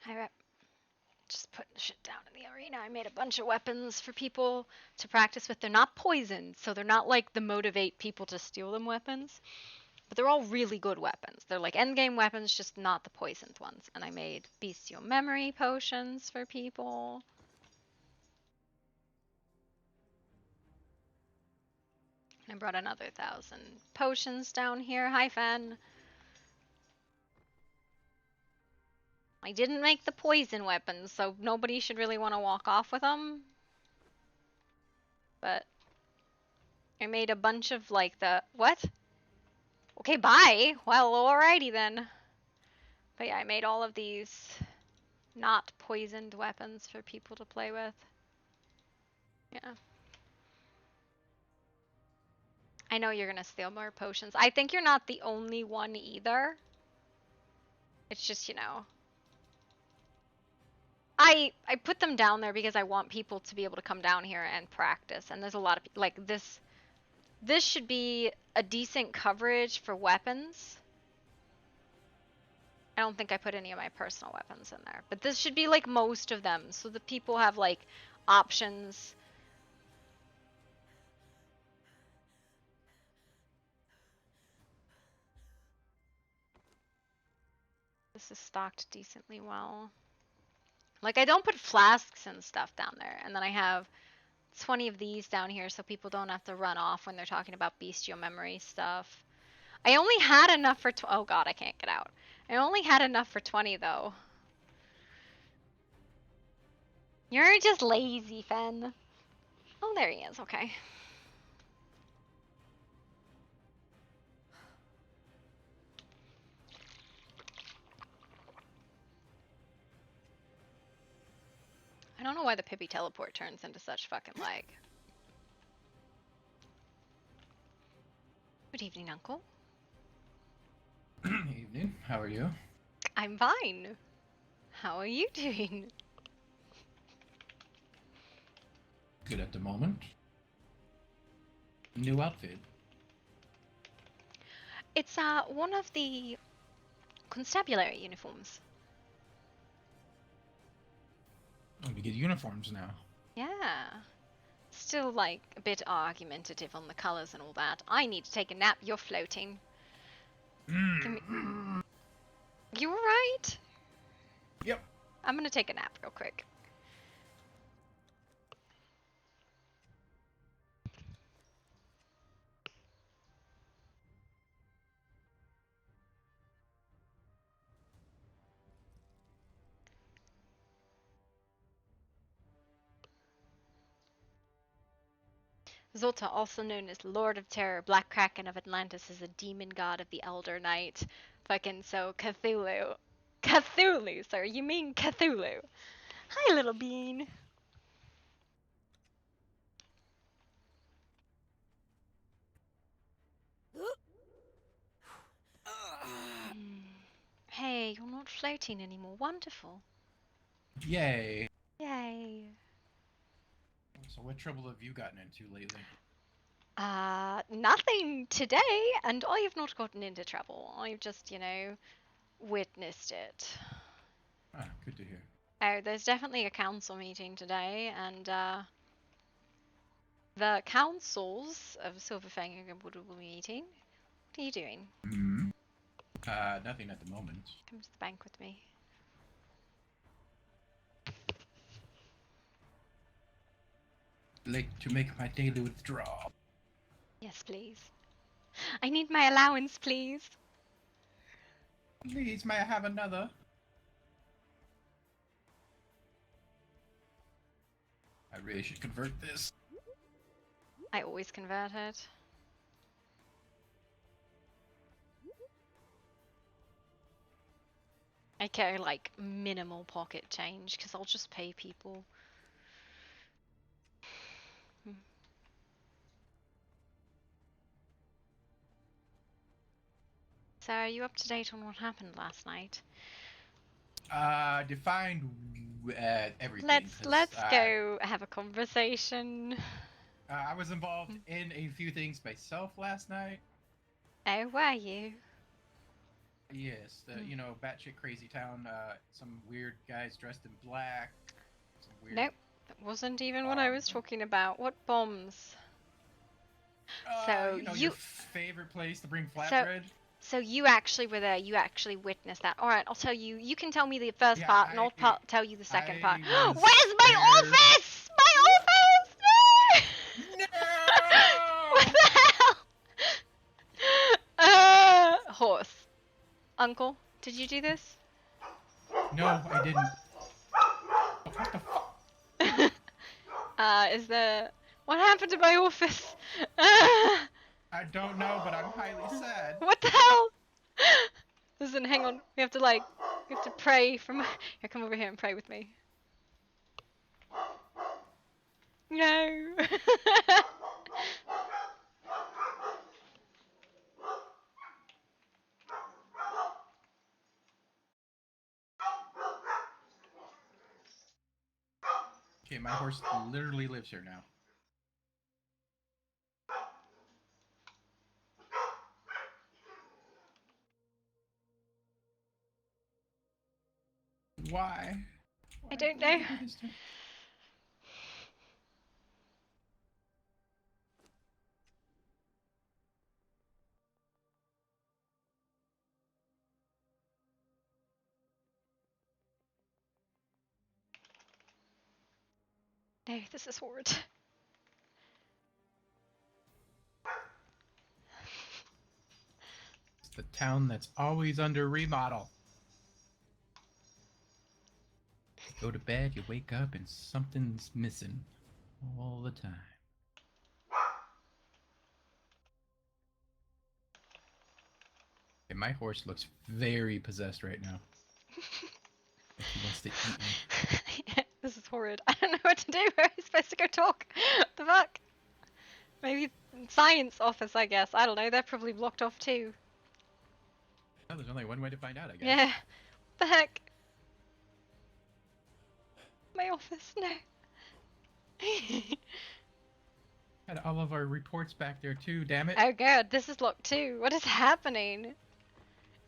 I just putting shit down in the arena. I made a bunch of weapons for people to practice with. They're not poisoned, so they're not like the motivate people to steal them weapons. But they're all really good weapons. They're like endgame weapons, just not the poisoned ones. And I made bestial memory potions for people. I brought another 1,000 potions down here. Hi, Fen. I didn't make the poison weapons, so nobody should really want to walk off with them. But I made a bunch of like the... What? Okay, bye. Well, alrighty then. But yeah, I made all of these not poisoned weapons for people to play with. Yeah. I know you're gonna steal more potions. I think you're not the only one either. It's just, you know. I put them down there because I want people to be able to come down here and practice. And there's a lot of like this should be a decent coverage for weapons. I don't think I put any of my personal weapons in there. But this should be like most of them so that people have like options. This is stocked decently well. Like, I don't put flasks and stuff down there. And then I have 20 of these down here so people don't have to run off when they're talking about bestial memory stuff. I only had enough for... Oh god, I can't get out. I only had enough for 20, though. You're just lazy, Fen. Oh, there he is. Okay. I don't know why the Pippi teleport turns into such fucking lag. Good evening, Uncle. Evening. How are you? I'm fine. How are you doing? Good at the moment. New outfit. It's one of the constabulary uniforms. Oh, we get uniforms now. Yeah. Still, like, a bit argumentative on the colors and all that. I need to take a nap. You're floating. You alright? Yep. I'm gonna take a nap real quick. Zolta, also known as Lord of Terror, Black Kraken of Atlantis, is a demon god of the Elder Night. Fucking so Cthulhu. Cthulhu, sir. You mean Cthulhu. Hi, little bean. Hey, you're not floating anymore. Wonderful. Yay. Yay. So what trouble have you gotten into lately? Nothing today, and I have not gotten into trouble. I've just, you know, witnessed it. Ah, good to hear. Oh, there's definitely a council meeting today, and, the councils of Silverfang will be meeting. What are you doing? Hmm. Nothing at the moment. Come to the bank with me. Like to make my daily withdrawal. Yes, please. I need my allowance, please. Please, may I have another? I really should convert this. I always convert it. I carry, like, minimal pocket change, because I'll just pay people. So, are you up to date on what happened last night? Define everything. Let's go have a conversation. I was involved in a few things myself last night. Oh, were you? Yes, the batshit crazy town. Some weird guys dressed in black. Some weird. Nope, that wasn't even what I was talking about. What bombs? So Your you, favorite place to bring so flatbread. so you actually were there. You actually witnessed that. All right, I'll tell you. You can tell me the first Yeah, part, and I'll tell you the second part. I Where's was my there. office? My office! No! What No! the hell? Horse. Uncle, did you do this? No, I didn't. What the fuck? Is there... What happened to my office? I don't know, but I'm highly sad. What the hell? Listen, hang on. We have to pray from... Here, come over here and pray with me. No. Okay, my horse literally lives here now. Why? I don't know. No, this is horrid. It's the town that's always under remodel. You go to bed, you wake up, and something's missing all the time. Okay, my horse looks very possessed right now. Like he wants to eat me. This is horrid. I don't know what to do. Where are we supposed to go talk? What the fuck? Maybe science office, I guess. I don't know. They're probably blocked off too. Oh, there's only one way to find out, I guess. Yeah. What the heck? My office, no. Had all of our reports back there too, damn it. Oh god, this is locked too. What is happening?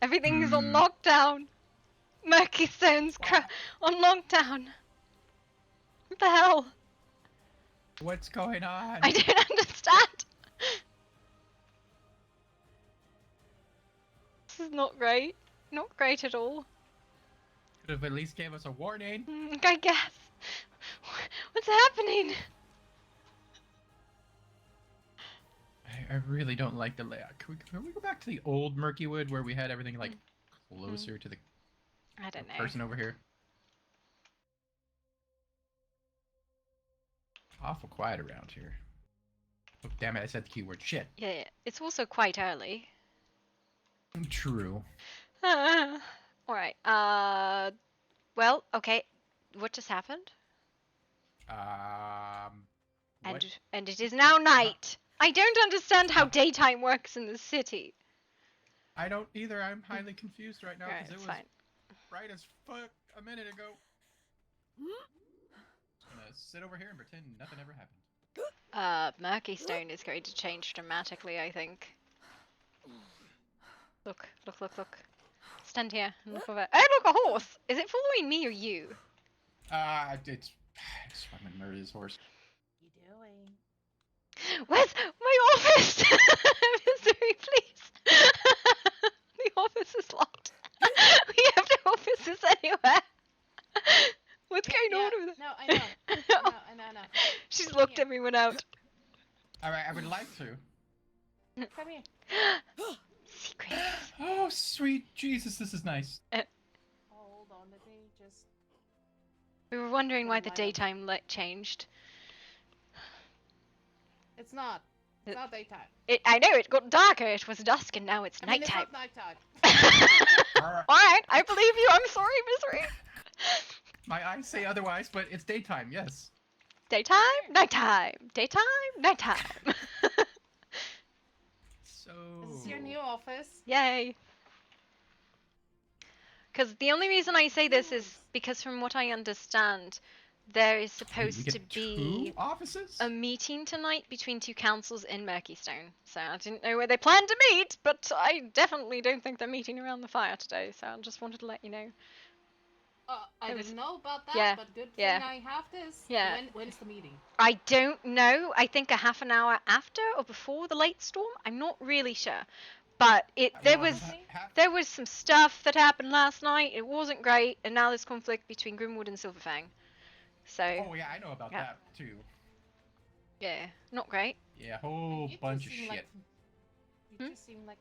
Everything is on lockdown. Murky Stone's on lockdown. What the hell? What's going on? I don't understand. This is not great. Not great at all. Could have at least gave us a warning. I guess. What's happening? I really don't like the layout. Can we go back to the old Murkywood where we had everything like closer to the I don't know. person over here? Awful quiet around here. Oh, damn it, I said the keyword. Shit. Yeah, it's also quite early. True. Alright, well, okay. What just happened? What? And it is now night. I don't understand how daytime works in the city. I don't either. I'm highly confused right now because it was fine. bright as fuck a minute ago. Just gonna sit over here and pretend nothing ever happened. Murky Stone is going to change dramatically, I think. Look. Stand here and look over. Oh, look, a horse! Is it following me or you? It's fucking murder this horse. You doing? Where's my office? Mystery, please. The office is locked. We have no offices anywhere. What's going on over there? No, I know. I know. She's locked everyone out. Alright, I would like to. Come here. Secrets. Oh, sweet Jesus, this is nice. Hold on, let me just... We were wondering why the daytime light changed. It's not. It's not daytime. I know, it got darker. It was dusk and now it's I mean, nighttime. it's not nighttime. Alright, I believe you. I'm sorry, Misery. My eyes say otherwise, but it's daytime, yes. Daytime, nighttime. Daytime, nighttime. So... This is your new office. Yay. Because the only reason I say this is because from what I understand, there is We supposed to get be 2 offices? a meeting tonight between 2 councils in Murkeystone. So I didn't know where they planned to meet, but I definitely don't think they're meeting around the fire today. So I just wanted to let you know. I It was- didn't know about that, yeah, but good yeah. thing I have this. Yeah. When's the meeting? I don't know. I think a half an hour after or before the late storm. I'm not really sure. But there Well, was some stuff that happened last night. It wasn't great, and now there's conflict between Grimwood and Silverfang. So Oh yeah, I know about yeah. that too. Yeah, not great. Yeah, a whole You bunch two of seem shit. You two seem like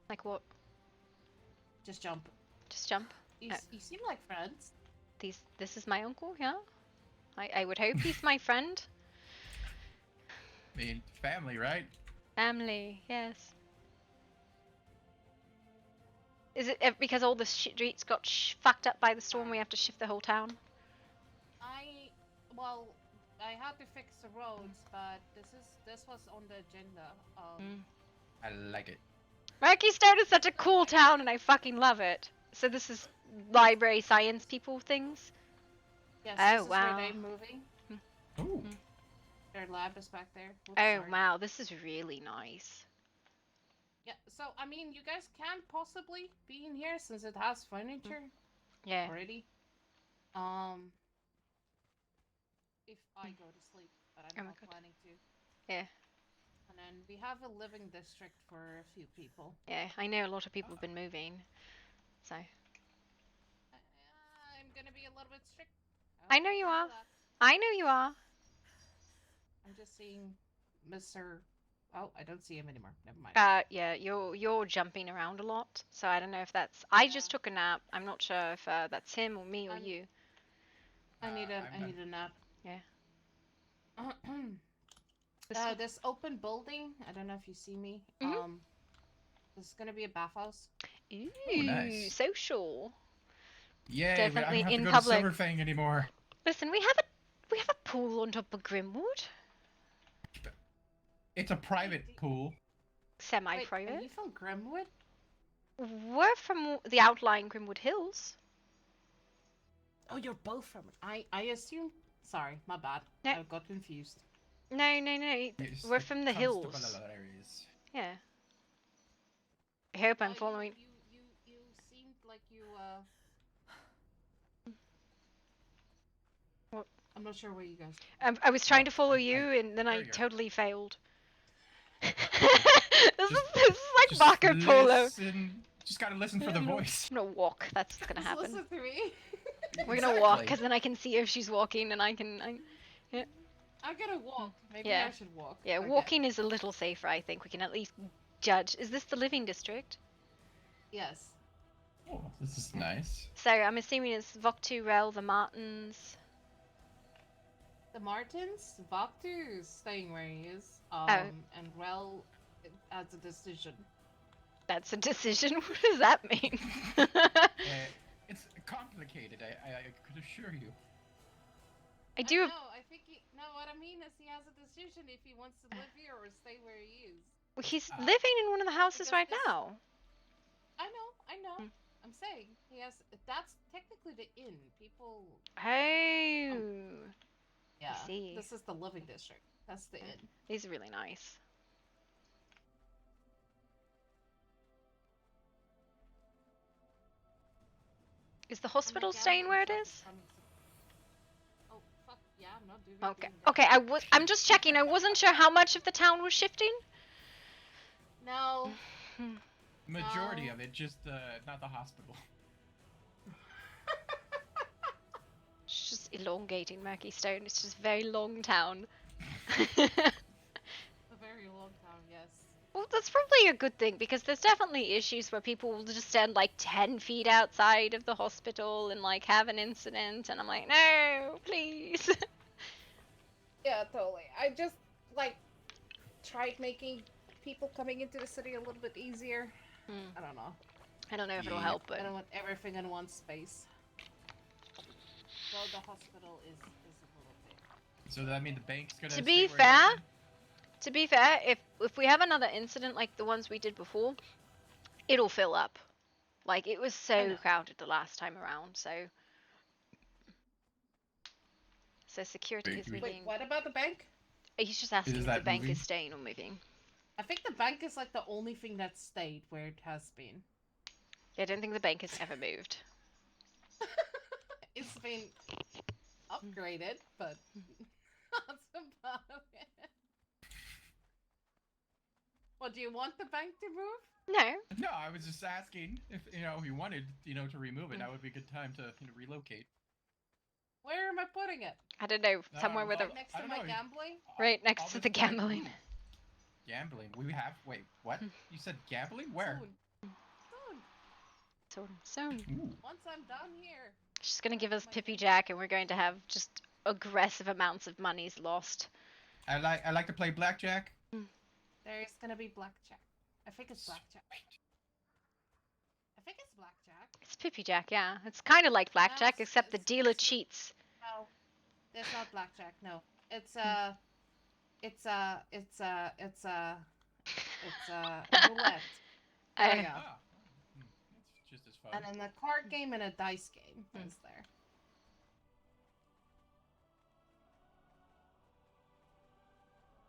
Like what? just jump. Just jump. You seem like friends. This is my uncle, yeah? I would hope he's my friend. I mean, family, right? Family, yes. Is it because all the streets got fucked up by the storm, we have to shift the whole town? Well, I had to fix the roads, but this was on the agenda. I like it. Murkeystone is such a cool town, and I fucking love it. So this is library science people things? Yes, Oh, this is wow. where they're moving. Ooh. Their lab is back there. Oops, Oh, sorry. wow, this is really nice. Yeah, so, I mean, you guys can possibly be in here since it has furniture Yeah. already. If I go to sleep, but I'm Oh my not God. planning to. Yeah. And then we have a living district for a few people. Yeah, I know a lot of people have been moving, so. I'm gonna be a little bit strict. I know you are. I know you are. I'm just seeing Mr. Oh, I don't see him anymore. Never mind. Yeah, you're jumping around a lot, so I don't know if that's. I just took a nap. I'm not sure if that's him or me or you. I need a nap. Yeah. This open building. I don't know if you see me. This is gonna be a bathhouse. Ooh, Oh, nice. social. Yay, Definitely I don't have in to go public. to Silverfang anymore. Listen, we have a pool on top of Grimwood. It's a private pool. Semi-private. Wait, are you from Grimwood? We're from the outlying Grimwood Hills. Oh, you're both from. I assume. Sorry, my bad. No. I got confused. No. We're from the hills. Yeah. I hope I'm following. You seemed like you What? I'm not sure where you guys. I was trying to follow you, and then I totally failed. This is like Marco Polo. Just gotta listen for the voice. I'm gonna walk. That's what's gonna happen. Listen to me. We're gonna walk, because then I can see if she's walking, and I'm gonna walk. Maybe Yeah. I should walk. Yeah, Okay. walking is a little safer, I think. We can at least judge. Is this the living district? Yes. Oh, this is nice. So I'm assuming it's Voktu, Rel, the Martins. The Martins, Vaktu is staying where he is. Oh. And Rel has a decision. That's a decision? What does that mean? It's complicated, I could assure you. I do. No, I think no. What I mean is he has a decision if he wants to live here or stay where he is. Well, he's living in one of the houses right now. I know. I'm saying he has. That's technically the inn. People. Oh. Yeah. I see. This is the living district. That's the inn. These are really nice. Is the hospital staying where it is? Oh fuck yeah! I'm not doing. Okay. Okay. I'm just checking. I wasn't sure how much of the town was shifting. No. Majority of it, just not the hospital. It's just elongating Murkeystone. It's just a very long town. A very long time, yes. Well, that's probably a good thing, because there's definitely issues where people will just stand like 10 feet outside of the hospital and like have an incident, and I'm like, no, please. Yeah, totally. I just like tried making people coming into the city a little bit easier. I don't know. I don't know if it'll help, but I don't want everything in one space. So the hospital is a little bit. So does that mean the bank's gonna to be stay where fair, it's at? if we have another incident like the ones we did before, it'll fill up. Like, it was so crowded the last time around, so So security Wait, is do we- Wait, moving. what about the bank? He's just asking if the that bank moving? is staying or moving. I think the bank is like the only thing that stayed where it has been. Yeah, I don't think the bank has ever moved. It's been upgraded, but that's about it. What, do you want the bank to move? No. No, I was just asking if you wanted to remove it. That would be a good time to relocate. Where am I putting it? I don't know. Somewhere with well, a... Next I to don't my know. gambling? Right I'll next to just the be like, gambling. "Ooh, gambling. We have. Wait, what? You said gambling? Where? Soon. Soon. Soon. Ooh. Once I'm done here. She's gonna give us My Pippy goodness. Jack, and we're going to have just aggressive amounts of monies lost. I like to play blackjack. There's gonna be blackjack. I think it's blackjack. I think it's blackjack. It's Pippy Jack, yeah. It's kind of like blackjack, except the dealer it's- cheats. No, it's not blackjack. No, it's roulette. There we go. Ah, it's just as fun. And then a card game and a dice game is there.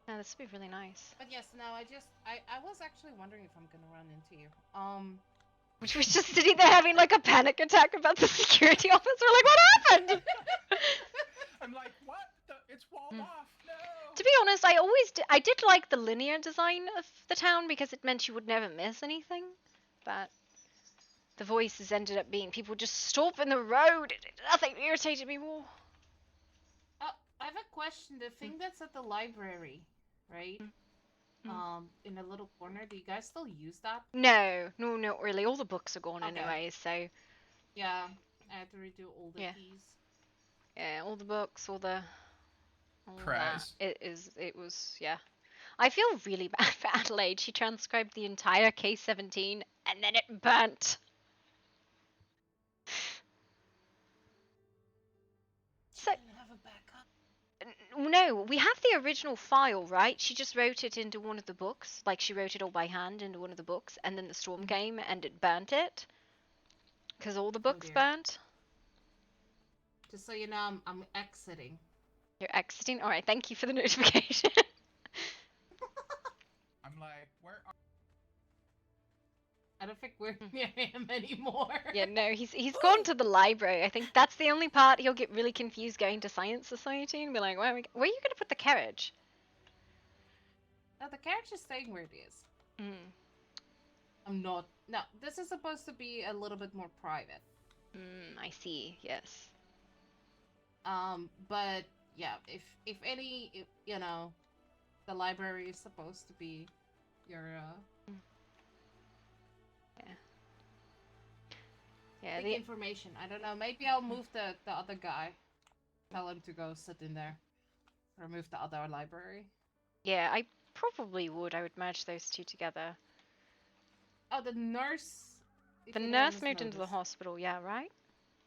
Yeah, this would be really nice. But yes, no, I was actually wondering if I'm gonna run into you. Which was just sitting there having like a panic attack about the security officer. Like, what happened? I'm like, what? It's walled off. No. To be honest, I did like the linear design of the town because it meant you would never miss anything. But the voices ended up being people just stop in the road. Nothing irritated me more. I have a question. The thing that's at the library, right? In a little corner. Do you guys still use that? No, not really. All the books are gone Okay. anyway, so Yeah, I had to redo all the Yeah. keys. yeah, all the books, all that. Prize. It was, yeah. I feel really bad for Adelaide. She transcribed the entire case 17 and then it burnt. So Didn't have a backup. no, we have the original file, right? She just wrote it into one of the books. Like she wrote it all by hand into one of the books, and then the storm came and it burnt it. Because all the books dear. burnt. Just so you know, I'm exiting. You're exiting? Alright, thank you for the notification. I'm like, where are? I don't think we're near him anymore. Yeah, no, he's gone to the library. I think that's the only part he'll get really confused going to Science Society and be like, where are you going to put the carriage? No, the carriage is staying where it is. I'm not. No, this is supposed to be a little bit more private. I see, yes. But yeah, if any, the library is supposed to be your Yeah, big information. I don't know. Maybe I'll move the other guy. Tell him to go sit in there. Or move the other library. yeah, I probably would. I would merge those two together. Oh, the nurse. if The anyone nurse has moved into the noticed. hospital, yeah, right?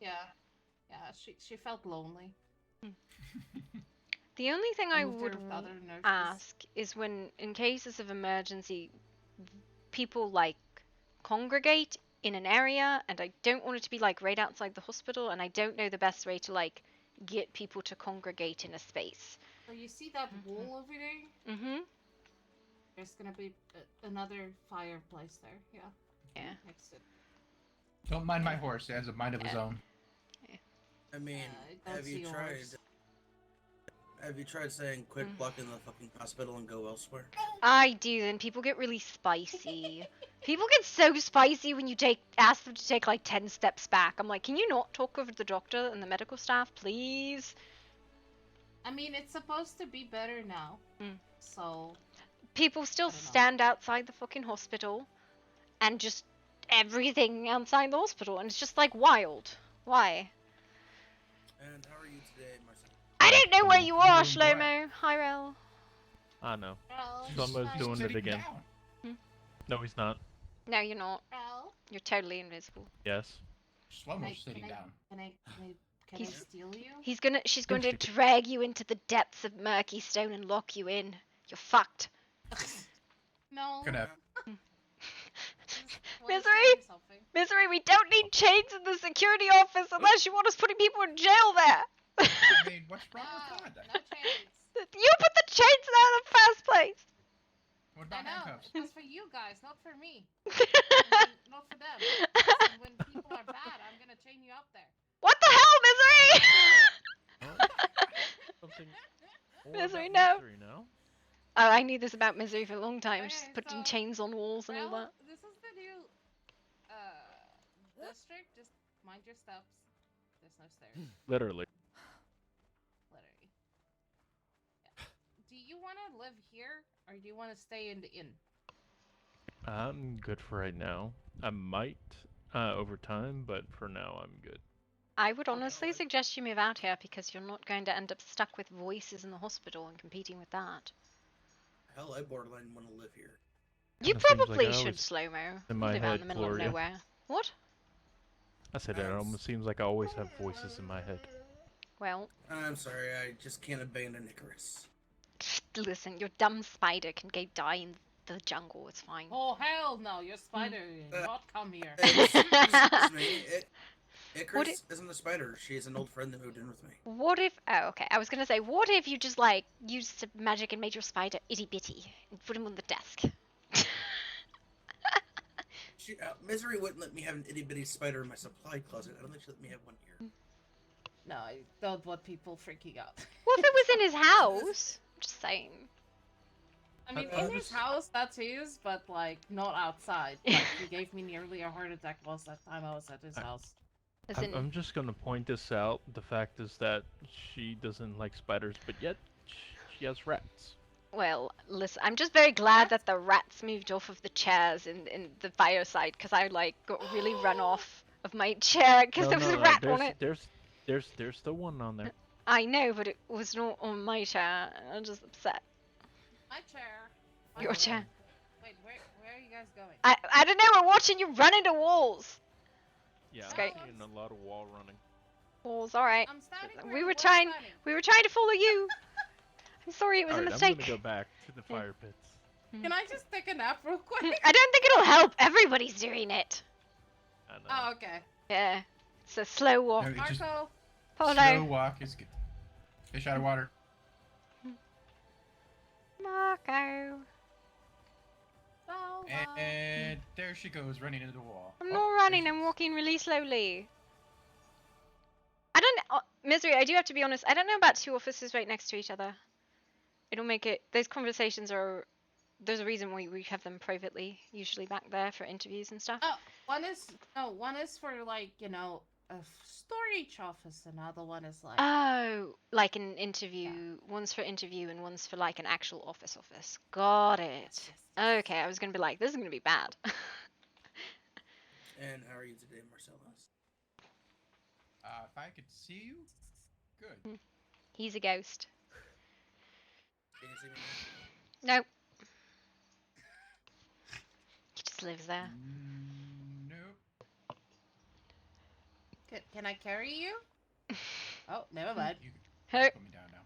Yeah. Yeah, she felt lonely. The only thing I moved her would with the other nurses. ask is when, in cases of emergency, people like congregate in an area, and I don't want it to be like right outside the hospital, and I don't know the best way to like get people to congregate in a space. So you see that wall over there? Mm-hmm. There's gonna be another fireplace there. Yeah. Yeah. Next to it. Don't mind my horse. He has a mind of his own. I mean, I don't have see you tried? yours. Have you tried saying quick block in the fucking hospital and go elsewhere? I do, and people get really spicy. People get so spicy when you ask them to take like 10 steps back. I'm like, can you not talk over the doctor and the medical staff, please? I mean, it's supposed to be better now. So. People still I don't know. stand outside the fucking hospital and just everything outside the hospital, and it's just like wild. Why? And how are you today, Marcel? I don't know where you are, Doing great. Shlomo. Hi, Rel. I know. Rel, Shlomo's hi. doing it Sitting again. down. No, he's not. No, you're not. Rel, You're totally invisible. Yes. Slow-mo's sitting can I- down. Can I He's- steal you? She's going to Yes, you drag you into the depths of Murky Stone and lock you in. You're fucked. No. Gonna Just wanna Misery? steal you something. Misery, we don't need chains in the security office unless you want us putting people in jail there. I mean, what's wrong with that? No chains. You put the chains there in the first place. What I about know. handcuffs? That's for you guys, not for me. I mean, not for them. Listen, when people are bad, I'm gonna chain you up there. What the hell, Misery? Something more Misery, about no. Misery now. Oh, I knew this about Misery for a long time. Okay, Just putting so- chains on walls and all Well, that. this is the new district. Just mind your steps. There's no stairs. Literally. Literally. Yeah. Do you want to live here, or do you want to stay in the inn? I'm good for right now. I might over time, but for now I'm good. I would honestly I- suggest you move out here because you're not going to end up stuck with voices in the hospital and competing with that. Hell, I borderline want to live here. You Kinda seems like probably I should always- slow-mo. in You my live out in head, the middle Gloria. of nowhere. What? I said it almost seems like I always have voices in my head. Well, I'm sorry, I just can't abandon Icarus. listen, your dumb spider can go die in the jungle. It's fine. Oh hell no! Your spider will not come here. Excuse me, What Icarus isn't a spider. She is an old friend that moved in with me. What if? Oh, okay. I was gonna say, what if you just like used some magic and made your spider itty bitty and put him on the desk? Misery wouldn't let me have an itty bitty spider in my supply closet. I don't think she let me have one here. No, I don't want people freaking out. What if it was in his house? I'm just saying. I mean, I in his just- house, that's his, but like not outside. Like, he gave me nearly a heart attack most that time I was at his house. As in, I'm just gonna point this out. The fact is that she doesn't like spiders, but yet she has rats. well, listen, I'm just very glad that the rats moved off of the chairs in the fireside because I like got really run off of my chair because there was a rat on it. There's still one on there. I know, but it was not on my chair. I'm just upset. My chair. My Your chair. Wait, where are you guys going? I don't know. We're watching you run into walls. Yeah, It's I'm great. seeing a lot of wall running. Walls. All right. I'm standing where We you were trying. standing. We were trying to follow you. I'm sorry. It was a Alright, mistake. I'm gonna go back to the fire pits. Can I just take a nap real quick? I don't think it'll help. Everybody's doing it. I know. Oh, okay. Yeah. It's a slow walk. No, it just Marco. Polo. slow walk is good. Fish out of water. Marco. So, And there she goes, running into the wall. I'm Oh, not there running. she I'm is. walking really slowly. I don't. Misery. I do have to be honest. I don't know about two offices right next to each other. It'll make it. Those conversations are. There's a reason why we have them privately, usually back there for interviews and stuff. one is for like, you know, a storage office, another one is like Oh, like an interview. One's for interview and one's for like an actual office. Got it. Yes. Okay, I was gonna be like, this is gonna be bad. And how are you today, Marcellus? If I could see you, good. He's a ghost. Can you see me now? Nope. He just lives there. Nope. Can I carry you? Oh, never mind. You Hey, can put me down now.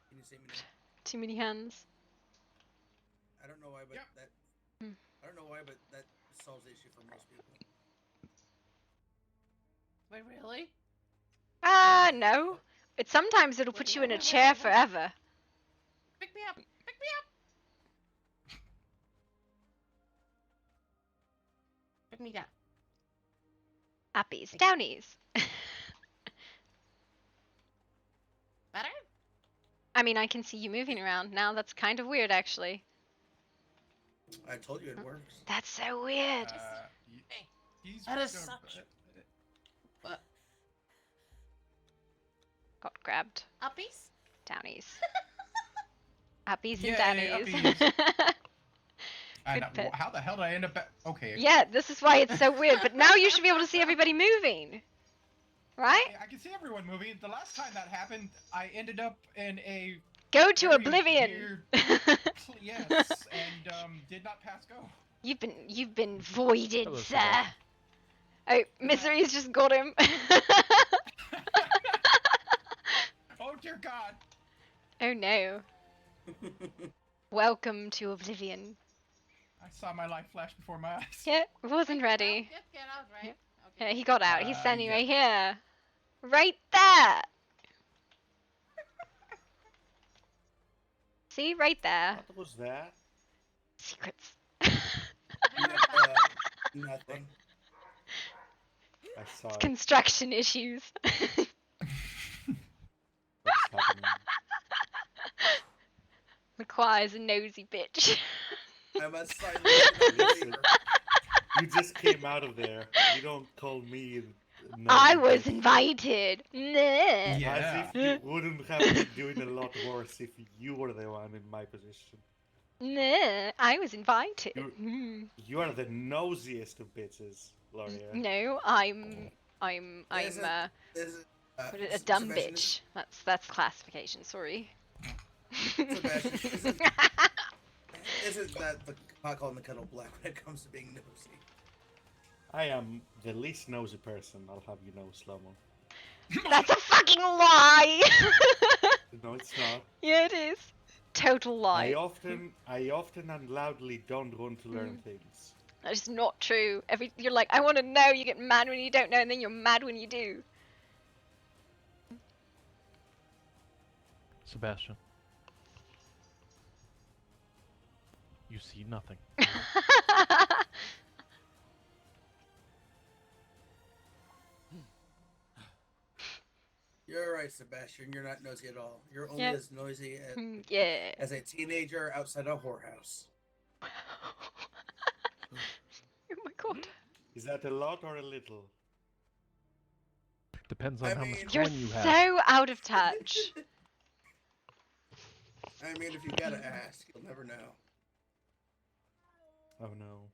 Can you see me now? too many hands. I don't know why, but Yep. that. Hmm. I don't know why, but that solves the issue for most people. Wait, really? No. But sometimes it'll put you in a chair forever. Pick me up! Pick me up! Pick me down. Uppies, downies. Better? I mean, I can see you moving around now. That's kind of weird, actually. I told you it works. That's so weird. Hey, He's that is so- such- What? Got grabbed. Uppies? Downies. Uppies Yay, and downies. And Good pit. how the hell did I end up at? Okay. Yeah, this is why it's so weird. But now you should be able to see everybody moving. Right? I can see everyone moving. The last time that happened, I ended up in a Go to very oblivion. weird yes, and did not pass go. You've been voided, That was sir. bad. Oh, Misery's just got him. Oh dear God. Oh no. Welcome to oblivion. I saw my life flash before my eyes. Yeah, wasn't ready. Get out, right? Yeah. Okay. Yeah, he got out. He's standing yeah. right here. Right there. See, right there. What was that? Secrets. Nothing. I saw it. Construction issues. What is happening? McQuire's a nosy bitch. I must sign the Listen. paper. You just came out of there. You don't call me I nosy was bitch. invited. Nah. Yeah. As if you wouldn't have been doing a lot worse if you were the one in my position. Nah, I was invited. You are the nosiest of bitches, Gloria. No, I'm Isn't- a isn't- dumb Sebastian, bitch. That's classification. Sorry. Sebastian, isn't that the pot calling the kettle black when it comes to being nosy? I am the least nosy person, I'll have you know, Slomo. That's a fucking lie. No, it's not. Yeah, it is. Total lie. I often and loudly don't want to learn things. That is not true. You're like, I want to know. You get mad when you don't know, and then you're mad when you do. Sebastian. You see nothing. You're right, Sebastian. You're not nosy at all. You're only Yeah. as noisy Yeah. as a teenager outside a whorehouse. Oh my god. Is that a lot or a little? Depends on I how mean- much You're coin you have. so out of touch. I mean, if you gotta ask, you'll never know. Oh no.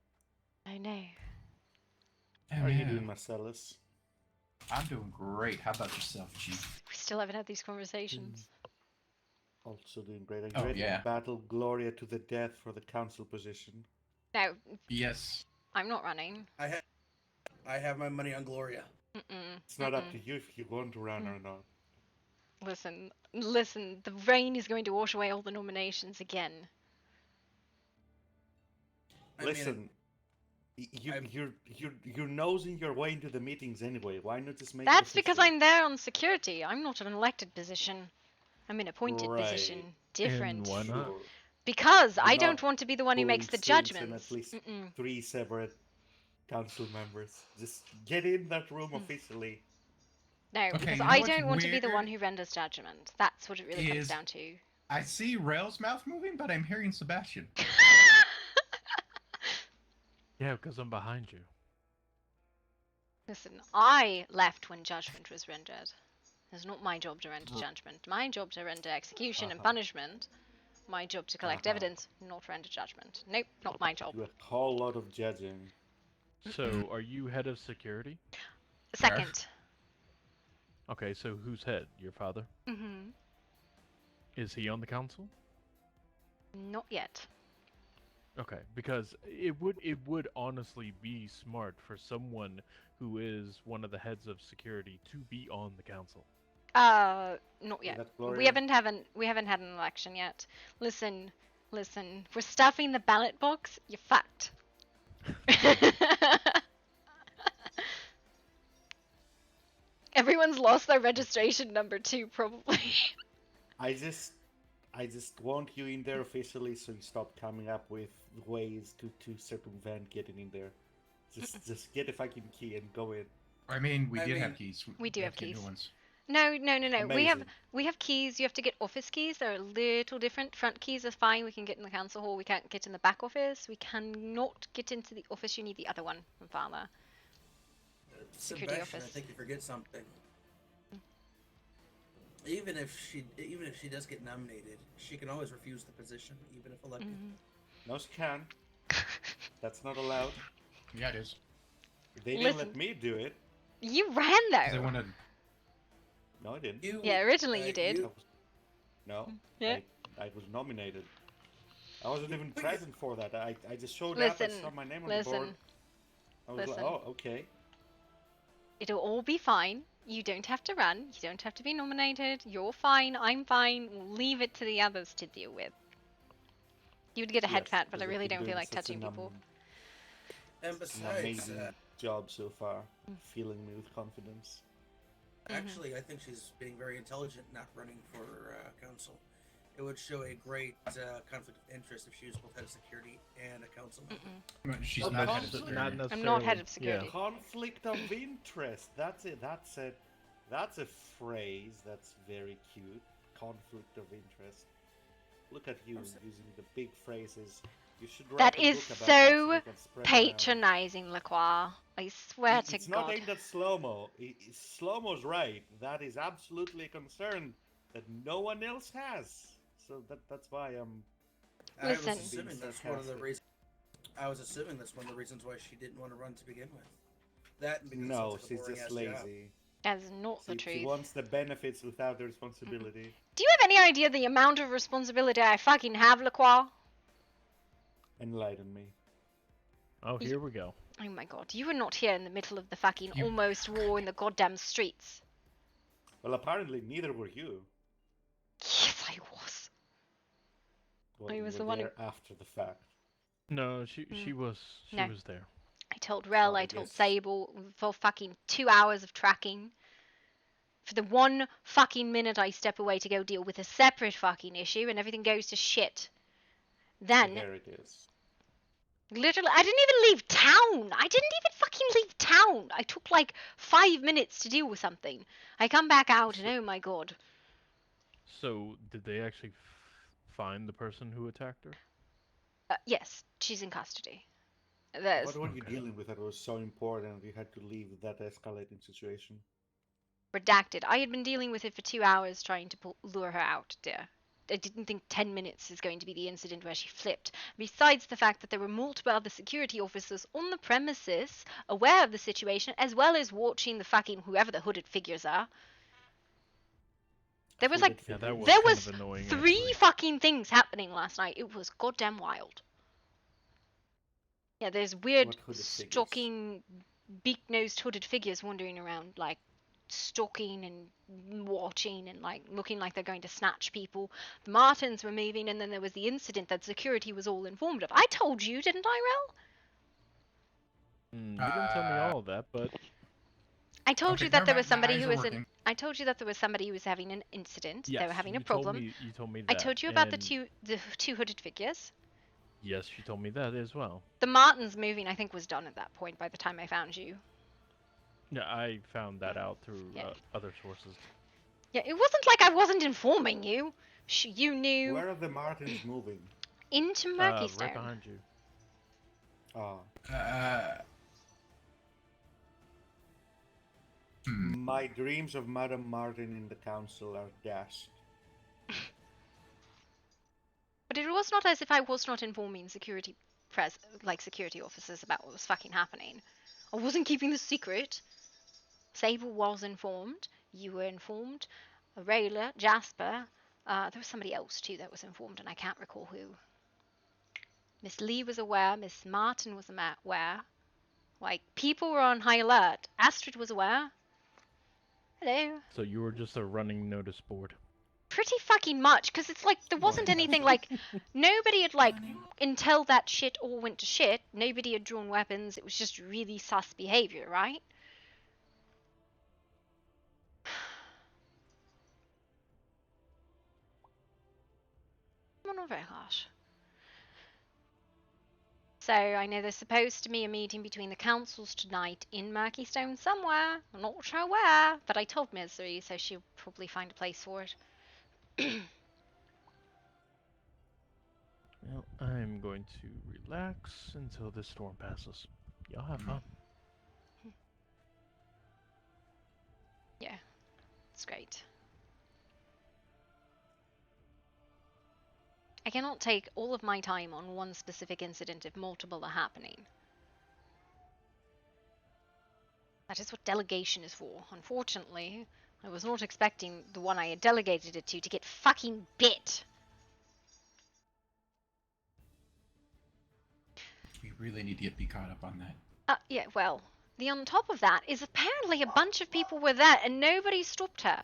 I know. How are you doing, Marcellus? I'm doing great. How about yourself, G? We still haven't had these conversations. Also doing great. Are you Oh, ready yeah. to battle Gloria to the death for the council position? No, Yes. I'm not running. I have my money on Gloria. It's not up to you if you want to run or not. Listen. The rain is going to wash away all the nominations again. I mean, Listen, you're nosing your way into the meetings anyway. Why not just make it That's because official? I'm there on security. I'm not an elected position. I'm an appointed Right. position. Different. And why not? Sure. Because You're I not don't want to be the one who makes the pulling strings in judgments. at least 3 separate council members. Just get in that room officially. No, Okay, because you know I what's don't want to be the weird one who renders judgment. That's what it really comes is- down to. I see Rail's mouth moving, but I'm hearing Sebastian. Yeah, because I'm behind you. Listen, I left when judgment was rendered. It's not my job to render judgment. My job to render execution and punishment. My job to collect evidence, not render judgment. Nope, not my job. Do a whole lot of judging. So, are you head of security? Second. Okay, so who's head? Your father? Mm-hmm. Is he on the council? Not yet. Okay, because it would honestly be smart for someone who is one of the heads of security to be on the council. Not yet. that We Gloria? haven't had an election yet. Listen. We're stuffing the ballot box. You're fucked. Everyone's lost their registration number too, probably. I just want you in there officially, so you stop coming up with ways to circumvent getting in there. Just get a fucking key and go in. I mean, we I did mean, have keys. we do have to get new keys. ones. No. Amazing. We have keys. You have to get office keys. They're a little different. Front keys are fine. We can get in the council hall. We can't get in the back office. We cannot get into the office. You need the other one from Father. Security Sebastian, office. I think you forget something. Even if she does get nominated, she can always refuse the position, even if elected. No, she can. That's not allowed. Yeah, it is. They didn't Listen. let me do it. You ran 'Cause they though. wanted. No, I didn't. Yeah, originally you did. I was- No. Yeah. I was nominated. I wasn't even present for that. I just showed up Listen, and saw my name on the board. listen. I was listen. like, oh, okay. It'll all be fine. You don't have to run. You don't have to be nominated. You're fine. I'm fine. We'll leave it to the others to deal with. You would get a head Yes, pat, but I because really I've been don't feel doing like such touching an, people. And an besides, amazing job so far, filling me with confidence. actually, I think she's being very intelligent, not running for council. it would show a great conflict of interest if she was both head of security and a council member. Mm-mm. She's Well, not not head of security. Not necessarily. I'm not head of Yeah. security. Conflict of interest. That's it. That's a phrase that's very cute. Conflict of interest. Look at you using the big phrases. You should write That a is book about so that so we can spread it around. Patronizing, Lacroix. I swear to It's not God. aimed at Slow-Mo. Slow-Mo's right. That is absolutely a concern that no one else has. So that's why I'm... I was Listen. assuming that's one of the reasons. I was assuming that's one of the reasons why she didn't want to run to begin with. That and because it No, sounds like a she's boring just ass lazy. job. That's not the She truth. wants the benefits without the responsibility. Do you have any idea the amount of responsibility I fucking have, Lacroix? Enlighten me. Oh, here we go. Oh my God, you were not here in the middle of the fucking You- almost war in the goddamn streets. Well, apparently neither were you. Yes, I was. Well, I you was were the one who- there after the fact. No, she was No. there. I told Rel, Well, I I told guess- Sable for fucking 2 hours of tracking. For the 1 fucking minute I step away to go deal with a separate fucking issue and everything goes to shit. Then, There it is. literally, I didn't even leave town. I didn't even fucking leave town. I took like 5 minutes to deal with something. I come back out and oh my God. So, did they actually find the person who attacked her? Yes, she's in custody. There's What were you Okay. dealing with that was so important you had to leave that escalating situation? redacted. I had been dealing with it for 2 hours trying to lure her out, dear. I didn't think 10 minutes is going to be the incident where she flipped. Besides the fact that there were multiple other security officers on the premises, aware of the situation, as well as watching the fucking whoever the hooded figures are. There was like, Yeah, that was there kind was of annoying, 3 actually. fucking things happening last night. It was goddamn wild. Yeah, there's weird What hooded figures? stalking, beak-nosed hooded figures wandering around, like stalking and watching and like looking like they're going to snatch people. The Martins were moving, and then there was the incident that security was all informed of. I told you, didn't I, Rel? You didn't tell me all of that, but I told Okay, you that no, there my- was my somebody eyes who are was working. I told you that there was somebody who was having an incident. yes, They were having a you told problem. me- you told me that. I told you about and the two hooded figures. Yes, you told me that as well. The Martins moving, I think, was done at that point by the time I found you. Yeah, I found that out through Yeah. other sources. Yeah, it wasn't like I wasn't informing you. You knew. Where are the Martins moving? Into Right Murkeystone. behind you. Ah. My dreams of Madame Martin in the council are dashed. But it was not as if I was not informing security security officers about what was fucking happening. I wasn't keeping the secret. Sable was informed. You were informed. Rayla, Jasper. There was somebody else too that was informed, and I can't recall who. Miss Lee was aware. Miss Martin was aware. Like, people were on high alert. Astrid was aware. Hello. So you were just a running notice board. Pretty fucking much, because it's like there wasn't anything like nobody had like until that shit all went to shit. Nobody had drawn weapons. It was just really sus behavior, right? Not very harsh. So I know there's supposed to be a meeting between the councils tonight in Murkeystone somewhere. I'm not sure where, but I told Misery, so she'll probably find a place for it. Well, I'm going to relax until this storm passes. Y'all have fun. Yeah, it's great. I cannot take all of my time on one specific incident if multiple are happening. That is what delegation is for. Unfortunately, I was not expecting the one I had delegated it to get fucking bit. We really need to be caught up on that. Yeah, well, the on top of that is apparently a bunch of people were there and nobody stopped her.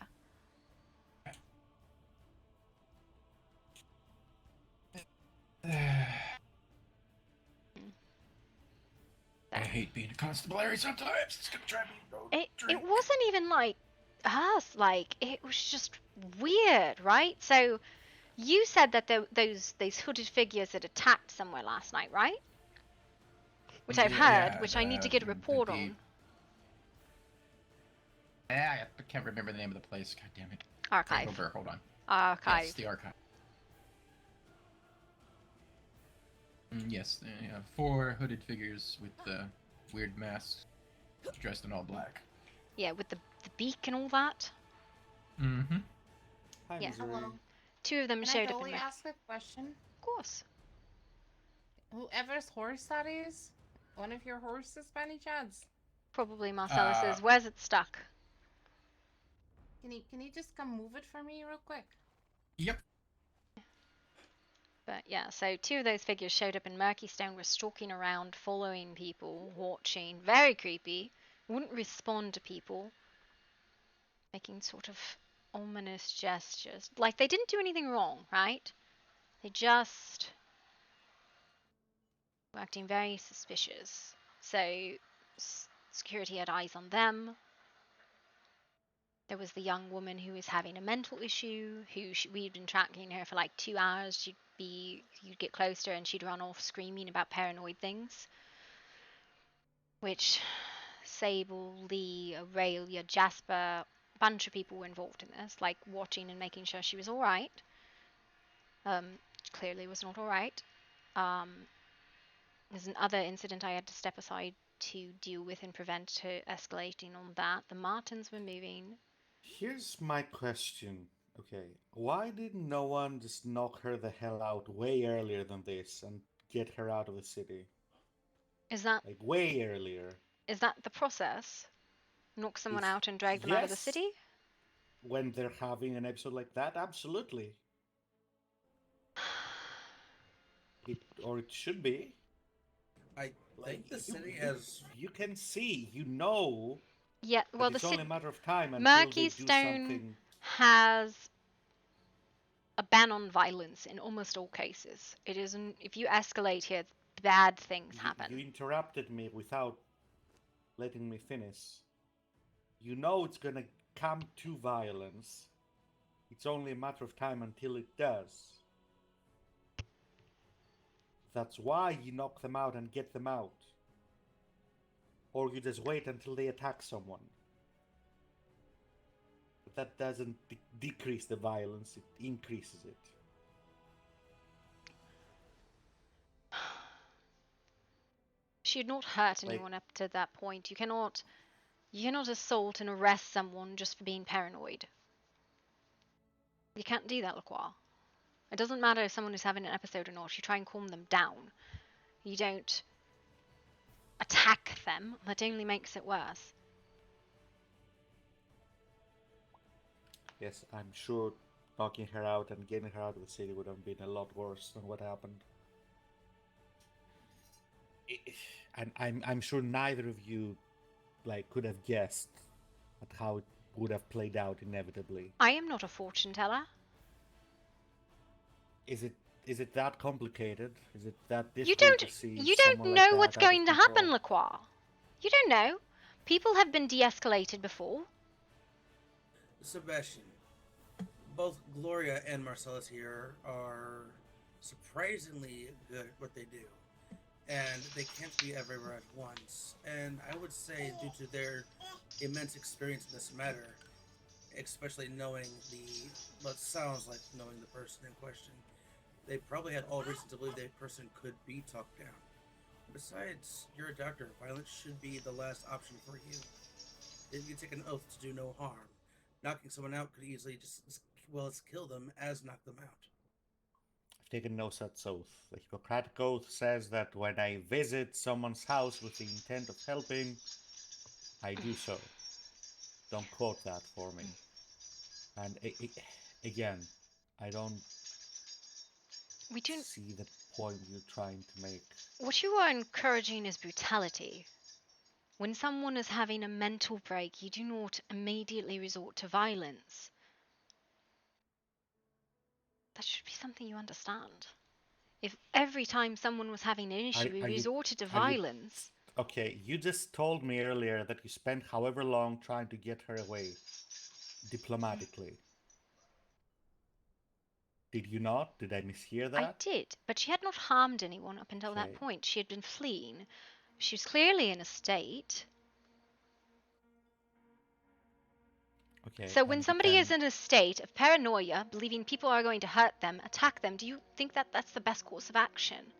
I hate being a constable, Larry, sometimes. It's gonna drive me It wasn't even like us, like it was just weird, right? So You said that those hooded figures had attacked somewhere last night, right? Which I've heard, Yeah, which I need to get a report on. I can't remember the name of the place. God damn it. Archive. Dagobert, hold on. Archive. Yes, the archive. Yes, 4 hooded figures with weird masks, dressed in all black. Yeah, with the beak and all that. Mm-hmm. Hi, Yeah. Missouri. Hello. 2 of them Can I showed up in totally my... ask a question? Of course. Whoever's horse that is, one of your horses by any chance? Probably Marcellus's. Where's it stuck? Can you just come move it for me real quick? Yep. But yeah, so 2 of those figures showed up in Murkystone, were stalking around, following people, watching, very creepy, wouldn't respond to people, making sort of ominous gestures. Like, they didn't do anything wrong, right? They just were acting very suspicious. So, security had eyes on them. There was the young woman who was having a mental issue, we'd been tracking her for like 2 hours. You'd get close to her and she'd run off screaming about paranoid things. Which Sable, Lee, Aurelia, Jasper, a bunch of people were involved in this, like watching and making sure she was alright. Clearly was not alright. There's another incident I had to step aside to deal with and prevent her escalating on that. The Martins were moving. Here's my question. Okay, why did no one just knock her the hell out way earlier than this and get her out of the city? Is that Like, way earlier. the process? Knock someone If out and drag them out of the yes, city? when they're having an episode like that, absolutely. It should be. I Like, think the city has. You can see, you know, Yeah, well, that it's only a matter of time until they do Murkystone something. has a ban on violence in almost all cases. It isn't. If you escalate here, bad things happen. You interrupted me without letting me finish. You know it's gonna come to violence. It's only a matter of time until it does. That's why you knock them out and get them out. Or you just wait until they attack someone. But that doesn't decrease the violence, it increases it. She had not hurt anyone up to that point. You cannot assault and arrest someone just for being paranoid. You can't do that, Lacroix. It doesn't matter if someone is having an episode or not. You try and calm them down. You don't attack them. That only makes it worse. Yes, I'm sure knocking her out and getting her out of the city would have been a lot worse than what happened. And I'm sure neither of you could have guessed at how it would have played out inevitably. I am not a fortune teller. Is it that complicated? Is it that difficult to see? You don't know what's going to happen, Lacroix. You don't know. People have been de-escalated before. Sebastian, both Gloria and Marcellus here are surprisingly good at what they do. And they can't be everywhere at once. And I would say, due to their immense experience in this matter, especially knowing what sounds like knowing the person in question, they probably had all reason to believe that person could be talked down. Besides, you're a doctor. Violence should be the last option for you. If you take an oath to do no harm, knocking someone out could easily just as well as kill them as knock them out. I've taken no such oath. The Hippocratic Oath says that when I visit someone's house with the intent of helping, I do so. Don't quote that for me. And again, I don't see the point you're trying to make. What you are encouraging is brutality. When someone is having a mental break, you do not immediately resort to violence. That should be something you understand. If every time someone was having an issue, we resorted to violence... Okay, you just told me earlier that you spent however long trying to get her away. Diplomatically. Did you not? Did I mishear I that? did, but she had not harmed anyone up until that Okay. point. She had been fleeing. She was clearly in a state. Okay, So when and you somebody is can. in a state of paranoia, believing people are going to hurt them, attack them, do you think that that's the best course of action?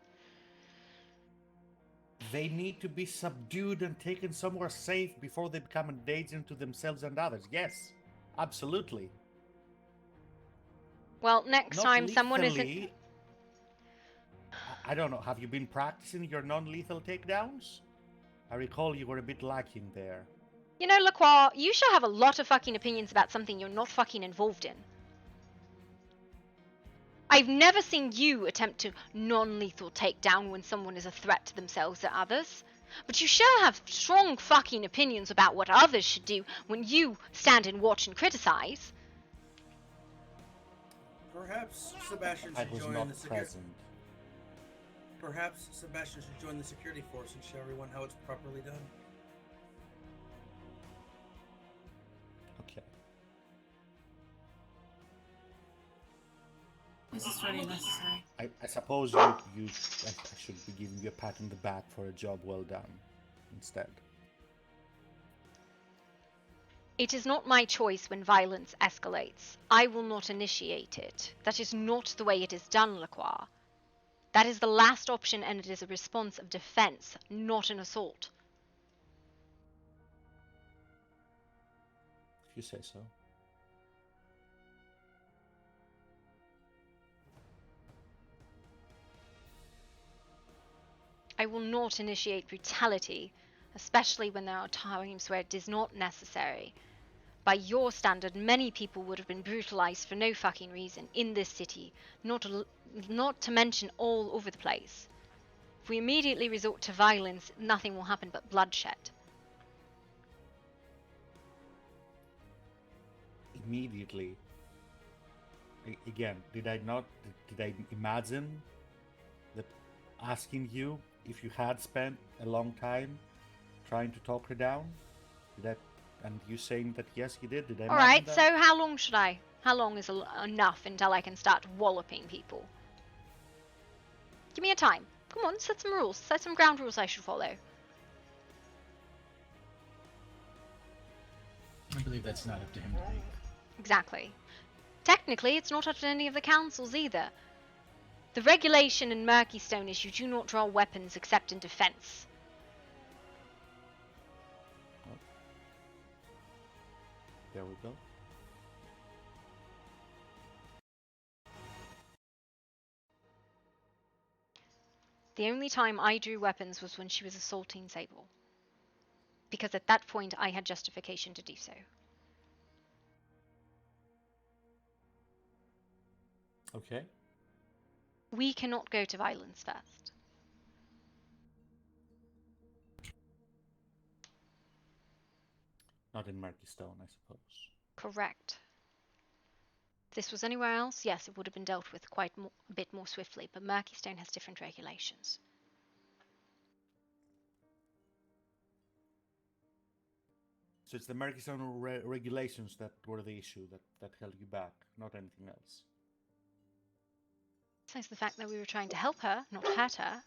They need to be subdued and taken somewhere safe before they become a danger to themselves and others. Yes, absolutely. Well, next Not time someone isn't... lethally. I don't know. Have you been practicing your non-lethal takedowns? I recall you were a bit lacking there. You know, Lacroix, you should have a lot of fucking opinions about something you're not fucking involved in. I've never seen you attempt to non-lethal take down when someone is a threat to themselves or others. But you sure have strong fucking opinions about what others should do when you stand and watch and criticize. Perhaps Sebastian I should was join not the security. present. Perhaps Sebastian should join the security force and show everyone how it's properly done. Okay. This is really necessary. I suppose I should be giving you a pat on the back for a job well done instead. It is not my choice when violence escalates. I will not initiate it. That is not the way it is done, Lacroix. That is the last option, and it is a response of defense, not an assault. If you say so. I will not initiate brutality, especially when there are times where it is not necessary. By your standard, many people would have been brutalized for no fucking reason in this city, not to mention all over the place. If we immediately resort to violence, nothing will happen but bloodshed. Immediately. Again, did I imagine that asking you if you had spent a long time trying to talk her down? And you saying that yes, you did? Did I imagine Alright, that? so how long should I? How long is enough until I can start walloping people? Give me a time. Come on, set some rules. Set some ground rules I should follow. I believe that's not up to him to make. Exactly. Technically, it's not up to any of the councils either. The regulation in Murkeystone is you do not draw weapons except in defense. There we go. The only time I drew weapons was when she was assaulting Sable. Because at that point I had justification to do so. Okay. We cannot go to violence first. Not in Murky Stone, I suppose. Correct. If this was anywhere else, yes, it would have been dealt with a bit more swiftly, but Murkeystone has different regulations. So it's the Murky Stone regulations that were the issue that held you back, not anything else. Besides the fact that we were trying to help her, not hurt her.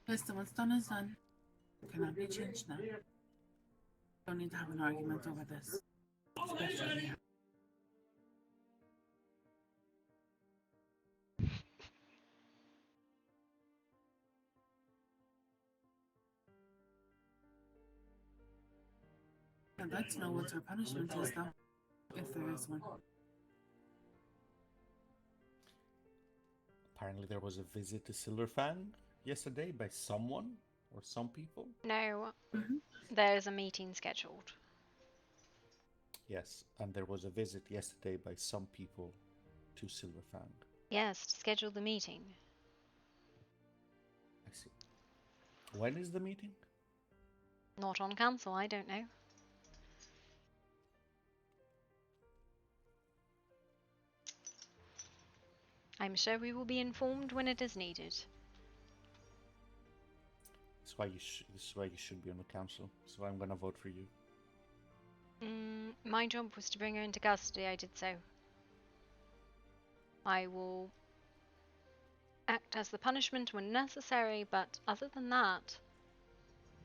Listen, what's done is done. It cannot be changed now. Don't need to have an argument over this. Especially here. I'd like to know what her punishment is, though, if there is one. Apparently there was a visit to Silverfang yesterday by someone or some people. No, Mm-hmm. there's a meeting scheduled. Yes, and there was a visit yesterday by some people to Silverfang. Yes, to schedule the meeting. I see. When is the meeting? Not on council, I don't know. I'm sure we will be informed when it is needed. This is why you should be on the council. So I'm gonna vote for you. My job was to bring her into custody. I did so. I will act as the punishment when necessary, but other than that,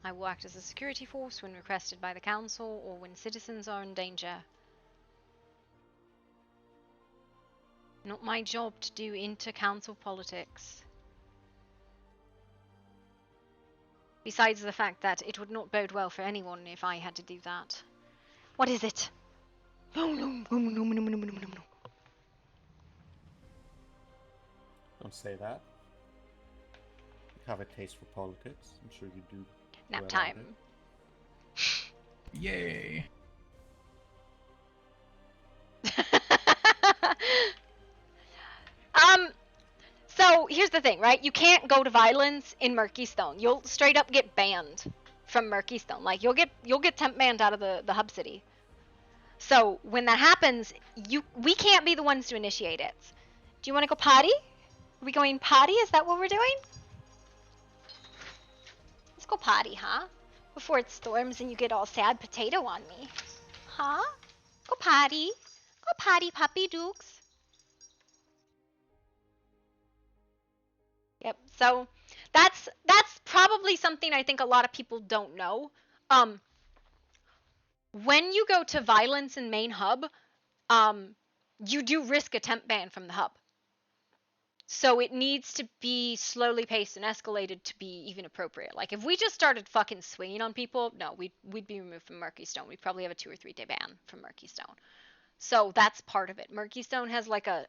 I will act as a security force when requested by the council or when citizens are in danger. Not my job to do inter-council politics. Besides the fact that it would not bode well for anyone if I had to do that. What is it? Don't say that. You have a taste for politics. I'm sure you do. Nap well time. Yay! So here's the thing, right? You can't go to violence in Murkystone. You'll straight up get banned from Murkystone. Like you'll get temp banned out of the hub city. So when that happens, we can't be the ones to initiate it. Do you want to go potty? Are we going potty? Is that what we're doing? Let's go potty, huh? Before it storms and you get all sad potato on me. Huh? Go potty. Go potty, puppy dukes. Yep. So that's probably something I think a lot of people don't know. When you go to violence in main hub, you do risk a temp ban from the hub. So it needs to be slowly paced and escalated to be even appropriate. Like if we just started fucking swinging on people, no, we'd be removed from Murkystone. We'd probably have a 2 or 3 day ban from Murkystone. So that's part of it. Murkystone has like a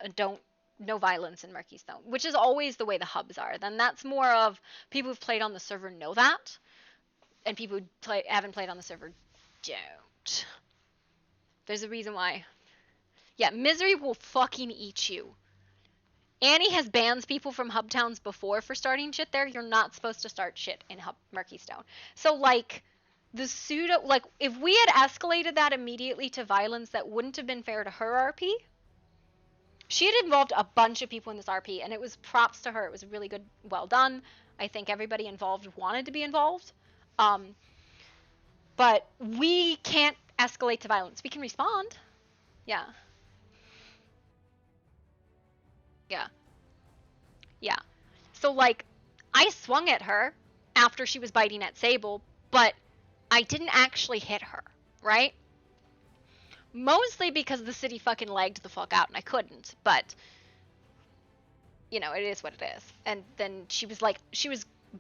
no violence in Murkystone, which is always the way the hubs are. Then that's more of people who've played on the server know that, and people who haven't played on the server don't. There's a reason why. Yeah, misery will fucking eat you. Annie has banned people from hub towns before for starting shit there. You're not supposed to start shit in Murkystone. So like the pseudo, like if we had escalated that immediately to violence, that wouldn't have been fair to her RP. She had involved a bunch of people in this RP, and it was props to her. It was really good, well done. I think everybody involved wanted to be involved. But we can't escalate to violence. We can respond. Yeah. Yeah. Yeah. So, like, I swung at her after she was biting at Sable, but I didn't actually hit her, right? Mostly because the city fucking lagged the fuck out and I couldn't, but, you know, it is what it is. And then she was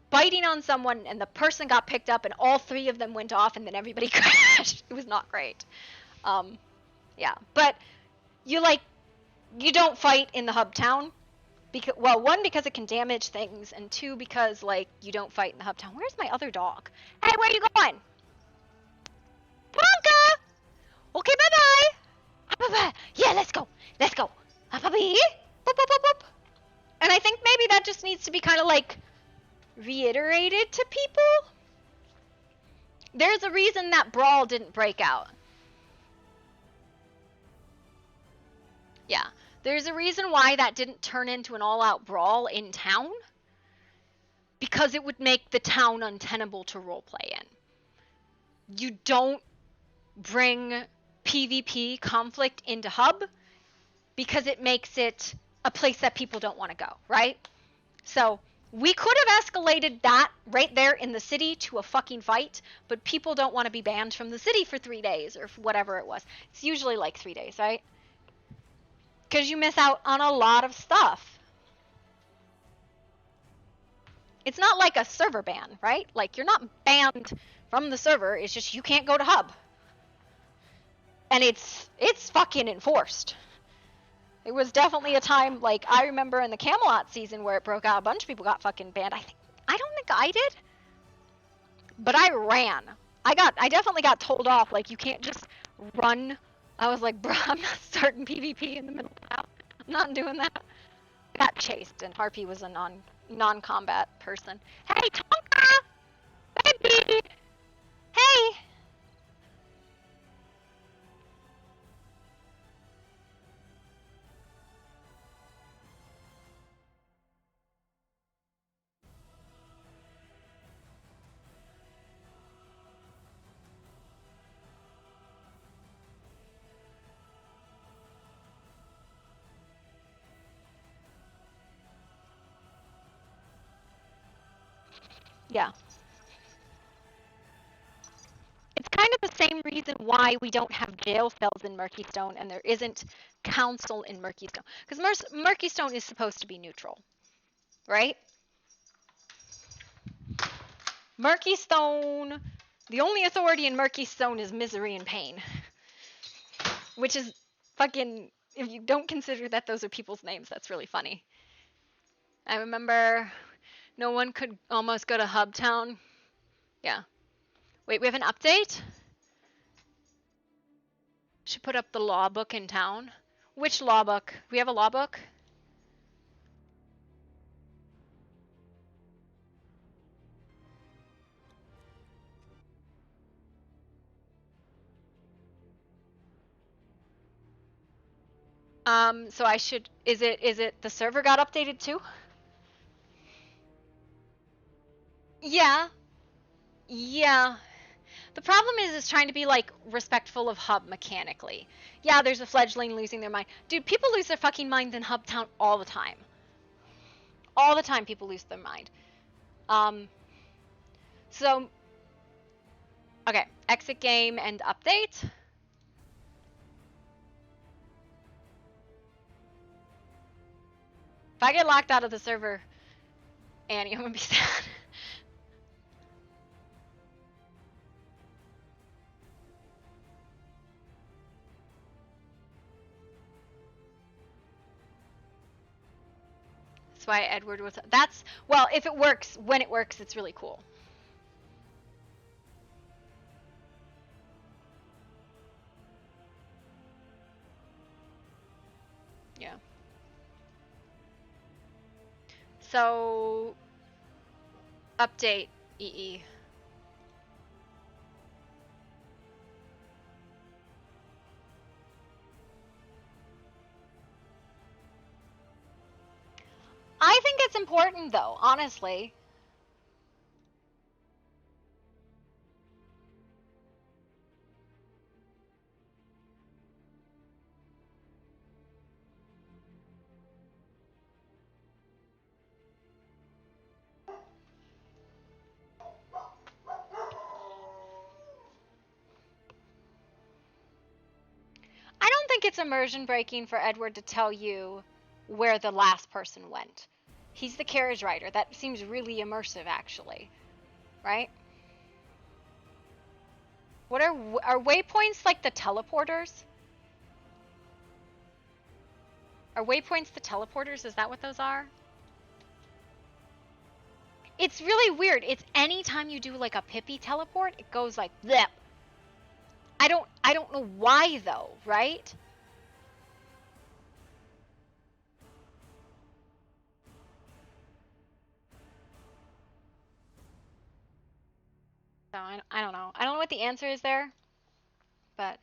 biting on someone and the person got picked up and all 3 of them went off and then everybody crashed. It was not great. Yeah. But you don't fight in the hub town. Because, well, 1, because it can damage things, and 2, because, like, you don't fight in the hub town. Where's my other dog? Hey, where are you going? Bronca! Okay, bye-bye! Yeah, let's go! Let's go! Puppy! Boop, boop, boop, boop. And I think maybe that just needs to be kind of, like, reiterated to people. There's a reason that Brawl didn't break out. Yeah. There's a reason why that didn't turn into an all-out brawl in town. Because it would make the town untenable to roleplay in. You don't bring PvP conflict into hub because it makes it a place that people don't want to go, right? So we could have escalated that right there in the city to a fucking fight, but people don't want to be banned from the city for 3 days or whatever it was. It's usually like 3 days, right? Because you miss out on a lot of stuff. It's not like a server ban, right? Like, you're not banned from the server, it's just you can't go to hub. And it's fucking enforced. It was definitely a time, like, I remember in the Camelot season where it broke out, a bunch of people got fucking banned. I don't think I did. But I ran. I definitely got told off, like, you can't just run. I was like, bro, I'm not starting PvP in the middle of town. I'm not doing that. I got chased, and Harpy was a non-combat person. Hey, Tonka! Baby! Hey! Yeah. It's kind of the same reason why we don't have jail cells in Murkystone and there isn't council in Murkystone. Because Murkystone is supposed to be neutral, right? Murkystone, the only authority in Murkystone is misery and pain. Which is fucking, if you don't consider that those are people's names, that's really funny. I remember no one could almost go to Hubtown. Yeah. Wait, we have an update? Should put up the law book in town. Which law book? We have a law book? So I should, is it the server got updated too? Yeah. Yeah. The problem is trying to be like respectful of Hub mechanically. Yeah, there's a fledgling losing their mind. Dude, people lose their fucking minds in Hubtown all the time. All the time people lose their mind. So okay, exit game and update. If I get locked out of the server, Annie, I'm gonna be sad. That's why Edward was. That's well, if it works, when it works, it's really cool. Yeah. So update EE. I think it's important though, honestly. I don't think it's immersion breaking for Edward to tell you where the last person went. He's the carriage rider. That seems really immersive, actually. Right? What are waypoints like the teleporters? Are waypoints the teleporters? Is that what those are? It's really weird. It's anytime you do like a Pippi teleport, it goes like that. I don't know why though, right? So I don't know. I don't know what the answer is there, but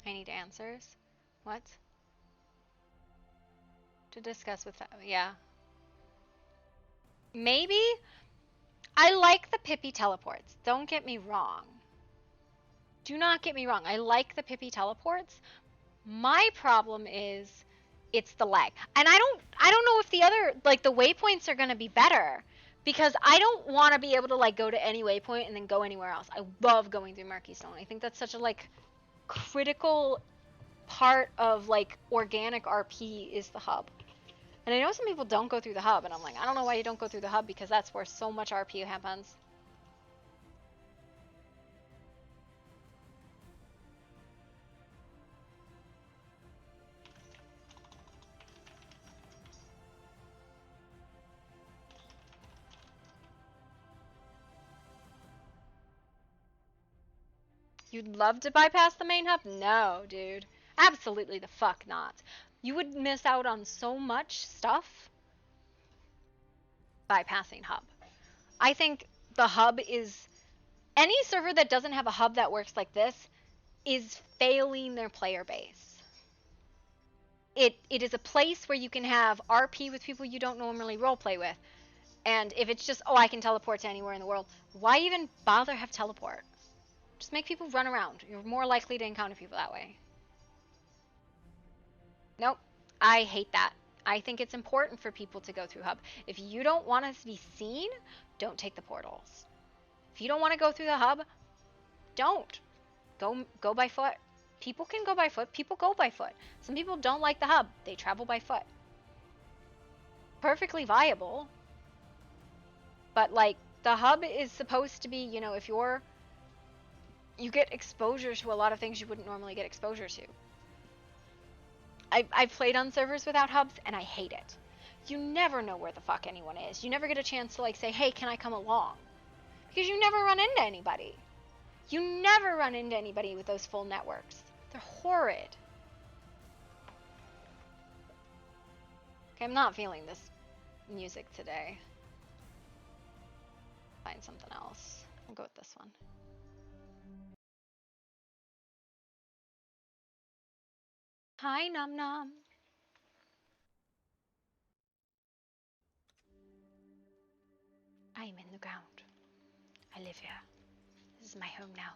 I need answers. What? to discuss with yeah. Maybe I like the Pippi teleports. Don't get me wrong. Do not get me wrong. I like the Pippi teleports. My problem is it's the lag. And I don't know if the other like the waypoints are going to be better because I don't want to be able to like go to any waypoint and then go anywhere else. I love going through Murky Stone. I think that's such a like critical part of like organic RP is the hub. And I know some people don't go through the hub and I'm like, I don't know why you don't go through the hub because that's where so much RP happens. You'd love to bypass the main hub? No, dude. Absolutely the fuck not. You would miss out on so much stuff bypassing hub. I think the hub is any server that doesn't have a hub that works like this is failing their player base. It is a place where you can have RP with people you don't normally roleplay with. And if it's just, oh, I can teleport to anywhere in the world, why even bother have teleport? Just make people run around. You're more likely to encounter people that way. Nope. I hate that. I think it's important for people to go through hub. If you don't want us to be seen, don't take the portals. If you don't want to go through the hub, don't. Go by foot. People can go by foot. People go by foot. Some people don't like the hub. They travel by foot. Perfectly viable. But like the hub is supposed to be, you know, if you get exposure to a lot of things you wouldn't normally get exposure to. I've played on servers without hubs and I hate it. You never know where the fuck anyone is. You never get a chance to like say, hey, can I come along? Because you never run into anybody. You never run into anybody with those full networks. They're horrid. Okay, I'm not feeling this music today. Find something else. I'll go with this one. Hi, Num Num. I am in the ground. I live here. This is my home now.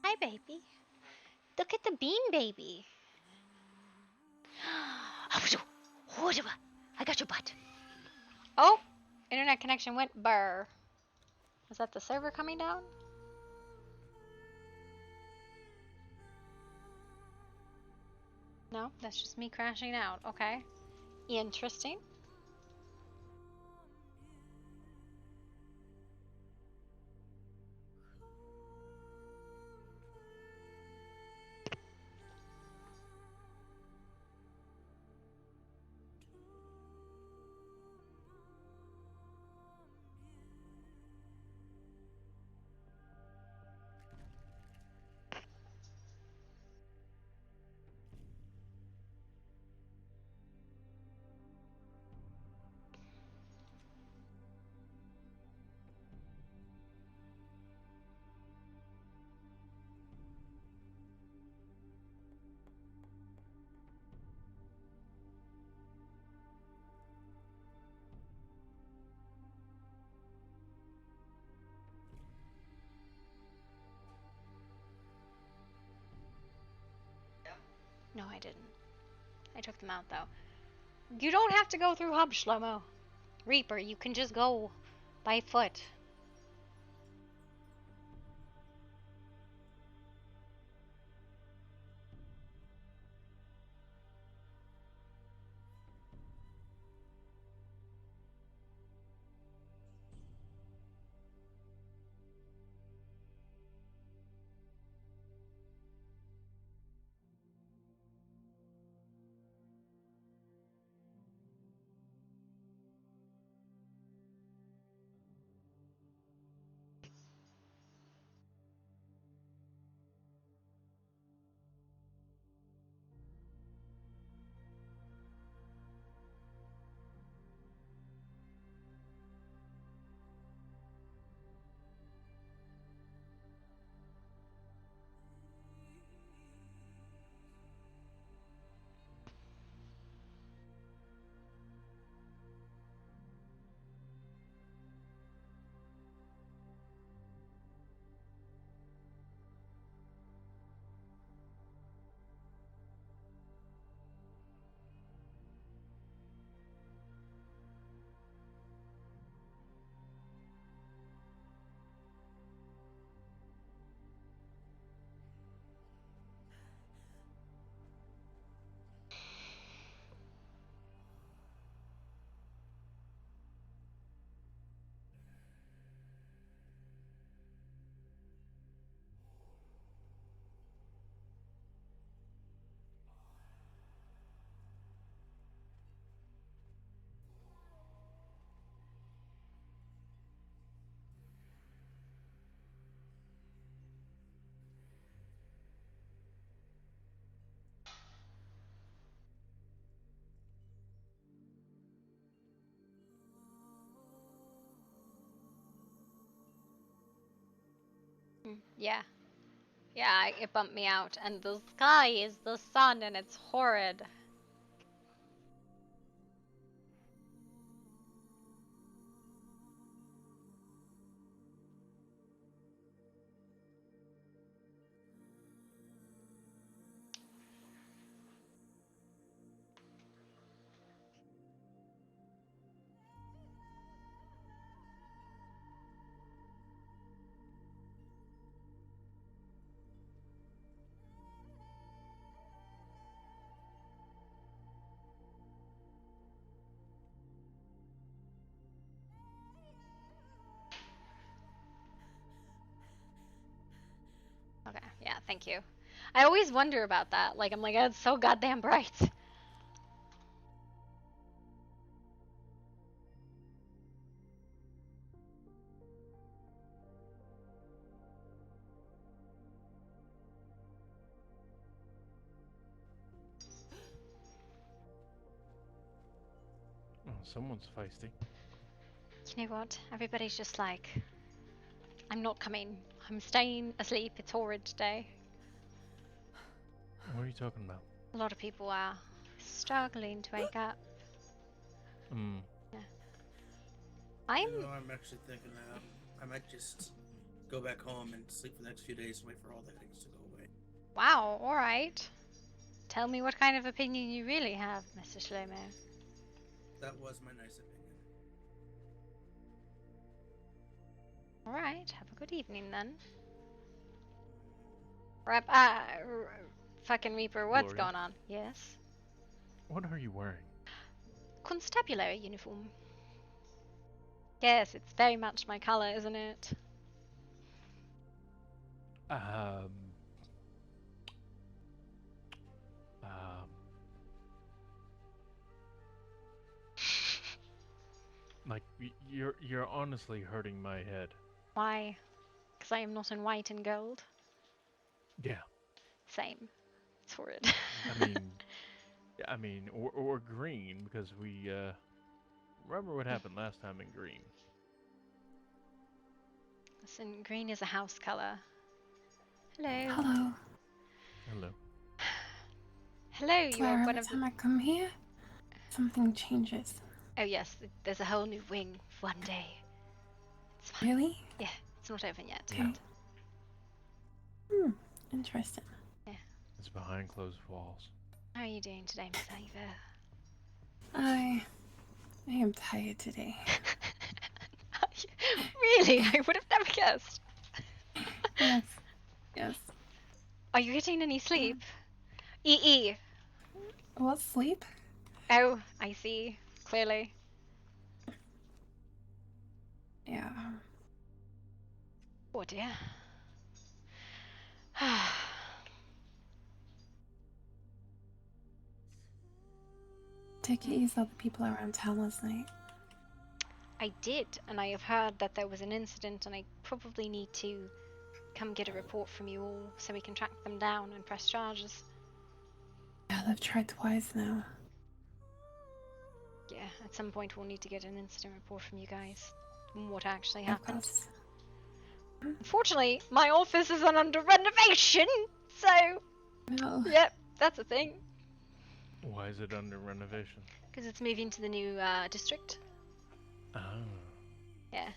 Hi, baby. Look at the bean baby. I got your butt. Oh, internet connection went burr. Was that the server coming down? No, that's just me crashing out. Okay. Interesting. No, I didn't. I took them out, though. You don't have to go through Hub, Shlomo. Reaper, you can just go by foot. Yeah. Yeah, it bumped me out. And the sky is the sun, and it's horrid. Okay, yeah, thank you. I always wonder about that. Like, I'm like, oh, it's so goddamn bright. Oh, someone's feisty. You know what? Everybody's just like, I'm not coming. I'm staying asleep. It's horrid today. What are you talking about? A lot of people are struggling to wake up. Hmm. Yeah. I'm. You know, I'm actually thinking I might just go back home and sleep for the next few days and wait for all the headaches to go away. Wow, alright. Tell me what kind of opinion you really have, Mr. Shlomo. That was my nice opinion. Alright, have a good evening then. Fucking Reaper, what's Gloria? going on? Yes? What are you wearing? Constabulary uniform. Yes, it's very much my color, isn't it? Um. Like you're honestly hurting my head. Why? Because I am not in white and gold. Yeah. Same. It's horrid. I mean, or green because we remember what happened last time in green. Listen, green is a house color. Hello. Hello. Hello. Hello, you are Where one every of the... time I come here, something changes. Oh yes, there's a whole new wing one day. It's fine. Really? Yeah, it's not over yet. Okay. Hmm. Interesting. It's behind closed walls. How are you doing today, Miss Ava? I am tired today. Really? I would have never guessed. Yes. Yes. Are you getting any sleep? EE. What, sleep? Oh, I see. Clearly. Yeah. Oh dear. Take it you saw the people around town last night. I did, and I have heard that there was an incident, and I probably need to come get a report from you all so we can track them down and press charges. Yeah, they've tried twice now. Yeah, at some point we'll need to get an incident report from you guys on what actually Of happened. course. Unfortunately, my office is under renovation, so No. yep, that's a thing. Why is it under renovation? Because it's moving to the new district. Oh. Yeah.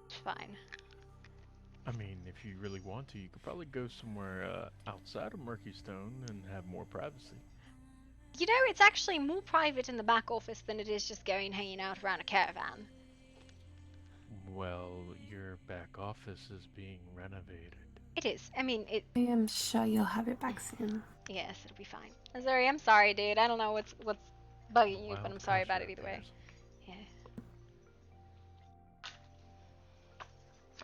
It's fine. I mean, if you really want to, you could probably go somewhere outside of Murky Stone and have more privacy. You know, it's actually more private in the back office than it is just going hanging out around a caravan. Well, your back office is being renovated. It is. I mean, it. I am sure you'll have it back soon. Yes, it'll be fine. Sorry, I'm sorry, dude. I don't know what's bugging you, Well, but I'm sorry about sure, it either way. cares. Yeah.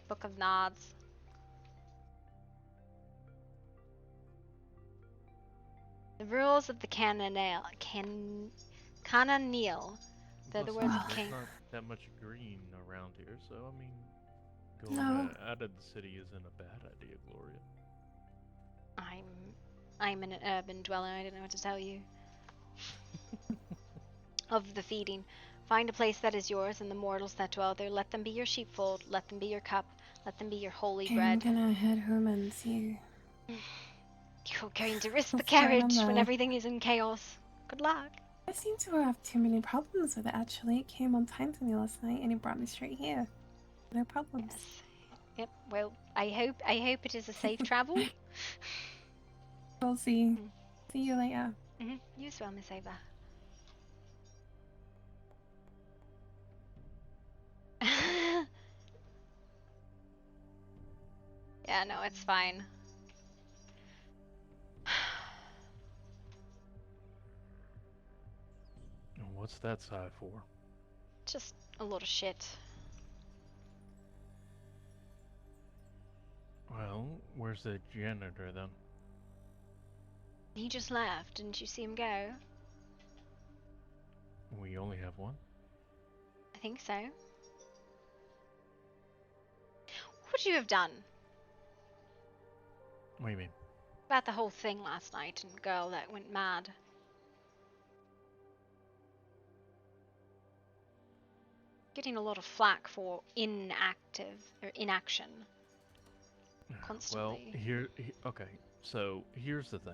Book of Nods. The rules of the Cananeel. Cananeel. They're the Plus, words Well, of the there's king. not that much green around here, so I mean, going No. out of the city isn't a bad idea, Gloria. I'm an urban dweller. I don't know what to tell you. Of the feeding. Find a place that is yours, and the mortals that dwell there, let them be your sheepfold, let them be your cup, let them be your holy Okay, bread. I'm gonna head home and see. You're going to risk the What's going on carriage when there? everything is in chaos. Good luck. I seem to have too many problems with it, actually. It came on time to me last night and it brought me straight here. No problems. Yes. Yep. Well, I hope it is a safe travel. We'll see. Mm. See you later. You as well, Miss Ava. Yeah, no, it's fine. And what's that sigh for? Just a lot of shit. Well, where's the janitor then? He just left. Didn't you see him go? We only have one. I think so. What would you have done What do you mean? about the whole thing last night and the girl that went mad? Getting a lot of flack for inaction Well, constantly. okay. So here's the thing.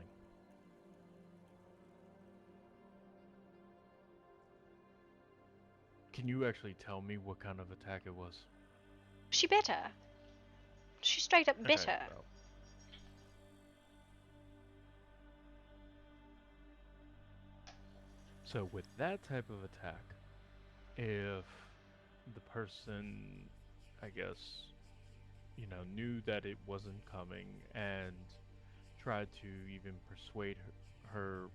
Can you actually tell me what kind of attack it was? She bit her. She straight up bit her. well, so with that type of attack, if the person, I guess, knew that it wasn't coming and tried to even persuade her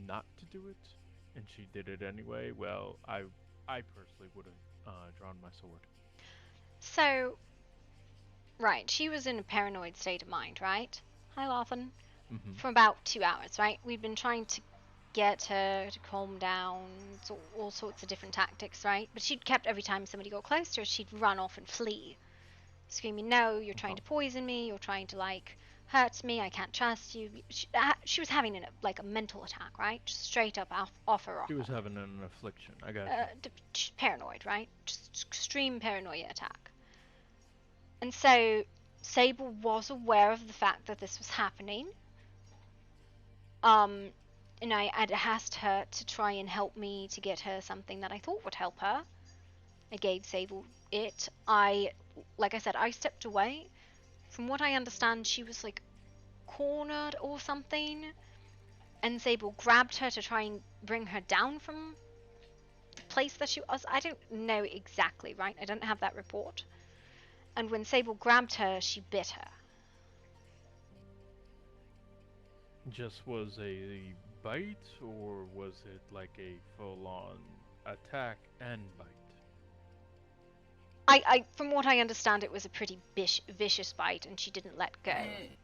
not to do it, and she did it anyway, well, I personally would have drawn my sword. So, right, she was in a paranoid state of mind, right? Hi, Lawson. Mm-hmm. For about 2 hours, right? We'd been trying to get her to calm down, so all sorts of different tactics, right? But she'd kept, every time somebody got close to her, she'd run off and flee, screaming, "No, you're trying to poison me, you're trying to, like, hurt me, I can't trust you." She was having a mental attack, right? Just straight up off her. She was having an affliction. I got Just paranoid, right? Just extreme paranoia attack. And so Sable was aware of the fact that this was happening. And I had asked her to try and help me to get her something that I thought would help her. I gave Sable it. I like I said, I stepped away. From what I understand, she was like cornered or something, and Sable grabbed her to try and bring her down from the place that she was. I don't know exactly, right? I don't have that report. And when Sable grabbed her, she bit her. Just was a bite, or was it like a full-on attack and bite? From what I understand, it was a pretty vicious bite, and she didn't let go.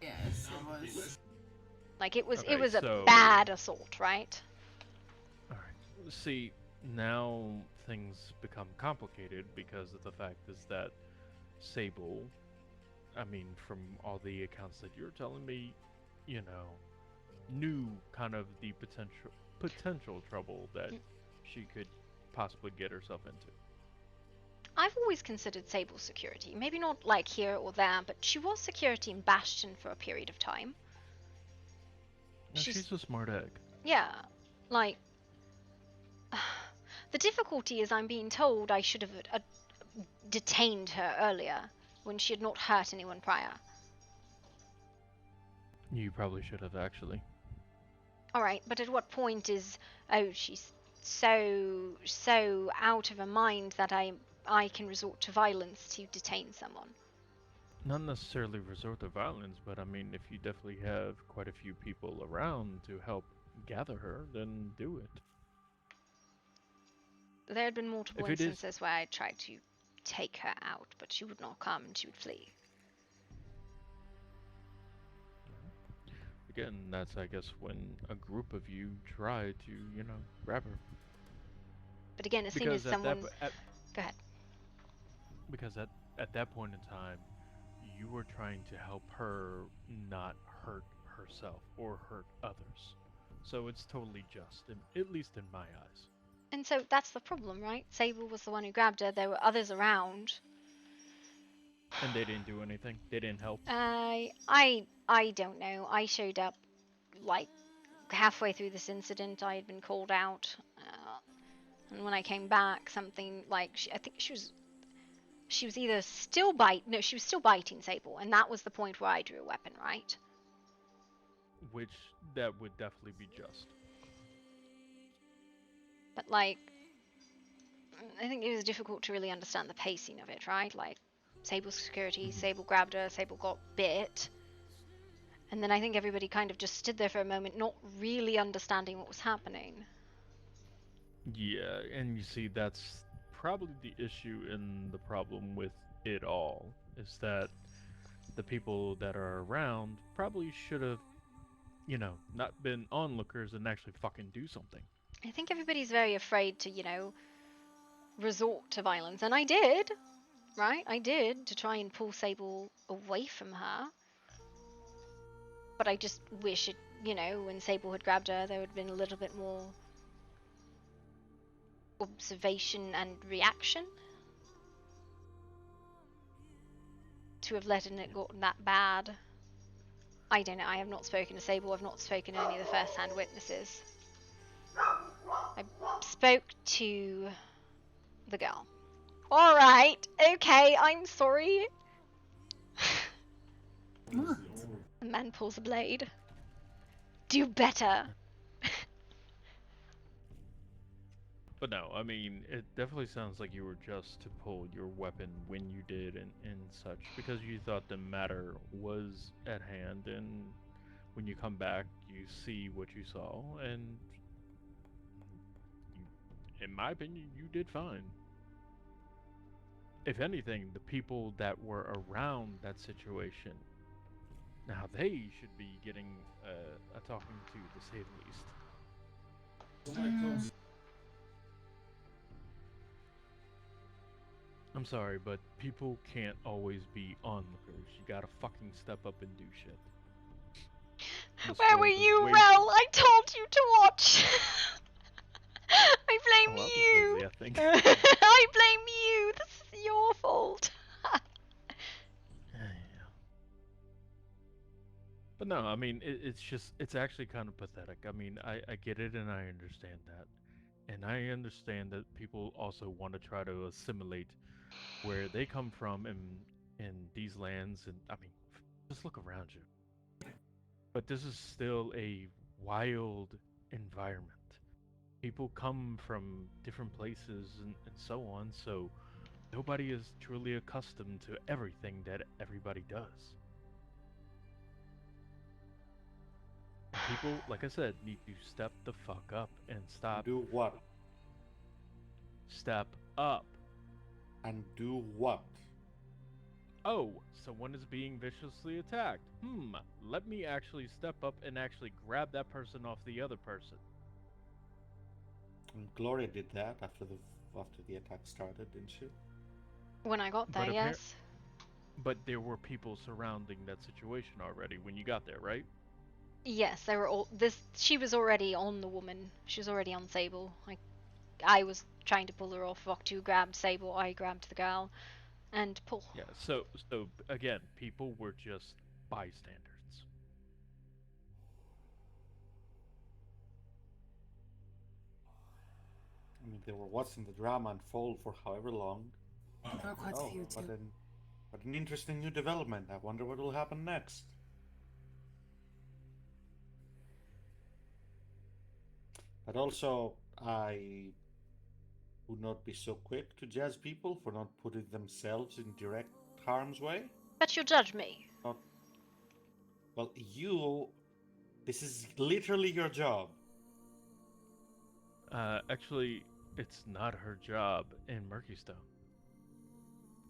Yes, it was. Like it was Okay, a so bad assault, right? all right. See, now things become complicated because of the fact is that Sable, I mean, from all the accounts that you're telling me, you know, knew kind of the potential trouble that she could possibly get herself into. I've always considered Sable security. Maybe not like here or there, but she was security in Bastion for a period of time. No, she's a smart egg. Yeah, like the difficulty is I'm being told I should have detained her earlier when she had not hurt anyone prior. You probably should have actually. Alright, but at what point is, oh, she's so out of her mind that I can resort to violence to detain someone? Not necessarily resort to violence, but I mean, if you definitely have quite a few people around to help gather her, then do it. There had been multiple If it is, instances where I tried to take her out, but she would not come and she would flee. again, that's I guess when a group of you try to, you know, grab her. But again, as soon as Because someone... Go ahead. because at that point in time, you were trying to help her not hurt herself or hurt others. So it's totally just, at least in my eyes. And so that's the problem, right? Sable was the one who grabbed her. There were others around. And they didn't do anything. They didn't help. I don't know. I showed up like halfway through this incident. I had been called out, and when I came back, something like I think she was either still she was still biting Sable, and that was the point where I drew a weapon, right? Which that would definitely be just. But like, I think it was difficult to really understand the pacing of it, right? Like, Sable's security, Sable grabbed her, Sable got bit. And then I think everybody kind of just stood there for a moment, not really understanding what was happening. Yeah, and you see, that's probably the issue and the problem with it all, is that the people that are around probably should have, you know, not been onlookers and actually fucking do something. I think everybody's very afraid to, resort to violence. And I did, right? I did, to try and pull Sable away from her. But I just wish it, when Sable had grabbed her, there would have been a little bit more observation and reaction. To have let it gotten that bad. I don't know. I have not spoken to Sable. I've not spoken to any of the first-hand witnesses. I spoke to the girl. Alright, okay, I'm sorry. What? The man pulls a blade. Do better. But no, I mean, it definitely sounds like you were just to pull your weapon when you did and such, because you thought the matter was at hand, and when you come back, you see what you saw, and you, in my opinion, you did fine. If anything, the people that were around that situation, now they should be getting a talking to say the least. I'm sorry, but people can't always be onlookers. You gotta fucking step up and do shit. Where were you, Rel? I told you to watch. I blame you. Busy, I think. I blame you. This is your fault. But no, I mean, it's actually kind of pathetic. I mean, I get it and I understand that. And I understand that people also want to try to assimilate where they come from in these lands, and I mean, just look around you. But this is still a wild environment. People come from different places and so on, so nobody is truly accustomed to everything that everybody does. And people, like I said, need to step the fuck up and stop. Do what? Step up. And do what? Oh, someone is being viciously attacked. Let me actually step up and actually grab that person off the other person. And Gloria did that after the attack started, didn't she? When I got there, yes. But there were people surrounding that situation already when you got there, right? Yes, they were all. She was already on the woman. She was already on Sable. I was trying to pull her off. Voktu grabbed Sable. I grabbed the girl, and pull. Yeah. So again, people were just bystanders. I mean, they were watching the drama unfold for however long. There were quite a few too. But an interesting new development. I wonder what will happen next. But also, I would not be so quick to judge people for not putting themselves in direct harm's way. But you judge me. Well, this is literally your job. Actually, it's not her job in Murkystone.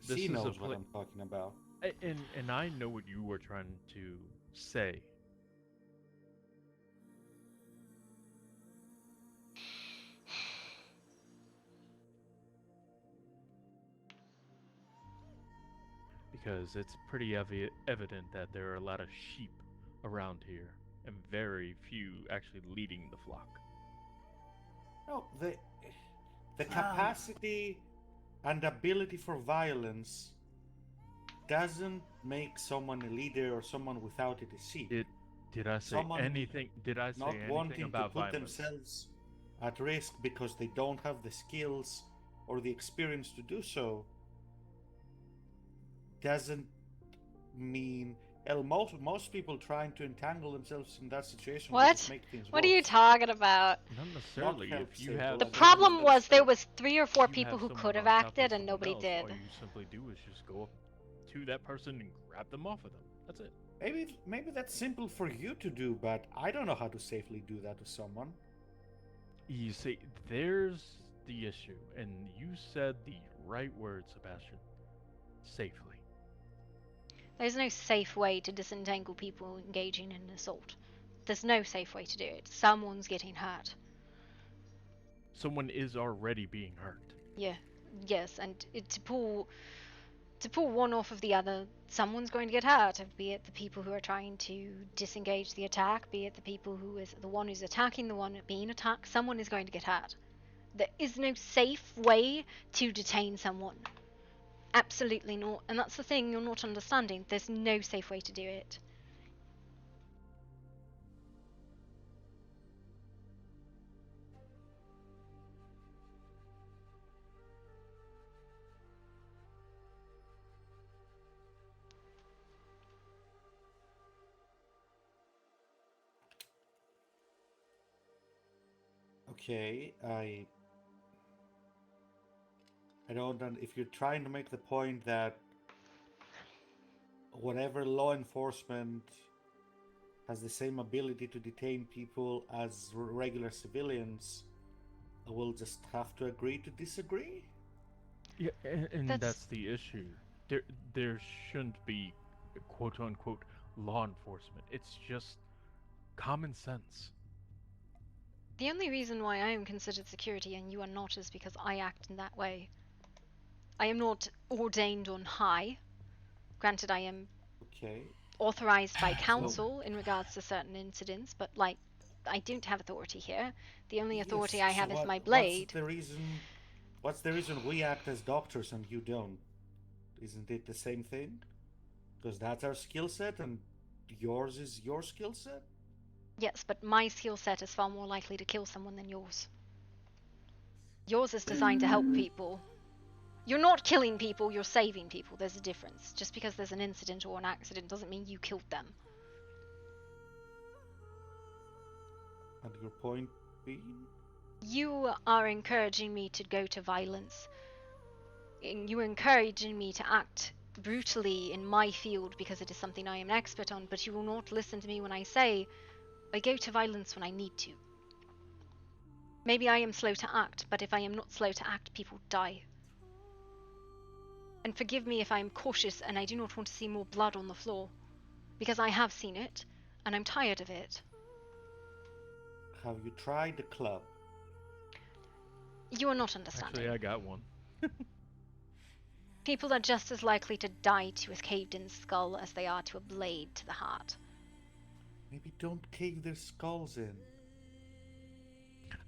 She knows what I'm talking about. And I know what you were trying to say. Because it's pretty evident that there are a lot of sheep around here, and very few actually leading the flock. No, the capacity and ability for violence doesn't make someone a leader or someone without it a sheep. Did I say anything? Did I say not anything wanting about to put violence? themselves at risk because they don't have the skills or the experience to do so doesn't mean most people trying to entangle themselves in that situation will just make things What worse. are you talking about? Not necessarily. If you have the problem was there was 3 or 4 people who could have acted and nobody did. All you simply do is just go up to that person and grab them off of them. That's it. Maybe that's simple for you to do, but I don't know how to safely do that to someone. You see, there's the issue, and you said the right word, Sebastian. Safely. There's no safe way to disentangle people engaging in an assault. There's no safe way to do it. Someone's getting hurt. Someone is already being hurt. Yeah. Yes, and to pull one off of the other, someone's going to get hurt. Be it the people who are trying to disengage the attack, be it the people who is the one who's attacking the one being attacked. Someone is going to get hurt. There is no safe way to detain someone. Absolutely not. And that's the thing you're not understanding. There's no safe way to do it. Okay, I don't know if you're trying to make the point that whatever law enforcement has the same ability to detain people as regular civilians, we'll just have to agree to disagree? Yeah, and that's the issue. There shouldn't be quote unquote law enforcement. It's just common sense. The only reason why I am considered security and you are not is because I act in that way. I am not ordained on high. Granted, I am authorized by council in regards to certain incidents, but I don't have authority here. The only authority I have is my blade. What's the reason we act as doctors and you don't? Isn't it the same thing? Because that's our skill set and yours is your skill set? Yes, but my skill set is far more likely to kill someone than yours. Yours is designed to help people. You're not killing people, you're saving people. There's a difference. Just because there's an incident or an accident doesn't mean you killed them. And your point being? You are encouraging me to go to violence. You're encouraging me to act brutally in my field because it is something I am an expert on, but you will not listen to me when I say I go to violence when I need to. Maybe I am slow to act, but if I am not slow to act, people die. And forgive me if I am cautious and I do not want to see more blood on the floor, because I have seen it, and I'm tired of it. Have you tried the club? You are not understanding. Actually, I got one. People are just as likely to die to a caved-in skull as they are to a blade to the heart. Maybe don't cave their skulls in.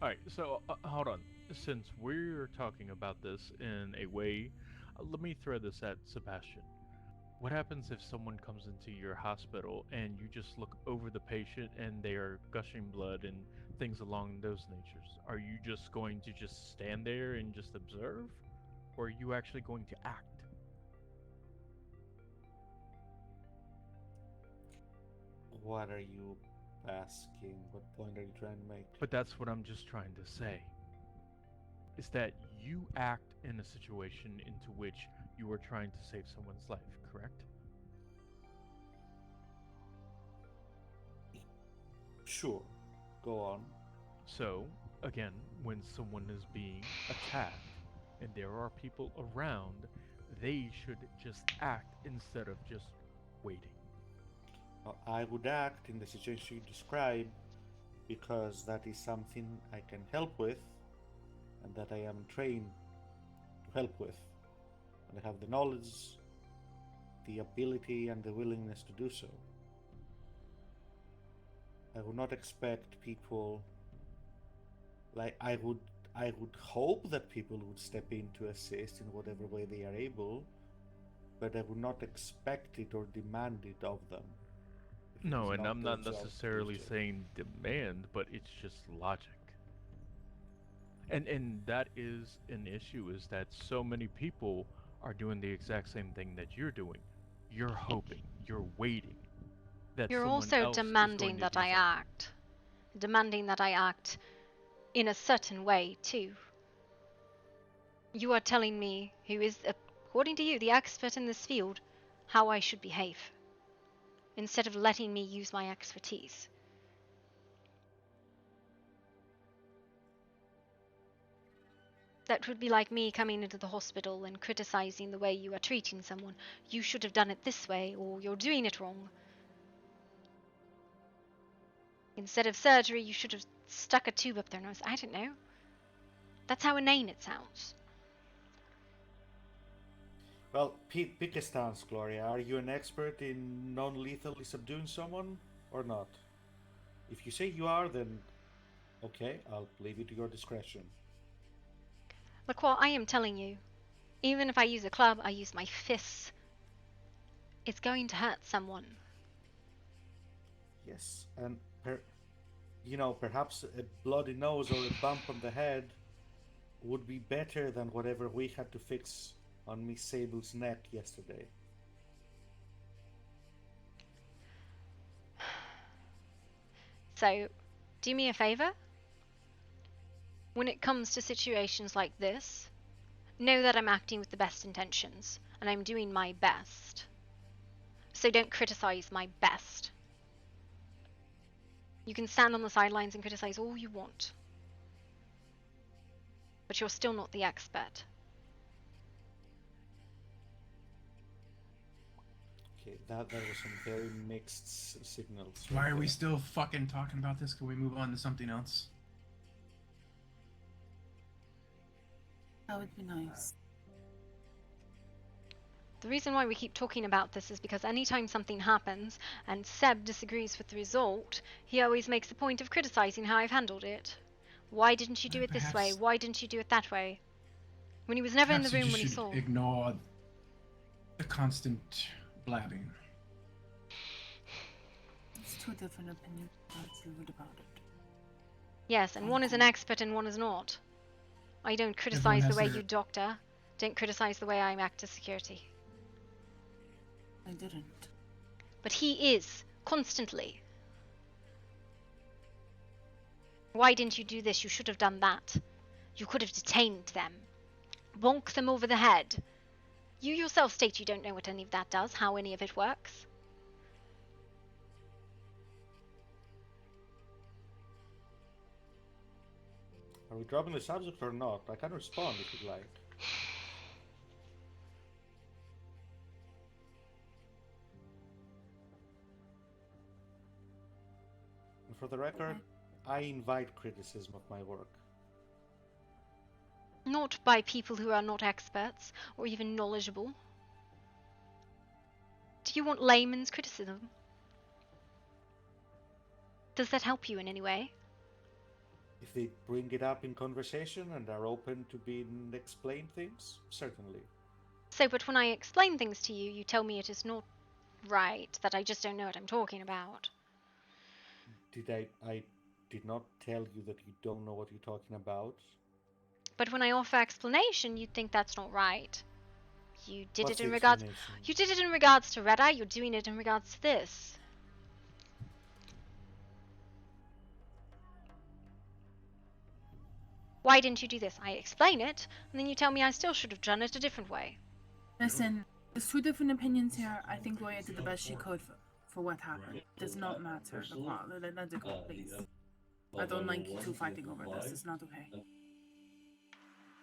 Alright, so hold on. Since we're talking about this in a way, let me throw this at Sebastian. What happens if someone comes into your hospital and you just look over the patient and they are gushing blood and things along those natures? Are you just going to just stand there and just observe? Or are you actually going to act? What are you asking? What point are you trying to make? But that's what I'm just trying to say. Is that you act in a situation into which you are trying to save someone's life, correct? Sure. Go on. So, again, when someone is being attacked and there are people around, they should just act instead of just waiting. I would act in the situation you describe because that is something I can help with and that I am trained to help with. And I have the knowledge, the ability, and the willingness to do so. I would not expect people like I would hope that people would step in to assist in whatever way they are able, but I would not expect it or demand it of them. No, It's and not I'm their not job to necessarily do so. saying demand, but it's just logic. And that is an issue, is that so many people are doing the exact same thing that you're doing. You're hoping, you're waiting that You're someone also else is demanding going to that do I something. act. Demanding that I act in a certain way, too. You are telling me, who is, according to you, the expert in this field, how I should behave, instead of letting me use my expertise. That would be like me coming into the hospital and criticizing the way you are treating someone. You should have done it this way, or you're doing it wrong. Instead of surgery, you should have stuck a tube up their nose. I don't know. That's how inane it sounds. Well, pick a stance, Gloria. Are you an expert in non-lethally subduing someone or not? If you say you are, then okay, I'll leave it to your discretion. Look, what I am telling you, even if I use a club, I use my fists. It's going to hurt someone. Yes, and perhaps a bloody nose or a bump on the head would be better than whatever we had to fix on Miss Sable's neck yesterday. So, do me a favor. When it comes to situations like this, know that I'm acting with the best intentions, and I'm doing my best. So don't criticize my best. You can stand on the sidelines and criticize all you want, but you're still not the expert. Okay, that was some very mixed signals. Why are we still fucking talking about this? Can we move on to something else? That would be nice. The reason why we keep talking about this is because anytime something happens and Seb disagrees with the result, he always makes a point of criticizing how I've handled it. Why didn't you do it this way? Why didn't you do it that way? When he was never in the room when he saw. Ignore the constant blabbing. It's two different opinions. That's rude about it. Yes, and one is an expert and one is not. I don't criticize the way you doctor, Don't criticize the way I act as security. I didn't. But he is, constantly. Why didn't you do this? You should have done that. You could have detained them. Bonk them over the head. You yourself state you don't know what any of that does, how any of it works. Are we dropping the subject or not? I can respond if you'd like. And for the record, I invite criticism of my work. Not by people who are not experts or even knowledgeable. Do you want layman's criticism? Does that help you in any way? If they bring it up in conversation and are open to being explained things, certainly. So, but when I explain things to you, you tell me it is not right, that I just don't know what I'm talking about. I did not tell you that you don't know what you're talking about. But when I offer explanation, you think that's not right. You did What's it in the regards. explanation? You did it in regards to Red Eye. You're doing it in regards to this. Why didn't you do this? I explain it, and then you tell me I still should have done it a different way. Listen, there's two different opinions here. I think Gloria did the best she could for what happened. It does not matter. Let it go, please. I don't like you two fighting over this. It's not okay.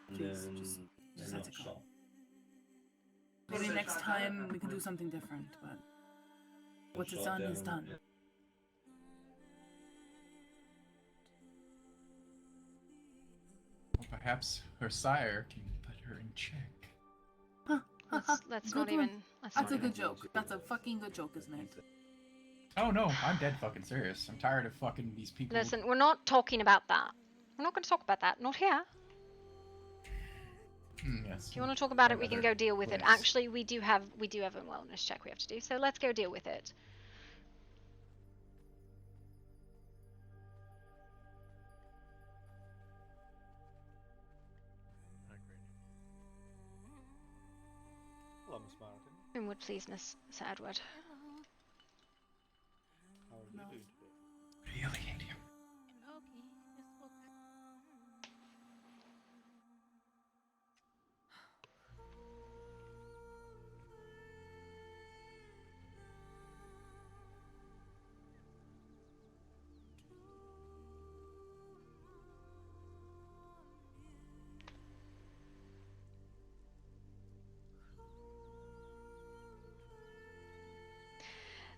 Please, just let it go. Maybe next time we can do something different, but what's done is done. Well, perhaps her sire can put her in check. Let's Good not one. even. That's a good joke. That's a fucking good joke, isn't it? Oh no, I'm dead fucking serious. I'm tired of fucking these people. Listen, we're not talking about that. We're not going to talk about that. Not here. Yes. If you want to talk about it, we can Another go deal with it. place. Actually, we do have a wellness check we have to do, so let's go deal with it. Hello, Miss Martin. Whom would please, Sir Edward? How are you doing today? Really, India?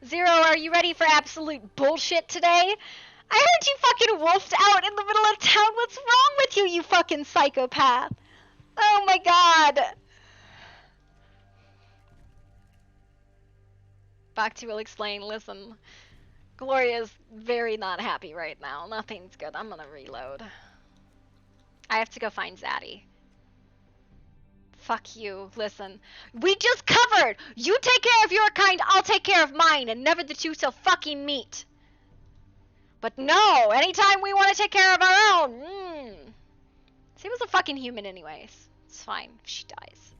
Zero, are you ready for absolute bullshit today? I heard you fucking wolfed out in the middle of town. What's wrong with you, you fucking psychopath? Oh my god. Bhakti will explain. Listen, Gloria's very not happy right now. Nothing's good. I'm gonna reload. I have to go find Zaddy. Fuck you. Listen, we just covered. You take care of your kind, I'll take care of mine, and never the two shall fucking meet. But no, anytime we want to take care of our own, She was a fucking human anyways. It's fine if she dies.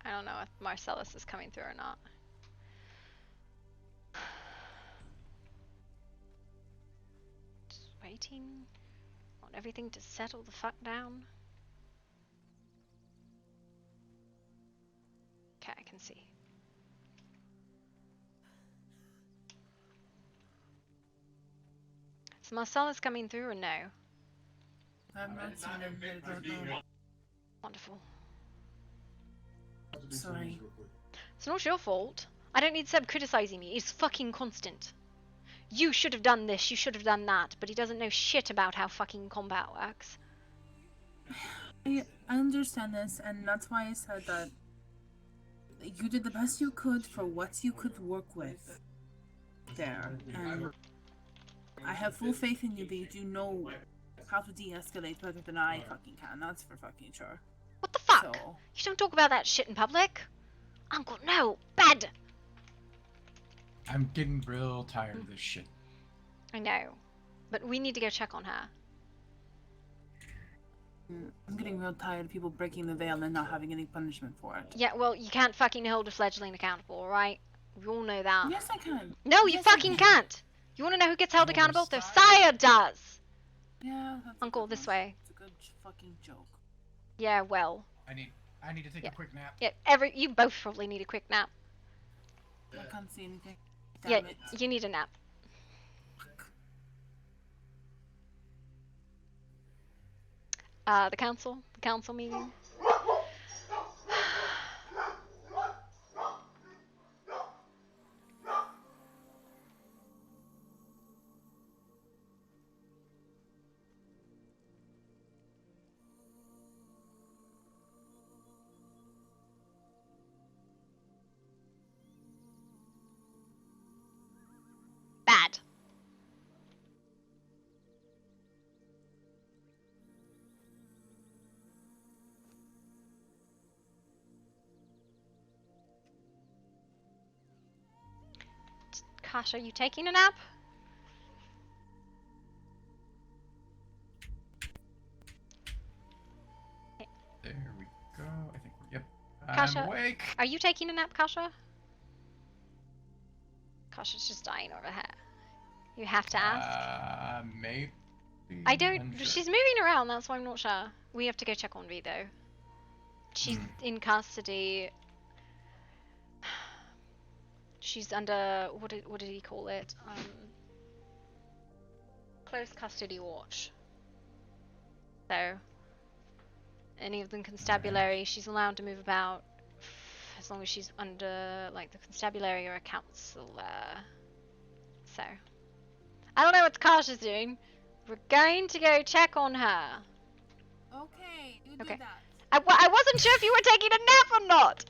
I don't know if Marcellus is coming through or not. Just waiting on everything to settle the fuck down. Okay, I can see. Is Marcellus coming through or no? I'm not seen him. I don't know. Wonderful. Sorry. It's not your fault. I don't need Seb criticizing me. It's fucking constant. You should have done this, you should have done that, but he doesn't know shit about how fucking combat works. I understand this, and that's why I said that you did the best you could for what you could work with there. And I have full faith in you that you do know how to de-escalate better than I fucking can. That's for fucking sure. What the fuck? So, You don't talk about that shit in public. Uncle, no. Bad. I'm getting real tired of this shit. I know. But we need to go check on her. I'm getting real tired of people breaking the veil and not having any punishment for it. Yeah, well, you can't fucking hold a fledgling accountable, alright? We all know that. Yes, I can. No, you Yes, I fucking can. can't. You want to know who gets held No, accountable? their Their sire does. Yeah, that's Uncle, a good this one. way. It's a good fucking joke. Yeah, well. I need to take Yeah. a quick nap. Yeah, you both probably need a quick nap. I can't see anything. Yeah, Damn it. you need a nap. The council meeting. Bad. Gosh, are you taking a nap? There we go. I think we're, yep. Kasha, I'm awake. Are you taking a nap, Kasha? Kasha's just dying over here. You have to ask. Maybe. I don't. Unsure. She's moving around. That's why I'm not sure. We have to go check on V though. She's in custody. She's under what did he call it? Close custody watch. So any of the constabulary, she's allowed to move about as long as she's under like the constabulary or a counselor. So I don't know what Kasha's doing. We're going to go check on her. Okay, you Okay. do that. I wasn't sure if you were taking a nap or not.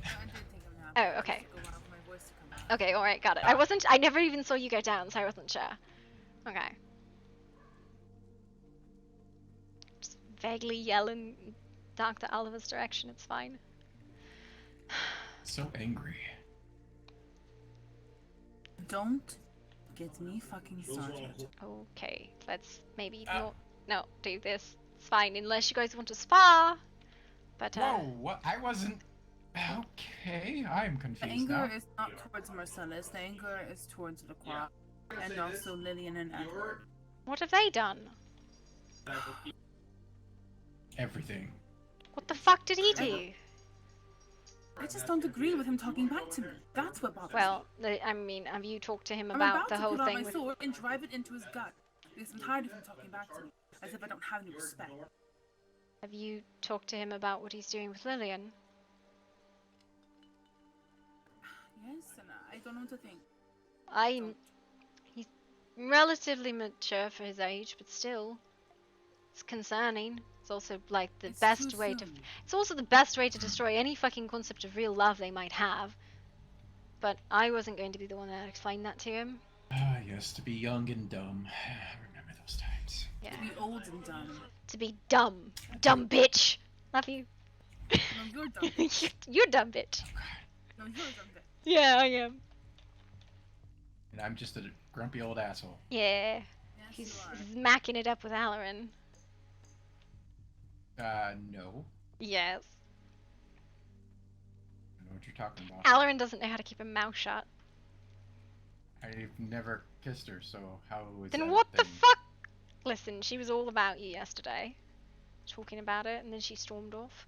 I did take a nap. Oh, okay. Just go out for my voice to come out. Okay, alright, got it. I never even saw you go down, so I wasn't sure. Okay. Just vaguely yelling Dr. Oliver's direction, it's fine. So angry. Don't get me fucking started. Okay, let's maybe not do this. It's fine, unless you guys want to spar. But Whoa, what? I wasn't. Okay, I'm The confused anger now. is not towards Marcellus, the anger is towards the Croix. And also Lillian and Edward. what have they done? Everything. What the fuck did he do? I just don't agree with him talking back to me. That's what bothers Well, I mean, have you talked to him me. I'm about about the to whole put out thing my with... sword and drive it into his gut. Because I'm tired of him talking back to me. As if I don't have any respect. Have you talked to him about what he's doing with Lillian? Yes, and I don't know what to think. He's relatively mature for his age, but still, it's concerning. It's also like the It's best too way to. soon. It's also the best way to destroy any fucking concept of real love they might have. But I wasn't going to be the one that explained that to him. Ah, yes, to be young and dumb. Remember those times. Yeah. To be old and dumb. To be dumb, dumb bitch. Love you. No, you're dumb. You're dumb bitch. No, you're dumb. Yeah, I am. And I'm just a grumpy old asshole. Yeah. Yes, He's you are. macking it up with Halloran. No. Yes. I don't know what you're talking about. Halloran doesn't know how to keep a mouth shut. I've never kissed her, so how is Then that what a the thing? fuck? Listen, she was all about you yesterday. Talking about it, and then she stormed off.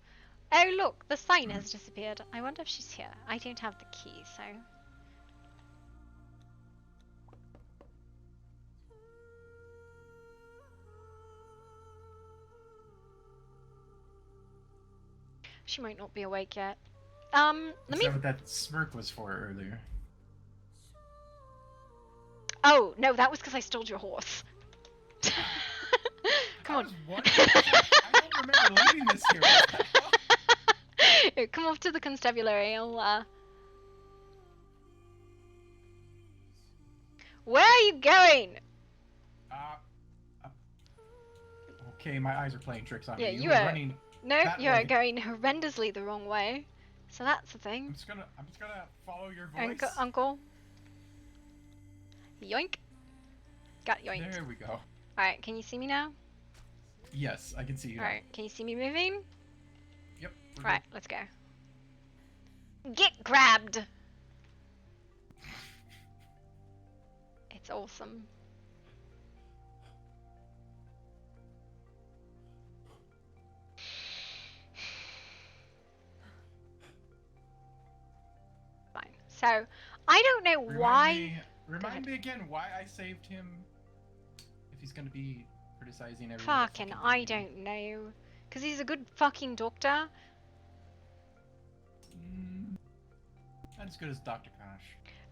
Oh look, the sign has disappeared. I wonder if she's here. I don't have the key, so... She might not be awake yet. Let Is me... that what that smirk was for earlier? Oh, no, that was because I stole your horse. Come I on. was wondering. I don't remember leaving this here. What the hell? Here, come off to the constabulary. Where are you going? Okay, my eyes are playing tricks on Yeah, me. you were are. running. No, that you are way. going horrendously the wrong way. So that's the thing. I'm just gonna follow your voice. Uncle. Yoink. Got yoinked. There we go. Alright, can you see me now? Yes, I can see you. now. Alright, can you see me moving? Yep. we're Right, let's go. Get grabbed! It's awesome. Fine. So, I don't know good. why. Remind me again why I saved him. If he's gonna be criticizing everyone. Fucking, I don't know. Because he's a good fucking doctor. Not as good as Dr. Kosh.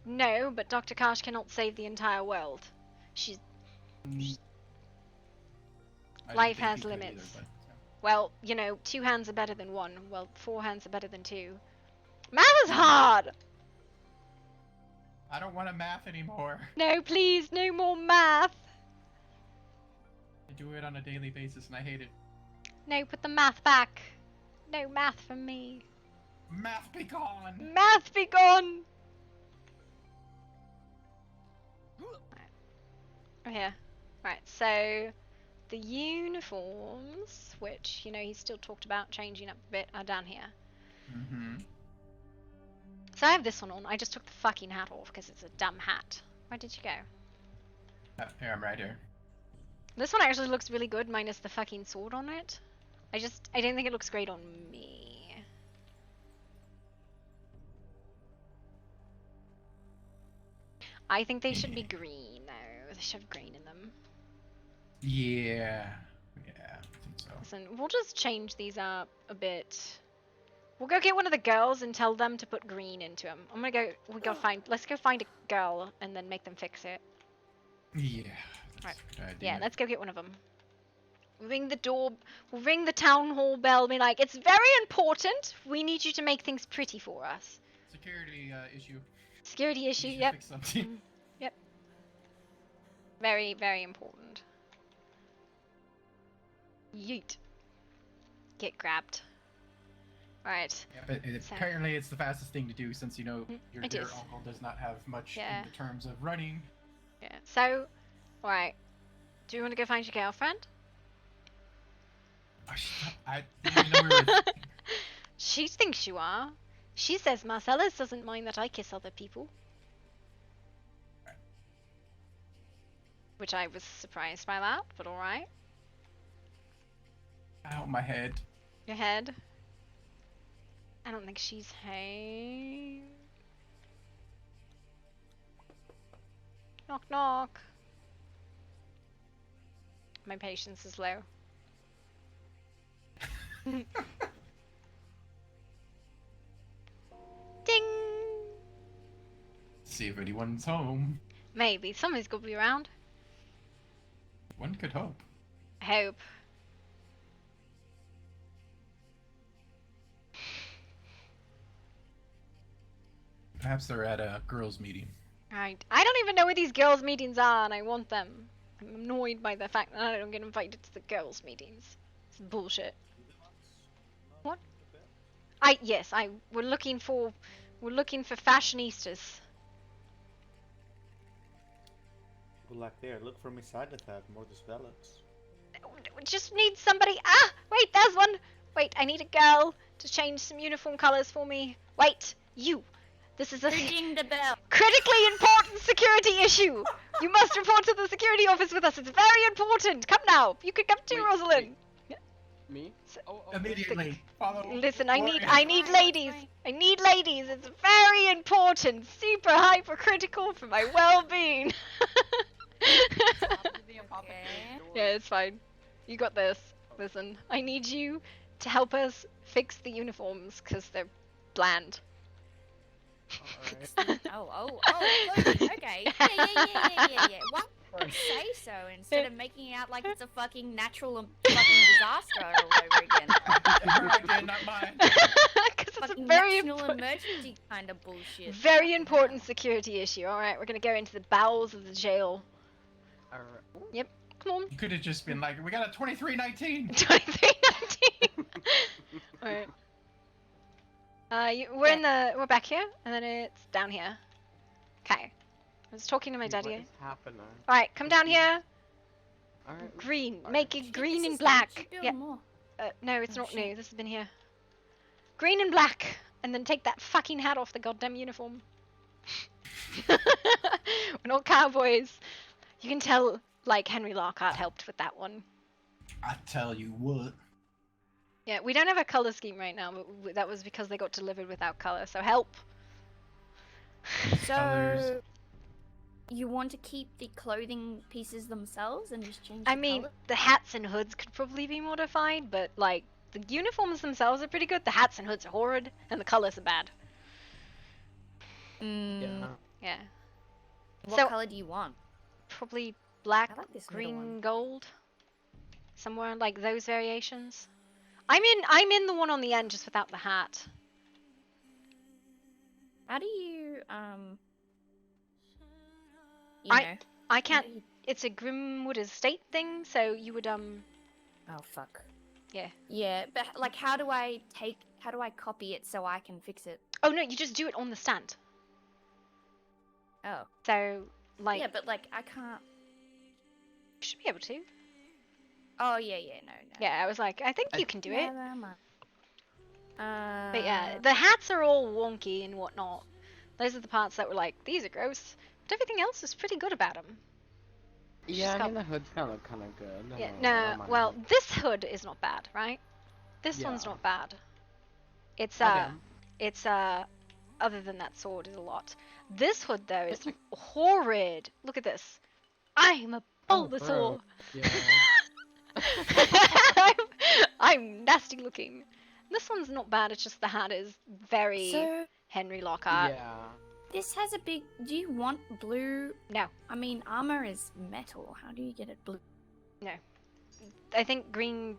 No, but Dr. Kosh cannot save the entire world. I didn't Life think has he could either, limits. but, Well, you know, 2 hands are better than 1. Well, 4 hands are better than 2. Math is hard! I don't want to math anymore. No, please, no more math! I do it on a daily basis and I hate it. No, put the math back. No math from me. Math be gone! Math be gone! Right. Here. Right, so the uniforms, which, you know, he's still talked about changing up a bit, are down here. Mm-hmm. So I have this one on. I just took the fucking hat off because it's a dumb hat. Where did you go? Here, I'm right here. This one actually looks really good, minus the fucking sword on it. I don't think it looks great on me. I think they should be green, though. They should have green in them. Yeah. Yeah, I think so. Listen, we'll just change these up a bit. We'll go get one of the girls and tell them to put green into them. Let's go find a girl and then make them fix it. Yeah, that's Right. a good idea. Yeah, let's go get one of them. Ring the door, we'll ring the town hall bell, be like, it's very important. We need you to make things pretty for us. Security issue. Security issue, You should yep. fix something. Yep. Very, very important. Yeet. Get grabbed. Alright. Yeah, but So- apparently it's the fastest thing to do since, you know, your it dear is. uncle does not have much Yeah. in the terms of running. Yeah. So, alright. Do you want to go find your girlfriend? Oh, I didn't even know we were... She thinks you are. She says Marcellus doesn't mind that I kiss other people. Which I was surprised by that, but alright. Ow, my head. Your head. I don't think she's home. Knock knock. My patience is low. Ding! See if anyone's home. Maybe. Somebody's gonna be around. One could hope. I hope. Perhaps they're at a girls' meeting. I don't even know where these girls' meetings are, and I want them. I'm annoyed by the fact that I don't get invited to the girls' meetings. It's bullshit. What? We're looking for fashionistas. Good luck there. Look from inside the hat, more develops. We just need somebody. Ah, wait, there's one. Wait, I need a girl to change some uniform colors for me. Wait, you. This is a Ring the bell. critically important security issue. You must report to the security office with us. It's very important. Come now. You can come too, Wait, Rosalind. Me? Oh, Immediately. Follow. Listen, I need Gloria. ladies. I need ladies. It's very important. Super hypercritical for my well-being. Okay. Yeah, it's fine. You got this. Listen, I need you to help us fix the uniforms because they're bland. Okay. Yeah. Why don't you say so instead of making it out like it's a fucking natural and fucking disaster all over again? Your idea, not mine. Because it's Fucking very national important. emergency kind of bullshit. Very Fucking important hell. security issue. All right, we're gonna go into the bowels of the jail. Alright. Yep. Come on. You could have just been like, we got a 2319. 2319. All right. We're back here, and then it's down here. Okay. I was talking to my What daddy. is happening? All right, come down here. Alright. Green. Alright. Make it Shit, green this and is black. new. Keep doing Yeah. more. No, it's Oh, not shit. new. This has been here. Green and black, and then take that fucking hat off the goddamn uniform. We're not cowboys. You can tell, like, Henry Lockhart helped with that one. I tell you what. Yeah, we don't have a color scheme right now, but that was because they got delivered without color, so help. So, Colours. you want to keep the clothing pieces themselves and just change I the mean, color? the hats and hoods could probably be modified, but, like, the uniforms themselves are pretty good. The hats and hoods are horrid, and the colors are bad. Mm, Yeah. Yeah. what So- color do you want? Probably black, I like this middle green, one. gold. Somewhere like those variations. I'm in the one on the end just without the hat. How do you, I- know, I how can't. do you- It's a Grimwood Estate thing, so you would Oh, fuck. Yeah. Yeah, but, like, how do I copy it so I can fix it? Oh no, you just do it on the stand. Oh. So like Yeah, but, like, I can't... you should be able to. Oh, yeah, no. Yeah, I was like, I think you can do it. Never mind. But yeah, the hats are all wonky and whatnot. Those are the parts that were like, these are gross. But everything else is pretty good about them. Yeah, I got- mean the hood's kind of good. Yeah, I don't no, mind well, it. this hood is not bad, right? This one's Yeah. not bad. It's Okay. it's other than that sword is a lot. This hood though is horrid. Look at this. I'm a Oh, Bulbasaur. Yeah. I'm nasty looking. This one's not bad. It's just the hat is very So, Henry Lockhart. Yeah. this has a big... Do you want blue? No, I mean, armor is metal. How do you get it blue? I think green,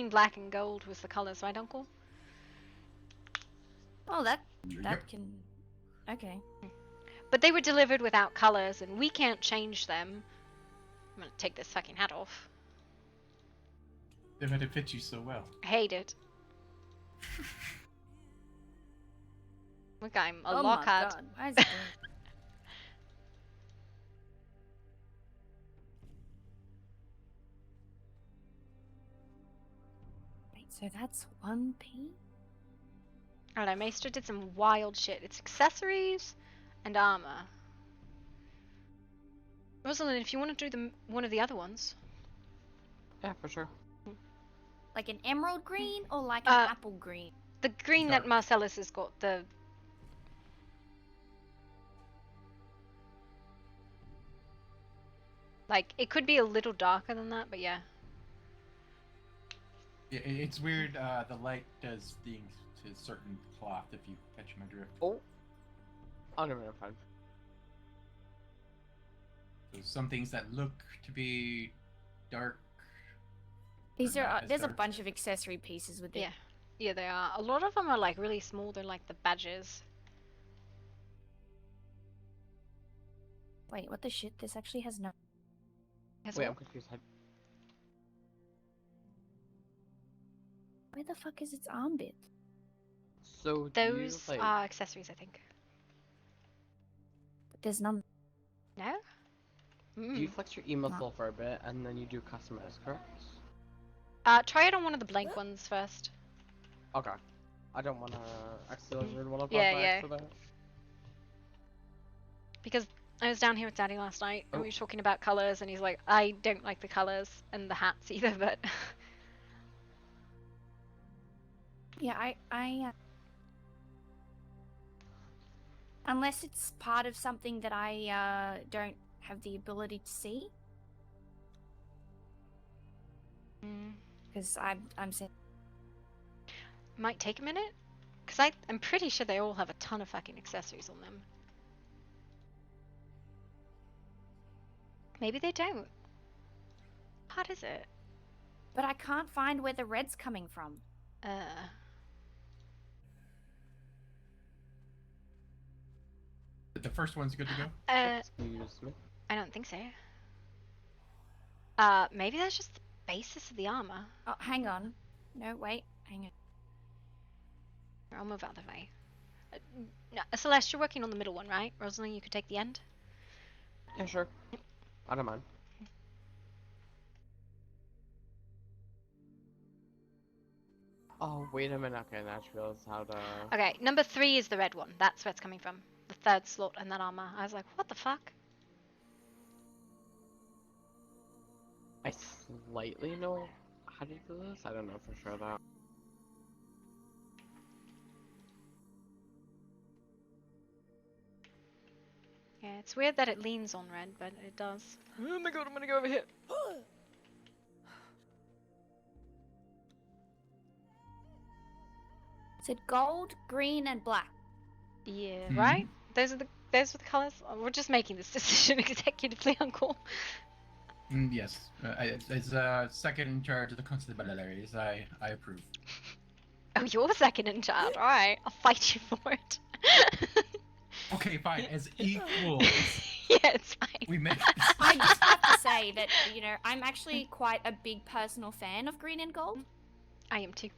black, and gold was the colors, right, Uncle? Oh, that Yep. can... Okay. But they were delivered without colors, and we can't change them. I'm gonna take this fucking hat off. But it fits you so well. I hate it. Look, I'm a Oh Lockhart. my god, why is it doing... Wait, so that's 1p? I don't know, Maester did some wild shit. It's accessories and armor. Rosalind, if you want to do one of the other ones. Yeah, for sure. Like an emerald green or like an apple green? The green that Dark. Marcellus has got, the... Like, it could be a little darker than that, but yeah. Yeah, it's weird. The light does things to certain cloth if you catch my drift. Oh. Oh no, fine. So some things that look to be dark. These Or are... not as there's a dark. bunch of accessory pieces with it. Yeah. Yeah, they are. A lot of them are, like, really small. They're like the badges. Wait, what the shit? This actually has no... Has Wait, what? I'm confused. Where the fuck is its arm bit? So do Those you, like, are accessories, I think. But there's none... No? do you Mm. flex your emo soul for a bit and then you do customize, correct? Try it on one of the blank ones first. Okay. I don't want to accidentally ruin one of Yeah, our yeah. for that. Because I was down here with Daddy last night, and Oh. we were talking about colours, and he's like, I don't like the colours, and the hats either, but... Yeah, I unless it's part of something that I don't have the ability to see, Mm. because I'm saying... Might take a minute, because I'm pretty sure they all have a ton of fucking accessories on them. Maybe they don't. What is it? But I can't find where the red's coming from. The first one's good to go? Excuse me. I don't think so. Maybe that's just the basis of the armor. Oh, hang on. No, wait. Hang on. I'll move out of the way. No, Celeste, you're working on the middle one, right? Rosalind, you could take the end. Yeah, sure. I don't mind. Oh, wait a minute. Okay, I just realized how to... Okay, number 3 is the red one. That's where it's coming from. The third slot in that armor. I was like, what the fuck? I slightly know how to do this. I don't know for sure, though. Yeah, it's weird that it leans on red, but it does. Oh my god, I'm gonna go over here. Said gold, green, and black. Yeah, right? Those are the colors. Oh, we're just making this decision executively, Uncle. Yes. As second in charge of the constabularies, I approve. Oh, you're second in charge. Alright, I'll fight you for it. Okay, fine. As equals. Yeah, it's fine. We make I just have to say that, you know, I'm actually quite a big personal fan of green and gold. I am too.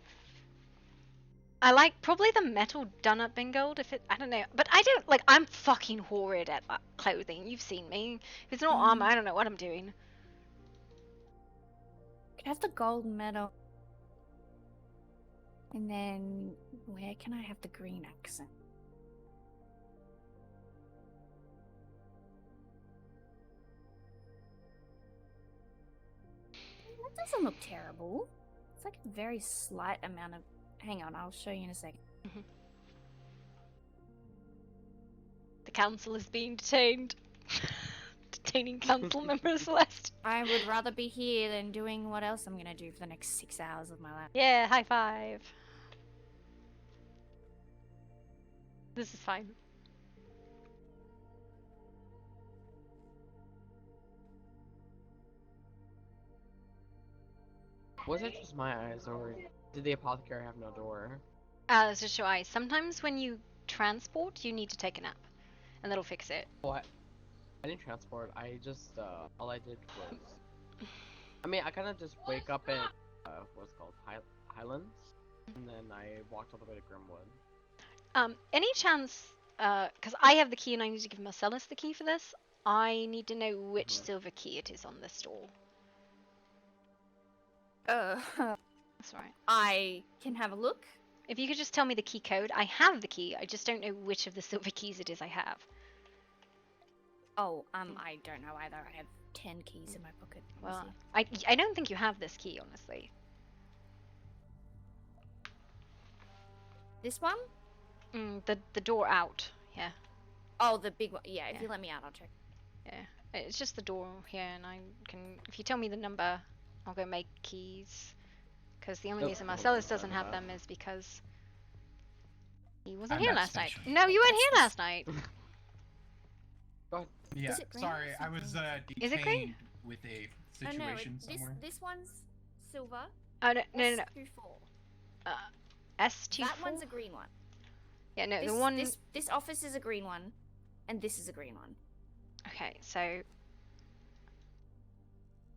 I like probably the metal done up in gold if it, I don't know, but I don't, like, I'm fucking horrid at clothing. You've seen me. If it's not armor, I don't know what I'm doing. Could have the gold medal. And then, where can I have the green accent? That doesn't look terrible. It's like a very slight amount of... Hang on, I'll show you in a second. The council is being detained. Detaining council member Celeste. I would rather be here than doing what else I'm gonna do for the next 6 hours of my life. Yeah, high five. This is fine. Was it just my eyes, or did the apothecary have no door? Let's just show eyes. Sometimes when you transport, you need to take a nap. And that'll fix it. What? I didn't transport. I just, all I did was... I mean, I kind of just wake up at, what's it called? Highlands? And then I walked all the way to Grimwood. Any chance, because I have the key and I need to give Marcellus the key for this, I need to know which silver key it is on this door. That's right. I can have a look. If you could just tell me the key code. I have the key, I just don't know which of the silver keys it is I have. Oh, I don't know either. I have 10 keys in my pocket. Well, I don't think you have this key, honestly. This one? The door out, yeah. Oh, the big one. Yeah, if you let me out, I'll check. Yeah, it's just the door here, and I can... If you tell me the number, I'll go make keys. Because the only reason Marcellus doesn't have them is because he wasn't here last night. No, you weren't here last night. Yeah, sorry, I was detained with a situation somewhere. This one's silver. Oh, no. S24. S24? That one's a green one. Yeah, no, the one... This office is a green one, and this is a green one. Okay, so...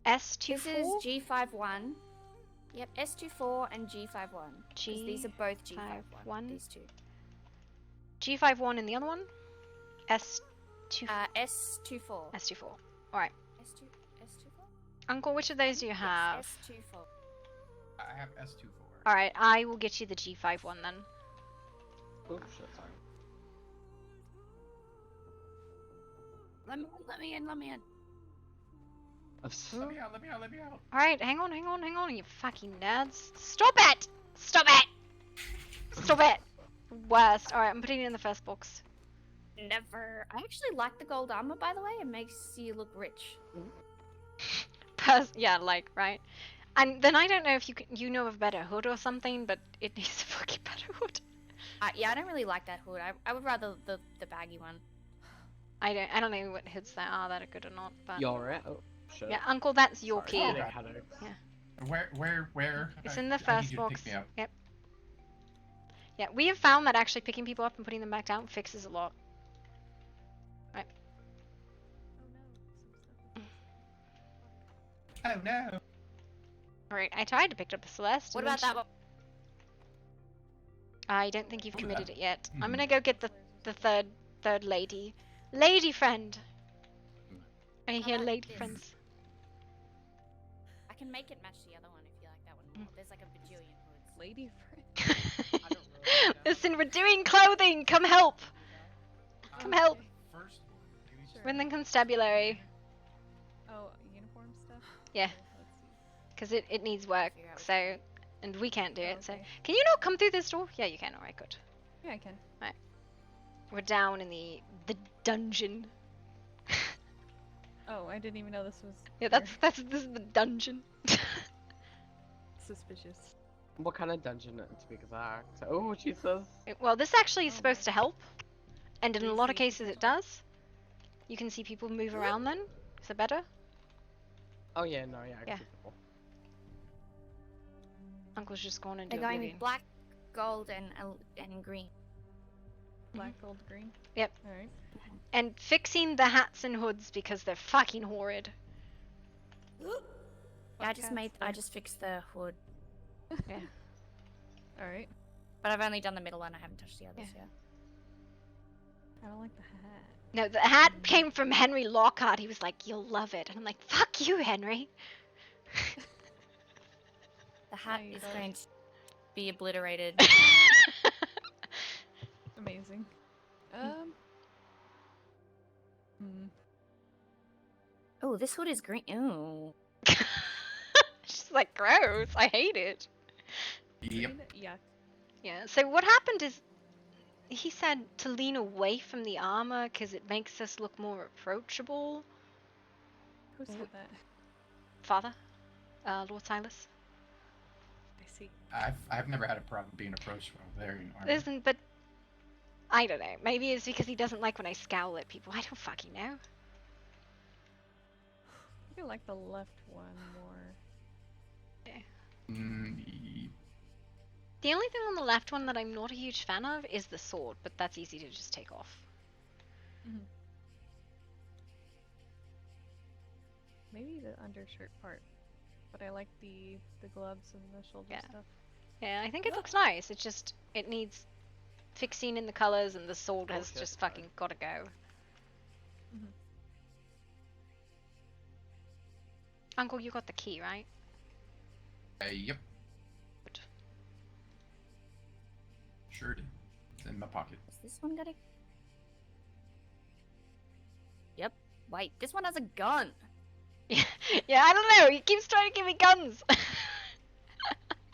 S24? This is G51. Yep, S24 and G51. Because these are both G51. These two. G51 and the other one? S24. S24. S24. Alright. S24? Uncle, which of those do you have? Yes, S24. I have S24. Alright, I will get you the G51 then. Oh shit, sorry. Let me in. Let me out. Alright, hang on, you fucking nerds. Stop it! Stop it! Worst. Alright, I'm putting it in the first box. Never. I actually like the gold armor, by the way. It makes you look rich. Yeah, like, right? And then I don't know if you know of a better hood or something, but it needs a fucking better hood. Yeah, I don't really like that hood. I would rather the baggy one. I don't know what hoods there are that are good or not, but... You alright? Oh, shit. Yeah, Uncle, that's your Sorry, key. Yeah. Where? It's in the first box. Pick me up. Yep. Yeah, we have found that actually picking people up and putting them back down fixes a lot. Oh no. Alright, I tried to pick up the Celeste. What and then about that one? I don't think you've committed it yet. I'm Mhm. gonna go get the third lady. Lady friend! I How hear about lady this? friends. I can make it match the other one if you like that one more. There's like a bajillion hoods. Lady friend. I don't really know. Listen, we're doing clothing! Come help! Come help! First one. Maybe just- We're in the constabulary. Oh, uniform stuff? Yeah. Okay, let's see. Because it needs work, Figure out which so... And we can't do Oh, it, so... okay. Can you not come through this door? Yeah, you can. Alright, good. Yeah, I can. We're down in the dungeon. Oh, I didn't even know this was. Yeah, here. this is the dungeon. Suspicious. What kind of dungeon to be exact? Oh, Jesus. Well, this actually is Oh, supposed my. to help. And in Do a you lot of see cases it people? does. You can see people move around then. Is it better? Oh yeah, no, yeah, I Yeah. see people. Uncle's just gone into They're going oblivion. black, gold, and green. Black, gold, green. Yep. Alright. And fixing the hats and hoods because they're fucking horrid. Yeah, I just fixed the hood, Yeah. Alright. but I've only done the middle one. I haven't touched the others yet. I don't like the hat. No, the hat came from Henry Lockhart. He was like, "You'll love it," and I'm like, "Fuck you, Henry." The hat you is don't. going to be obliterated. Amazing. Hmm. Oh, this hood is green. Ooh. She's like, "Gross. I hate it." Yep. Yeah. Yeah. So what happened is, he said to lean away from the armor because it makes us look more approachable. Who said that? Father, Lord Silas. I see. I've never had a problem being approached from wearing armor. Listen, but I don't know. Maybe it's because he doesn't like when I scowl at people. I don't fucking know. I feel like the left one more. The only thing on the left one that I'm not a huge fan of is the sword, but that's easy to just take off. Maybe the undershirt part, but I like the gloves and the shoulder Yeah. stuff. Yeah, I think it looks nice. It needs fixing in the colors, and the sword has shit, just sorry. fucking gotta go. Uncle, you got the key, right? Yep. Good. Sure did. It's in my pocket. Is this one got a... Yep. Wait, this one has a gun. Yeah, I don't know. He keeps trying to give me guns.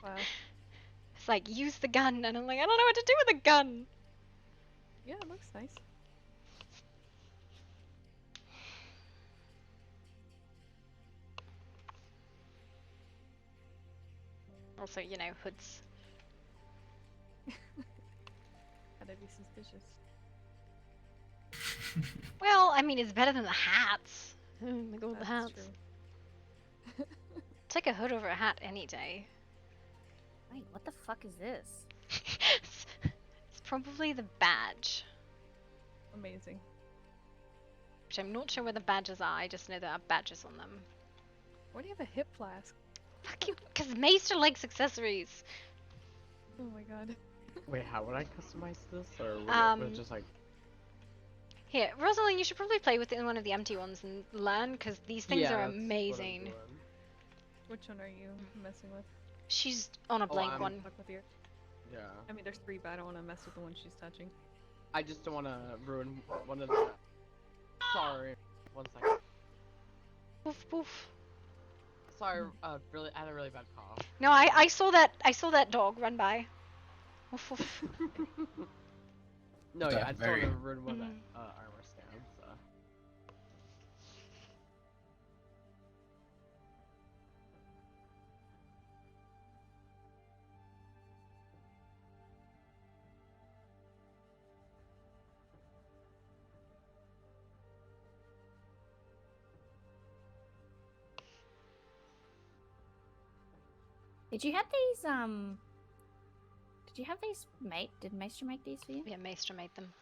Wow. It's like, use the gun, and I'm like, I don't know what to do with a gun. Yeah, it looks nice. Also, you know, hoods. Gotta be suspicious. Well, I mean, it's better than the hats. The gold That's hats. true. Take a hood over a hat any day. Wait, what the fuck is this? It's probably the badge, Amazing. which I'm not sure where the badges are. I just know there are badges on them. Why do you have a hip flask? Fuck you, because Maester likes accessories. Oh my god. Wait, how would I customize this? Or would it just like... Here, Rosalind, you should probably play with one of the empty ones and learn, because these things Yeah, are that's what I'm amazing. doing. Which one are you messing with? She's on a blank I'm- one. Fuck with your... Yeah. I mean, there's 3, but I don't want to mess with the one she's touching. I just don't want to ruin one of the... Sorry. 1 second. Poof, poof. Sorry, I had a really bad cough. No, I saw that dog run by. Woof, woof. No, It's yeah, a I just don't want very- to ruin one of Mhm. that armor stand, so... Did you have these, Did you have these Did Maester make these for you? Yeah, Maester made them.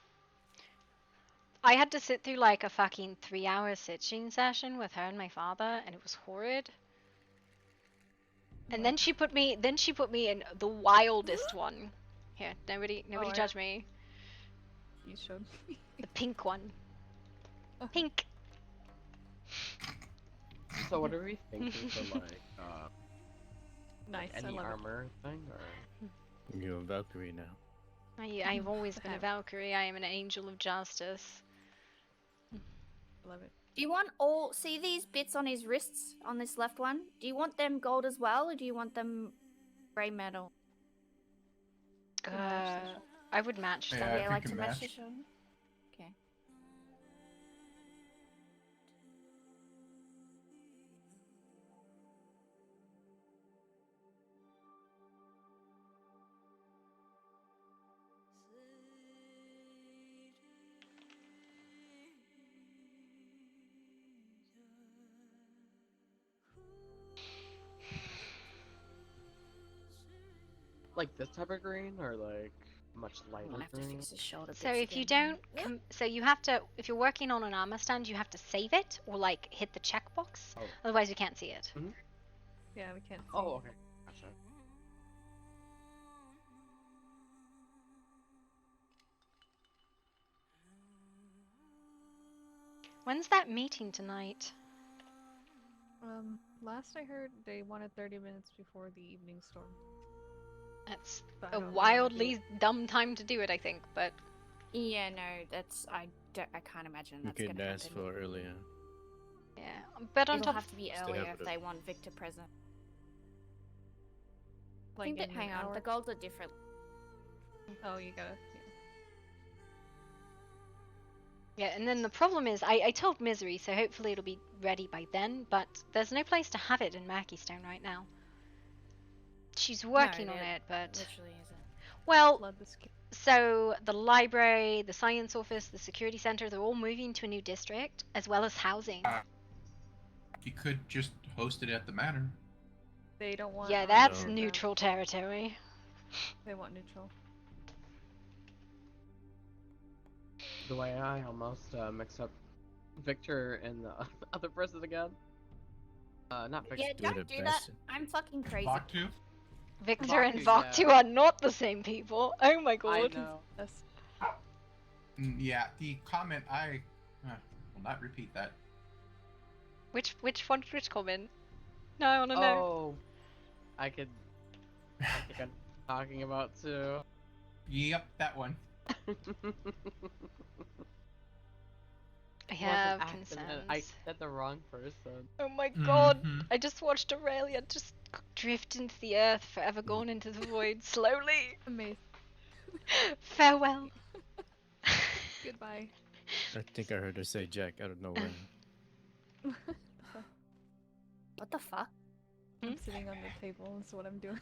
I had to sit through like a fucking 3-hour stitching session with her and my father, and it was horrid. And then she put me in the wildest one. Here, nobody Oh, judge me. You showed me. The pink one. Pink. So what are we thinking for like Nice. I any love armor thing or? You're a Valkyrie now. I've always been a Valkyrie. I am an angel of justice. I love it. Do you want all... See these bits on his wrists, on this left one? Do you want them gold as well, or do you want them grey metal? I would match them. Yeah, if I you like can to match match. the shoulder. Okay. Like this type of green or like much lighter I'm gonna have to green? fix his shoulder So bits if you again. don't, so you have to, if you're working on an armor stand, you have to save it or like hit the checkbox. Oh. Otherwise, you can't see it. Yeah, we can't see. Oh, okay. Gotcha. When's that meeting tonight? Last I heard, they wanted 30 minutes before the evening storm. That's But I a don't know when they'll do wildly dumb time to do it, I think, but Yeah, no, that's... I can't imagine You that's gonna could ask happen. for earlier. yeah. But on It'll top, have to be Stay earlier up if with they it. want Victor present. I Like think that... in Hang an on, hour? the golds are different. Oh, you gotta. yeah. And then the problem is, I told Misery, so hopefully it'll be ready by then. But there's no place to have it in Mackystone right now. She's working on there it, but literally isn't. well, Flood the skin. so the library, the science office, the security center, they're all moving to a new district, as well as housing. You could just host it at the manor. They don't want. Yeah, that's No. neutral territory. They want neutral. The way I almost mix up Victor and the other person again. Not Victor. Yeah, Do it don't at do that. best. I'm fucking crazy. Vaktu? Victor and Vaktu, Vaktu yeah. are not the same people. Oh my I god. know. That's Yeah, the comment I will not repeat that. Which comment? No, I wanna know. Oh, I think I'm talking about too. Yep, that one. I Wasn't have accident. concerns. I said the wrong person. Oh my god. Mhm. I just watched Aurelia just drift into the earth, forever gone into the void, slowly. amazing. Farewell. Goodbye. I think I heard her say Jack out of nowhere. What the fuck? I'm sitting on the table. That's what I'm doing.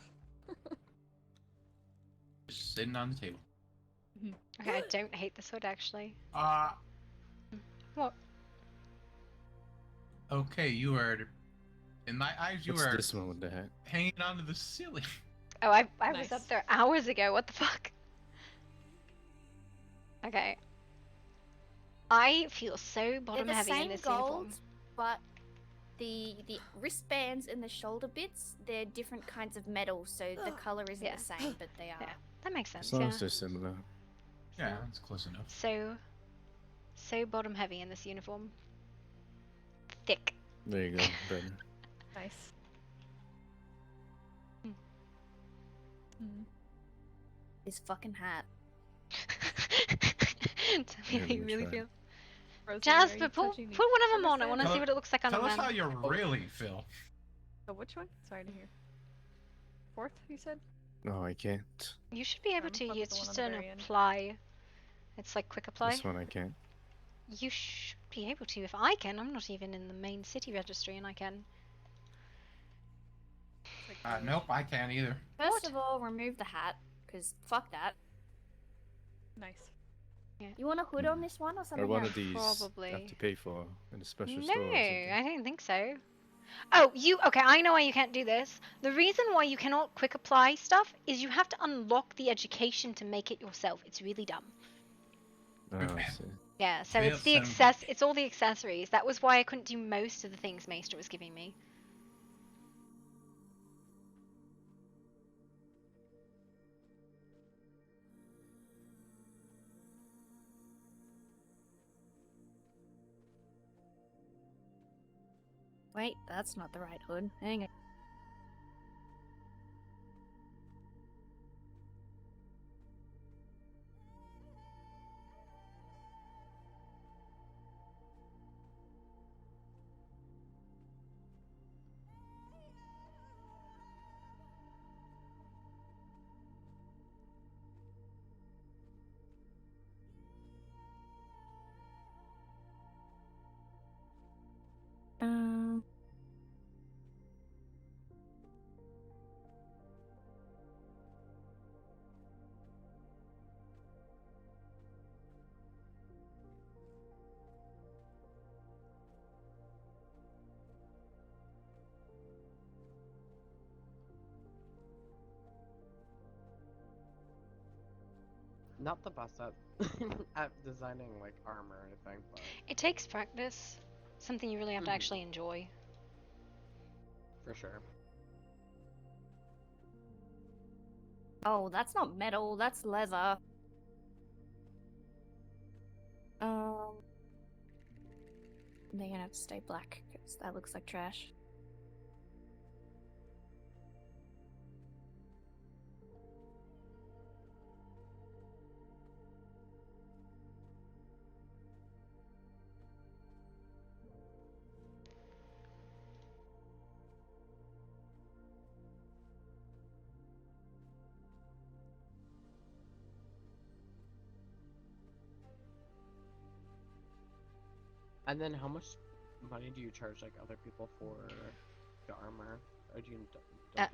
Just sitting on the table. Okay, I don't hate this hood actually. What? Okay, you are. In my eyes, you What's are this one with the hat? hanging onto the ceiling. Oh, I was Nice. up there hours ago. What the fuck? Okay. I feel so They're bottom the heavy in same this gold, uniform. but the wristbands and the shoulder bits, they're different kinds of metal, so the color isn't Yeah. the same, but they are. Yeah, that makes sense. As long Yeah. as they're similar. Yeah, that's close enough. So bottom heavy in this uniform. Thick. There you go, better. Nice. Hmm. Mm. His fucking hat. Tell me how Really you really try. feel. Rosemary, are Jasper, you put one touching the of them on. I understand? want to see what it looks like on a Tell us man. how you really feel. Oh, which one? Sorry to hear. Fourth, you said? No, I can't. You should be able I'm to. fucking It's the one just on the an very end. apply. It's like quick apply. This one I can't. You should be able to. If I can, I'm not even in the main city registry, and I can. It's like Nope, I can't either. First of all, remove the hat, because fuck that. Nice. You want a hood on this one or Or something one else? of these Probably. have to pay for in a special No, store or something. I don't think so. Oh, okay, I know why you can't do this. The reason why you cannot quick apply stuff is you have to unlock the education to make it yourself. It's really dumb. Oh, I see. Yeah, so Well, it's the son of it's all the accessories. That was why I couldn't do most of the things Maester was giving me. Wait, that's not the right hood. Hang on. Um. Not the best at at designing like armor or anything, but It takes practice. Something you really have to actually enjoy. for sure. Oh, that's not metal. That's leather. They're gonna have to stay black because that looks like trash. And then how much money do you charge like other people for the armor? Or do you don't do that?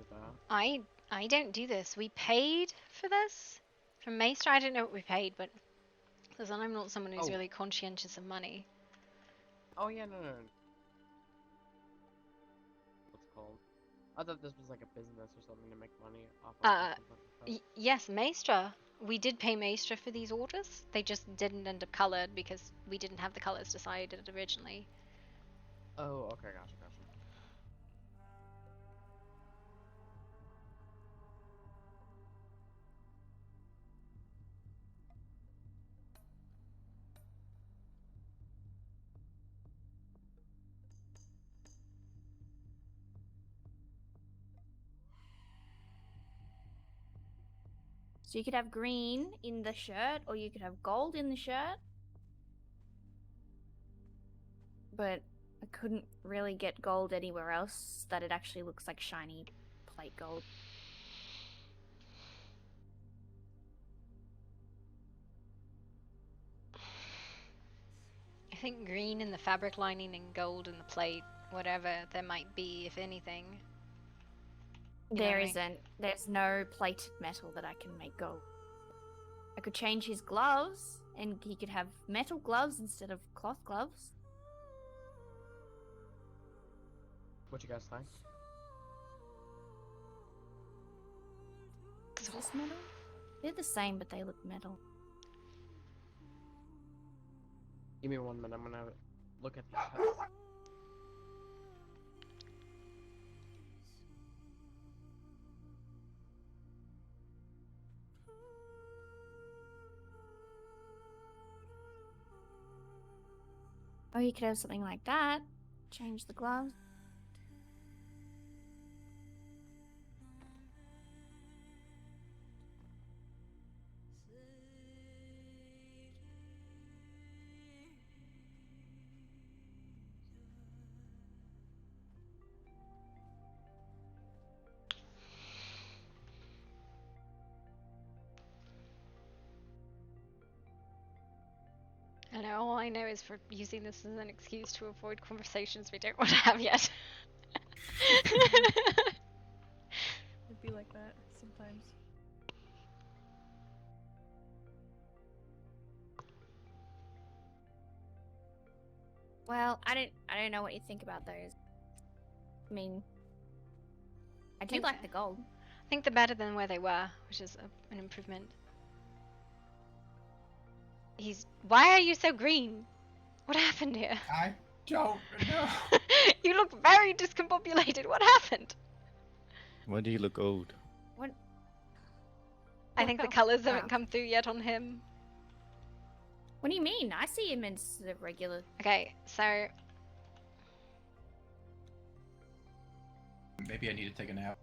I don't do this. We paid for this from Maester. I don't know what we paid, but because I'm not someone who's Oh. really conscientious of money. Oh yeah, no. What's it called? I thought this was like a business or something to make money off of. Or something like that. Yes, Maester. We did pay Maester for these orders. They just didn't end up colored because we didn't have the colors decided originally. Oh, okay, gotcha. So you could have green in the shirt, or you could have gold in the shirt. But I couldn't really get gold anywhere else that it actually looks like shiny plate gold. I think green in the fabric lining and gold in the plate, whatever there might be, if anything. There isn't. There's no plated metal that I can make gold. I could change his gloves, and he could have metal gloves instead of cloth gloves. What you guys think? Is this metal? They're the same, but they look metal. Give me 1 minute. I'm gonna look at these hats. Or you could have something like that. Change the gloves. I know, all I know is for using this as an excuse to avoid conversations we don't want to have yet. It'd be like that sometimes. Well, I don't know what you think about those. I mean, I do like the gold. I think they're better than where they were, which is an improvement. Why are you so green? What happened here? I don't know. You look very discombobulated. What happened? Why do you look old? What? I think the colors haven't come through yet on him. What do you mean? I see him as the regular. Okay, so Maybe I need to take a nap.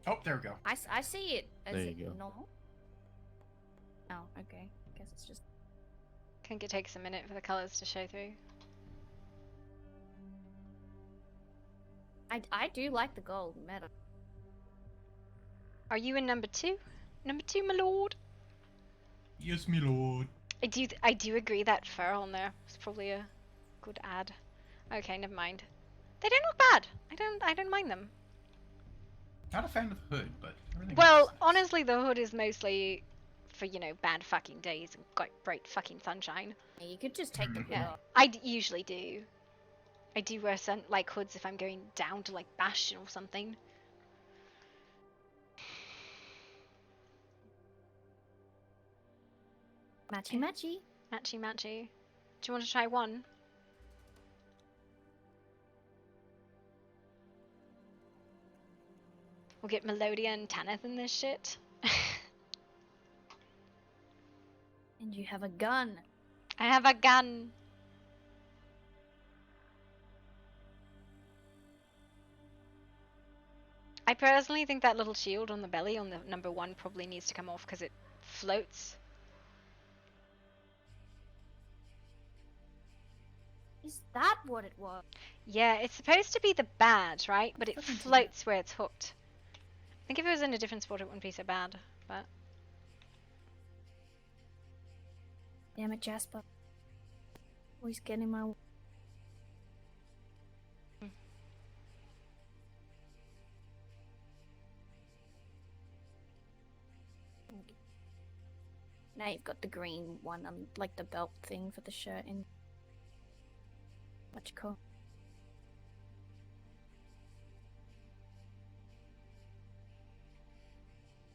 Oh, there we go. I see it. Is There it you go. normal? Oh, okay. Guess it's just. I think it takes a minute for the colours to show through. I do like the gold metal. Are you in number 2? Number 2, my lord. Yes, me lord. I do agree that fur on there is probably a good ad. Okay, never mind. They don't look bad. I don't mind them. Not a fan of the hood, but everything Well, else is nice. honestly, the hood is mostly for, you know, bad fucking days and bright fucking sunshine. Yeah, you could just take the hood Yeah, off. usually do. I do wear like hoods if I'm going down to like Bastion or something. Matchy matchy. Matchy matchy. Do you want to try one? We'll get Melodia and Tanith in this shit. And you have a gun. I have a gun. I personally think that little shield on the belly on the number 1 probably needs to come off because it floats. Is that what it was? Yeah, it's supposed to be the badge, right? But it floats where it's hooked. I think if it was in a different spot it wouldn't be so bad, but... Damn it, Jasper. Always getting my... Now you've got the green one on, like the belt thing for the shirt and... Much cool.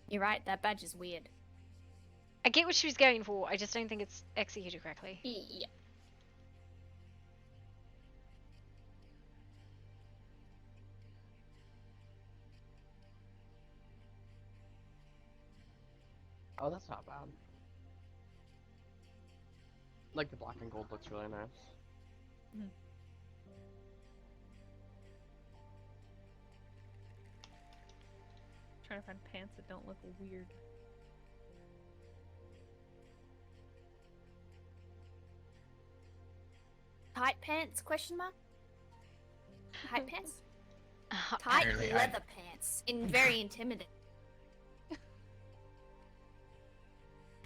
You're right, that badge is weird. I get what she was going for, I just don't think it's executed correctly. Yeah. Oh, that's not bad. Like the black and gold looks really nice. Trying to find pants that don't look weird. Tight pants, question mark? Tight pants? Tight Apparently leather pants. Very intimidating.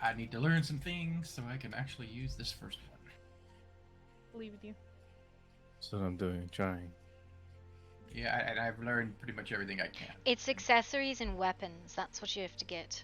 I need to learn some things so I can actually use this first one. Believe with you. That's what I'm doing, trying. Yeah, and I've learned pretty much everything I can. It's accessories and weapons, that's what you have to get.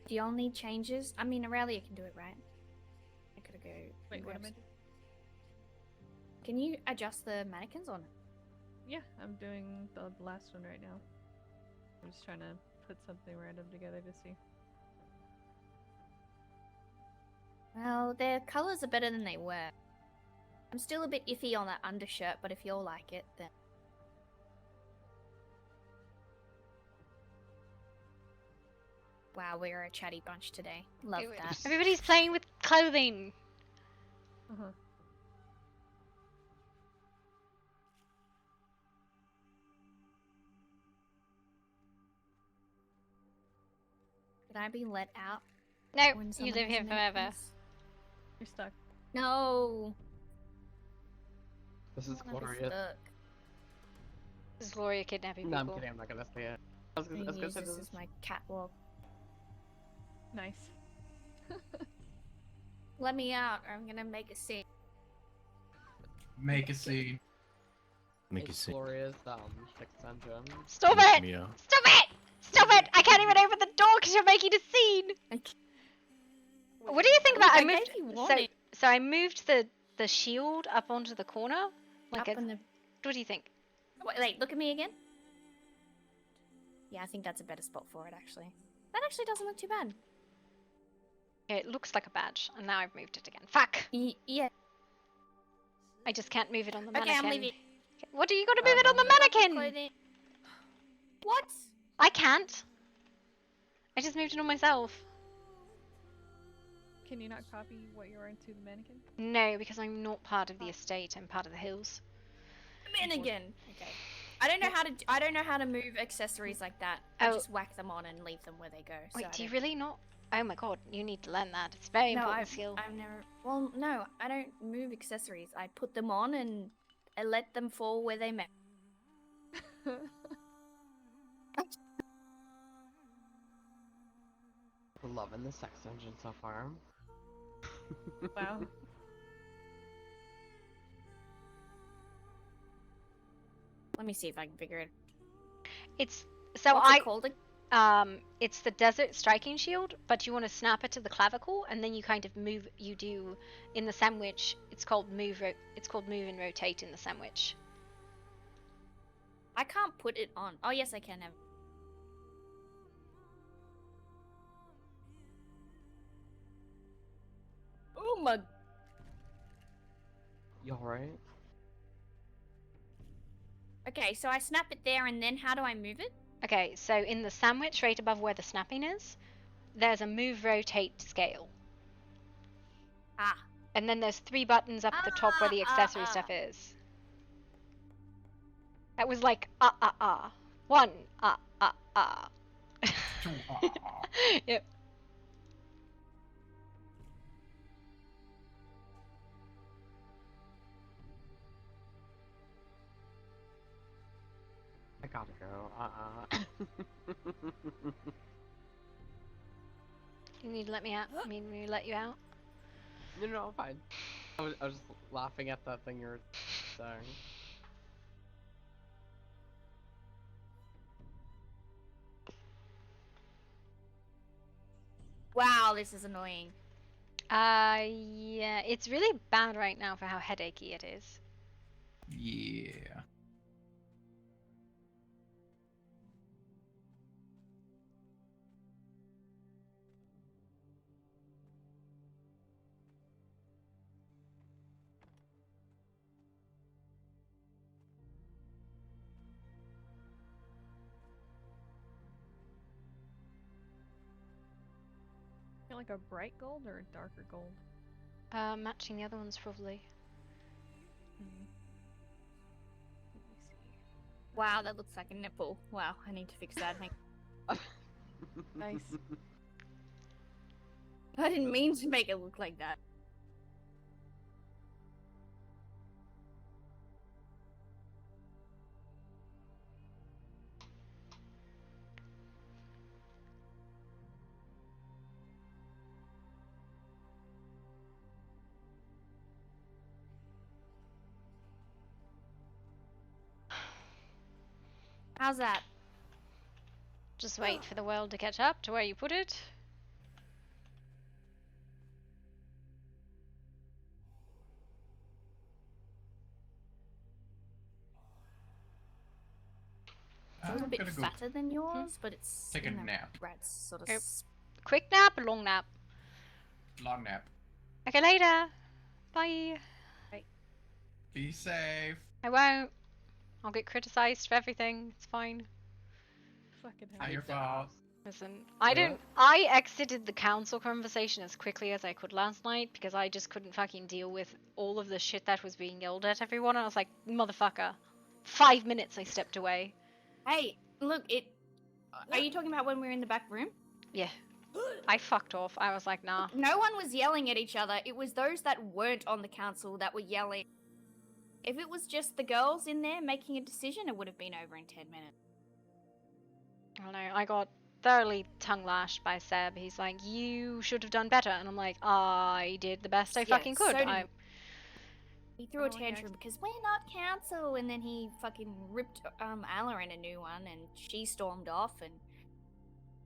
Do y'all need changes? I mean, Aurelia can do it, right? I gotta go. Wait, what grab am I some- doing? Can you adjust the mannequins on it? Yeah, I'm doing the last one right now. I'm just trying to put something random together to see. Well, their colors are better than they were. I'm still a bit iffy on that undershirt, but if y'all like it, then... Wow, we're a chatty bunch today. Love that. Everybody's playing with clothing. Uh-huh. Could I be let out? No, when you someone live has here a forever. necklace? You're stuck. No! This is I'm not Gloria. stuck. This is Gloria kidnapping No, I'm people. kidding. I'm not gonna say it. I was I'm gonna gonna use say this this. as my catwalk. Nice. Let me out, or I'm gonna make a scene. Make a scene. Make it It's sick. Gloria's sixth dungeon. Stop Make it! me out. Stop it! Stop it! I can't even open the door because you're making a scene. What do you think about? I I moved. gave you So, warning. so I moved the shield up onto the corner. Like Up in the... What do you think? Wait, look at me again. Yeah, I think that's a better spot for it, actually. That actually doesn't look too bad. Yeah, it looks like a badge, and now I've moved it again. Fuck! Yeah. I just can't move it on the Okay, mannequin. I'm leaving. What do you got to move it on the mannequin? Clothing. What? I can't. I just moved it on myself. Can you not copy what you're wearing to the mannequin? No, because I'm not part of the estate. I'm part of the hills. Mannequin. Okay. I don't know how to move accessories like that. I just whack them on and leave them where they go. Wait, so do you really not? Oh my god, you need to learn that. It's a very important skill. I've never. Well, no, I don't move accessories. I put them on and I let them fall where they may. Loving the sex engine so far. Wow. Let me see if I can figure it. It's so What's it called? It's the desert striking shield, but you want to snap it to the clavicle, and then you kind of move. You do in the sandwich. It's called move. It's called move and rotate in the sandwich. I can't put it on. Oh yes, I can have. Oh my. You alright? Okay, so I snap it there, and then how do I move it? Okay, so in the sandwich, right above where the snapping is, there's a move rotate scale. Ah. And then there's 3 buttons up at the top where the accessory stuff is. That was like 1 Yep. I gotta go. You need to let me out? I mean, me let you out? No, I'm fine. I was just laughing at that thing you were saying. Wow, this is annoying. Yeah, it's really bad right now for how headachy it is. Yeah. Feel like a bright gold or a darker gold? Matching the other ones probably. Wow, that looks like a nipple. Wow, I need to fix that. Nice. I didn't mean to make it look like that. How's that? Just wait for the world to catch up to where you put it. It's a little bit fatter than yours, but it's take a nap. Rat's sort of. Quick nap or long nap? Long nap. Okay, later. Bye. Bye. Be safe. I won't. I'll get criticized for everything. It's fine. Fucking Not your fault. Listen, I exited the council conversation as quickly as I could last night because I just couldn't fucking deal with all of the shit that was being yelled at everyone. And I was like, motherfucker. 5 minutes I stepped away. Hey, look, are you talking about when we were in the back room? Yeah. I fucked off. I was like, nah. No one was yelling at each other. It was those that weren't on the council that were yelling. If it was just the girls in there making a decision, it would have been over in 10 minutes. I don't know. I got thoroughly tongue lashed by Seb. He's like, you should have done better. And I'm like, I did the best I fucking could. He threw a tantrum because we're not council, and then he fucking ripped Ala in a new one, and she stormed off, and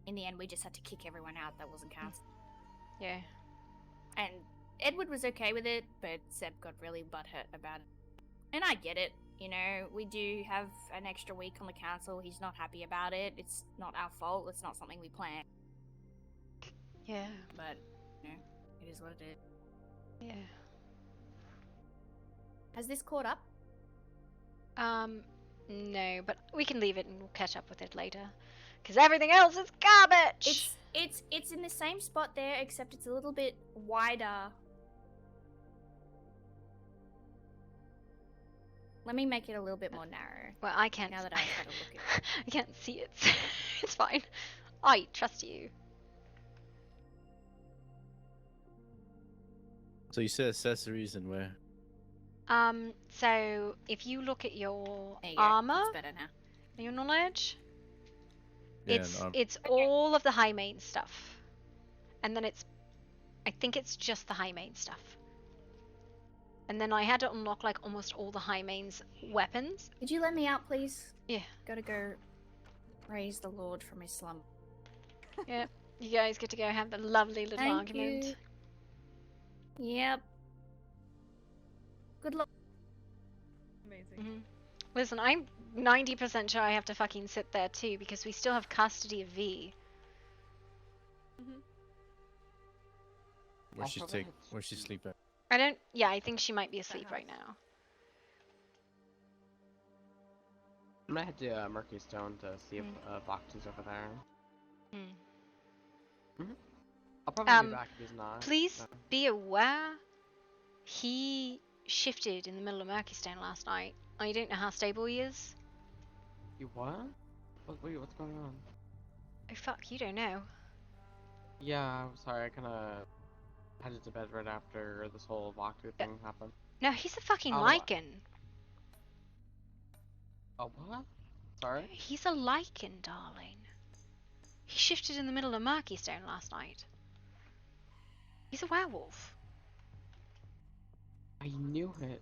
in the end we just had to kick everyone out that wasn't council. Yeah. And Edward was okay with it, but Seb got really butthurt about it. And I get it, you know, we do have an extra week on the council, he's not happy about it, it's not our fault, it's not something we planned. Yeah. But, you know, it is what it is. Yeah. Has this caught up? No, but we can leave it and we'll catch up with it later. Because everything else is garbage! It's in the same spot there, except it's a little bit wider. Let me make it a little bit more narrow. Well, I can't. Now that I've had a look at it. I can't see it. It's fine. I trust you. So you said accessories and where? So if you look at your There you go. armor, It's better now. your knowledge, Yeah, it's all of the high main stuff, and then I think it's just the high main stuff. And then I had to unlock like almost all the high main's weapons. Could you let me out, please? Yeah. Gotta go raise the Lord from his slumber. Yeah. You guys get to go have the lovely little Thank argument. you. Yep. Good luck. Amazing. Listen, I'm 90% sure I have to fucking sit there too because we still have custody of V. Where's she sleep at? I think she might be asleep right now. I'm gonna head to Murky Stone to see if Baktu's over there. I'll probably be back if he's not. Please be aware, he shifted in the middle of Murkystone last night. I don't know how stable he is. You what? Wait, what's going on? Oh fuck, you don't know. Yeah, I'm sorry, I kinda headed to bed right after this whole Baktu thing happened. No, he's a fucking Oh, lichen. Oh, what? Sorry? He's a lichen, darling. He shifted in the middle of Murkystone last night. He's a werewolf. I knew it.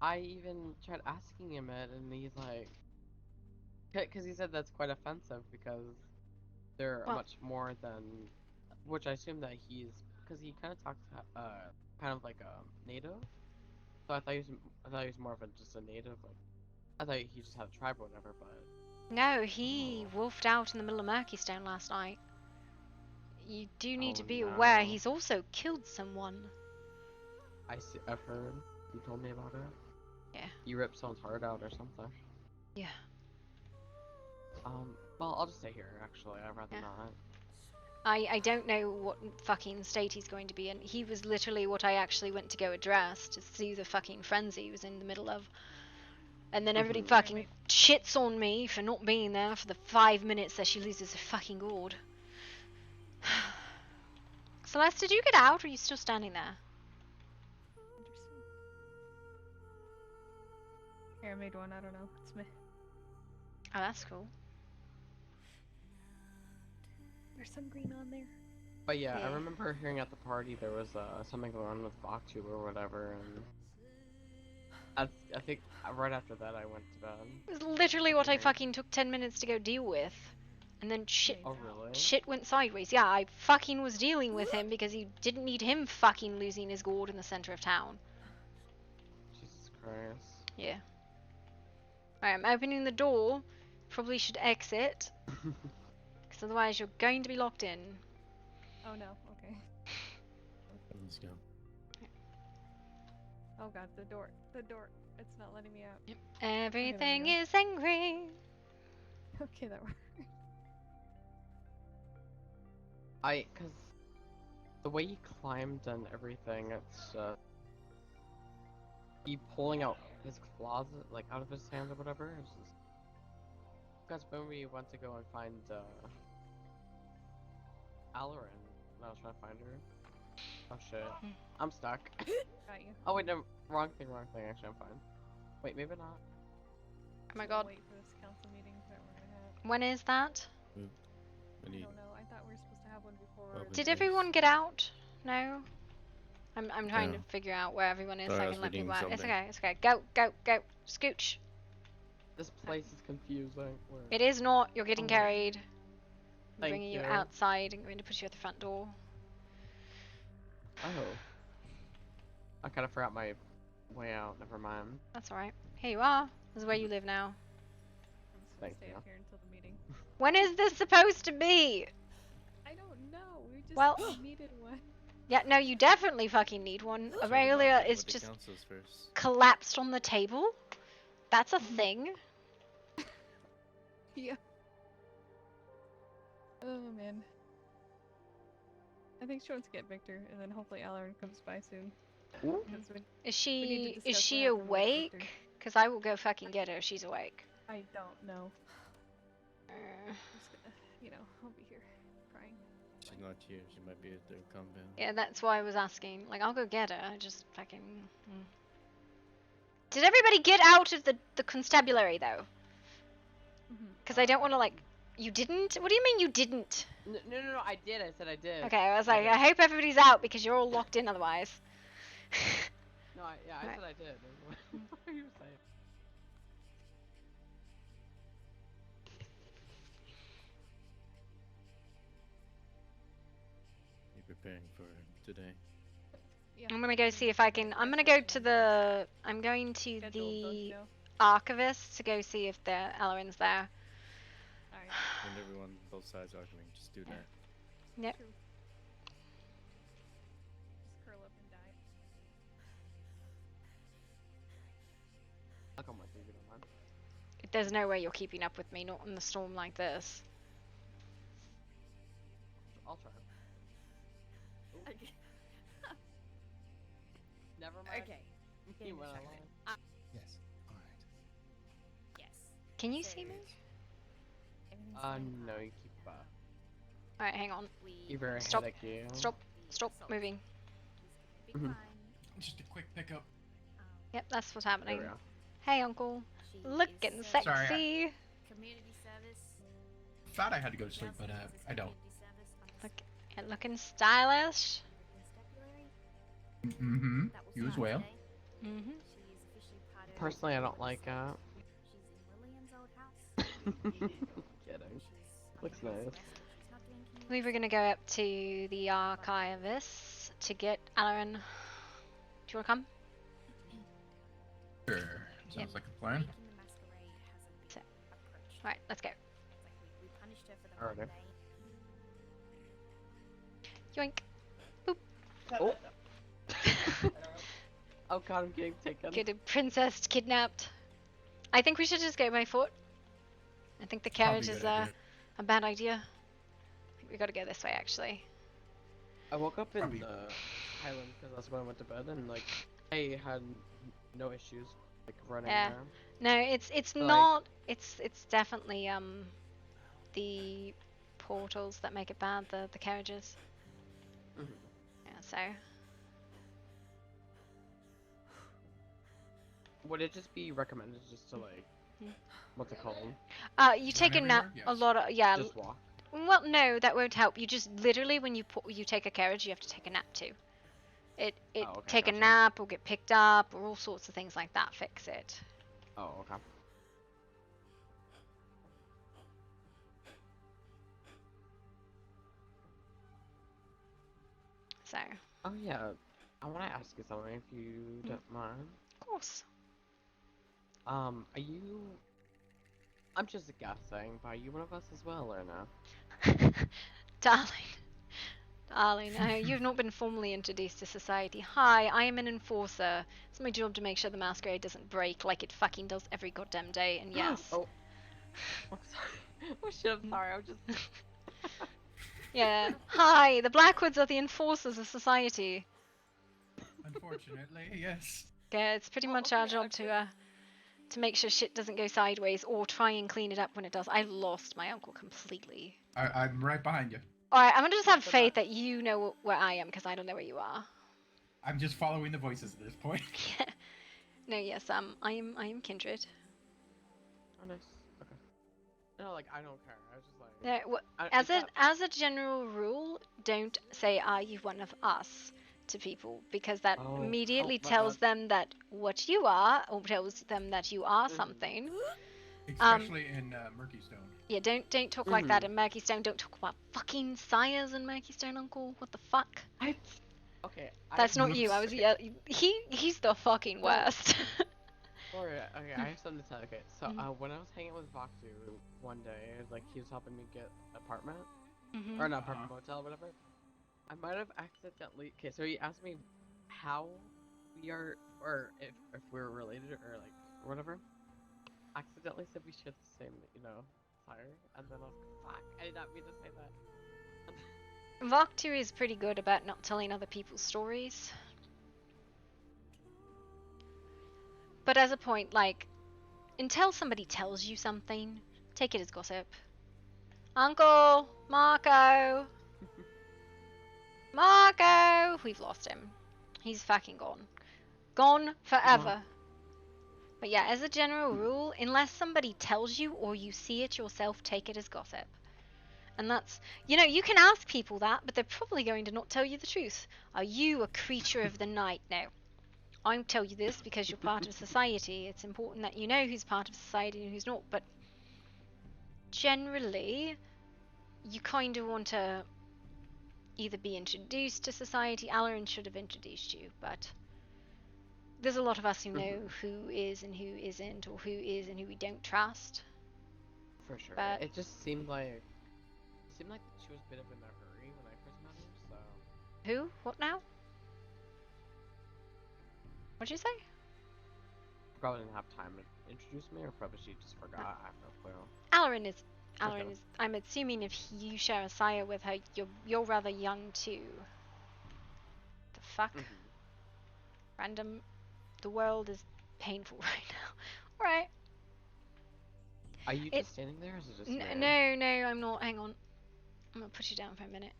I even tried asking him it, and he's like... Because he said that's quite offensive, because they're much more than... Which I assume that he's... Because he kind of talks kind of like a native. So I thought he was more of just a native. Like, I thought he just had a tribe or whatever, but... No, he wolfed out in the middle of Murkystone last night. You do need to be aware he's also killed someone. I've heard. You told me about it. Yeah. You ripped someone's heart out or something. Yeah. Well, I'll just stay here, actually. I'd rather not. I don't know what fucking state he's going to be in. He was literally what I actually went to go address to see the fucking frenzy he was in the middle of. And then everybody fucking shits on me for not being there for the 5 minutes that she loses her fucking gourd. Celeste, did you get out or are you still standing there? Here, I made one. I don't know. It's me. Oh, that's cool. There's some green on there. But yeah, I remember hearing at the party there was something going on with Baktu or whatever, and I think right after that I went to bed. It was literally what I fucking took 10 minutes to go deal with. And then shit went sideways. Yeah, I fucking was dealing with him because he didn't need him fucking losing his gourd in the center of town. Jesus Christ. Yeah. Alright, I'm opening the door. Probably should exit. Because otherwise you're going to be locked in. Oh no, okay. Let's go. Oh god, the door. It's not letting me out. Yep. Everything is angry. Okay, that worked. Cause the way he climbed and everything, it's he pulling out his claws, like out of his hand or whatever. It's just... Because when we went to go and find Alarin, when I was trying to find her. Oh shit, I'm stuck. Got you. Oh wait, no, wrong thing. Actually, I'm fine. Wait, maybe not. Oh my god. Wait for this council meeting that we're gonna have. When is that? I don't know. I thought we were supposed to have one before. Did everyone get out? No? I'm trying to figure out where everyone is so I can let people out. It's okay. Go. Scooch. This place is confusing. It is not. You're getting carried. I'm Thank bringing you you. outside and going to put you at the front door. Oh. I kind of forgot my way out. Never mind. That's alright. Here you are. This is where you live now. I'm just gonna stay up here until the meeting. When is this supposed to be? I don't know. We just Well, needed one. Yeah, no, you definitely fucking need one. Aurelia is just collapsed on the table. That's a thing. Yeah. Oh man. I think she wants to get Victor, and then hopefully Alarin comes by soon. Is we need to she discuss what happened with Victor. awake? Because I will go fucking get her if she's awake. I don't know. I'm just gonna, I'll be here crying. She's not here. She might be at the compound. Yeah, that's why I was asking. Like, I'll go get her. I just fucking. Did everybody get out of the constabulary though? Because I don't want to like. You didn't? What do you mean you didn't? No, I did. I said I did. Okay, I was like, I hope everybody's out because you're all locked in otherwise. No, I said I did. What are you saying? You preparing for today? Yeah. I'm gonna go see if I can. I'm gonna go to the. I'm going to the archivist to go see if the Alarin's there. And everyone, both sides arguing, just do that. Yep. True. Just curl up and die. I'll come with you if you don't mind. There's no way you're keeping up with me, not in the storm like this. I'll try. Never mind. Okay. You went along. Yes. All right. Yes. Can you see me? No, you keep. Alright, hang on. You're very Stop. headachy. Stop moving. Just a quick pickup. Yep, that's what's happening. There we go. Hey, Uncle. Looking sexy. Sorry, Community service. Thought I had to go to sleep, but I don't. Looking stylish. Mm-hmm. You as well. Mm-hmm. Personally, I don't like Kidding. Looks nice. We were gonna go up to the archivist to get Alarin. Do you wanna come? Sure. Sounds like a plan. Alright, let's go. Alright. Yoink. Boop. Oh. Oh god, I'm getting taken. Get a princess kidnapped. I think we should just go by foot. I think the carriage is a bad idea. I think we gotta go this way actually. I woke up in Highland because that's when I went to bed, and like I had no issues like running there. No, it's Like- not. It's definitely the portals that make it bad. The carriages. Yeah. So. Would it just be recommended just to like what's it called? You take a nap. Yes. A lot of Just walk. Well, no, that won't help. You just literally when you take a carriage, you have to take a nap too. It okay, take a gotcha. nap or get picked up or all sorts of things like that. Fix it. Oh, okay. So. Oh yeah, I want to ask you something if you don't mind. Of course. Are you? I'm just guessing, but are you one of us as well or no? Darling, you've not been formally introduced to society. Hi, I am an enforcer. It's my job to make sure the masquerade doesn't break like it fucking does every goddamn day, and yes. Oh. Oh, sorry. Oh shit, I'm sorry. I'm just. Yeah. Hi, the Blackwoods are the enforcers of society. Unfortunately, yes. Yeah, it's pretty much our job to make sure shit doesn't go sideways or try and clean it up when it does. I lost my uncle completely. I'm right behind you. Alright, I'm gonna just have faith that you know where I am, because I don't know where you are. I'm just following the voices at this point. No, yes, I am Kindred. Oh, nice. Okay. No, like I don't care. I was just like. No, as a general rule, don't say "Are you one of us?" to people, because that immediately tells them that what you are, or tells them that you are something. Especially in Murkystone. Yeah, don't talk like that in Murkystone. Don't talk about fucking sires in Murkystone, Uncle. What the fuck? Okay. That's not you. I was he's the fucking worst. Gloria, okay, I have something to tell. Okay, so when I was hanging with Voxu one day, like he was helping me get an apartment, or not apartment, motel, whatever. I might have accidentally. Okay, so he asked me how we are, or if we're related or like or whatever. Accidentally said we share the same, sire, and then I was like, fuck, I did not mean to say that. Vaktu is pretty good about not telling other people's stories. But as a point, like, until somebody tells you something, take it as gossip. Uncle! Marco! Marco! We've lost him. He's fucking gone. Gone forever. But yeah, as a general rule, unless somebody tells you or you see it yourself, take it as gossip. And that's, you can ask people that, but they're probably going to not tell you the truth. Are you a creature of the night? No. I tell you this because you're part of society. It's important that you know who's part of society and who's not, but generally, you kind of want to either be introduced to society. Alarin should have introduced you, but there's a lot of us who know who is and who isn't, or who is and who we don't trust. For sure. But it just seemed like she was a bit of in a hurry when I first met her, so. Who? What now? What'd you say? Probably didn't have time to introduce me, or probably she just forgot. I have no clue. Alarin is. I'm assuming if you share a sire with her, you're rather young too. The fuck? Random. The world is painful right now. Alright. Are you just standing there, or is it just me? No, I'm not. Hang on. I'm gonna put you down for a minute.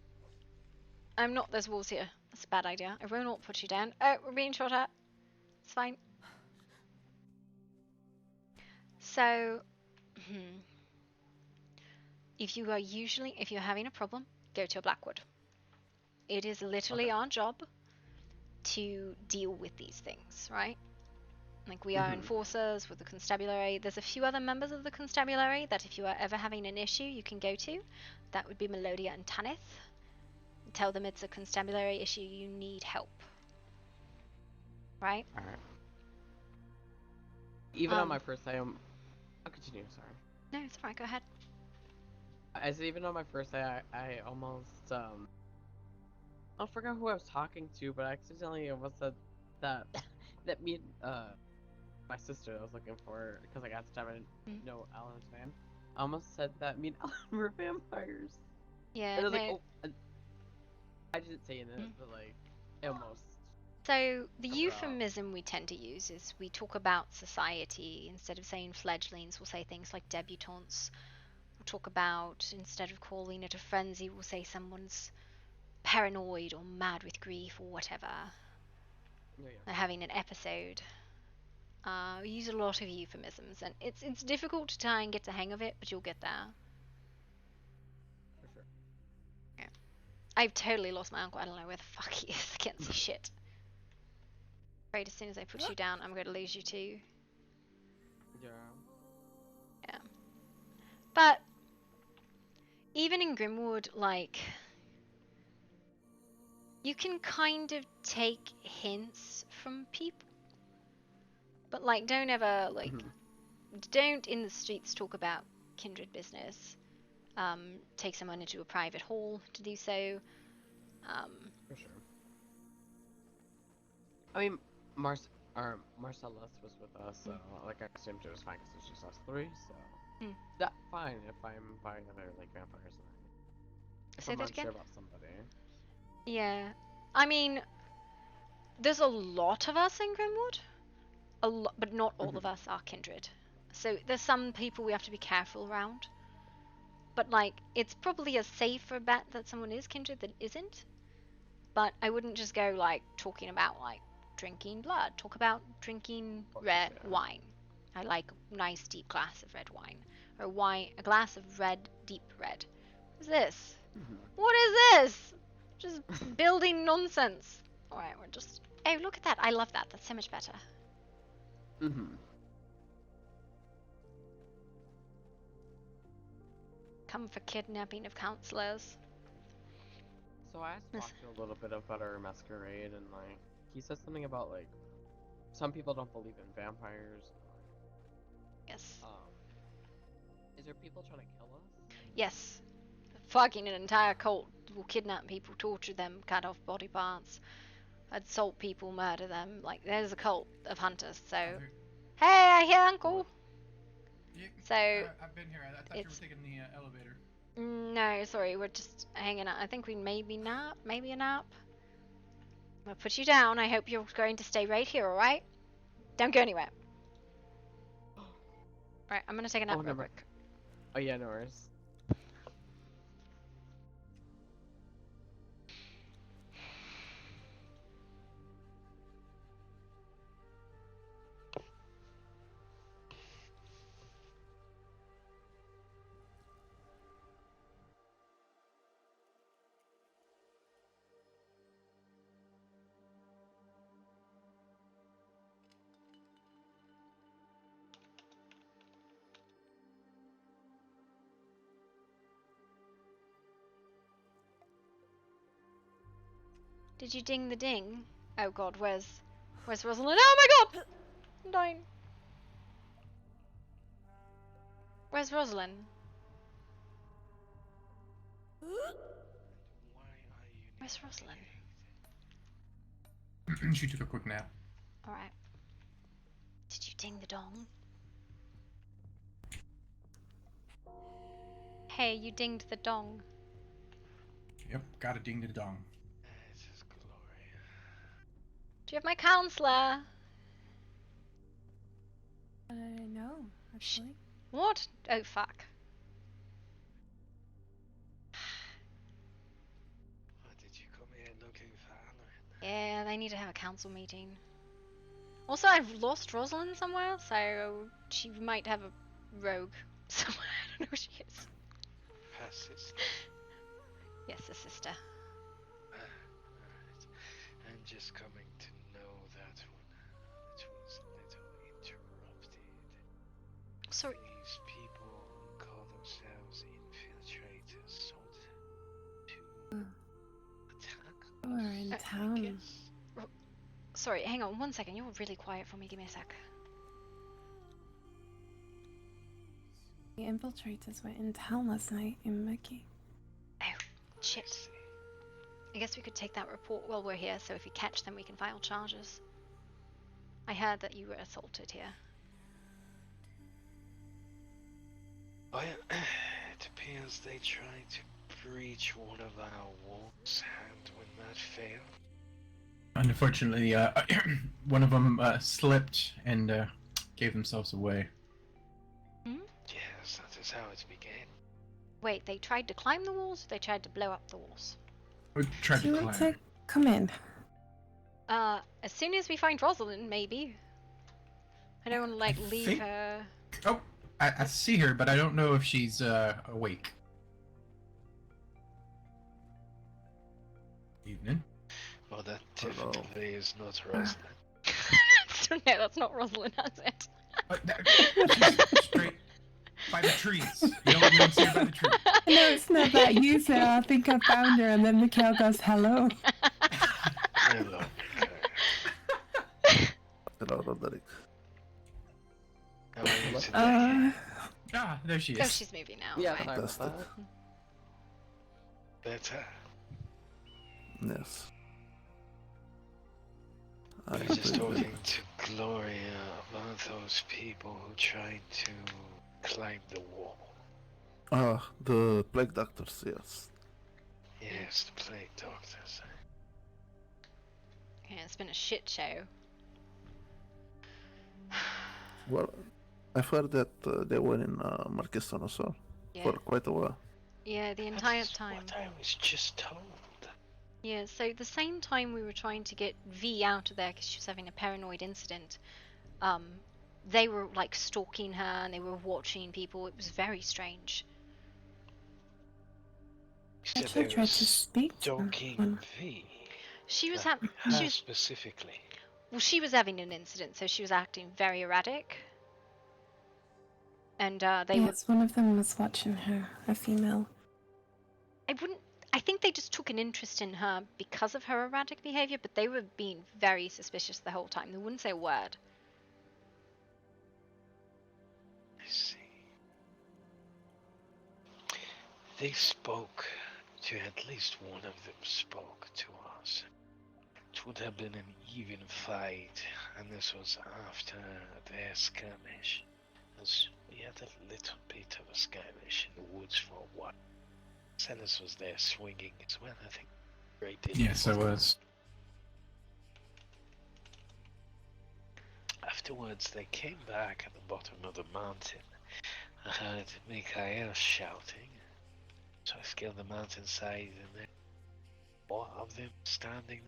I'm not. There's walls here. That's a bad idea. I will not put you down. Oh, we're being shot at. It's fine. So, if you're having a problem, go to a Blackwood. It is literally our job to deal with these things, right? Like, we are enforcers with the constabulary. There's a few other members of the constabulary that if you are ever having an issue, you can go to. That would be Melodia and Tanith. Tell them it's a constabulary issue, you need help. Right? Alright. Even on my first day, I'll continue, sorry. No, it's alright, go ahead. I said even on my first day, I almost, I forgot who I was talking to, but I accidentally almost said that, that me and, my sister I was looking for, because like at the time I didn't know Alan's name, I almost said that me and Alan were vampires. Yeah, and I was like, oh, I didn't say it, but like, almost. So, the euphemism we tend to use is we talk about society. Instead of saying fledglings, we'll say things like debutantes. We'll talk about, instead of calling it a frenzy, we'll say someone's paranoid or mad with grief or whatever. They're having an episode. We use a lot of euphemisms, and it's difficult to try and get the hang of it, but you'll get there. For sure. Yeah. I've totally lost my uncle. I don't know where the fuck he is. I can't see shit. Right, as soon as I put you down, I'm going to lose you too. Yeah. But even in Grimwood, like, you can kind of take hints from people. But like, don't ever, like, don't in the streets talk about kindred business. Take someone into a private hall to do so. For sure. I mean, Marcellus was with us, so like I assumed it was fine because it's just us three, so that's fine if I'm buying other like vampires. If I'm unsure about somebody. Yeah, I mean, there's a lot of us in Grimwood, but not all of us are kindred. So there's some people we have to be careful around. But like, it's probably a safer bet that someone is kindred than isn't. But I wouldn't just go like talking about like drinking blood. Talk about drinking red wine. I like a nice deep glass of red wine. Or a glass of red, deep red. What is this? What is this? Just building nonsense. Alright, we're just... Oh, look at that. I love that. That's so much better. Come for kidnapping of counselors. So I asked Foxy a little bit about our masquerade, and like, he said something about like, some people don't believe in vampires. Yes. Is there people trying to kill us? Yes. fucking an entire cult will kidnap people, torture them, cut off body parts, assault people, murder them. Like, there's a cult of hunters, so... Hey, I hear Uncle! So, I've been here. I thought you were taking the elevator. No, sorry, we're just hanging out. I think we maybe a nap. I'll put you down. I hope you're going to stay right here, alright? Don't go anywhere. Right, I'm gonna take a nap real quick. Oh yeah, no worries. Did you ding the ding? Oh god, where's Rosalind? Oh my god! I'm dying. Where's Rosalind? Where's Rosalind? She took a quick nap. Alright. Did you ding the dong? Hey, you dinged the dong. Yep, got a ding to the dong. This is Gloria. Do you have my counselor? No, actually. What? Oh, fuck. What, did you come here looking for Valor? Yeah, they need to have a council meeting. Also, I've lost Rosalind somewhere, so she might have a rogue somewhere. I don't know where she is. Her sister. Yes, a sister. Alright. I'm just coming to know that one. It was a little interrupted. Sorry. These people who call themselves infiltrators sought to attack We're in us, I town. guess. Sorry, hang on 1 second. You're really quiet for me. Give me a sec. The infiltrators were in town last night in Mickey. Oh, shit. I guess we could take that report while we're here, so if we catch them, we can file charges. I heard that you were assaulted here. Well, it appears they tried to breach one of our walls, and when that failed, Unfortunately, one of them slipped and gave themselves away. yes, that is how it began. Wait, they tried to climb the walls, or they tried to blow up the walls? We tried Do you to want climb. to come in? As soon as we find Rosalind, maybe. I don't want to, like, leave think- her... Oh, I see her, but I don't know if she's awake. Evening. Well, that definitely is not Rosalind. No, that's not Rosalind, that's it. She's straight by the trees. You don't see her by the trees. No, it's not that you said, I think I found her, and then Mikhail goes, hello. Hello, Hello, Roderick. how are you today? There she is. Oh, she's moving now. Yeah, fine. sorry about Fantastic. that. Better. Yes. I was just talking to Gloria about those people who tried to climb the wall. The plague doctors, yes. Yes, the plague doctors. Yeah, it's been a shit show. Well, I've heard that they were in Marquis also Yeah. for quite a while. Yeah, the entire That's time. what I was just told. Yeah, so the same time we were trying to get V out of there because she was having a paranoid incident, they were like stalking her and they were watching people. It was very strange. You I said they tried were to speak to stalking one. V. She was Her having, specifically. well, she was having an incident, so she was acting very erratic. And they were, Yes, one of them was watching her, a female. I think they just took an interest in her because of her erratic behavior, but they were being very suspicious the whole time. They wouldn't say a word. I see. they spoke to at least one of them spoke to us. It would have been an even fight, and this was after their skirmish, as we had a little bit of a skirmish in the woods for a while. Celis was there swinging as well, I think. Great deal. Yes, I was. Afterwards, they came back at the bottom of the mountain. I heard Mikhail shouting, so I scaled the mountainside, and there were 4 of them standing.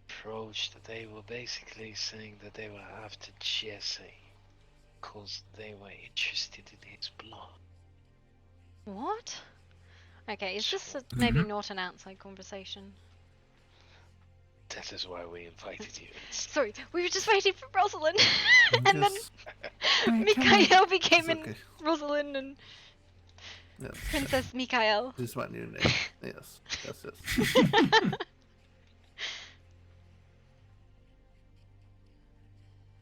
Approached, they were basically saying that they were after Jesse, because they were interested in his blood. What? Okay, is this maybe not an outside conversation? That is why we invited you. Sorry, we were just waiting for Rosalind, and Yes. then Alright, come Mikhail on. became It's okay. Rosalind and Yes. Princess Mikhail. This is my new name. Yes. Yes, yes.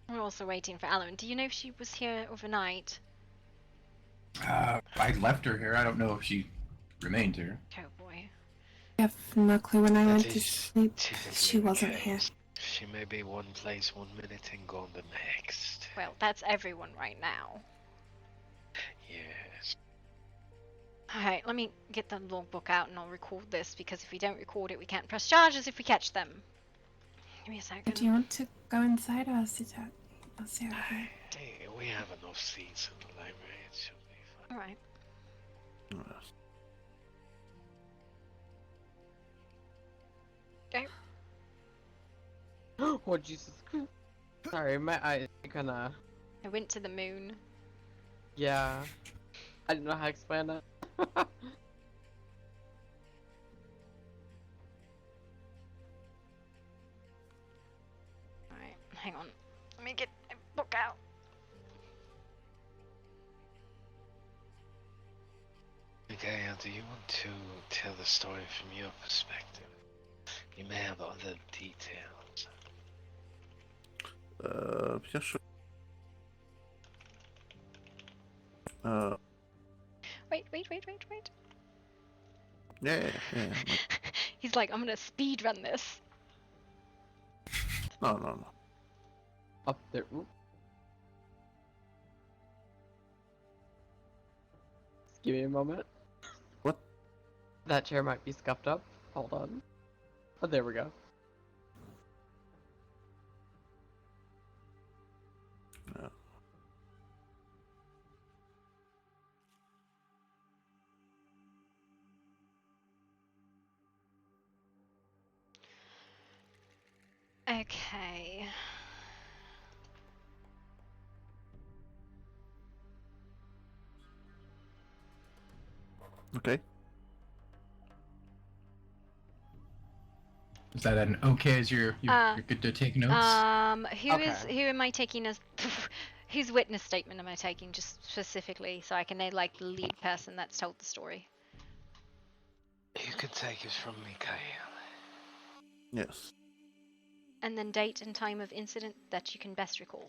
We're also waiting for Alan. Do you know if she was here overnight? I left her here. I don't know if she remained here. Oh boy. I have no clue. When I That went to is sleep, typically she the wasn't case. here. She may be one place 1 minute and gone the next. Well, that's everyone right now. Yes. Alright, let me get the logbook out and I'll record this, because if we don't record it, we can't press charges if we catch them. Give me a second. Do you want to go inside or sit out? I'll sit out here. Hey, we have enough seats in the library. It should be fine. Alright. Go. Oh, Jesus. Sorry, my eyes kinda... I went to the moon. Yeah. I didn't know how to explain it. Alright, hang on. Let me get my book out. Okay, do you want to tell the story from your perspective? You may have other details. Yeah, sure. Wait. Yeah. He's like, I'm gonna speed run this. No. Up there. Oop. Just give me a moment. What? That chair might be scuffed up. Hold on. Oh, there we go. Yeah. Okay. Okay. Is that an okay? As you're good to take notes? Who am I taking as whose witness statement am I taking, just specifically, so I can know like the lead person that's told the story? You can take it from Mikhail. Yes. And then date and time of incident that you can best recall.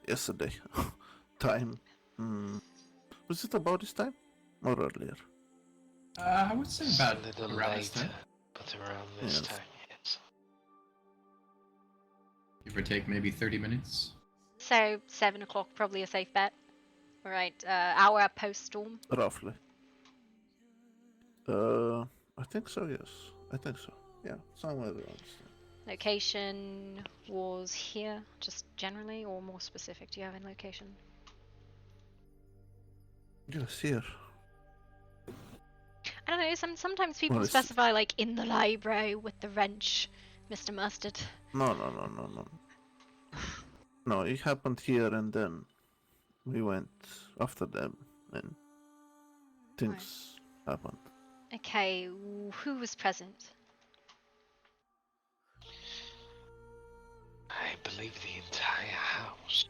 Yesterday. Time. Was it about this time? Or earlier? I would say about a little around this later, time. but around this Yes. time, yes. Give or take maybe 30 minutes. So 7 o'clock, probably a safe bet. All right, hour post storm. Roughly. I think so, yes. I think so. Yeah, somewhere around this time. Location was here, just generally, or more specific? Do you have a location? Yes, here. I don't know. Sometimes people Well, it's- specify like in the library with the wrench, Mr. Mustard. No. No, it happened here and then we went after them and things happened. Okay, who was present? I believe the entire house.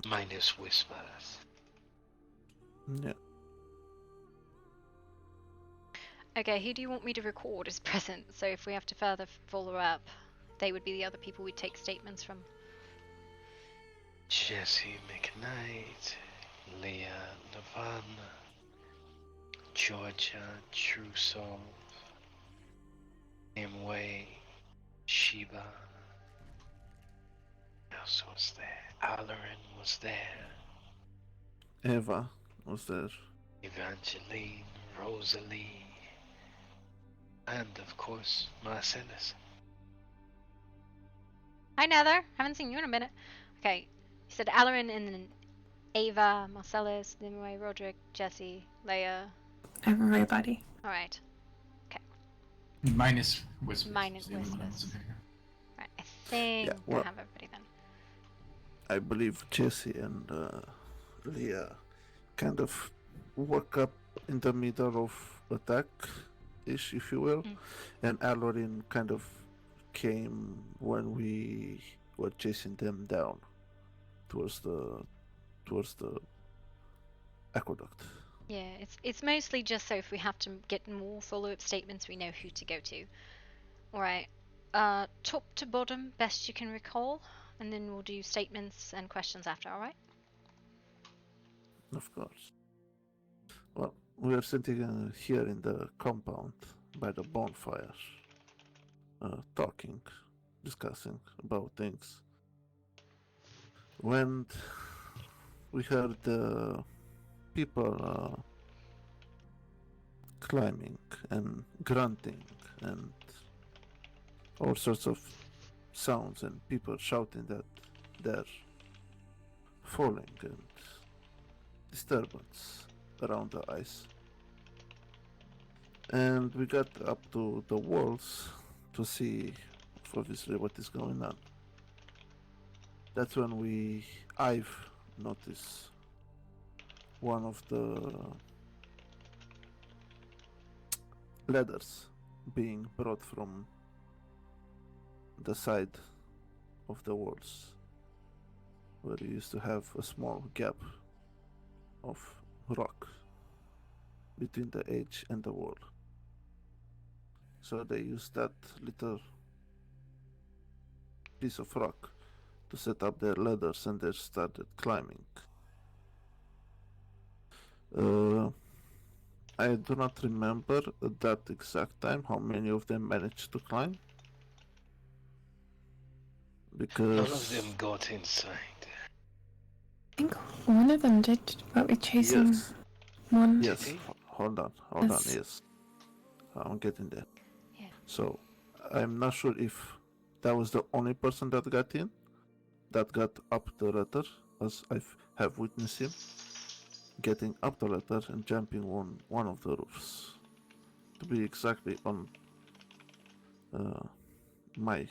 Minus Whispers. Yeah. Okay, who do you want me to record as present? So if we have to further follow up, they would be the other people we'd take statements from. Jesse McKnight, Leah Levan, Georgia Trusov, Imway Sheba. Who else was there? Alarin was there. Eva was there. Evangeline, Rosalie, and of course Marcellus. Hi, Nether. Haven't seen you in a minute. Okay, you said Alarin and then Ava, Marcellus, Nimue, Roderick, Jesse, Leia. Everybody. All right. Minus Whispers. Minus Whispers. Right, I think well, I have everybody then. I believe Jesse and Leah kind of woke up in the middle of attack-ish, if you will, and Alorin kind of came when we were chasing them down towards the aqueduct. Yeah, it's mostly just so if we have to get more follow-up statements, we know who to go to. All right. Top to bottom, best you can recall, and then we'll do statements and questions after. All right. Of course. Well, we are sitting here in the compound by the bonfire, talking, discussing about things. When we heard the people climbing and grunting and all sorts of sounds and people shouting that they're falling and disturbance around the ice. And we got up to the walls to see obviously what is going on. That's when I've noticed one of the ladders being brought from the side of the walls, where you used to have a small gap of rock between the edge and the wall. So they used that little piece of rock to set up their ladders, and they started climbing. I do not remember at that exact time how many of them managed to climb, because None of them got inside. I think one of them did, but we're chasing one. Yes, hold on, yes. I'm getting there. Yeah. So, I'm not sure if that was the only person that got in, that got up the ladder, as I have witnessed him getting up the ladder and jumping on one of the roofs. To be exactly on my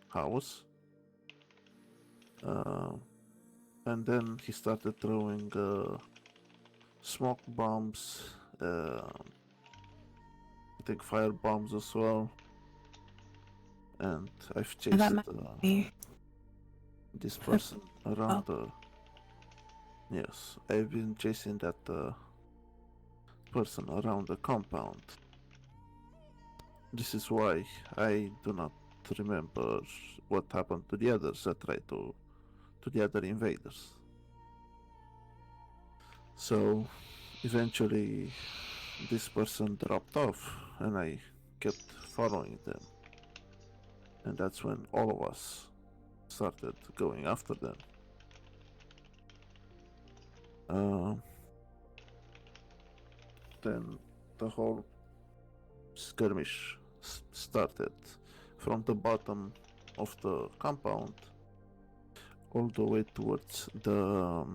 house. And then he started throwing smoke bombs, I think fire bombs as well. And I've chased this person around the... Yes, I've been chasing that person around the compound. This is why I do not remember what happened to the others that tried to the other invaders. So eventually this person dropped off and I kept following them. And that's when all of us started going after them. Then the whole skirmish started from the bottom of the compound all the way towards the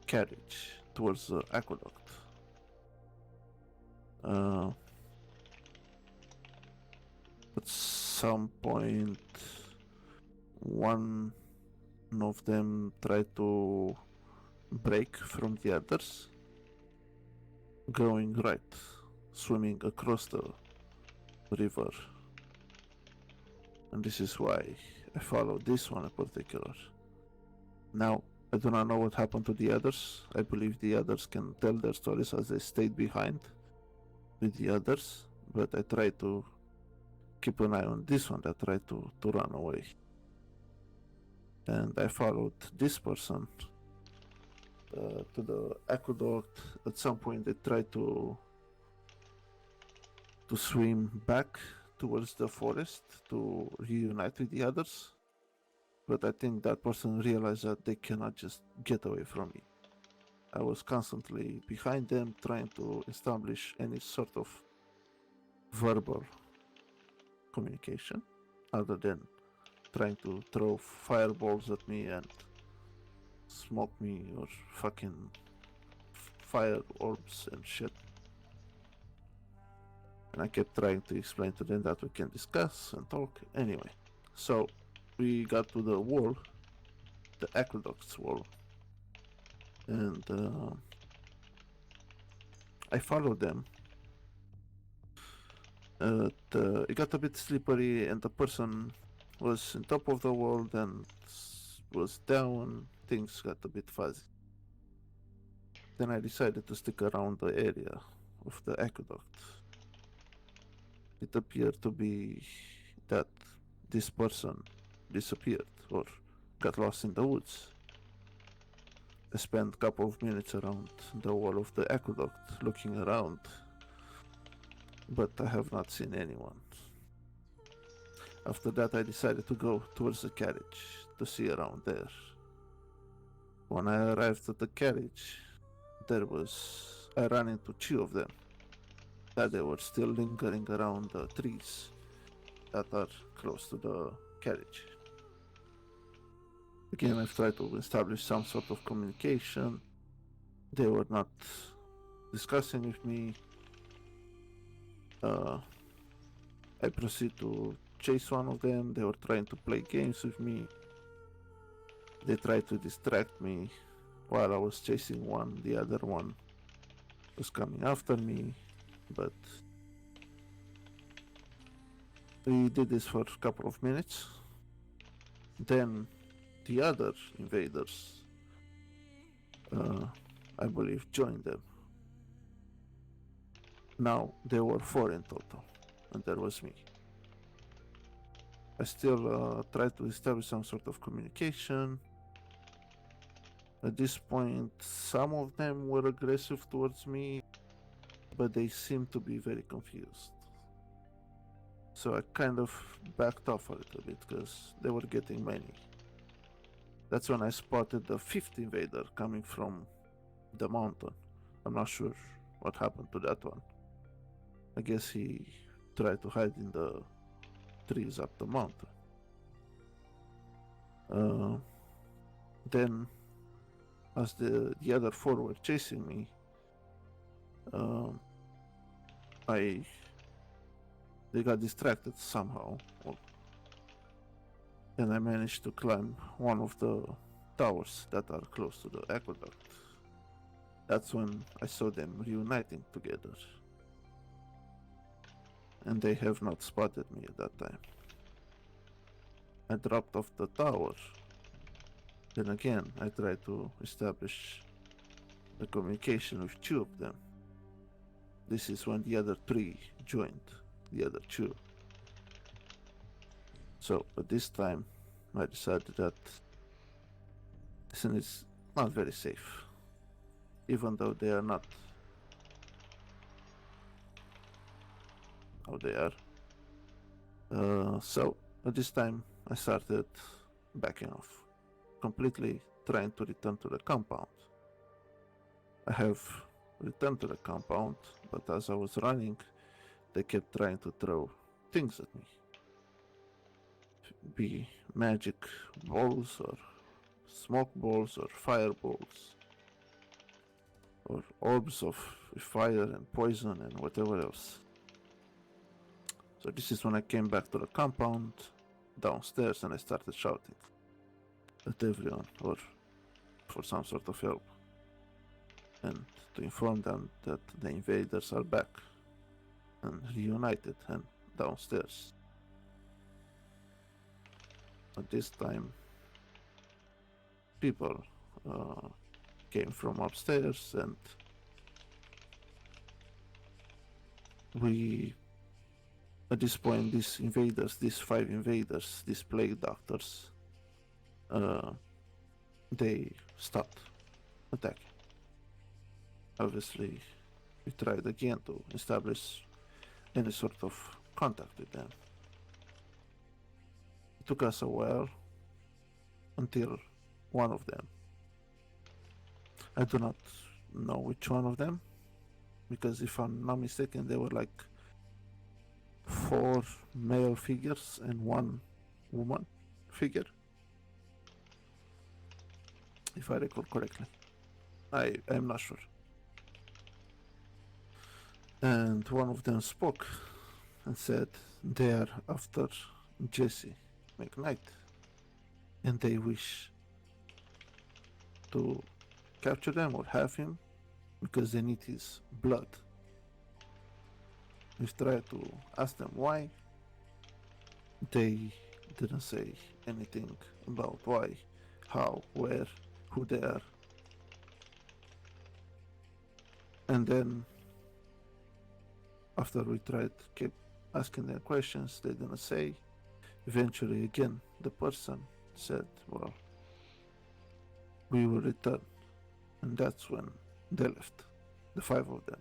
carriage, towards the aqueduct. At some point, one of them tried to break from the others, going right, swimming across the river. And this is why I followed this one in particular. Now, I do not know what happened to the others. I believe the others can tell their stories as they stayed behind with the others, but I try to keep an eye on this one that tried to run away. and I followed this person to the aqueduct. At some point, they tried to swim back towards the forest to reunite with the others, but I think that person realized that they cannot just get away from me. I was constantly behind them, trying to establish any sort of verbal communication, other than trying to throw fireballs at me and smoke me or fucking fire orbs and shit. And I kept trying to explain to them that we can discuss and talk. Anyway, so we got to the wall, the aqueduct's wall, and I followed them. It got a bit slippery, and the person was on top of the wall, then was down. Things got a bit fuzzy. Then I decided to stick around the area of the aqueduct. It appeared to be that this person disappeared or got lost in the woods. I spent a couple of minutes around the wall of the aqueduct looking around, but I have not seen anyone. After that, I decided to go towards the carriage to see around there. When I arrived at the carriage, I ran into two of them, that they were still lingering around the trees that are close to the carriage. Again, I've tried to establish some sort of communication. They were not discussing with me. I proceed to chase one of them. They were trying to play games with me. They tried to distract me while I was chasing one. The other one was coming after me, but we did this for a couple of minutes. Then the other invaders, I believe, joined them. Now there were 4 in total, and there was me. I still tried to establish some sort of communication. At this point, some of them were aggressive towards me, but they seemed to be very confused. So I kind of backed off a little bit because they were getting many. That's when I spotted the 5th invader coming from the mountain. I'm not sure what happened to that one. I guess he tried to hide in the trees up the mountain. Then, as the other 4 were chasing me, they got distracted somehow, and I managed to climb one of the towers that are close to the aqueduct. That's when I saw them reuniting together, and they have not spotted me at that time. I dropped off the tower. Then again, I tried to establish a communication with 2 of them. This is when the other 3 joined the other 2. So at this time, I decided that this is not very safe, even though they are not how they are. So at this time, I started backing off, completely trying to return to the compound. I have returned to the compound, but as I was running, they kept trying to throw things at me. Be magic balls or smoke balls or fireballs or orbs of fire and poison and whatever else. So this is when I came back to the compound downstairs and I started shouting at everyone or for some sort of help and to inform them that the invaders are back and reunited and downstairs. At this time, people came from upstairs, and at this point, these 5 invaders, these plague doctors, uh, they stopped attacking. Obviously, we tried again to establish any sort of contact with them. It took us a while until one of them, I do not know which one of them, because if I'm not mistaken, there were like 4 male figures and 1 woman figure, if I recall correctly. I am not sure. And one of them spoke and said they are after Jesse McKnight, and they wish to capture them or have him because they need his blood. We've tried to ask them why. They didn't say anything about why, how, where, who they are. And then after we tried keep asking them questions, they didn't say. Eventually again the person said, well, we will return. And that's when they left, the 5 of them.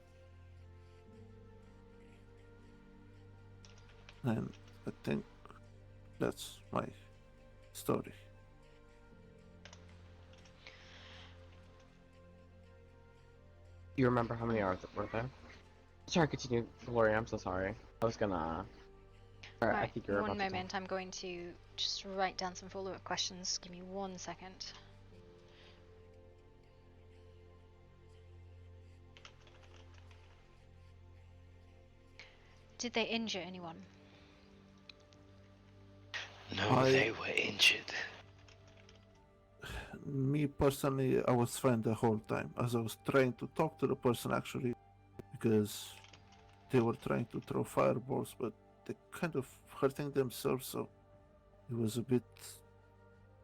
And I think that's my story. Do you remember how many hours were there? Sorry, continue, Gloria. I'm so sorry. I was gonna. I Alright, think you're one about to talk. moment. I'm going to just write down some follow-up questions. Give me 1 second. Did they injure anyone? No, they were injured. Me personally, I was fine the whole time as I was trying to talk to the person actually, because they were trying to throw fireballs, but they kind of hurting themselves, so it was a bit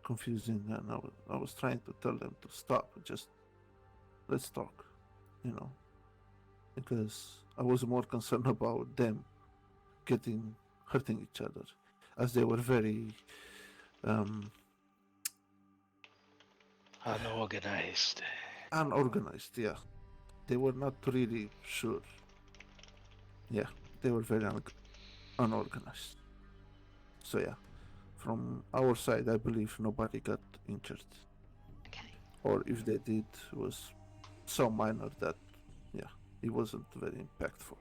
confusing. And I was trying to tell them to stop, just let's talk, because I was more concerned about them hurting each other, as they were very Unorganized. Unorganized, yeah. They were not really sure. Yeah, they were very unorganized. So yeah, from our side, I believe nobody got injured. Okay. Or if they did, it was so minor that, yeah, it wasn't very impactful.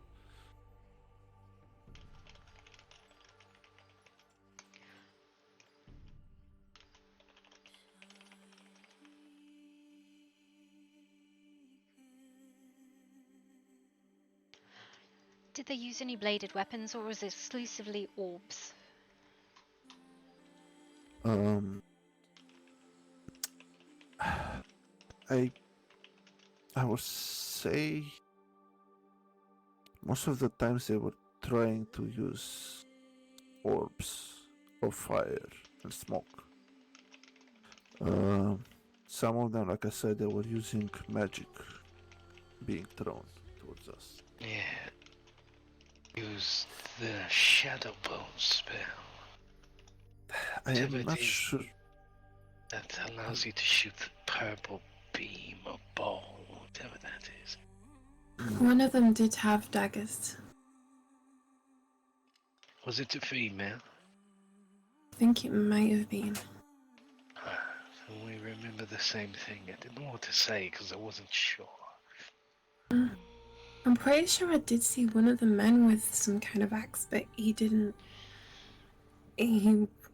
Did they use any bladed weapons, or was it exclusively orbs? I would say most of the times they were trying to use orbs of fire and smoke. Some of them, like I said, they were using magic being thrown towards us. Yeah. Use the Shadow Bone spell. I am not sure. That allows you to shoot the purple beam or ball, whatever that is. One of them did have daggers. Was it a female? I think it might have been. We remember the same thing. I didn't know what to say because I wasn't sure. I'm pretty sure I did see one of the men with some kind of axe, but he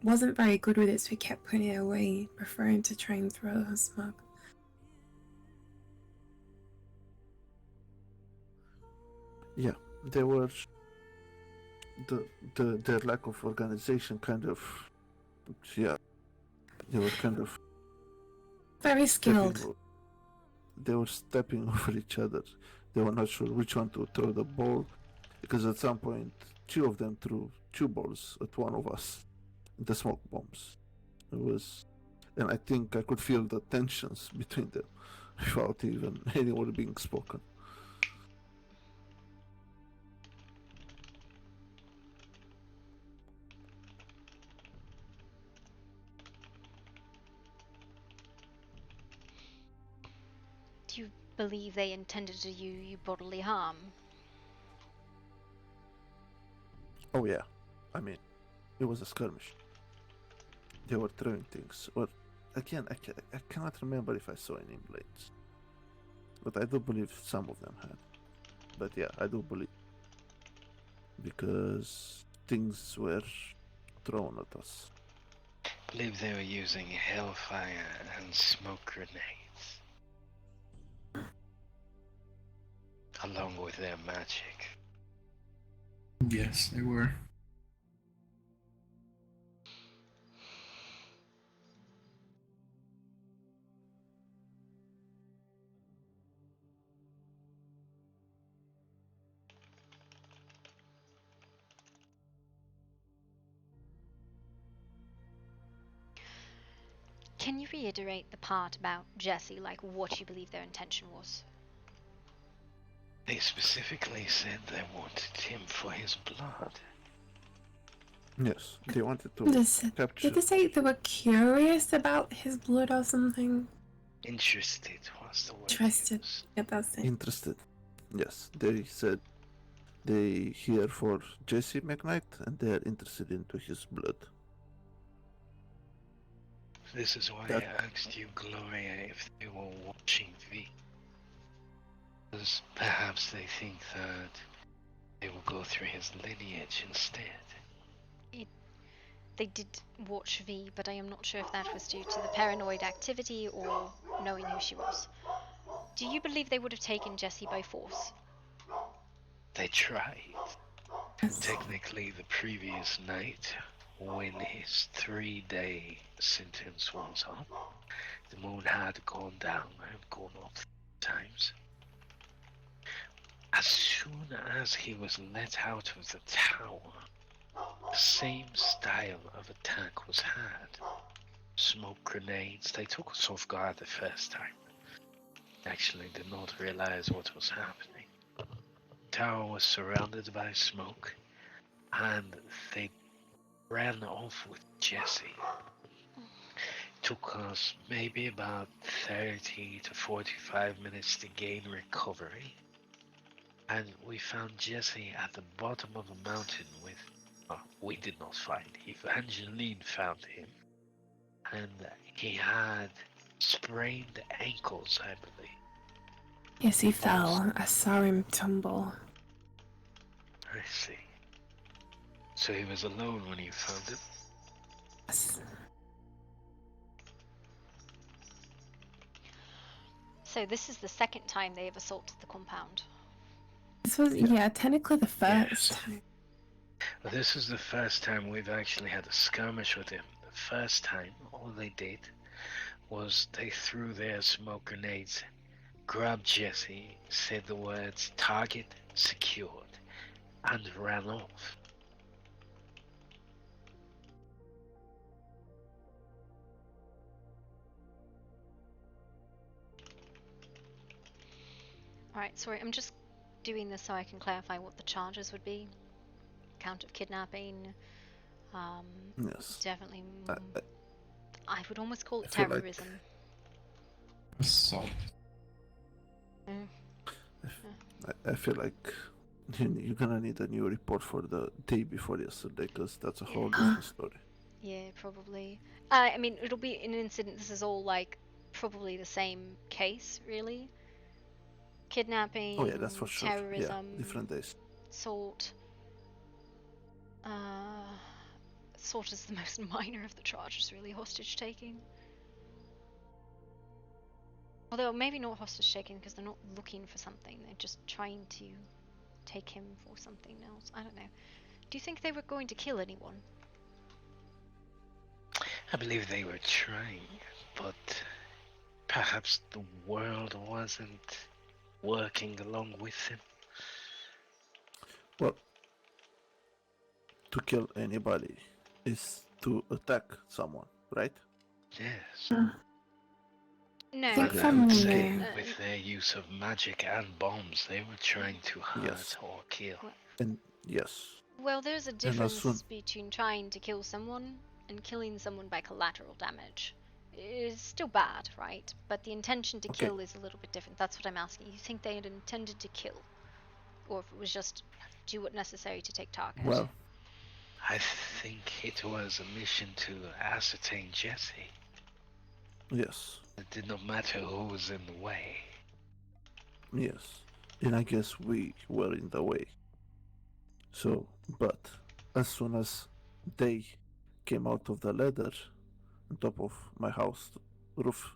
wasn't very good with it, so he kept putting it away, preferring to try and throw a smoke. Yeah, they were their lack of organization kind of, yeah, they were kind of very skilled. They were stepping over each other. They were not sure which one to throw the ball, because at some point 2 of them threw 2 balls at one of us, the smoke bombs. It was, and I think I could feel the tensions between them without even any word being spoken. Do you believe they intended to do you bodily harm? Oh yeah, I mean, it was a skirmish. They were throwing things, or again, I cannot remember if I saw any blades, but I do believe some of them had. But yeah, I do believe because things were thrown at us. I believe they were using hellfire and smoke grenades, along with their magic. Yes, they were. Can you reiterate the part about Jesse, like what you believe their intention was? They specifically said they wanted him for his blood. Yes, they wanted to capture. Did they say they were curious about his blood or something? Interested was the word. Interested. Yeah, that's it. Interested. Yes, they said they here for Jesse McKnight and they are interested into his blood. This is why I asked you, Gloria, if they were watching V. Because perhaps they think that they will go through his lineage instead. They did watch V, but I am not sure if that was due to the paranoid activity or knowing who she was. Do you believe they would have taken Jesse by force? They tried. Technically, the previous night, when his 3-day sentence was up, the moon had gone down and gone up 3 times. As soon as he was let out of the tower, the same style of attack was had. Smoke grenades. They took us off guard the first time. Actually did not realize what was happening. The tower was surrounded by smoke, and they ran off with Jesse. It took us maybe about 30 to 45 minutes to gain recovery, and we found Jesse at the bottom of a mountain with... we did not find. Evangeline found him, and he had sprained ankles, I believe. Yes, he fell. I saw him tumble. I see. So he was alone when you found him? Yes. So this is the second time they have assaulted the compound. This was, technically the first time. Well, this is the first time we've actually had a skirmish with him. The first time, all they did was they threw their smoke grenades, grabbed Jesse, said the words "target secured," and ran off. Alright, sorry, I'm just doing this so I can clarify what the charges would be. Count of kidnapping. Yes. Definitely. I would almost call it feel like terrorism. Assault. I feel like you're gonna need a new report for the day before yesterday, because that's a whole different story. Yeah, probably. I mean, it'll be an incident. This is all like probably the same case, really. Kidnapping. Oh yeah, that's for sure. Terrorism. Yeah, different days. Assault. Assault is the most minor of the charges, really. Hostage taking. Although maybe not hostage taking because they're not looking for something. They're just trying to take him for something else. I don't know. Do you think they were going to kill anyone? I believe they were trying, but perhaps the world wasn't working along with him. Well, to kill anybody is to attack someone, right? Yes. No. But I would say with their use of magic and bombs, they were trying to hurt or kill. And yes. Well, there's a difference between trying to kill someone and killing someone by collateral damage. is still bad, right? But the intention to Okay. kill is a little bit different. That's what I'm asking. You think they had intended to kill, or if it was just do what's necessary to take target? Well, I think it was a mission to ascertain Jesse. yes, It did not matter who was in the way. yes. And I guess we were in the way. So, but as soon as they came out of the ladder on top of my house roof,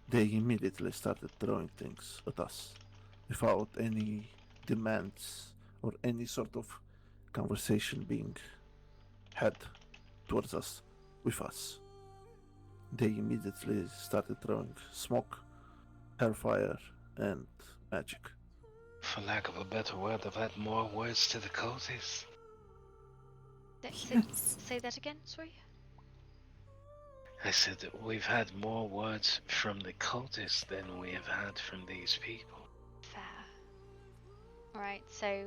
they immediately started throwing things at us without any demands or any sort of conversation being had towards us with us. They immediately started throwing smoke, hellfire, and magic. For lack of a better word, I've had more words to the cultists. Yes. Say that again, sorry? I said that we've had more words from the cultists than we have had from these people. Fair. Alright, so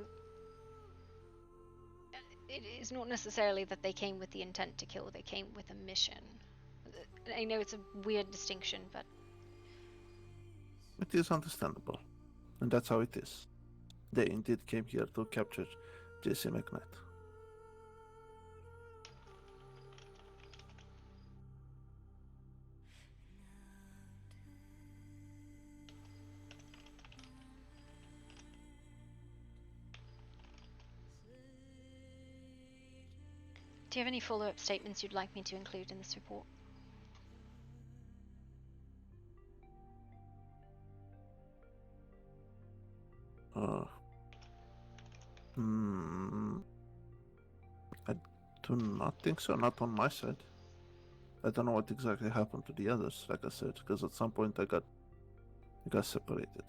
it is not necessarily that they came with the intent to kill, they came with a mission. I know it's a weird distinction, but It is understandable, and that's how it is. They indeed came here to capture Jesse McKnight. do you have any follow-up statements you'd like me to include in this report? I do not think so, not on my side. I don't know what exactly happened to the others, like I said, because at some point I got separated.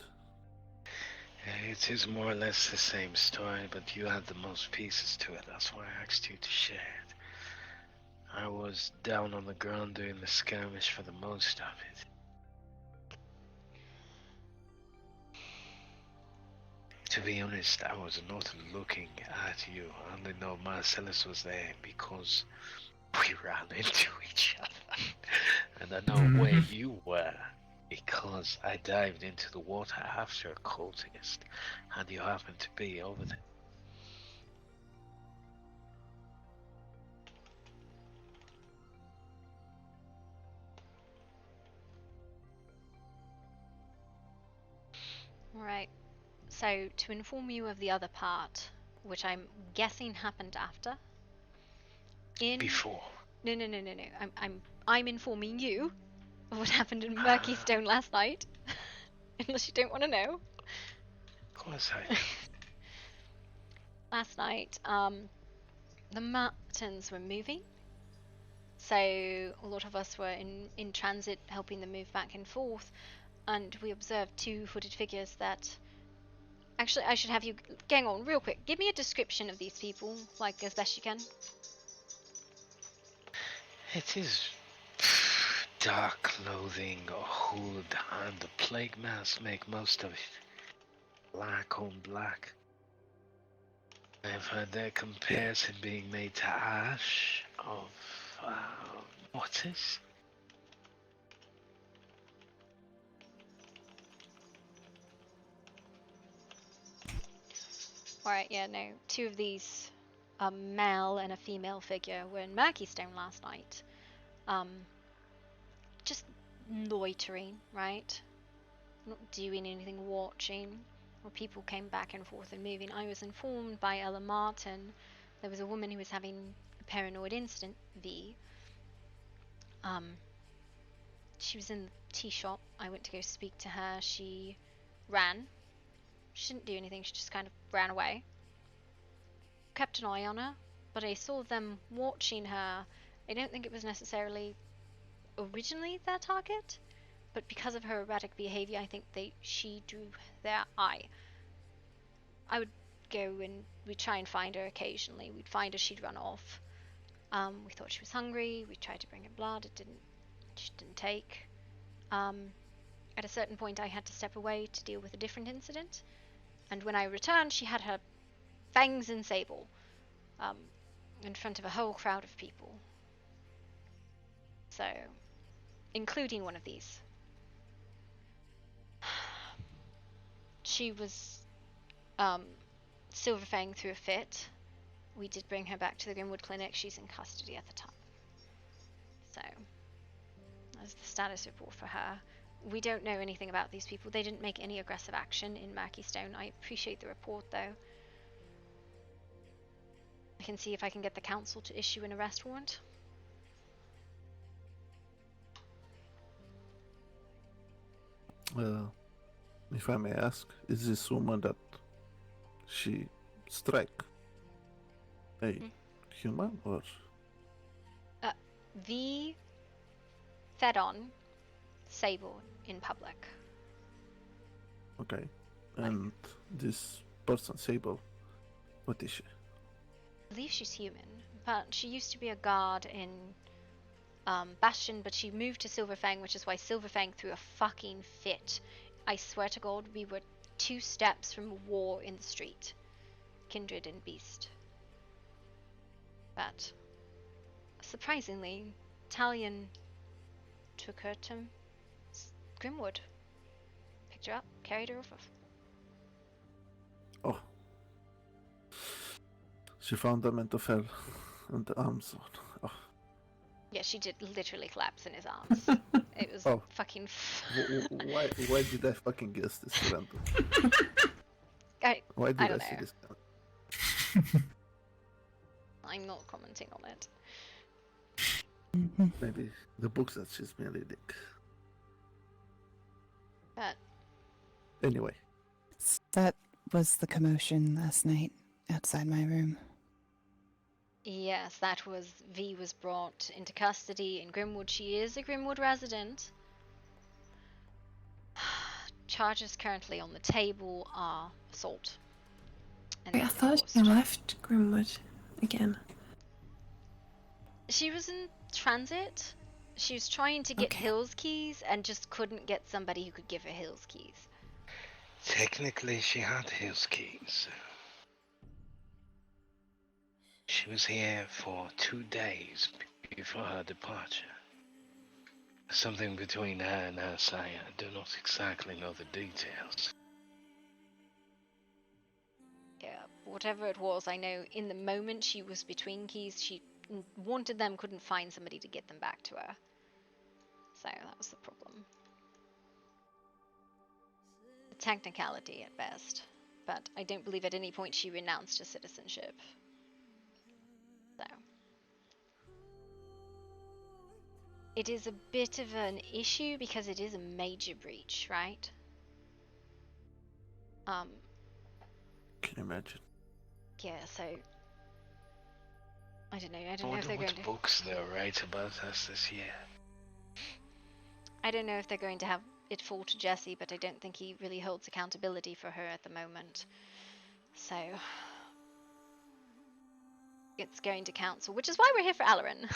It is more or less the same story, but you had the most pieces to it. That's why I asked you to share it. I was down on the ground doing the skirmish for the most of it. To be honest, I was not looking at you. I only know Marcellus was there because we ran into each other. And I know where you were because I dived into the water after a cultist, and you happened to be over there. Alright, so to inform you of the other part, which I'm guessing happened after. Before. No. I'm informing you of what happened in Murky Stone last night. Unless you don't want to know. Of course I do. Last night, the mountains were moving. So a lot of us were in transit helping them move back and forth, and we observed two hooded figures that... Actually, I should have you... Gang on, real quick. Give me a description of these people, like, as best you can. It is dark clothing, a hood, and a plague mask make most of it. Black on black. I've heard their comparison being made to ash of waters. Alright, yeah, no. Two of these, a male and a female figure, were in Murky Stone last night. Just loitering, right? Not doing anything, watching. Or people came back and forth and moving. I was informed by Ella Martin there was a woman who was having a paranoid incident, V. She was in the tea shop. I went to go speak to her. She ran. She didn't do anything. She just kind of ran away. Kept an eye on her, but I saw them watching her. I don't think it was necessarily originally their target, but because of her erratic behavior, I think she drew their eye. I would go and we'd try and find her occasionally. We'd find her, she'd run off. We thought she was hungry. We tried to bring her blood. She didn't take. At a certain point, I had to step away to deal with a different incident. And when I returned, she had her fangs and sable in front of a whole crowd of people. So including one of these. She was Silverfang threw a fit. We did bring her back to the Grimwood Clinic. She's in custody at the time. So, that's the status report for her. We don't know anything about these people. They didn't make any aggressive action in Murkeystone. I appreciate the report, though. I can see if I can get the council to issue an arrest warrant. If I may ask, is this woman that she struck a human or? V fed on Sable in public. Okay, and this person, Sable, what is she? I believe she's human, but she used to be a guard in Bastion, but she moved to Silverfang, which is why Silverfang threw a fucking fit. I swear to God, we were 2 steps from a war in the street. Kindred and Beast. But surprisingly, Talion took her to Grimwood. Picked her up, carried her off. Oh. She found them in the fell and the arms. Oh. Yeah, she did literally collapse in his arms. It was fucking. Why did I fucking guess this random? Why did I say this? I'm not commenting on it. Maybe the books that she's been reading. But anyway, that was the commotion last night outside my room. Yes, that was V was brought into custody in Grimwood. She is a Grimwood resident. Charges currently on the table are assault. And I thought she left Grimwood again. She was in transit. She was trying to get Hills keys and just couldn't get somebody who could give her Hills keys. Technically, she had Hills keys. She was here for 2 days before her departure. Something between her and her sire. I do not exactly know the details. Yeah, whatever it was, I know in the moment she was between keys, she wanted them, couldn't find somebody to get them back to her. So that was the problem. A technicality at best, but I don't believe at any point she renounced her citizenship. So it is a bit of an issue because it is a major breach, right? Can you imagine? Yeah, so I don't know. I I don't know wonder if they're what going to. books they'll write about us this year. I don't know if they're going to have it fall to Jesse, but I don't think he really holds accountability for her at the moment. So it's going to council, which is why we're here for Alarin.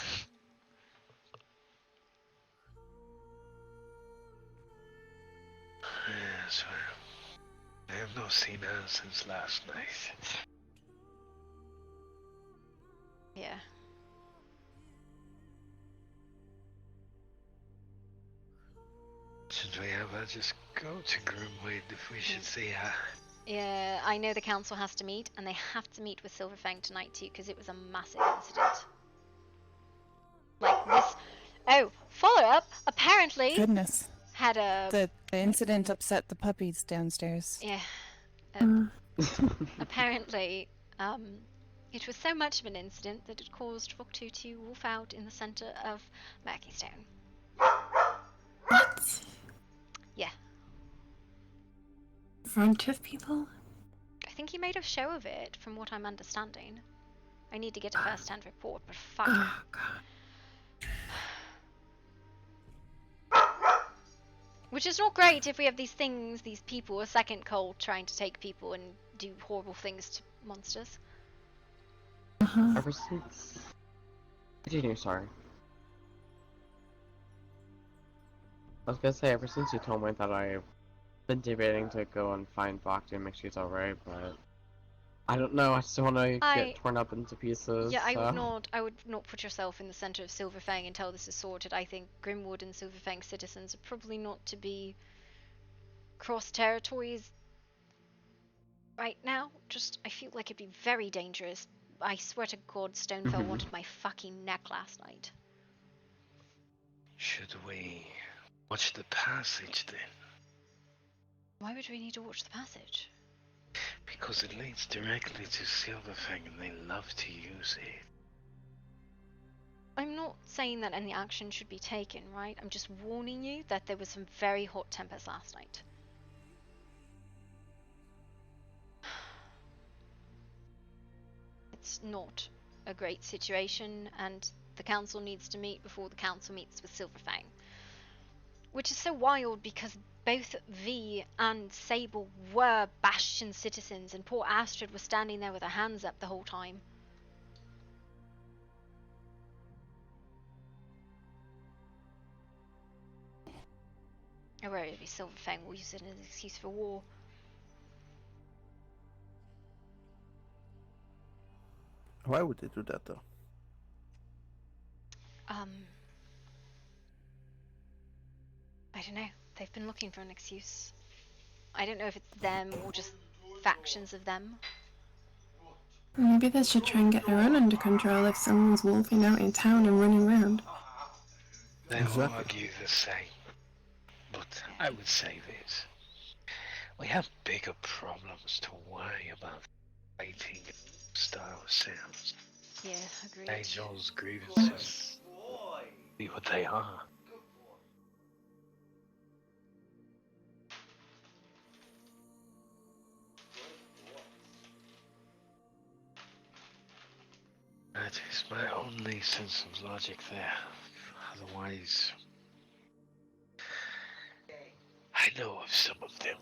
Yes, well, I have not seen her since last night. Yeah. Should we ever just go to Grimwood if we should see her? Yeah, I know the council has to meet, and they have to meet with Silverfang tonight too, because it was a massive incident. Like this. Oh, follow up. Apparently, Goodness. Had a The incident upset the puppies downstairs. Yeah. Apparently, it was so much of an incident that it caused Rock2 to wolf out in the center of Murkeystone. What? Yeah. In front of people? I think he made a show of it, from what I'm understanding. I need to get a first-hand report, but fuck. Oh, God. Which is not great if we have these things, these people, a second cult trying to take people and do horrible things to monsters. Ever since... Continue, sorry. I was gonna say, ever since you told me that I've been debating to go and find Bhakti and make sure he's alright, but I don't know. I still want to I- get torn up into pieces. Yeah, I would so- not. I would not put yourself in the center of Silverfang until this is sorted. I think Grimwood and Silverfang citizens are probably not to be cross territories right now. Just, I feel like it'd be very dangerous. I swear to God, Stonefell wanted my fucking neck last night. Should we watch the passage then? Why would we need to watch the passage? Because it leads directly to Silverfang and they love to use it. I'm not saying that any action should be taken, right? I'm just warning you that there was some very hot tempers last night. It's not a great situation, and the council needs to meet before the council meets with Silverfang. Which is so wild because both V and Sable were Bastion citizens, and poor Astrid was standing there with her hands up the whole time. Or whether it be Silverfang will use it as an excuse for war. Why would they do that though? I don't know. They've been looking for an excuse. I don't know if it's them or just factions of them. Maybe they should try and get their own under control if someone's wolfing out in town and running around. They will argue the same. But I would say this. We have bigger problems to worry about fighting style ourselves. Yeah, agreed. Angel's grievances be what they are. That is my only sense of logic there. Otherwise, I know of some of them,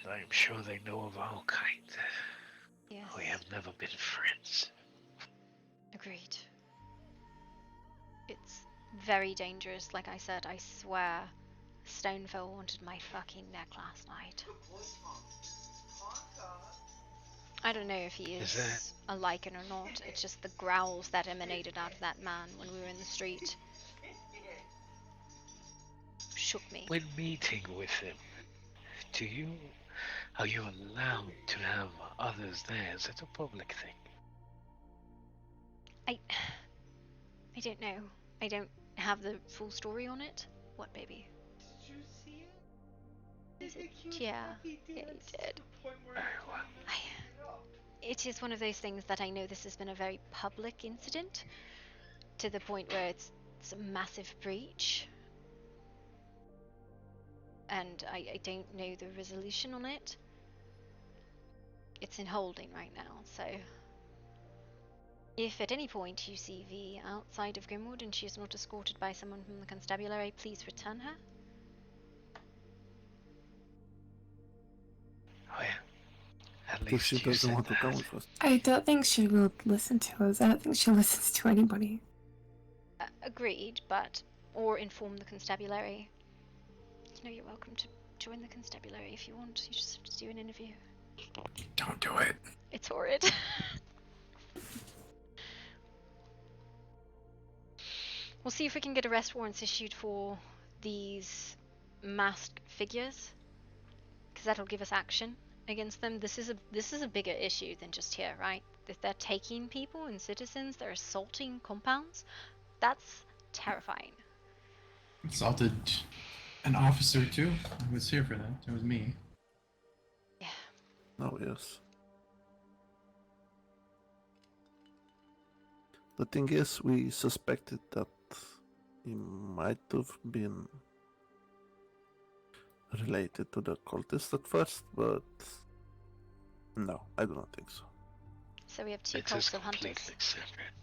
and I'm sure they know of our kind. Yes. We have never been friends. Agreed. It's very dangerous, like I said, I swear. Stonefell wanted my fucking neck last night. I don't know if he is a Lycan or not, it's just the growls that emanated out of that man when we were in the street. Shook me. When meeting with him, are you allowed to have others there? Is it a public thing? I don't know. I don't have the full story on it. What, baby? Did you see it? Is it? Yeah, he did. It is one of those things that I know this has been a very public incident, to the point where it's a massive breach. And I don't know the resolution on it. It's in holding right now, so if at any point you see V outside of Grimwood and she is not escorted by someone from the constabulary, please return her. Oh yeah. At If least she you doesn't said want to that. come with us. I don't think she will listen to us. I don't think she listens to anybody. Agreed, or inform the constabulary. You know, you're welcome to join the constabulary if you want. You just have to do an interview. Don't do it. It's horrid. We'll see if we can get arrest warrants issued for these masked figures, because that'll give us action against them. This is a bigger issue than just here, right? If they're taking people and citizens, they're assaulting compounds. That's terrifying. Assaulted an officer too. I was here for that. It was me. Oh, yes. The thing is, we suspected that he might have been related to the cultist at first, but no, I do not think so. So we have two It is cults of hunters. completely separate.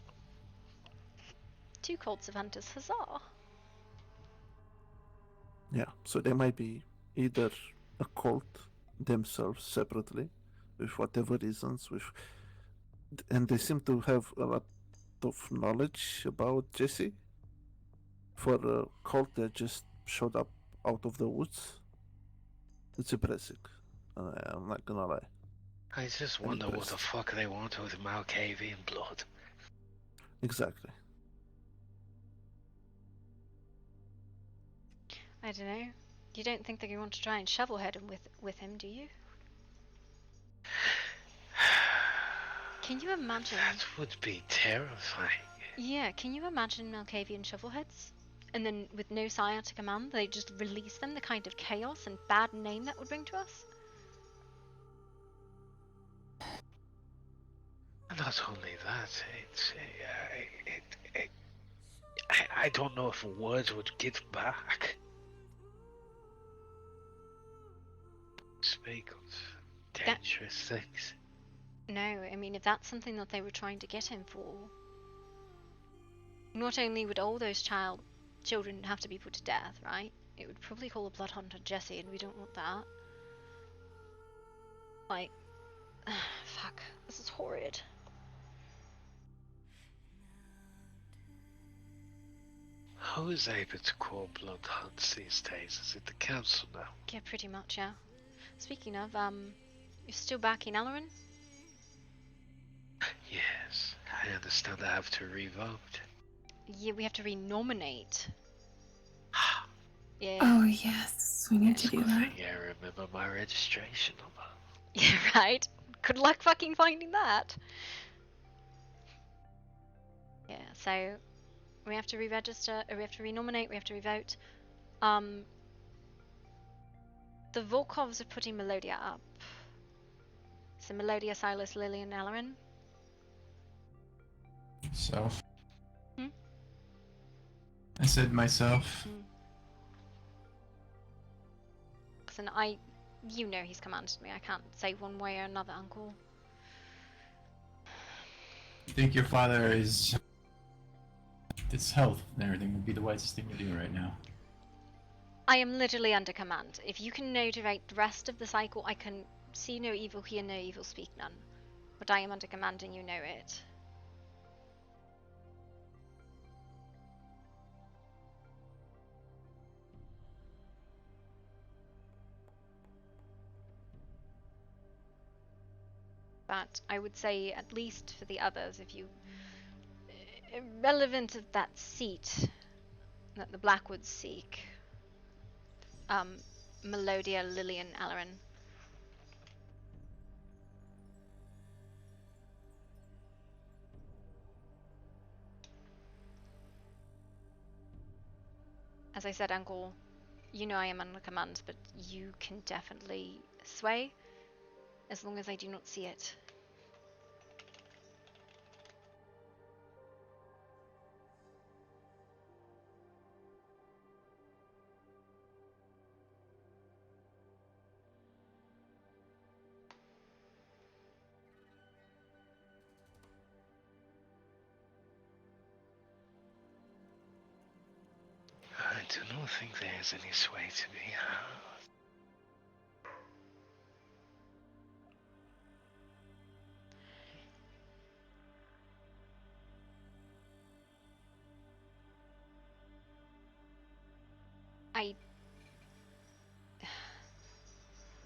Two cults of hunters, huzzah! Yeah, so they might be either a cult themselves separately, with whatever reasons, and they seem to have a lot of knowledge about Jesse. For a cult that just showed up out of the woods, it's impressive. I'm not gonna lie. I just and wonder what the impressed. fuck they want with Malkavian blood. Exactly. I don't know. You don't think that you want to try and shovelhead him with him, do you? Can you imagine? That would be terrifying. Yeah, can you imagine Malkavian shovelheads? And then with no sire to command, they just release them, the kind of chaos and bad name that would bring to us? Not only that, I don't know if words would get back. Speak of dangerous things. No, I mean, if that's something that they were trying to get him for, not only would all those children have to be put to death, right? It would probably call a blood hunt on Jesse, and we don't want that. Like, fuck, this is horrid. Who is able to call blood hunts these days? Is it the council now? Yeah, pretty much, yeah. Speaking of, you're still back in Alarin? Yes, I understand I have to revote. Yeah, we have to renominate. Yeah. Oh, yes, we need to do that. Yeah, I remember my registration number. Yeah, right? Good luck fucking finding that. Yeah, so we have to re-register, or we have to renominate, we have to revote. The Volkovs are putting Melodia up. So Melodia, Silas, Lily, and Alarin. Self. Hmm? I said myself. Because you know he's commanded me. I can't say one way or another, Uncle. I think your father is... His health and everything would be the wisest thing to do right now. I am literally under command. If you can notate the rest of the cycle, I can see no evil, hear no evil, speak none. But I am under command and you know it. But I would say, at least for the others, if you... Irrelevant of that seat that the Blackwoods seek, Melodia, Lily, and Alarin. As I said, Uncle, you know I am under command, but you can definitely sway, as long as I do not see it. I do not think there is any sway to be had.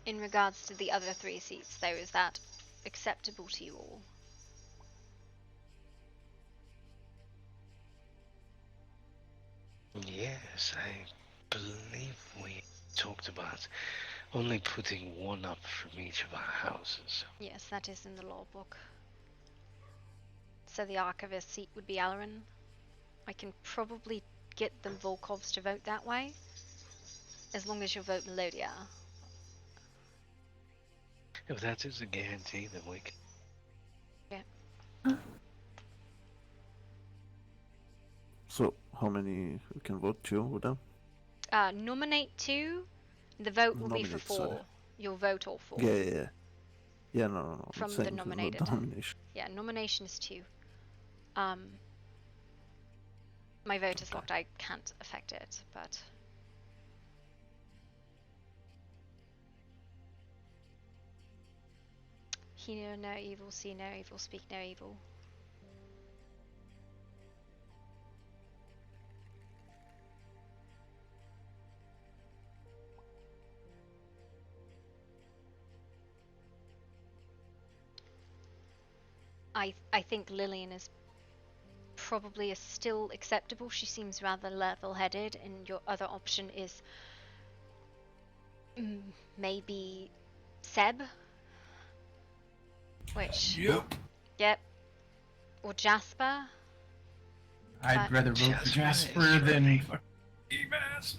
In regards to the other 3 seats, though, is that acceptable to you all? Yes, I believe we talked about only putting one up from each of our houses. Yes, that is in the law book. So the archivist seat would be Alarin. I can probably get the Volkovs to vote that way, as long as you vote Melodia. If that is a guarantee, then we can. Yeah. So, how many we can vote? 2 with them? Nominate 2. The vote will be for Nominate, 4. sorry. You'll vote all 4. Yeah. Yeah, no. From I'm the saying nominated. nomination. Yeah, nomination is 2. My vote is locked. I can't affect it, but... Hear no evil, see no evil, speak no evil. I think Lillian is probably still acceptable. She seems rather level-headed, and your other option is maybe Seb, which yep, or Jasper. I'd rather vote for Jasper than for Emas.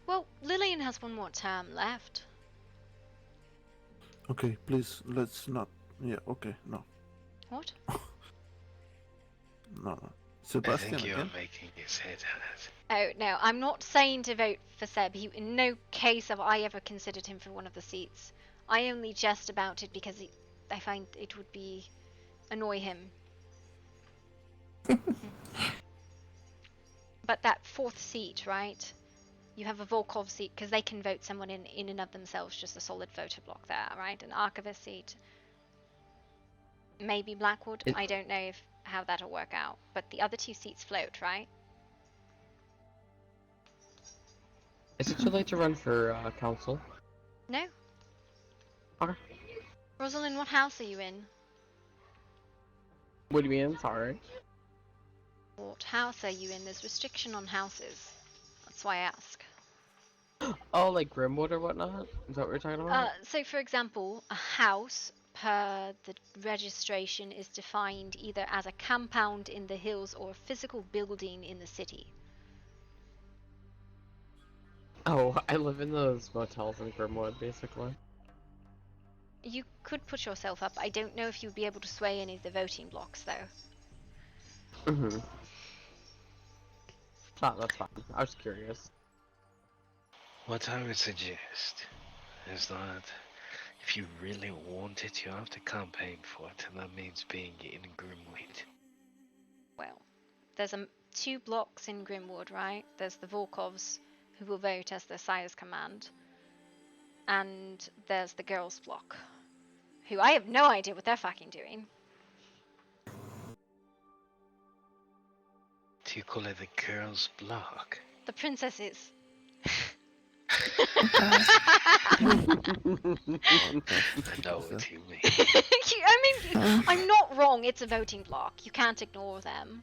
Well, Lillian has one more term left. Okay, please, let's not. Yeah, okay, no. What? No. I Sebastian think you're again? making his head hurt. Oh no, I'm not saying to vote for Seb. In no case have I ever considered him for one of the seats. I only jest about it because I find it would be annoy him. But that fourth seat, right? You have a Volkov seat because they can vote someone in and of themselves, just a solid voter block there, right? An archivist seat. Maybe Blackwood. I don't know how that'll work out. But the other two seats float, right? Is it too late to run for council? No. Okay. Rosalind, what house are you in? What do you mean? Sorry. What house are you in? There's restriction on houses. That's why I ask. Oh, like Grimwood or whatnot? Is that what you're talking about? So for example, a house per the registration is defined either as a compound in the hills or a physical building in the city. Oh, I live in those motels in Grimwood, basically. You could put yourself up. I don't know if you'd be able to sway any of the voting blocks, though. Mm-hmm. Oh, that's fine. I was curious. What I would suggest is that if you really want it, you have to campaign for it, and that means being in Grimwood. Well, there's 2 blocks in Grimwood, right? There's the Volkovs, who will vote as their sire's command, and there's the girls' block, who I have no idea what they're fucking doing. Do you call it the girls' block? The princesses. I know what you mean. I'm not wrong. It's a voting block. You can't ignore them.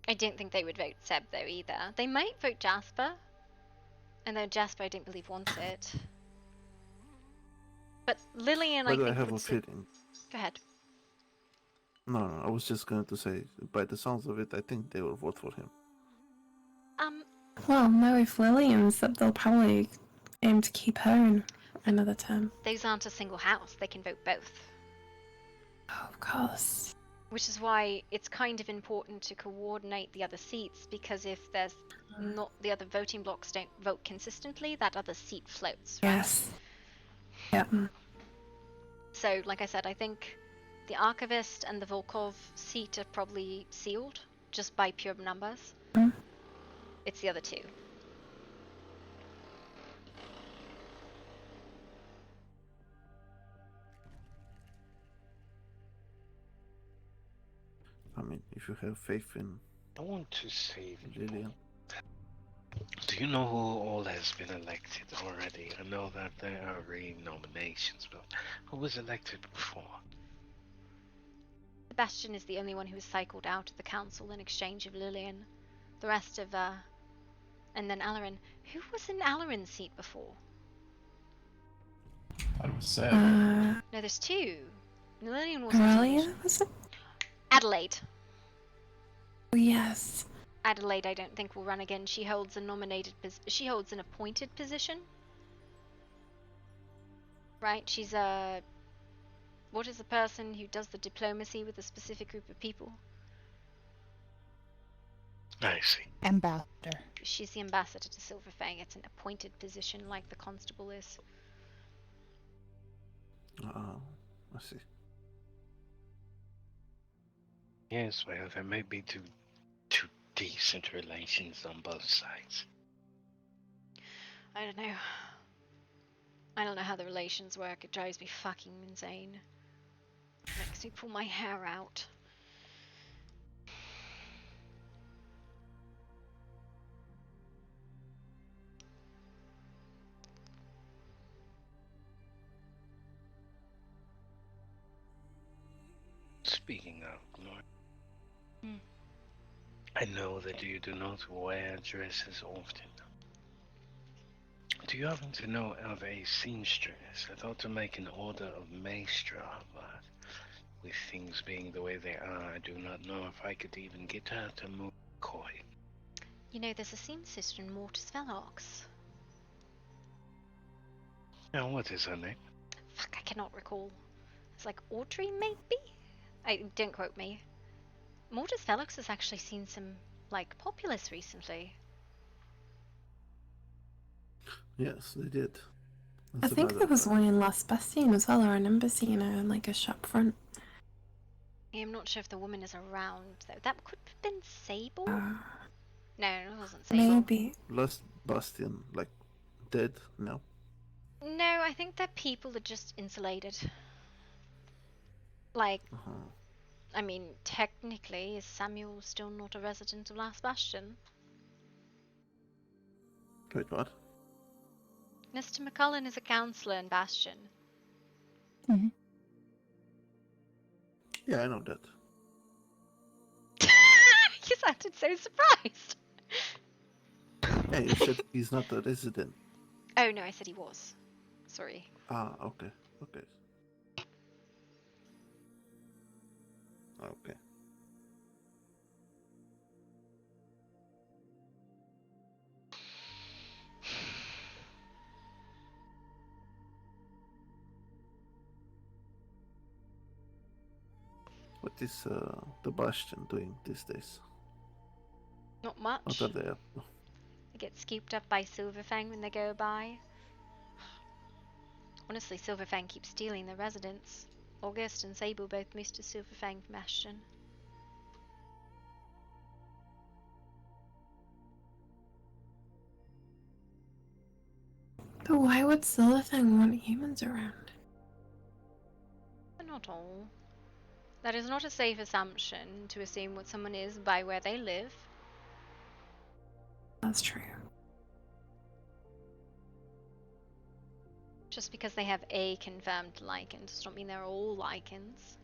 I don't think they would vote Seb, though, either. They might vote Jasper. And though Jasper, I don't believe, wants it. But Lillian, I But I think, have a would... feeling. Go ahead. No, I was just going to say, by the sounds of it, I think they will vote for him. Well, no, if Lillian's, they'll probably aim to keep her in another term. Those aren't a single house. They can vote both. Oh, of course. Which is why it's kind of important to coordinate the other seats, because if there's not the other voting blocks don't vote consistently, that other seat floats. Right? Yes. Yep. So, like I said, I think the Archivist and the Volkov seat are probably sealed, just by pure numbers. It's the other 2. I mean, if you have faith in I want to save Lillian. Do you know who all has been elected already? I know that there are re-nominations, but who was elected before? Sebastian is the only one who was cycled out of the council in exchange of Lillian. The rest of, and then Alarin. Who was in Alarin's seat before? I was Seb. No, there's 2. Lillian wasn't. Aurelia, was it? Adelaide. Oh, yes. Adelaide, I don't think will run again. She holds an appointed position. Right? She's what is the person who does the diplomacy with a specific group of people? I see. Ambassador. She's the ambassador to Silverfang. It's an appointed position like the constable is. I see. Yes, well, there may be two decent relations on both sides. I don't know. I don't know how the relations work. It drives me fucking insane. Makes me pull my hair out. Speaking of, Gloria, Hmm. I know that you do not wear dresses often. Do you happen to know of a seamstress? I thought to make an order of maestra, but with things being the way they are, I do not know if I could even get her to move coy. You know, there's a seamstress in Mortis Velox. Now, what is her name? Fuck, I cannot recall. It's like Audrey, maybe? Don't quote me. Mortis Velox has actually seen some, like, populace recently. Yes, they did. I As a think matter there of was fact. one in Las Bastien as well. I remember seeing her in like a shop front. Yeah, I'm not sure if the woman is around, though. That could have been Sable? No, it wasn't Sable. Maybe. Last Bastion, like, dead? No. No, I think that people are just insulated. Like, I mean, technically, is Samuel still not a resident of Last Bastion? Wait, what? Mr. McCullen is a councillor in Bastion. Yeah, I know that. You sounded so surprised. Yeah, you said he's not a resident. Oh, no, I said he was. Sorry. Ah, okay. Okay. Okay. What is the Bastion doing these days? Not much. What are they up to? They get scooped up by Silverfang when they go by. Honestly, Silverfang keeps stealing their residents. August and Sable both moved to Silverfang from Ashton. But why would Silverfang want humans around? But not all. That is not a safe assumption to assume what someone is by where they live. That's true. Just because they have a confirmed lichen does not mean they're all lichens.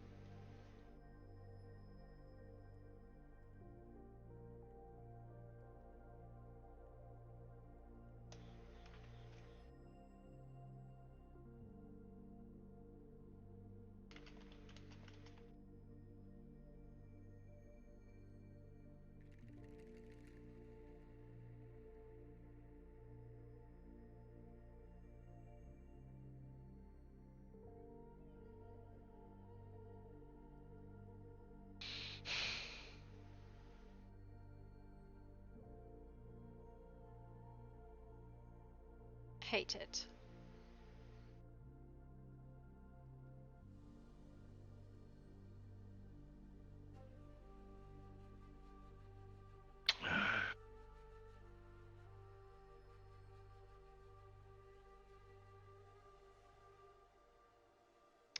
Hate it.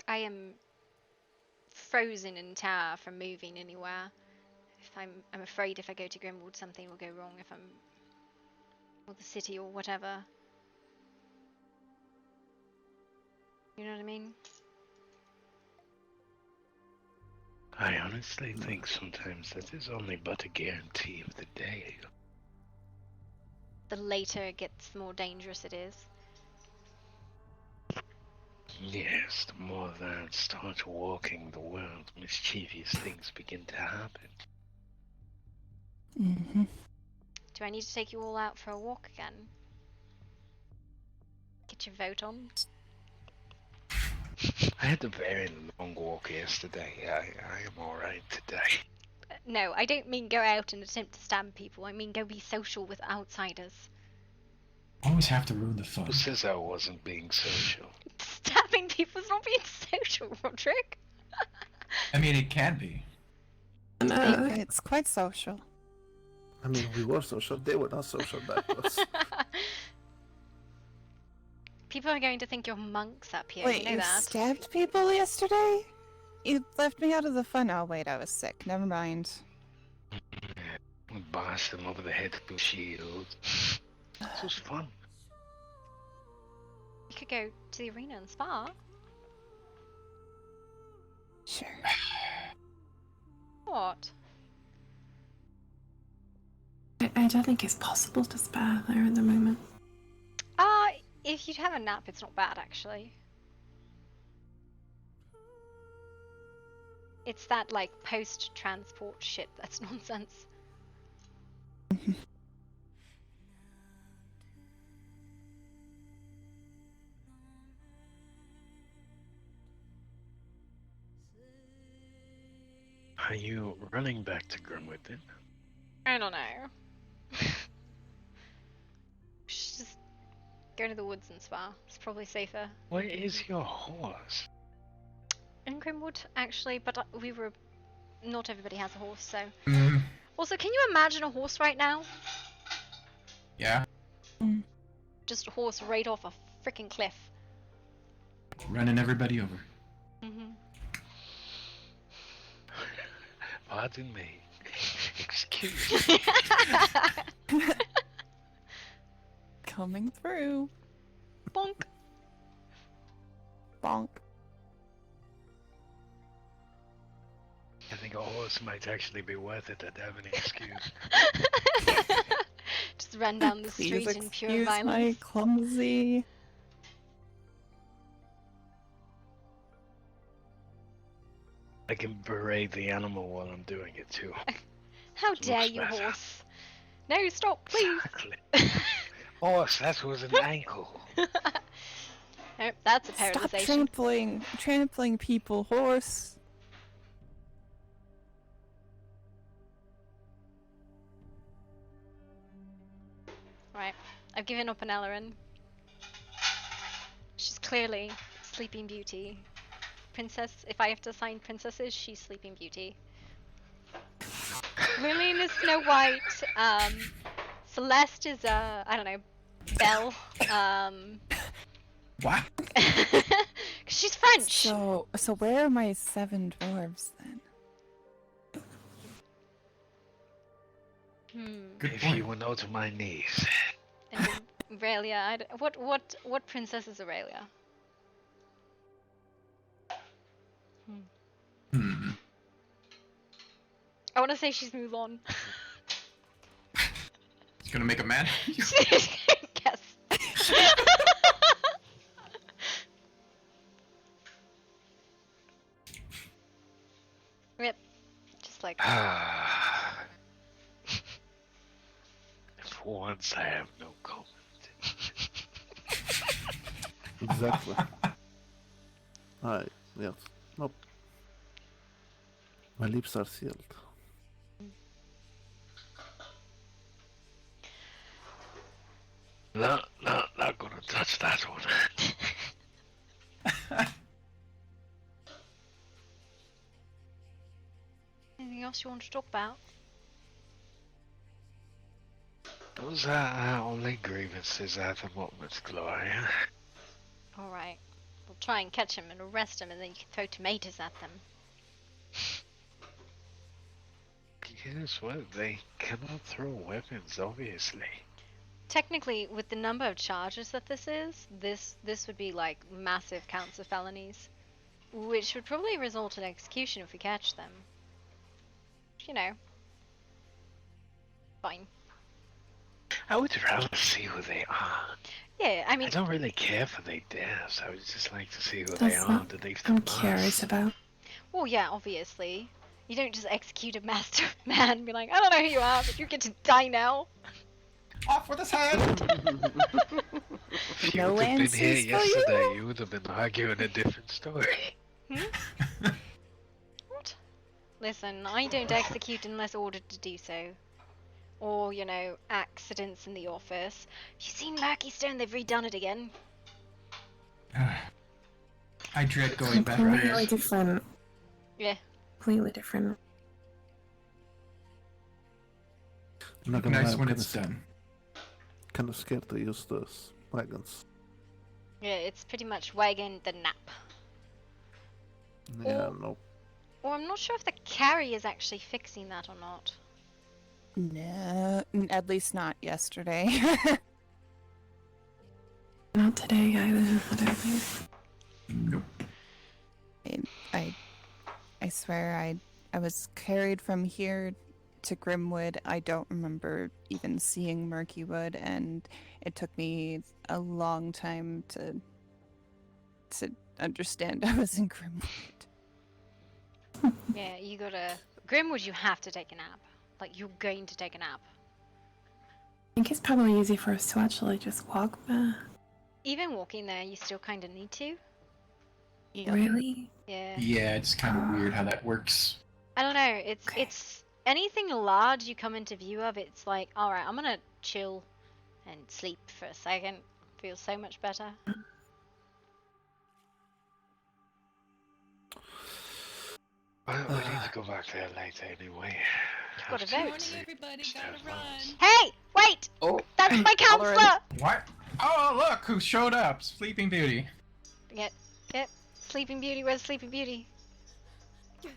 I am frozen in tower from moving anywhere. If I'm afraid if I go to Grimwood something will go wrong if I'm or the city or whatever. You know what I mean? I honestly think sometimes that is only but a guarantee of the day. The later it gets, the more dangerous it is. Yes, the more that start walking the world, mischievous things begin to happen. Do I need to take you all out for a walk again? Get your vote on? I had a very long walk yesterday. I am alright today. No, I don't mean go out and attempt to stab people. I mean go be social with outsiders. Always have to ruin the fun. Who says I wasn't being social? Stabbing people is not being social, Roderick. I mean, it can be. It's quite social. I mean, we were social. They were not social back to us. People are going to think you're monks up here. Wait, you know you that. stabbed people yesterday? You left me out of the fun. Oh, wait, I was sick. Never mind. Bashed them over the head with a shield. This was fun. You could go to the arena and spa. Sure. what? I don't think it's possible to spare there at the moment. If you'd have a nap, it's not bad, actually. It's that, like, post-transport shit that's nonsense. Are you running back to Grimwood then? I don't know. Should just go to the woods and spa. It's probably safer. Where is your horse? In Grimwood, actually, but we were... Not everybody has a horse, so... Mm, Also, can you imagine a horse right now? yeah. Just a horse right off a freaking cliff. Running everybody over. Mm-hmm. Pardon me. Excuse me. Coming through. Bonk. Bonk. I think a horse might actually be worth it at having an excuse. Just run down the Please street in pure excuse violence. my clumsy. I can berate the animal while I'm doing it too. How It dare looks you, better. horse? No, stop, please. Horse, that was an ankle. Nope, that's a Stop paralyzation. trampling people, horse. Right, I've given up on Ellerin. She's clearly Sleeping Beauty. Princess, if I have to assign princesses, she's Sleeping Beauty. Lillian is Snow White. Celeste is, I don't know, Belle. What? She's French. So where are my 7 dwarves then? If you were not to my knees. And Aurelia, what princess is Aurelia? I want to say she's Mulan. It's gonna make a man. Yes. Rip. Just like. For once, I have no comment. Exactly. Yes. Nope. My lips are sealed. No, not gonna touch that one. Anything else you want to talk about? Those are our only grievances at the moment, Gloria. Alright. We'll try and catch him and arrest him and then you can throw tomatoes at them. Guess what? They cannot throw weapons, obviously. Technically, with the number of charges that this is, this would be like massive counts of felonies. Which would probably result in execution if we catch them. You know. Fine. I would rather see who they are. Yeah, I mean... I don't really care for their deaths. I would just like to see who That's they are what underneath I'm the mask. curious about. Well, yeah, obviously. You don't just execute a master man and be like, I don't know who you are, but you get to die now. Off with his head! If you No would have been answers here for you? yesterday, you would have been arguing a different story. What? Listen, I don't execute unless ordered to do so. Or, you know, accidents in the office. You seen Murkeystone? They've redone it again. I dread going back Completely there. different. Yeah. Completely different. I'm not Look gonna lie, nice I'm when kinda it's done. Kind of scared to use those wagons. Yeah, it's pretty much wagon the nap. Yeah, no. Or I'm not sure if the carry is actually fixing that or not. No, at least not yesterday. Not today either, I don't think. Nope. I swear I was carried from here to Grimwood. I don't remember even seeing Murkywood, and it took me a long time to understand I was in Grimwood. Yeah, you gotta... Grimwood, you have to take a nap. Like, you're going to take a nap. I think it's probably easy for us to actually just walk there. Even walking there, you still kind of need to. Really? Yeah. Yeah, it's kind of weird how that works. I don't know. It's anything large you come into view of. It's like, all right, I'm gonna chill and sleep for a second. Feels so much better. Well, we need to go back there later anyway. You've got a Have to vote. Everybody gotta run. Hey, wait! Oh, that's my counselor. What? Oh, look who showed up! Sleeping Beauty. Yep. Sleeping Beauty. Where's Sleeping Beauty?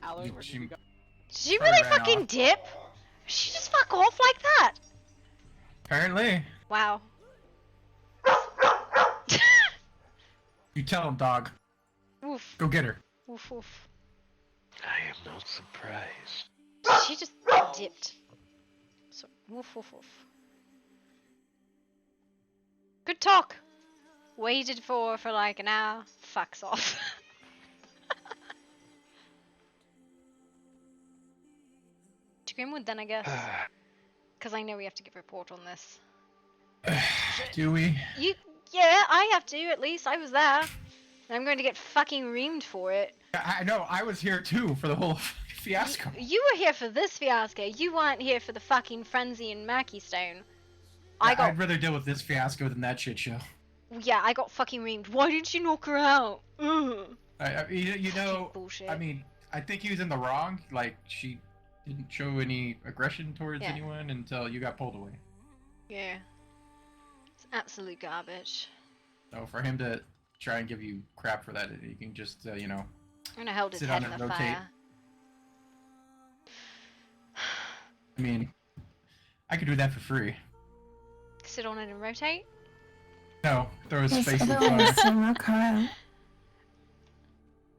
Alan, where did you go? Did she Probably really ran fucking off. dip? She just fuck off like that? Apparently. Wow. You tell him, dog. Woof. Go get her. Woof woof. I am not surprised. She just dipped. So woof woof woof. Good talk. Waited for like an hour. Fucks off. To Grimwood then, I guess. Because I know we have to give a report on this. Do we? Yeah, I have to, at least. I was there. And I'm going to get fucking reamed for it. I know, I was here too for the whole fiasco. You were here for this fiasco. You weren't here for the fucking frenzy in Mackie Stone. I'd rather deal with this fiasco than that shit show. Yeah, I got fucking reamed. Why didn't you knock her out? Ugh. You know, bullshit. I mean, I think he was in the wrong. Like, she didn't show any aggression towards anyone until you got pulled away. Yeah. It's absolute garbage. So for him to try and give you crap for that, you can just, you know, I'm gonna hold his sit head on in and the rotate. fire. I mean, I could do that for free. Sit on it and rotate? No, throw his Yes, face in the otherwise fire. they'll knock her out.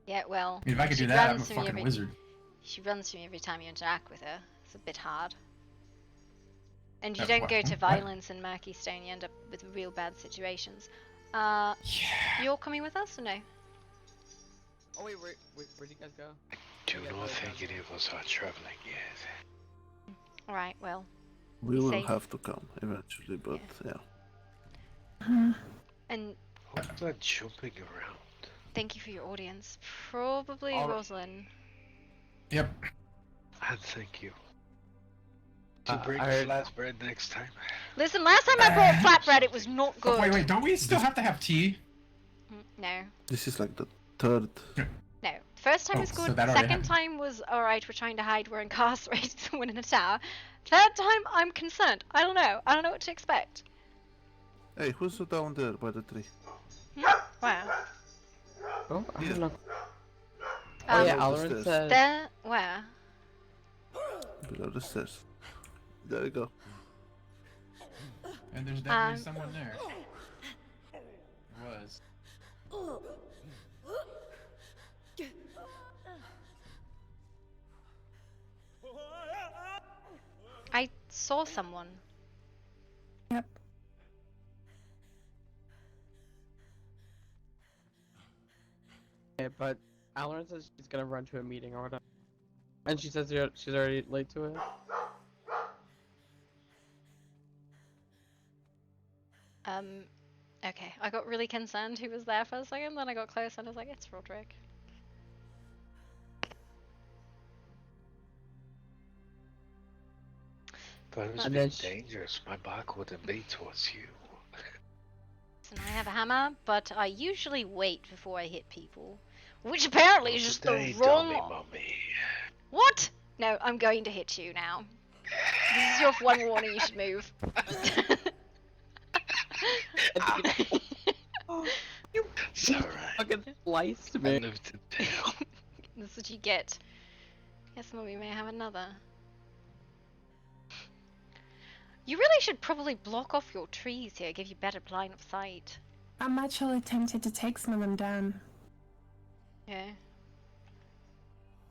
Yeah, well. I mean, if I could she do that, I'm a runs to me fucking wizard. She runs to me every time you interact with her. It's a bit hard. And you Oh, don't what? go to What? violence in Mackie Stone, you end up with real bad situations. You're coming with us or no? Oh wait, where'd you guys go? Do not think any of us are traveling yet. Alright, well. We be will safe. have to come eventually, but yeah. And What's that jumping around? thank you for your audience. Probably All right. Rosalind. Yep. And thank you. To bring I a heard- flatbread next time. Listen, last time I brought flatbread, it was not good. Oh, wait, don't we still have to have tea? No. This is like the third. No. First time Oh, was so good. that already Second happened. time was alright, we're trying to hide, we're incarcerated, someone in a tower. Third time, I'm concerned. I don't know. I don't know what to expect. Hey, who's down there by the tree? Wow. Oh, I Yeah. don't know. Um, yeah, Below the Alvarin stairs. said. There, where? Below the stairs. There you go. And there's definitely someone there. There was. I saw someone. Yep. Yeah, but Alvarin says she's gonna run to a meeting or whatever. And she says she's already late to it. Okay. I got really concerned who was there for a second, then I got close and I was like, it's Roderick. That was a And bit then she- dangerous. My back wouldn't be towards you. And I have a hammer, but I usually wait before I hit people. Which apparently is just Today, the wrong... dummy mummy. What? No, I'm going to hit you now. This is your one warning, you should move. It's alright. Fucking sliced I me. lived to tell. This is what you get. Guess we may have another. You really should probably block off your trees here, give you better line of sight. I'm actually tempted to take some of them down. Yeah.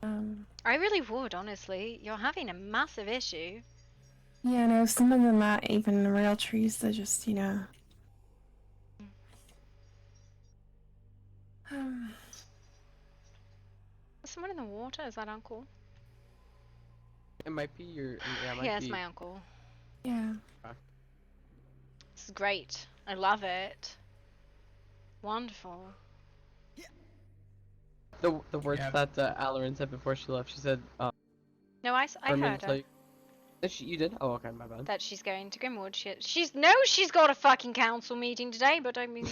I really would, honestly. You're having a massive issue. Yeah, no, some of them aren't even real trees, they're just, you know. Is someone in the water? Is that Uncle? It might be your. Yeah, it might Yeah, be. it's my uncle. Yeah. This is great. I love it. Wonderful. The words that Alarin said before she left. She said. No, I heard her. You did? Oh, okay, my bad. That she's going to Grimwood. She's got a fucking council meeting today, but I mean,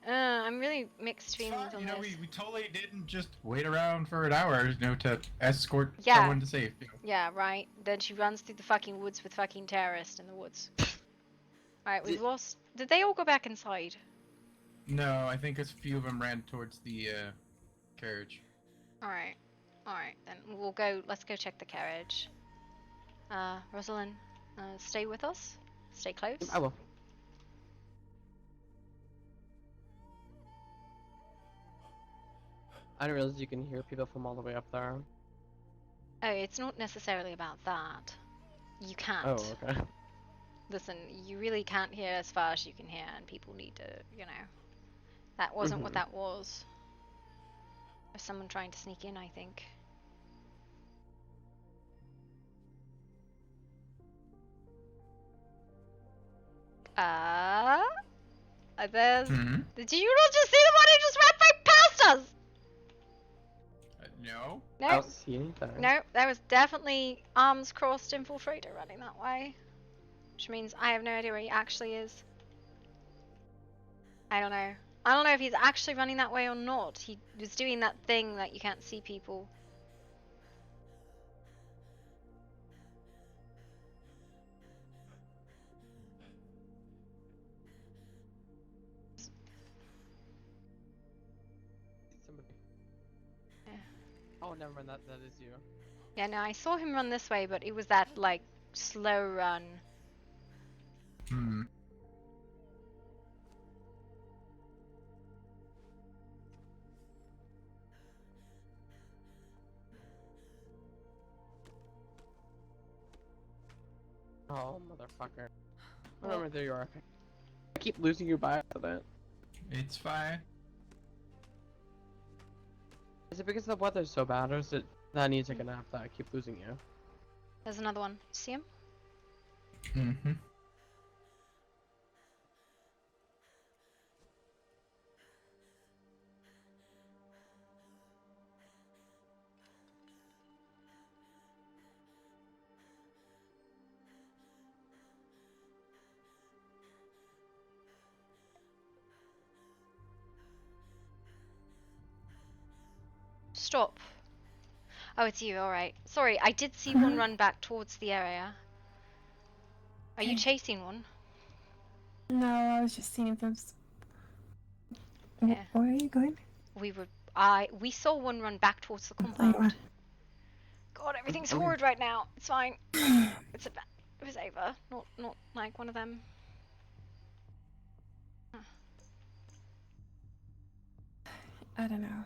I'm really mixed feelings on You know, this. we totally didn't just wait around for an hour, you know, to escort Yeah. someone to safety. Yeah, right. Then she runs through the fucking woods with fucking terrorists in the woods. Alright, we've lost. Did they all go back inside? No, I think a few of them ran towards the carriage. Alright. Alright, then let's go check the carriage. Rosalind, stay with us. Stay close. I will. I didn't realize you can hear people from all the way up there. Oh, it's not necessarily about that. You can't. Oh, okay. Listen, you really can't hear as far as you can hear, and people need to, you know. That wasn't what that was. There's someone trying to sneak in, I think. There's... Did you not just see the one who just ran right past us? No. No. I don't see anything. No, there was definitely arms crossed infiltrator running that way. Which means I have no idea where he actually is. I don't know. I don't know if he's actually running that way or not. He was doing that thing that you can't see people. Somebody. Yeah. Oh, never mind. That is you. Yeah, no, I saw him run this way, but it was that, like, slow run. Oh, motherfucker. I remember there you are. I keep losing you by accident. It's fine. Is it because the weather's so bad, or is it that needs a nap that I keep losing you? There's another one. See him? Mm-hmm. Stop. Oh, it's you, alright. Sorry, I did see one run back towards the area. Are you chasing one? No, I was just seeing if there's... Yeah. Where are you going? We saw one run back towards the compound. God, everything's horrid right now. It's fine. It was Ava, not like one of them. I don't know.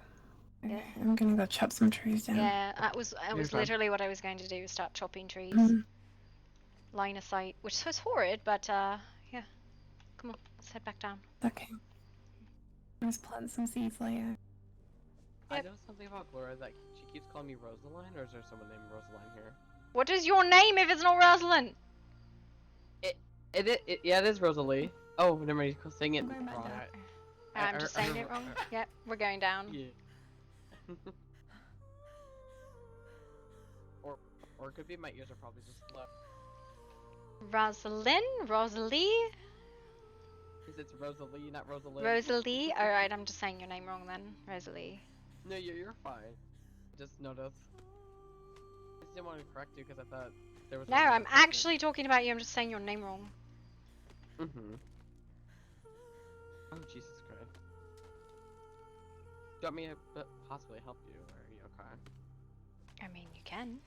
Yeah. I'm gonna go chop some trees down. Yeah, that was literally what I was going to do, start chopping trees. Line of sight, which was horrid, but yeah. Come on, let's head back down. Okay. Let's plant some seeds later. I know something about Gloria that she keeps calling me Rosaline, or is there someone named Rosaline here? What is your name if it's not Rosalind? Yeah, it is Rosalie. Oh, never mind, you're saying it wrong. I'm just saying it wrong. Yep, we're going down. Yeah. or it could be my ears are probably just low. Rosalie? Because it's Rosalie, not Rosalie. Rosalie? Alright, I'm just saying your name wrong then. Rosalie. No, you're fine. Just noticed. I just didn't want to correct you because I thought there was... No, I'm actually talking about you. I'm just saying your name wrong. Mm-hmm. Oh, Jesus Christ. Do you want me to possibly help you, or are you okay? I mean, you can.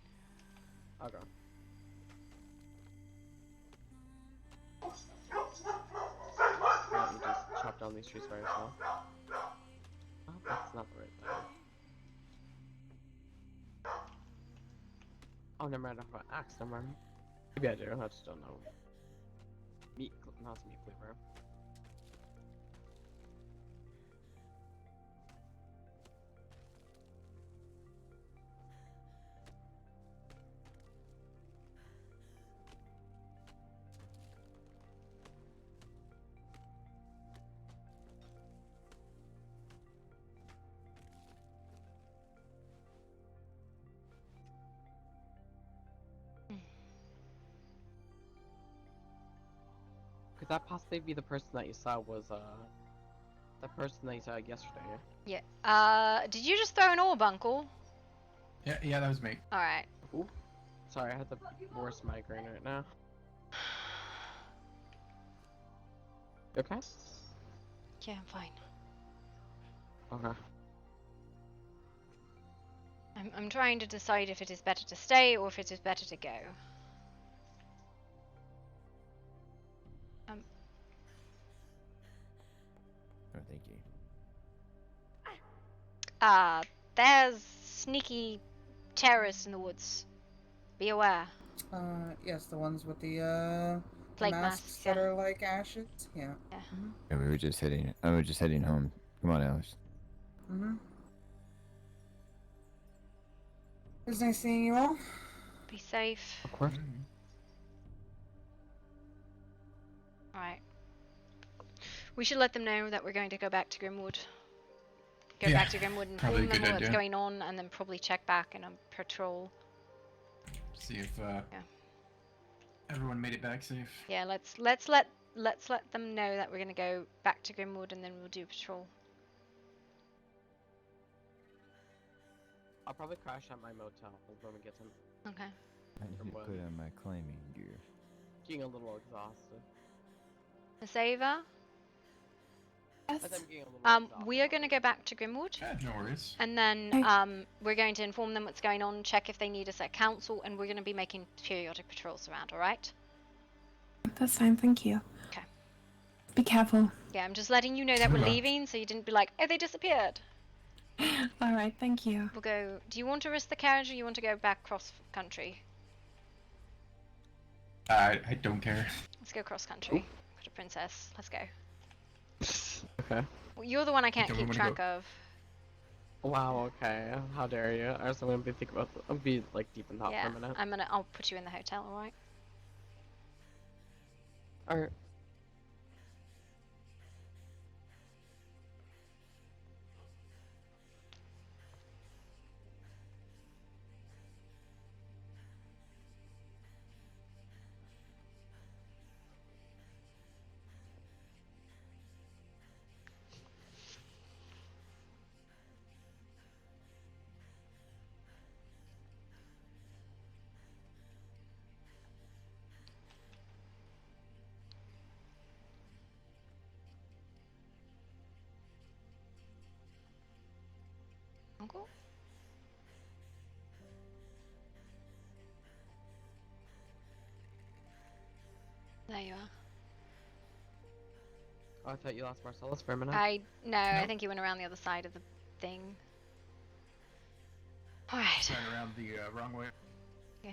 Okay. Let me just chop down these trees by yourself. Oh, that's not the right thing. Oh, never mind. I have an axe. Never mind. Maybe I do. I just don't know. Not meat cleaver. Could that possibly be the person that you saw was the person that you saw yesterday? Yeah. Did you just throw an orb, Uncle? Yeah, that was me. Alright. Ooh. Sorry, I had the worst migraine right now. You okay? Yeah, I'm fine. Okay. I'm trying to decide if it is better to stay or if it is better to go. Oh, thank you. There's sneaky terrorists in the woods. Be aware. Yes, the ones with the Plague masks masks, that yeah. are like ashes. Yeah. Yeah. Yeah, we were just heading home. Come on, Alice. Mm-hmm. It was nice seeing you all. Be safe. Of course. Alright. We should let them know that we're going to go back to Grimwood. Go Yeah, back to Grimwood and probably inform a them good what's idea. going on, and then probably check back in a patrol. See if everyone made it back safe. Yeah, let's let them know that we're gonna go back to Grimwood, and then we'll do patrol. I'll probably crash at my motel when we get to. Okay. I need to What? put on my climbing gear. Getting a little exhausted. Miss Ava? I think I'm getting a little exhausted. We are gonna go back to Grimwood. Yeah, no worries. And then we're going to inform them what's going on, check if they need us at council, and we're gonna be making periodic patrols around, alright? That's fine, thank you. Okay. Be careful. Yeah, I'm just letting you know that we're Hello. leaving, so you didn't be like, oh, they disappeared. Alright, thank you. We'll go. Do you want to risk the carriage, or you want to go back cross country? I don't care. Let's go cross country. Put a princess. Let's go. Okay. Well, you're the one I can't Okay, we keep wanna track go. of. Wow. Okay. How dare you? I was gonna be thinking about. I'll be like deep in thought Yeah, for a minute. I'll put you in the hotel, alright? Alright. Uncle? There you are. Oh, I thought you lost Marcellus for a minute. I Nope. think he went around the other side of the thing. Alright. Turned around the wrong way. Yeah.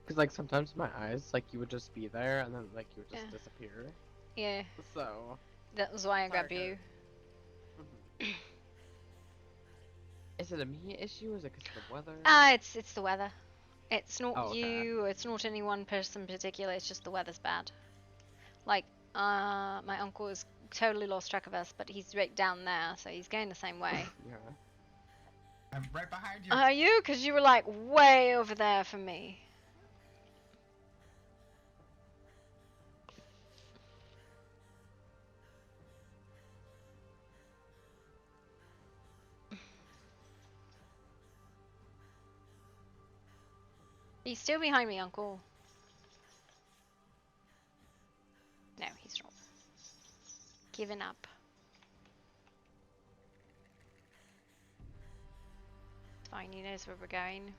Cause like sometimes my eyes, like you would just be there and then like you would just Yeah. disappear. Yeah. So. That was why I grabbed Sorry, you. Is it a me issue or is it because of the weather? It's the weather. It's not Oh, okay. you, it's not any one person in particular, it's just the weather's bad. Like, my uncle has totally lost track of us, but he's right down there, so he's going the same way. Yeah. I'm right behind you. Are you? Because you were like way over there from me. He's still behind me, Uncle. No, he's not. Given up. It's fine, he knows where we're going.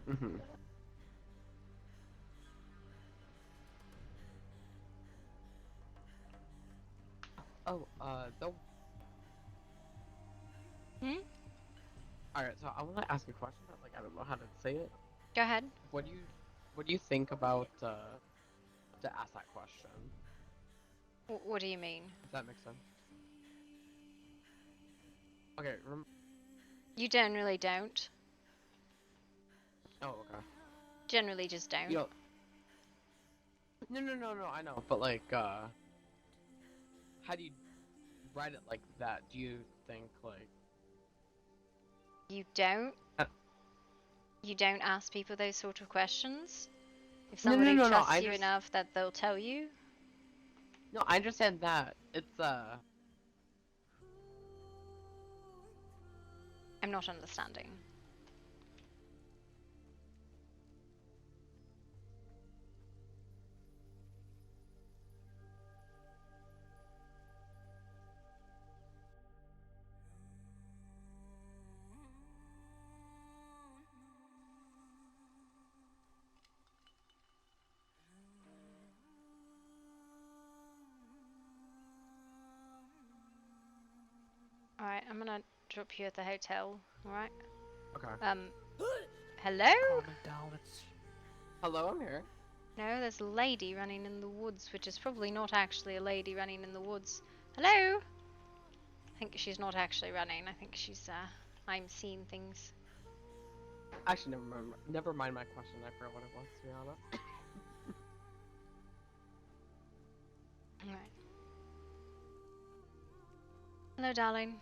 Mm-hmm. Oh, the. Hmm? Alright, so I want to ask a question, but like I don't know how to say it. Go ahead. What do you think about to ask that question? What do you mean? If that makes sense. Okay, You generally don't. oh, okay. Generally just don't. You know, no, I know, but like, how do you write it like that? Do you think like You don't? You don't ask people those sort of questions? If No, somebody no, trusts I you enough that they'll tell you? No, I understand that. It's I'm not understanding. Alright, I'm gonna drop you at the hotel, alright? Okay. Hello? Hello, I'm here. No, there's a lady running in the woods, which is probably not actually a lady running in the woods. Hello? I think she's not actually running. I think she's, I'm seeing things. Actually, never mind my question. I forgot what it was, to be honest. Alright. Hello, darling.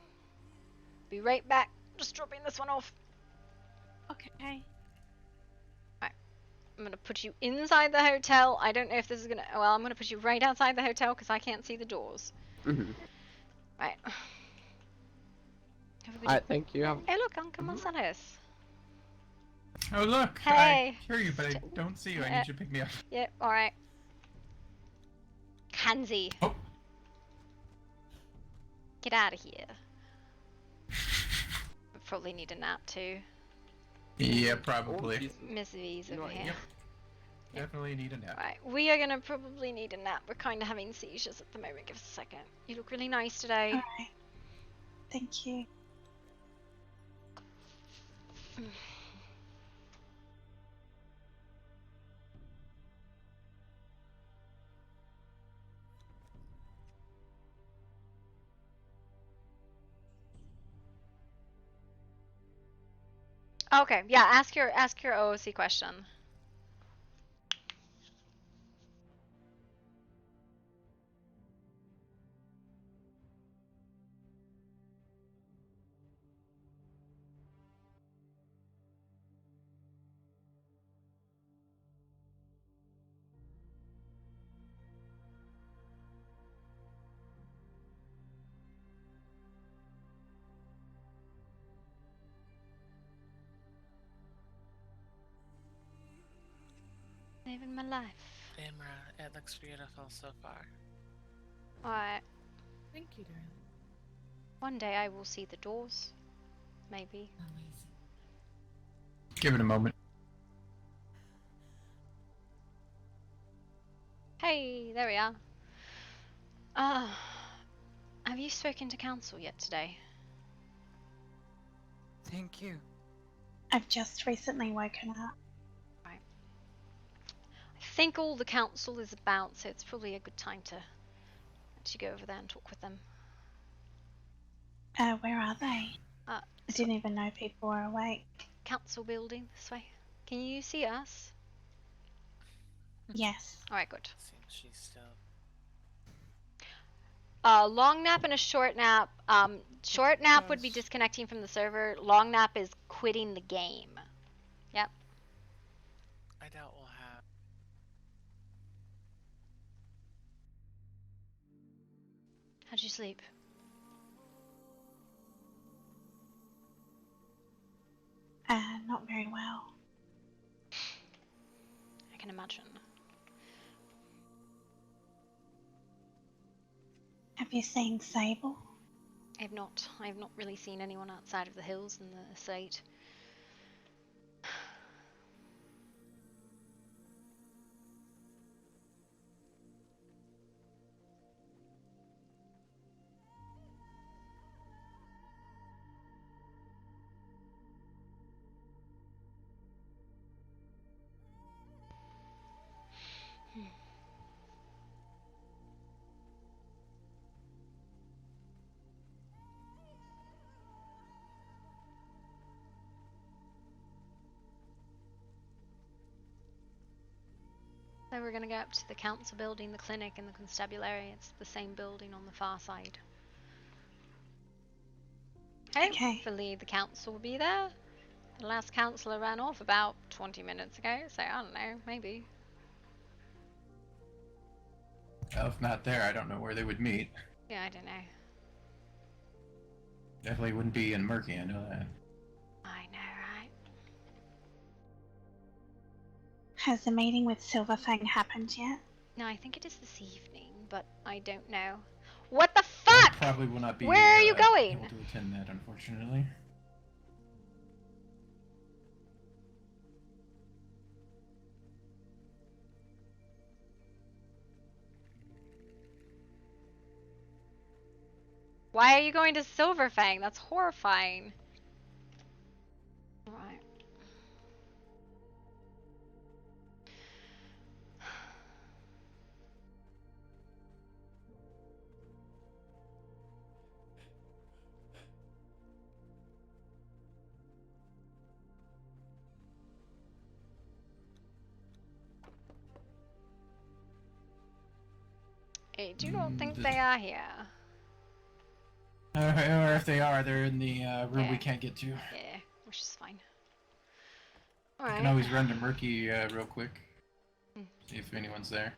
Be right back. Just dropping this one off. Okay. I'm gonna put you inside the hotel. I don't know if this is gonna... Well, I'm gonna put you right outside the hotel because I can't see the doors. Mm-hmm. Right. Alright, thank you. Hey, look, Uncle Marcellus. Oh, look! Hey! I hear you, but I don't see you. I need you to pick me up. Yep, alright. Hansi. Oh. Get out of here. We probably need a nap too. Yeah, probably. Miss V's over here. Yep. Definitely need a nap. Right, we are gonna probably need a nap. We're kind of having seizures at the moment. Give us a second. You look really nice today. Alright. Thank you. Okay, yeah, ask your OOC question. Living my life. Imra, it looks beautiful so far. Alright. Thank you, darling. One day I will see the doors. Maybe. Give it a moment. Hey, there we are. Have you spoken to council yet today? Thank you. I've just recently woken up. Right. I think all the council is about, so it's probably a good time to let you go over there and talk with them. Where are they? I didn't even know people were awake. Council building, this way. Can you see us? Yes. Alright, good. Seems she's still. Long nap and a short nap. Short nap would be disconnecting from the server. Long nap is quitting the game. Yep. I doubt we'll have. How'd you sleep? Not very well. can imagine. Have you seen Sable? I've not really seen anyone outside of the hills and the estate. So we're going to go up to the council building, the clinic, and the constabulary. It's the same building on the far side. Hopefully the council will be there. The last councillor ran off about 20 minutes ago, so I don't know, maybe. Well, if not there, I don't know where they would meet. Yeah, I don't know. Definitely wouldn't be in Murky, I know that. I know, right? Has the meeting with Silverfang happened yet? No, I think it is this evening, but I don't know. What the fuck? I probably will not be Where are you going? able to attend that, unfortunately. Why are you going to Silverfang? That's horrifying. Alright. I do not think they are here. Or if they are, they're in the room we Yeah. can't get to. Yeah, which is fine. I Alright. can always run to Murky real quick. Hmm. See if anyone's there.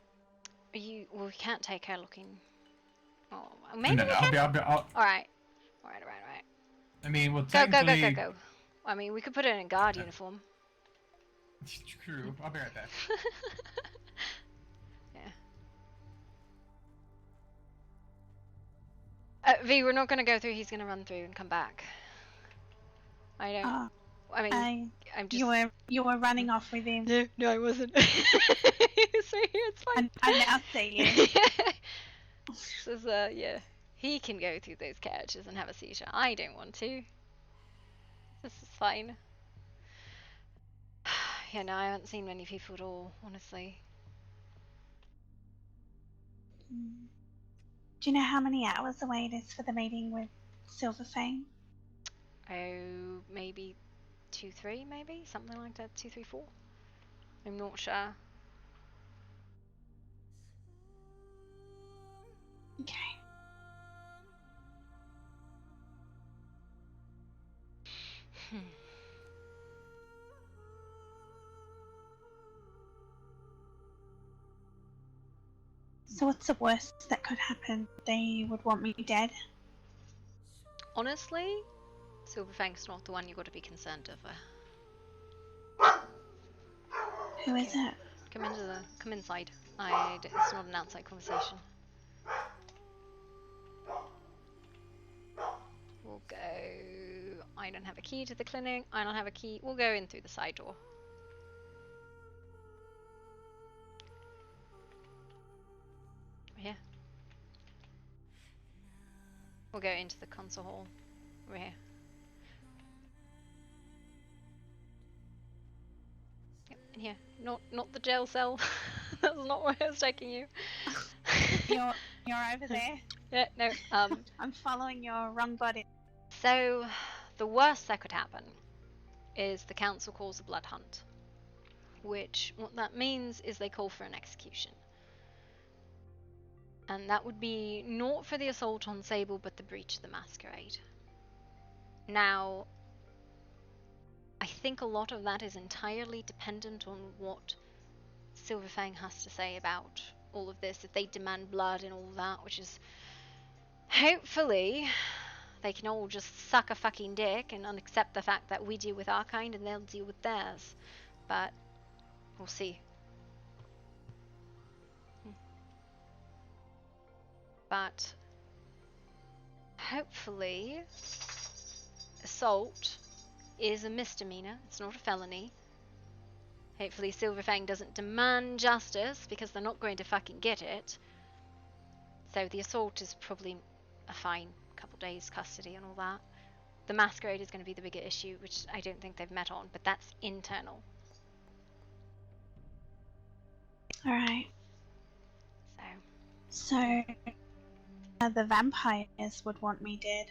Well, we can't take her looking. Oh, maybe No, we I'll can? Alright. Alright. I mean, well, Go, go, go, technically... go, go. I mean, we could put her in a guard uniform. True. I'll be right back. V, we're not going to go through. He's going to run through and come back. I don't. I mean, I'm just. You were running off with him. No, I wasn't. So it's fine. I now see you. This is yeah. He can go through those carriages and have a seizure. I don't want to. This is fine. Yeah, no, I haven't seen many people at all, honestly. Do you know how many hours away it is for the meeting with Silverfang? Oh, maybe 2, 3, maybe something like that. 2, 3, 4. I'm not sure. Okay. So what's the worst that could happen? They would want me dead? Honestly, Silverfang's not the one you got to be concerned over. Who is it? Come inside. It's not an outside conversation. We'll go. I don't have a key to the clinic. I don't have a key. We'll go in through the side door. Here. We'll go into the console hall. We're here. Yep, in here. Not the jail cell. That's not where I was taking you. You're over there. Yeah, no. I'm following your wrong body. So, the worst that could happen is the council calls a blood hunt. Which, what that means is they call for an execution. And that would be not for the assault on Sable, but the breach of the masquerade. Now, I think a lot of that is entirely dependent on what Silverfang has to say about all of this. If they demand blood and all that, which is hopefully they can all just suck a fucking dick and accept the fact that we deal with our kind and they'll deal with theirs. But we'll see. But hopefully, assault is a misdemeanor. It's not a felony. Hopefully Silverfang doesn't demand justice, because they're not going to fucking get it. So the assault is probably a fine, couple days custody and all that. The masquerade is going to be the bigger issue, which I don't think they've met on, but that's internal. Alright. So. So, the vampires would want me dead.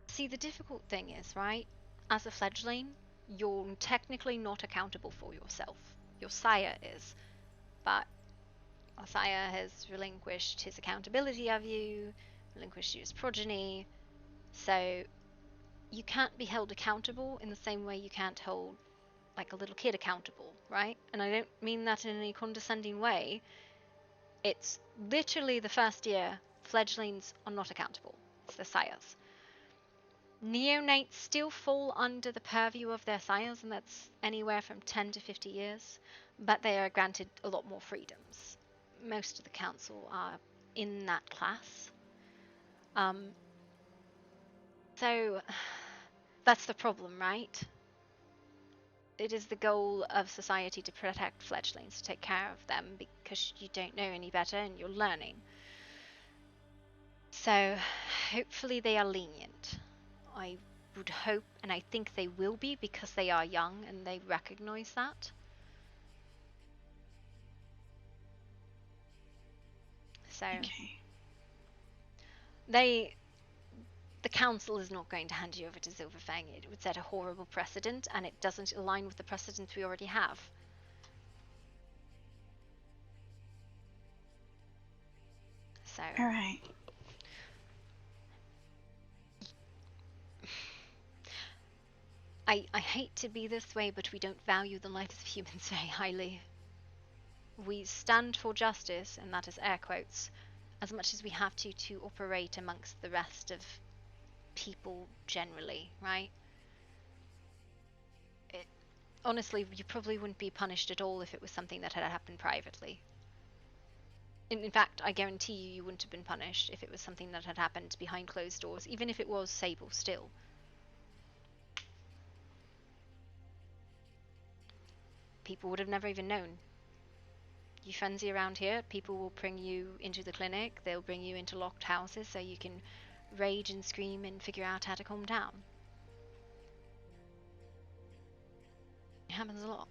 See, the difficult thing is, right? As a fledgling, you're technically not accountable for yourself. Your sire is. But our sire has relinquished his accountability of you, relinquished you as progeny, so you can't be held accountable in the same way you can't hold, like, a little kid accountable, right? And I don't mean that in any condescending way. It's literally the first year fledglings are not accountable. It's their sires. Neonates still fall under the purview of their sires, and that's anywhere from 10 to 50 years, but they are granted a lot more freedoms. Most of the council are in that class. So that's the problem, right? It is the goal of society to protect fledglings, to take care of them, because you don't know any better and you're learning. So hopefully they are lenient. I would hope, and I think they will be, because they are young and they recognize that. So the council is not going to hand you over to Silverfang. It would set a horrible precedent, and it doesn't align with the precedent we already have. So. Alright. I hate to be this way, but we don't value the lives of humans very highly. We stand for justice, and that is air quotes, as much as we have to operate amongst the rest of people generally, right? Honestly, you probably wouldn't be punished at all if it was something that had happened privately. In fact, I guarantee you wouldn't have been punished if it was something that had happened behind closed doors, even if it was Sable still. People would have never even known. You frenzy around here, people will bring you into the clinic, they'll bring you into locked houses so you can rage and scream and figure out how to calm down. It happens a lot.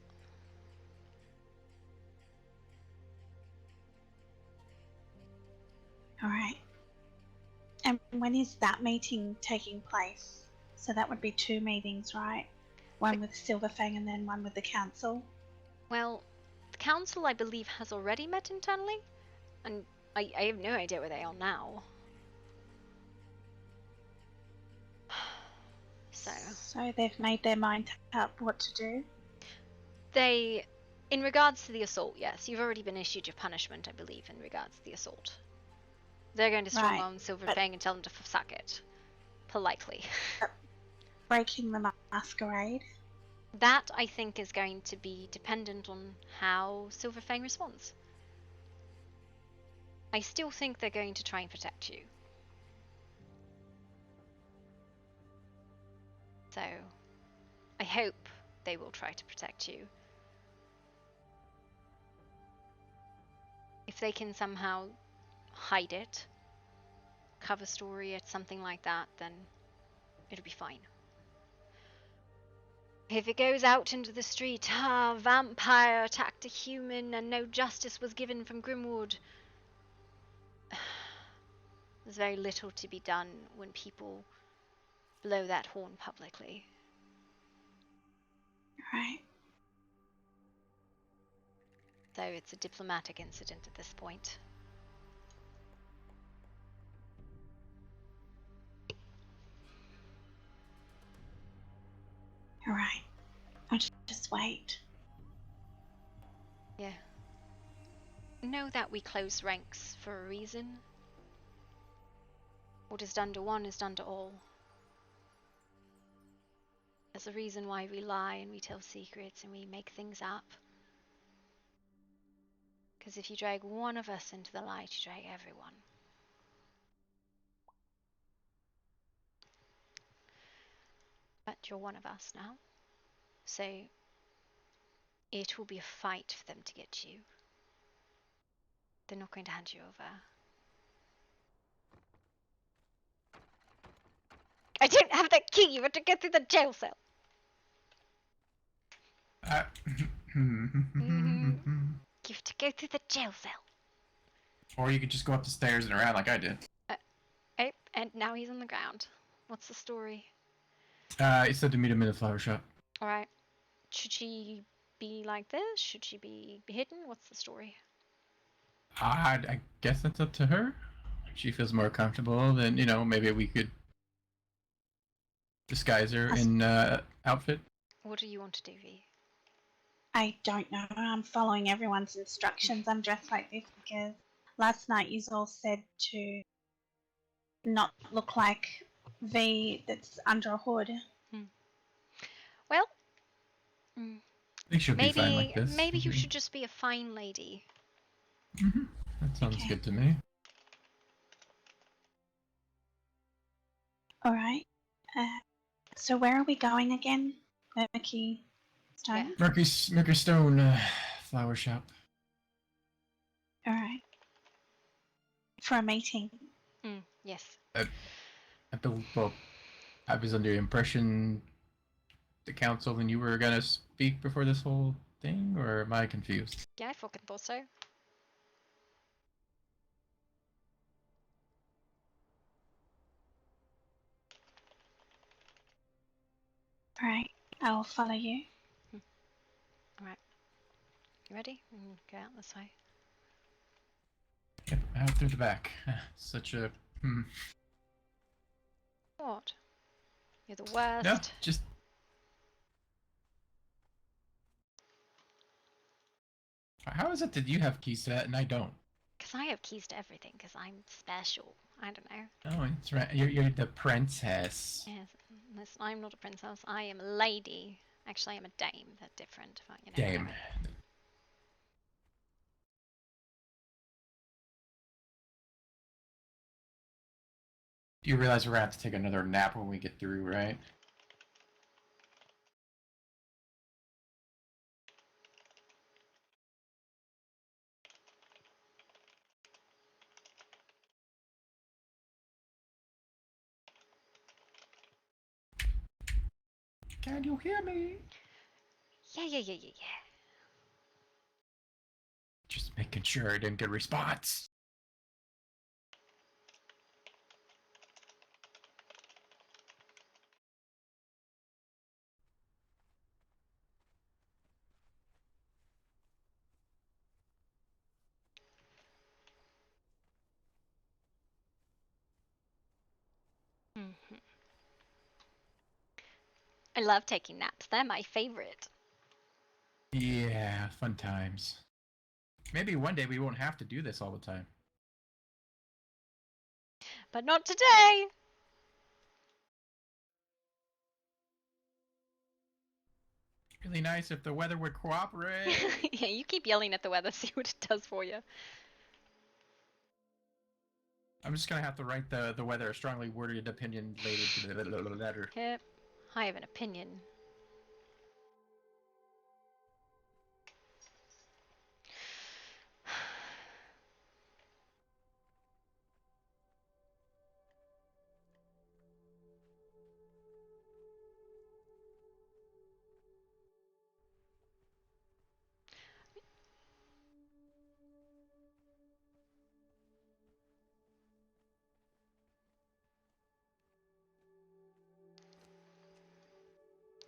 Alright. And when is that meeting taking place? So that would be 2 meetings, right? One with Silverfang and then one with the council? Well, the council, I believe, has already met internally, and I have no idea where they are now. So they've made their mind up what to do? They, in regards to the assault, yes, you've already been issued your punishment, I believe, in regards to the assault. They're going to strong arm Silverfang and tell them to suck it. Politely. Breaking the masquerade? That, I think, is going to be dependent on how Silverfang responds. I still think they're going to try and protect you. So, I hope they will try to protect you. If they can somehow hide it, cover story it, something like that, then it'll be fine. If it goes out into the street, vampire attacked a human and no justice was given from Grimwood, there's very little to be done when people blow that horn publicly. Right. So it's a diplomatic incident at this point. Alright. I'll just wait. Yeah. Know that we close ranks for a reason. What is done to one is done to all. There's a reason why we lie and we tell secrets and we make things up. Because if you drag one of us into the light, you drag everyone. But you're one of us now. So it will be a fight for them to get you. They're not going to hand you over. I don't have the key! You have to go through the jail cell! You have to go through the jail cell. Or you could just go up the stairs and around like I did. Oh, and now he's on the ground. What's the story? He said to meet him in the flower shop. Alright. Should she be like this? Should she be hidden? What's the story? I guess that's up to her. If she feels more comfortable, then, you know, maybe we could disguise her in outfit. What do you want to do, V? I don't know. I'm following everyone's instructions. I'm dressed like this because last night you all said to not look like V that's under a hood. Well, I think she'll be fine like maybe this. maybe you should just be a fine lady. That sounds good to me. Alright. So where are we going again? Murky Stone? Murky Stone flower shop. Alright. For a meeting. Yes. Well, I was under the impression the council and you were gonna speak before this whole thing, or am I confused? Yeah, I fucking thought so. Alright. I will follow you. Alright. You ready? Go out this way. Yep, out through the back. Such a... What? You're the worst. No, just... How is it that you have keys to that and I don't? Because I have keys to everything, because I'm special. I don't know. Oh, that's right. You're the princess. Yes. Listen, I'm not a princess. I am a lady. Actually, I'm a dame. They're different. But, you know, Dame. whatever. You realize we're gonna have to take another nap when we get through, right? Can you hear me? Yeah. Just making sure I didn't get a response. I love taking naps. They're my favorite. Yeah, fun times. Maybe one day we won't have to do this all the time. But not today! Really nice if the weather would cooperate. Yeah, you keep yelling at the weather, see what it does for you. I'm just gonna have to write the weather a strongly worded opinion letter. Yep. I have an opinion.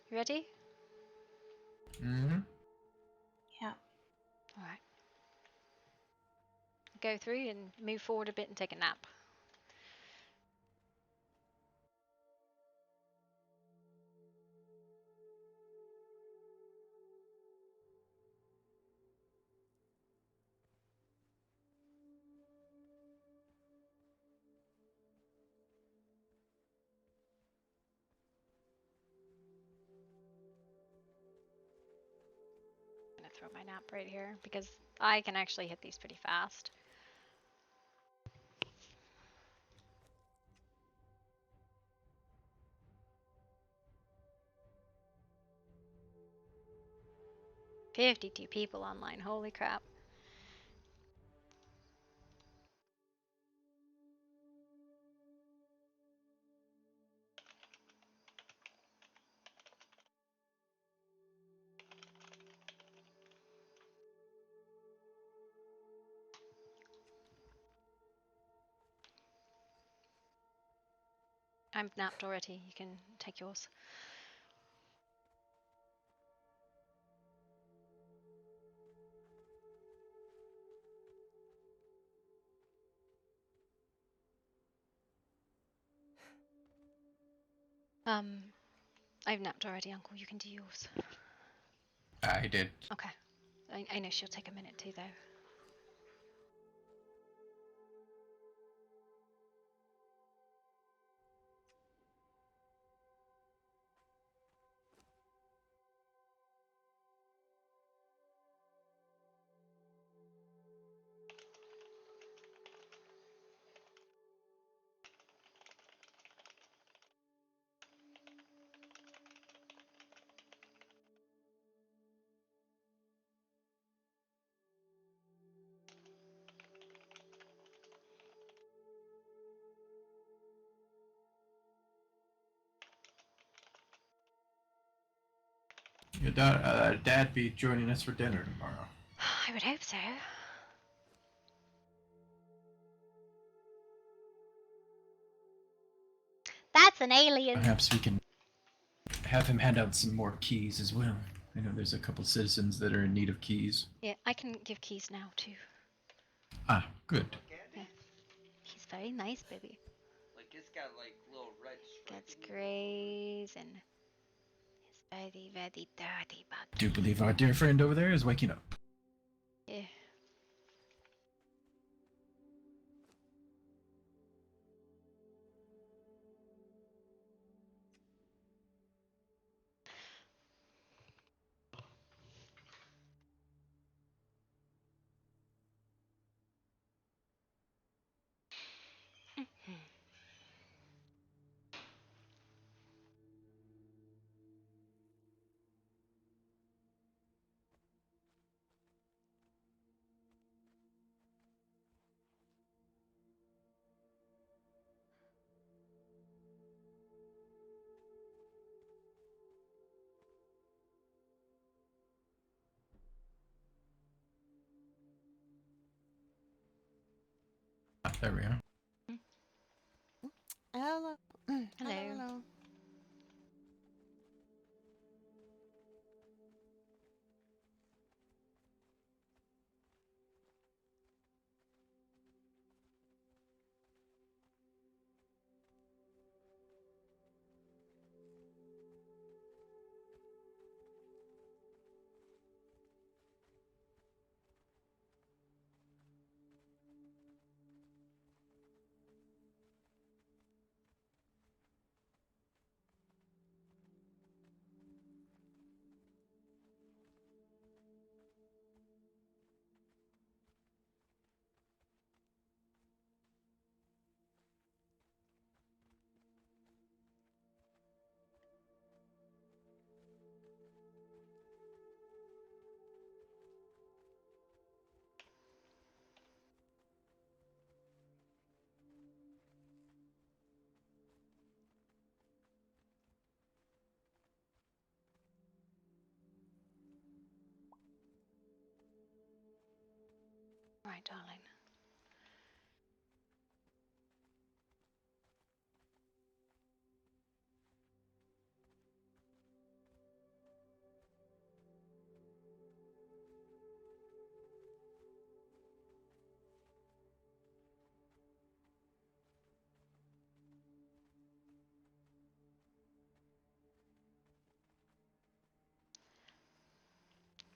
You ready? Mm-hmm. Yeah. Alright. Go through and move forward a bit and take a nap. throw my nap right here because I can actually hit these pretty fast. $52 people online. Holy crap. I'm napped already. You can take yours. I've napped already, Uncle. You can do yours. I did. Okay. I know she'll take a minute too, though. Your dad be joining us for dinner tomorrow. I would hope so. That's an alien. Perhaps we can have him hand out some more keys as well. I know there's a couple citizens that are in need of keys. Yeah, I can give keys now too. Ah, good. Yeah. He's very nice, baby. Like it's got like little red stripes. That's great, and he's very, very dirty, but I do believe our dear friend over there is waking up. yeah. Ah, there we are. Hello. Hello. Hello. Right, darling.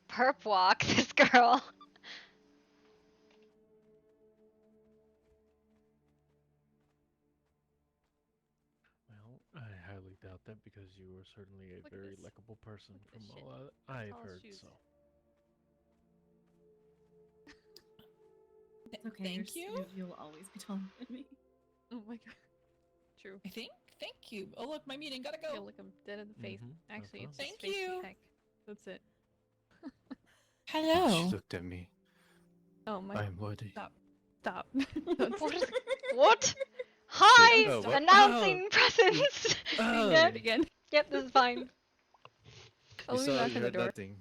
Perp walk, this girl. Well, I highly doubt that because you are certainly a Look at very this. likable person Look at from this shit. all I've Tall heard. shoes. So It's okay. Thank you. You'll always be taller than me. Oh my god. True. I think. Thank you. Oh look, my meeting. Gotta go. Yeah, look, I'm dead in the face. No Actually, it's problem. just face to peck. That's it. Hello. She looked at me. Oh my. I am worthy. Stop. Stop. What? Hi! Oh, what? Announcing presence! Oh. Yep. Again. Yep, this is fine. Oh, You let me saw knock you on the heard door. nothing.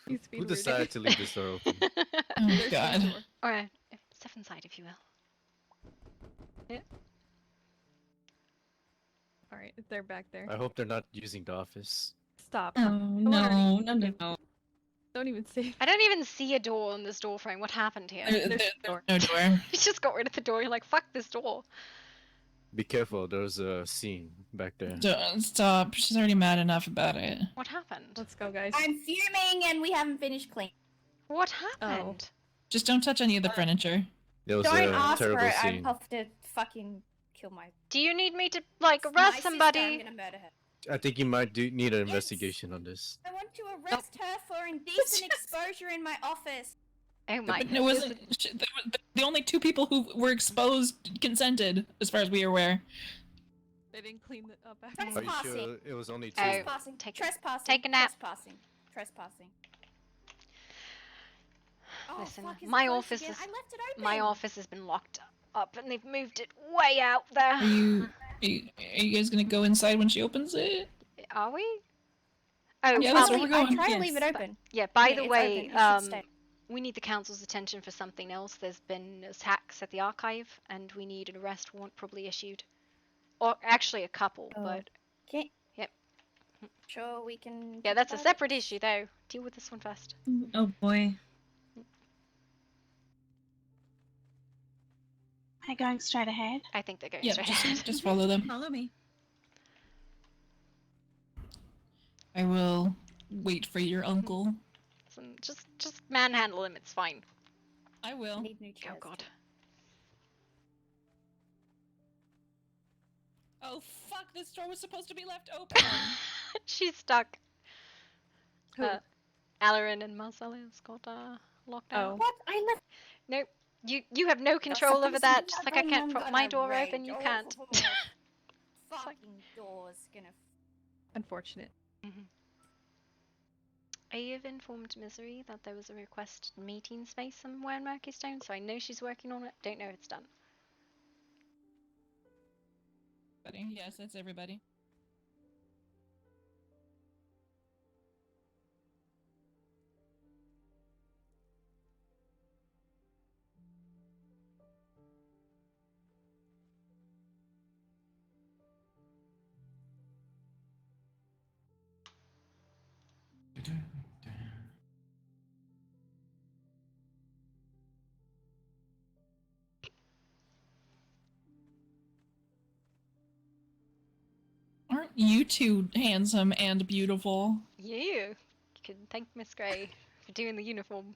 He's being Who weird. decided to leave this door open? Oh god. Alright, step inside if you will. Yeah. Alright, they're back there. I hope they're not using the office. Stop. Oh no, no. Don't even say. I don't even see a door on this door frame. What happened here? There's no door. You just got rid of the door. You're like, fuck this door. Be careful, there's a scene back there. Don't stop. She's already mad enough about it. What happened? Let's go, guys. I'm fuming and we haven't finished cleaning. What happened? Just don't touch any of the furniture. There was Don't a ask for terrible it. scene. I'll have to fucking kill my. Do you need me to, like, My arrest sister, somebody? I'm gonna murder her. I think you might need an investigation on this. I want to arrest her for indecent exposure in my office. Oh my But it wasn't. The only two people who were exposed consented, as far as we are aware. They didn't clean it up Are after. you sure it was only two? Trespassing. Trespassing. Take a nap. Trespassing. Trespassing. Oh, Listen, fuck, is it my closed office again? is I left it open. my office has been locked up, and they've moved it way out there. Are you guys gonna go inside when she opens it? Are we? Oh, Yeah, that's where we're I going. try to leave it open. Yeah. By Yeah, the it's way, open. You should stay. we need the council's attention for something else. There's been attacks at the archive, and we need an arrest warrant probably issued, or actually a couple. But Okay. yep. Sure, we can. Yeah, that's a separate issue though. Deal with this one first. Oh boy. Are you going straight ahead? I think they're going Yeah, straight ahead. just follow them. Follow me. I will wait for your uncle. Just manhandle him. It's fine. I will. Need new Oh chairs. god. Oh fuck! This door was supposed to be left open. She's stuck. Who? Alarin and Marcellus got locked out. Oh. What? I left. Nope. You have no control over something's that. Just like I happening, can't I'm prop my gonna door rage. open, you Oh, can't. Fucking doors gonna. Unfortunate. I have informed Misery that there was a requested meeting space somewhere in Murky Stone, so I know she's working on it. Don't know if it's done. Yes, that's everybody. Aren't you two handsome and beautiful? You can thank Miss Grey for doing the uniform.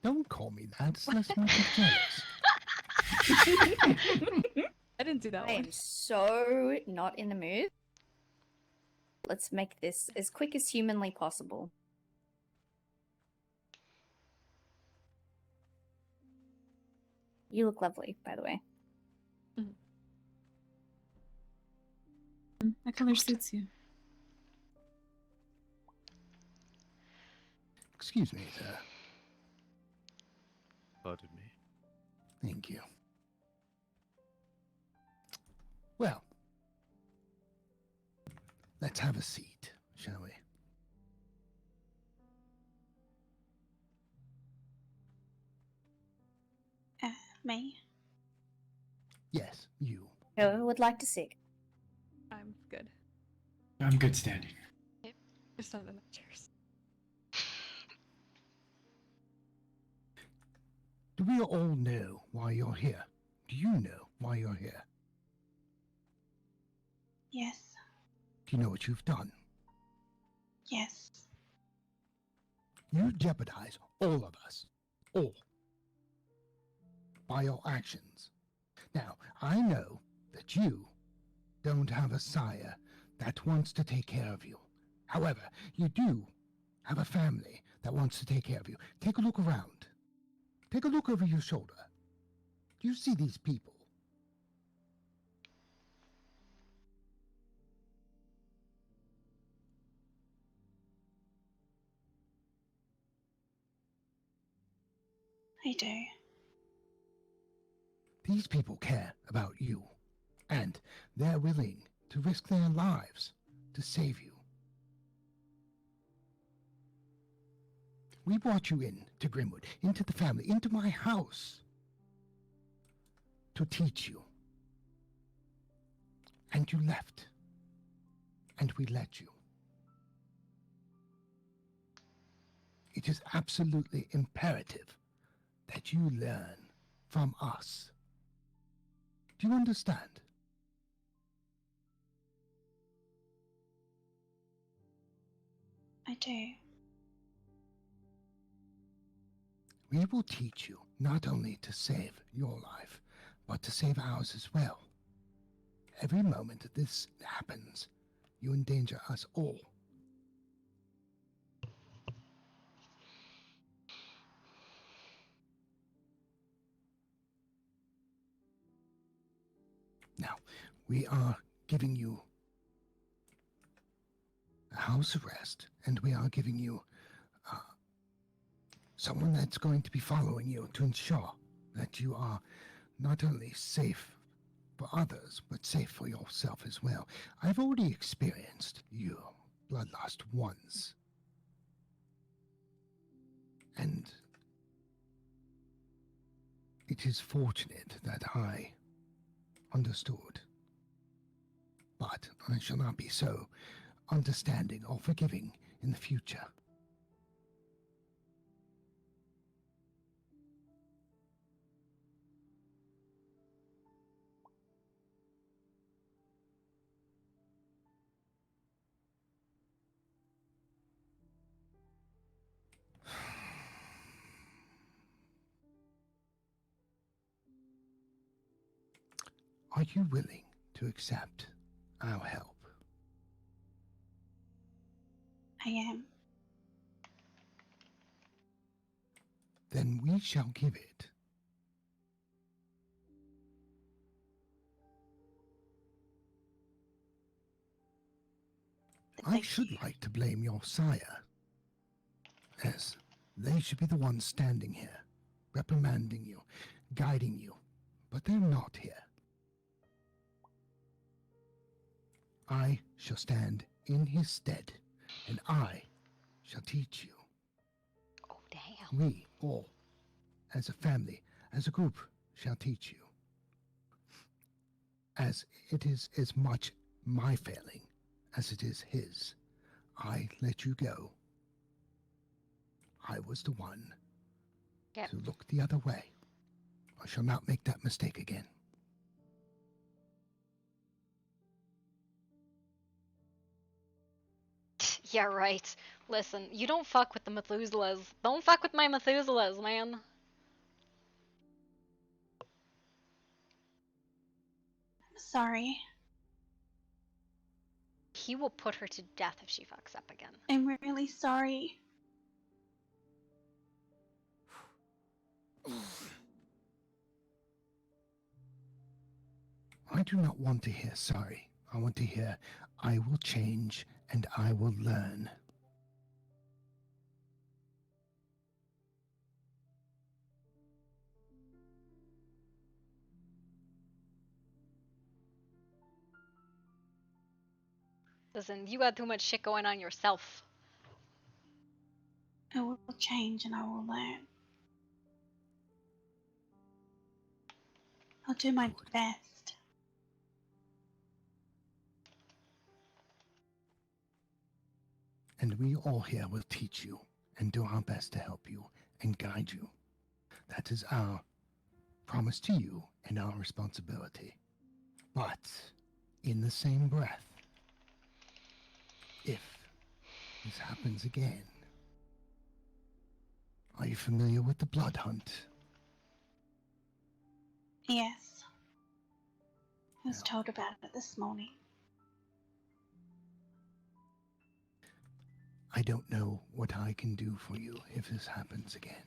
Don't call me that. Let's not get jealous. I didn't do that I one. am so not in the mood. Let's make this as quick as humanly possible. You look lovely, by the way. That color suits you. Excuse me, sir. Pardon me. Thank you. Well, let's have a seat, shall we? Me? Yes, you. Whoever would like to sit. I'm good. I'm good standing. Just not enough chairs. Do we all know why you're here? Do you know why you're here? Yes. Do you know what you've done? Yes. You jeopardize all of us. All. By your actions. Now, I know that you don't have a sire that wants to take care of you. However, you do have a family that wants to take care of you. Take a look around. Take a look over your shoulder. You see these people. I do. These people care about you, and they're willing to risk their lives to save you. We brought you in to Grimwood, into the family, into my house, to teach you. And you left. And we let you. It is absolutely imperative that you learn from us. Do you understand? I do. We will teach you not only to save your life, but to save ours as well. Every moment that this happens, you endanger us all. Now, we are giving you a house arrest, and we are giving you someone that's going to be following you to ensure that you are not only safe for others, but safe for yourself as well. I've already experienced your bloodlust once. And it is fortunate that I understood. But I shall not be so understanding or forgiving in the future. Are you willing to accept our help? I am. Then we shall give it. I should like to blame your sire, as they should be the ones standing here, reprimanding you, guiding you, but they're not here. I shall stand in his stead, and I shall teach you. Oh, damn. We all, as a family, as a group, shall teach you. As it is as much my failing as it is his. I let you go. I was the one to look the other way. I shall not make that mistake again. Yeah, right. Listen, you don't fuck with the Methuselahs. Don't fuck with my Methuselahs, man. I'm sorry. He will put her to death if she fucks up again. I'm really sorry. I do not want to hear sorry. I want to hear I will change and I will learn. Listen, you got too much shit going on yourself. I will change and I will learn. I'll do my best. And we all here will teach you and do our best to help you and guide you. That is our promise to you and our responsibility. But in the same breath, if this happens again, are you familiar with the blood hunt? Yes. I was told about it this morning. I don't know what I can do for you if this happens again.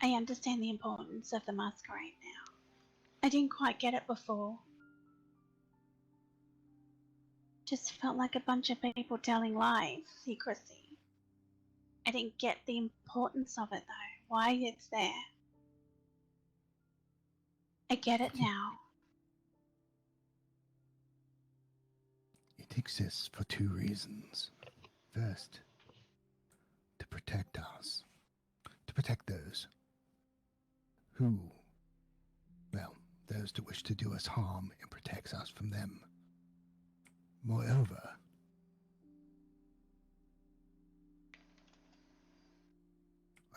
I understand the importance of the masquerade now. I didn't quite get it before. Just felt like a bunch of people telling lies, secrecy. I didn't get the importance of it though, why it's there. I get it now. It exists for two reasons. First, to protect us, to protect those who, well, those that wish to do us harm. It protects us from them. Moreover,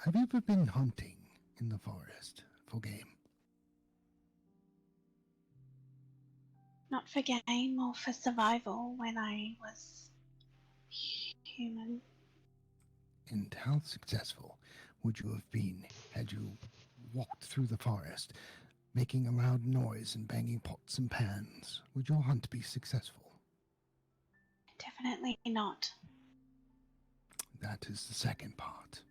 have you ever been hunting in the forest for game? Not for game or for survival when I was human. And how successful would you have been had you walked through the forest, making a loud noise and banging pots and pans? Would your hunt be successful? Definitely not. That is the second part.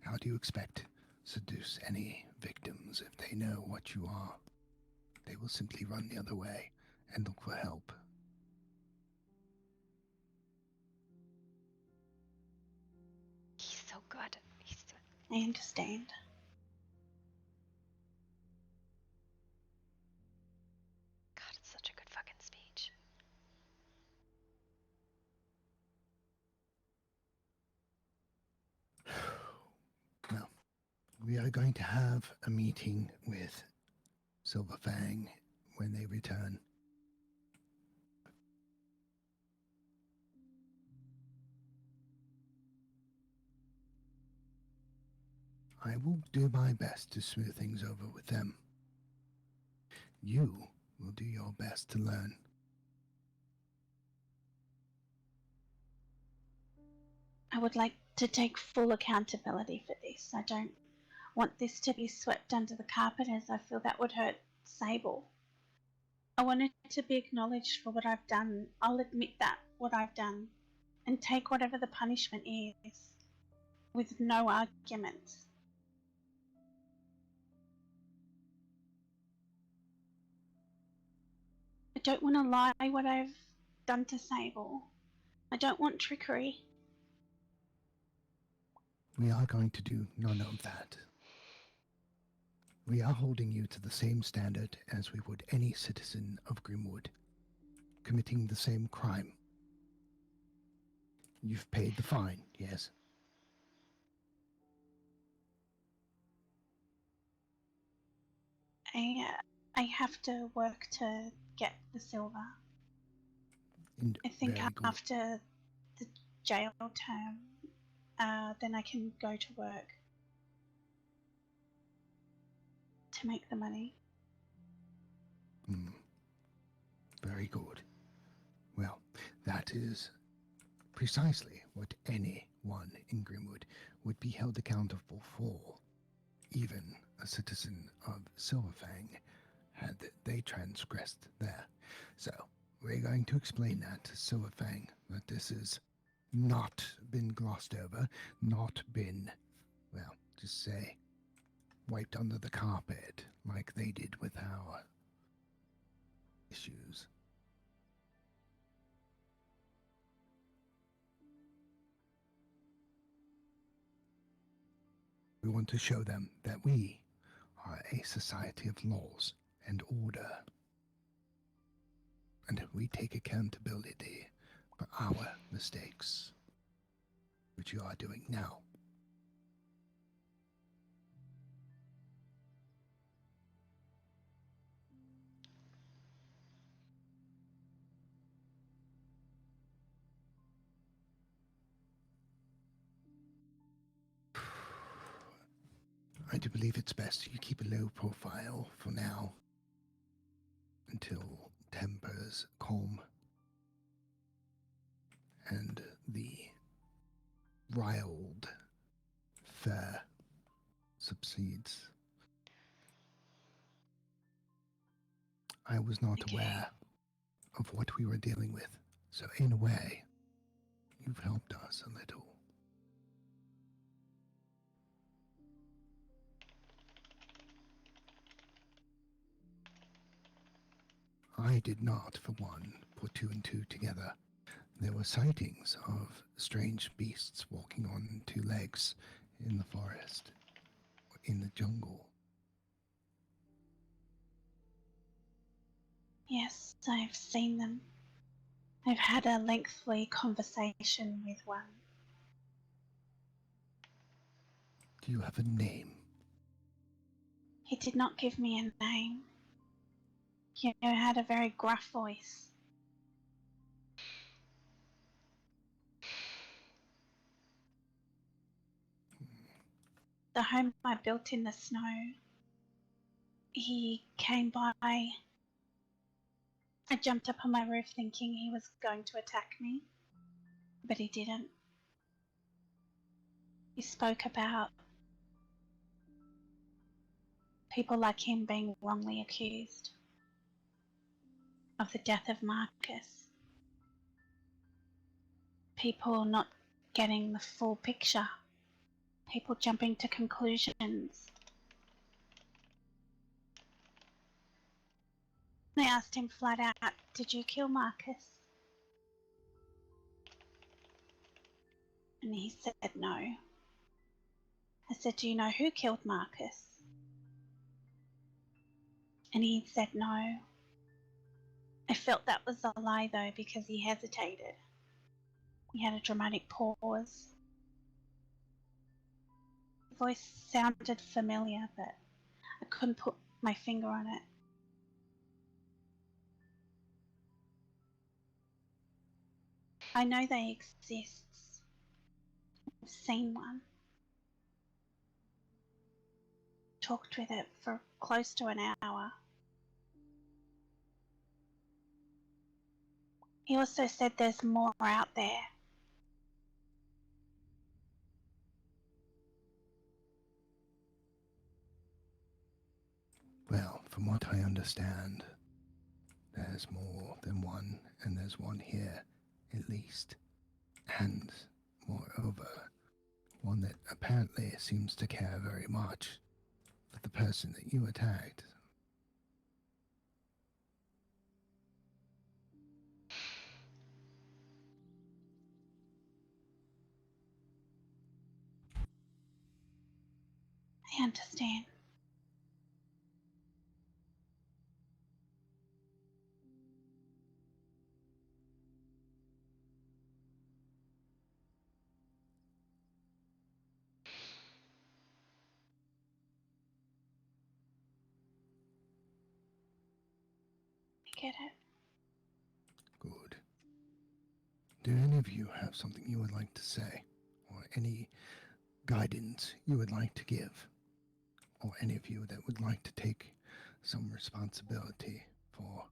How do you expect to seduce any victims if they know what you are? They will simply run the other way and look for help. He's so good. I understand. God, it's such a good fucking speech. Well, we are going to have a meeting with Silverfang when they return. I will do my best to smooth things over with them. You will do your best to learn. I would like to take full accountability for this. I don't want this to be swept under the carpet as I feel that would hurt Sable. I want it to be acknowledged for what I've done. I'll admit that, what I've done, and take whatever the punishment is, with no arguments. I don't want to lie what I've done to Sable. I don't want trickery. We are going to do none of that. We are holding you to the same standard as we would any citizen of Grimwood, committing the same crime. You've paid the fine, yes? I have to work to get the silver. And I think very good. after the jail term, then I can go to work to make the money. Very good. Well, that is precisely what anyone in Grimwood would be held accountable for, even a citizen of Silverfang, had they transgressed there. So, we're going to explain that to Silverfang, that this has not been glossed over, not been, well, just say, wiped under the carpet like they did with our issues. We want to show them that we are a society of laws and order, and that we take accountability for our mistakes, which you are doing now. I do believe it's best you keep a low profile for now, until tempers calm and the riled fair subsides. I was not aware of what we were dealing with, so in a way, you've helped us a little. I did not, for one, put two and two together. There were sightings of strange beasts walking on two legs in the forest, in the jungle. Yes, I've seen them. I've had a lengthy conversation with one. Do you have a name? He did not give me a name. He had a very gruff voice. The home I built in the snow, he came by. I jumped up on my roof thinking he was going to attack me, but he didn't. He spoke about people like him being wrongly accused of the death of Marcus. People not getting the full picture. People jumping to conclusions. I asked him flat out, "Did you kill Marcus?" And he said no. I said, "Do you know who killed Marcus?" And he said no. I felt that was a lie though, because he hesitated. He had a dramatic pause. The voice sounded familiar, but I couldn't put my finger on it. I know they exist. I've seen one. Talked with it for close to an hour. He also said there's more out there. Well, from what I understand, there's more than one, and there's one here, at least. And, moreover, one that apparently seems to care very much for the person that you attacked. I understand. I get it. Good. Do any of you have something you would like to say? Or any guidance you would like to give? Or any of you that would like to take some responsibility for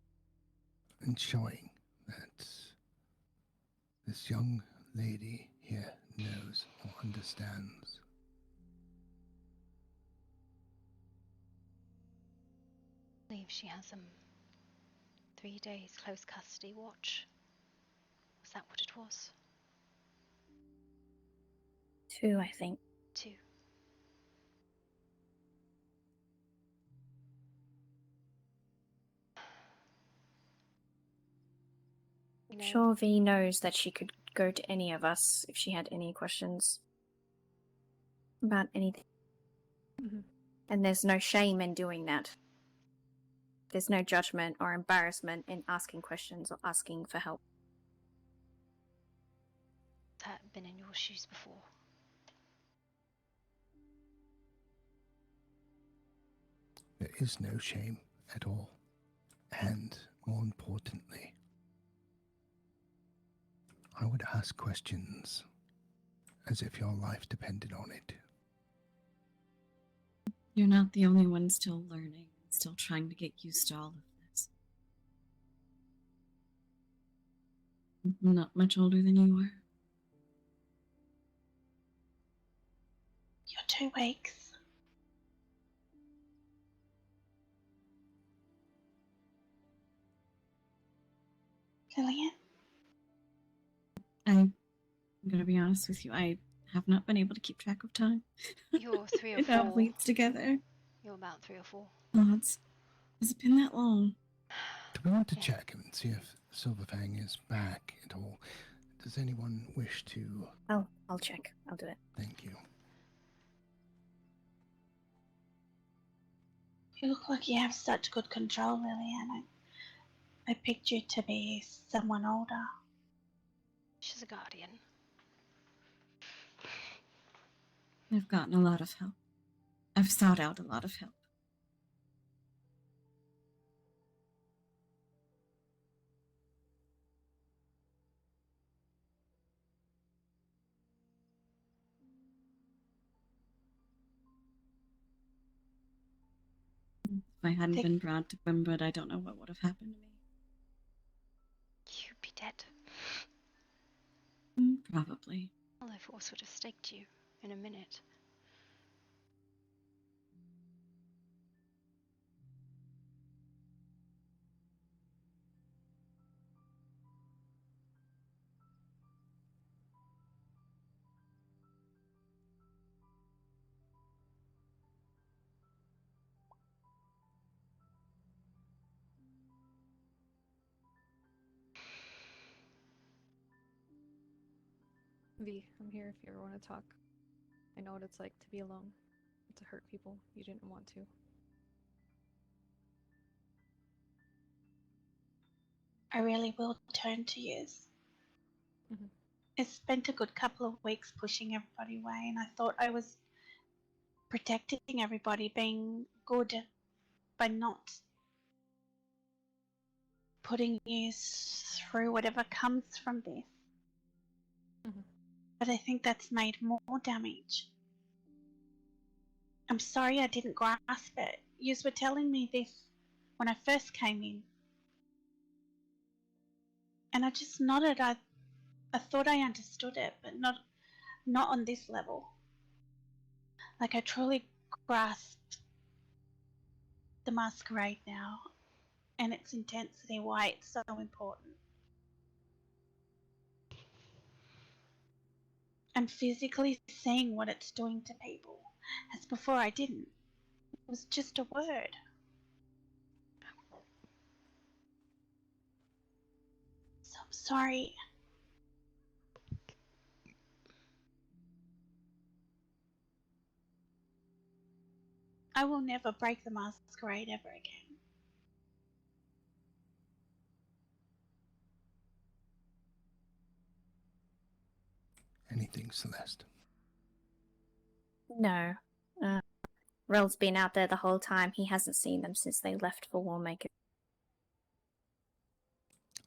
ensuring that this young lady here knows or understands? I believe she has 3 days close custody watch. Was that what it was? 2, I think. 2. I'm sure V knows that she could go to any of us if she had any questions about anything. And there's no shame in doing that. There's no judgment or embarrassment in asking questions or asking for help. Has that been in your shoes before? There is no shame at all. And more importantly, I would ask questions as if your life depended on it. You're not the only one still learning, still trying to get used to all of this. I'm not much older than you are. You're 2 weeks. Lillian? I'm gonna be honest with you, I have not been able to keep track of time. You're 3 or It all 4. bleeds together. You're about 3 or 4. Oh, has it been that long? Do we want to check and see if Silverfang is back at all? Does anyone wish to? I'll check. I'll do it. Thank you. You look like you have such good control, Lillian. I picked you to be someone older. She's a guardian. I've gotten a lot of help. I've sought out a lot of help. If I hadn't been brought to Grimwood, I don't know what would have happened to me. You'd be dead. Probably. Well, the force would have staked you in a minute. V, I'm here if you ever want to talk. I know what it's like to be alone, to hurt people you didn't want to. I really will turn to you. Mm-hmm. I spent a good couple of weeks pushing everybody away, and I thought I was protecting everybody, being good, by not putting you through whatever comes from this. Mm-hmm. But I think that's made more damage. I'm sorry I didn't grasp it. You were telling me this when I first came in. And I just nodded. I thought I understood it, but not on this level. Like I truly grasped the masquerade now and its intensity, why it's so important. I'm physically seeing what it's doing to people. As before I didn't. It was just a word. So I'm sorry. I will never break the masquerade ever again. Anything, Celeste? No. Rel's been out there the whole time. He hasn't seen them since they left for Warmaker.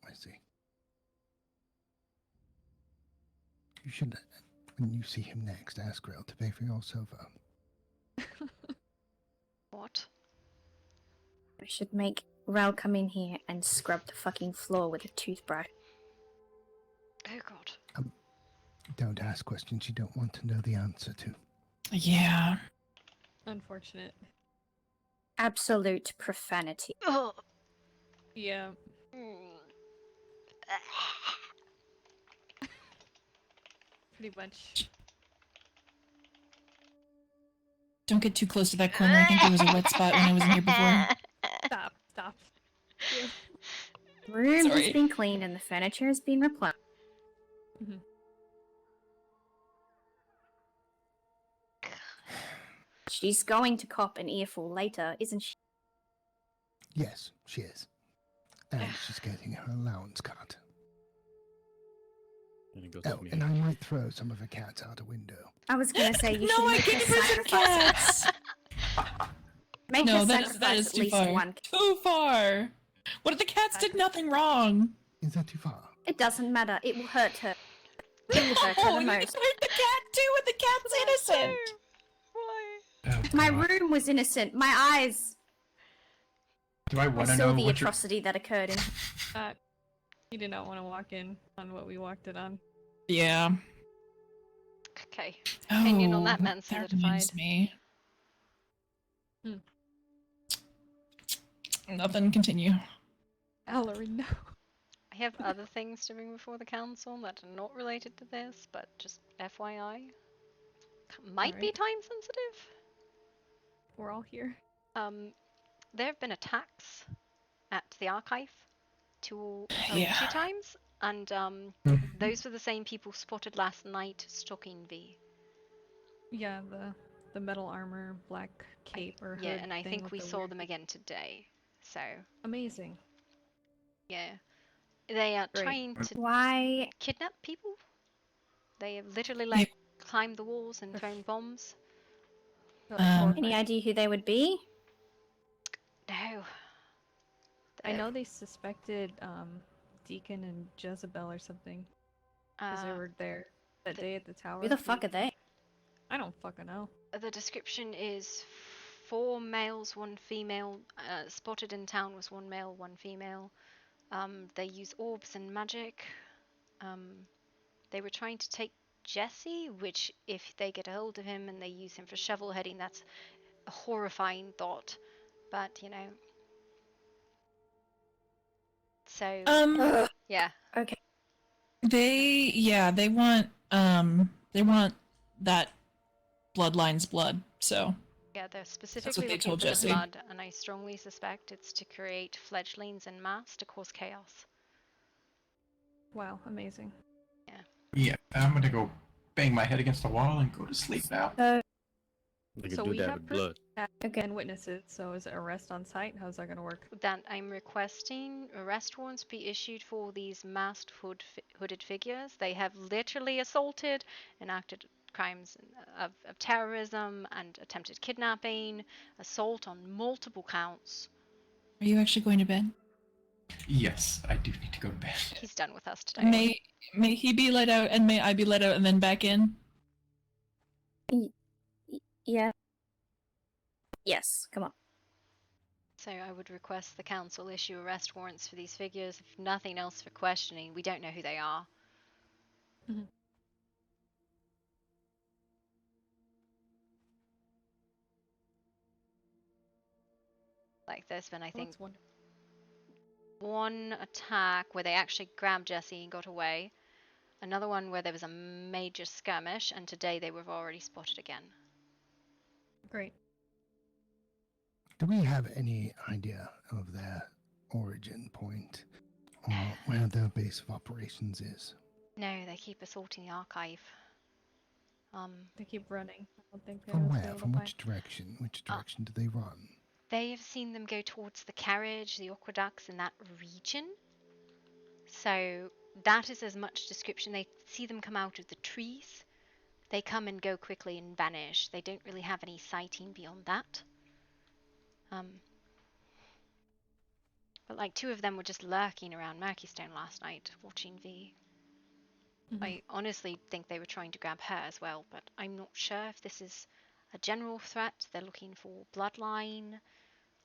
I see. You should, when you see him next, ask Grail to pay for your sofa. What? I should make Rel come in here and scrub the fucking floor with a toothbrush. Oh god. Don't ask questions you don't want to know the answer to. Yeah. Unfortunate. Absolute profanity. Oh. Yeah. Pretty much. Don't get too close to that corner. I think there was a wet spot when I was in here before. Stop. The room Sorry. has been cleaned and the furniture has been replaced. Mm-hmm. She's going to cop an earful later, isn't she? Yes, she is. And she's getting her allowance cut. And it goes Oh, to me. and I might throw some of her cats out a window. I was gonna say you No, should I make her gave her some sacrifice. cats! Make No, her that sacrifice is at too least far. one. Too far! What if the cats did nothing wrong? Is that too far? It doesn't matter. It will hurt her. It will hurt her Oh, the you can most. hurt the cat too, and the cat's innocent! Why? Oh, My God. room was innocent. My eyes. Do I I want to saw know the what you're... atrocity that occurred in. You did not want to walk in on what we walked it on. Yeah. Okay. Opinion on that Oh, man that solidified. reminds me. Hmm. Nothing, continue. Valerie, no. I have other things to bring before the council that are not related to this, but just FYI. Might be Alright. time sensitive. We're all here. There have been attacks at the archive two Yeah. times, and those were the same people spotted last night stalking V. Yeah, the metal armor, black cape or hood Yeah, and I thing think with we the saw weird... them again today. So Amazing. yeah, they are Great. trying to Why? kidnap people. They have literally like climbed the walls and thrown bombs. Any idea who they would be? No. I know they suspected Deacon and Jezebel or something because they were there that day at the tower. Who the fuck are they? I don't fucking know. The description is 4 males, 1 female. Spotted in town was 1 male, 1 female. They use orbs and magic. They were trying to take Jesse, which if they get a hold of him and they use him for shovel heading, that's a horrifying thought. But, you know. So, yeah. Okay. They want that bloodline's blood, so Yeah, they're that's specifically what they looking told for Jesse. the blood, and I strongly suspect it's to create fledglings en masse to cause chaos. Wow, amazing. Yeah, I'm gonna go bang my head against the wall and go to sleep now. They could So do we that have with blood. and witnesses. So is it arrest on site? How's that gonna work? That I'm requesting arrest warrants be issued for these masked hooded figures. They have literally assaulted and acted crimes of terrorism and attempted kidnapping, assault on multiple counts. Are you actually going to bed? Yes, I do need to go to bed. He's done with us today. May he be let out, and may I be let out, and then back in. Yeah. Yes, come on. So I would request the council issue arrest warrants for these figures, if nothing else for questioning. We don't know who they are. Mhm. Like there's been, I think, That's wonderful. one attack where they actually grabbed Jesse and got away. Another one where there was a major skirmish, and today they were already spotted again. Great. Do we have any idea of their origin point or where their base of operations is? No, they keep assaulting the archive. They keep running. I don't think From they'll be where? able to From find. which direction? Which direction do they run? They have seen them go towards the carriage, the aqueducts in that region. So that is as much description. They see them come out of the trees. They come and go quickly and vanish. They don't really have any sighting beyond that. But like 2 of them were just lurking around Murkeystone last night, watching V. I honestly think they were trying to grab her as well, but I'm not sure if this is a general threat. They're looking for bloodline.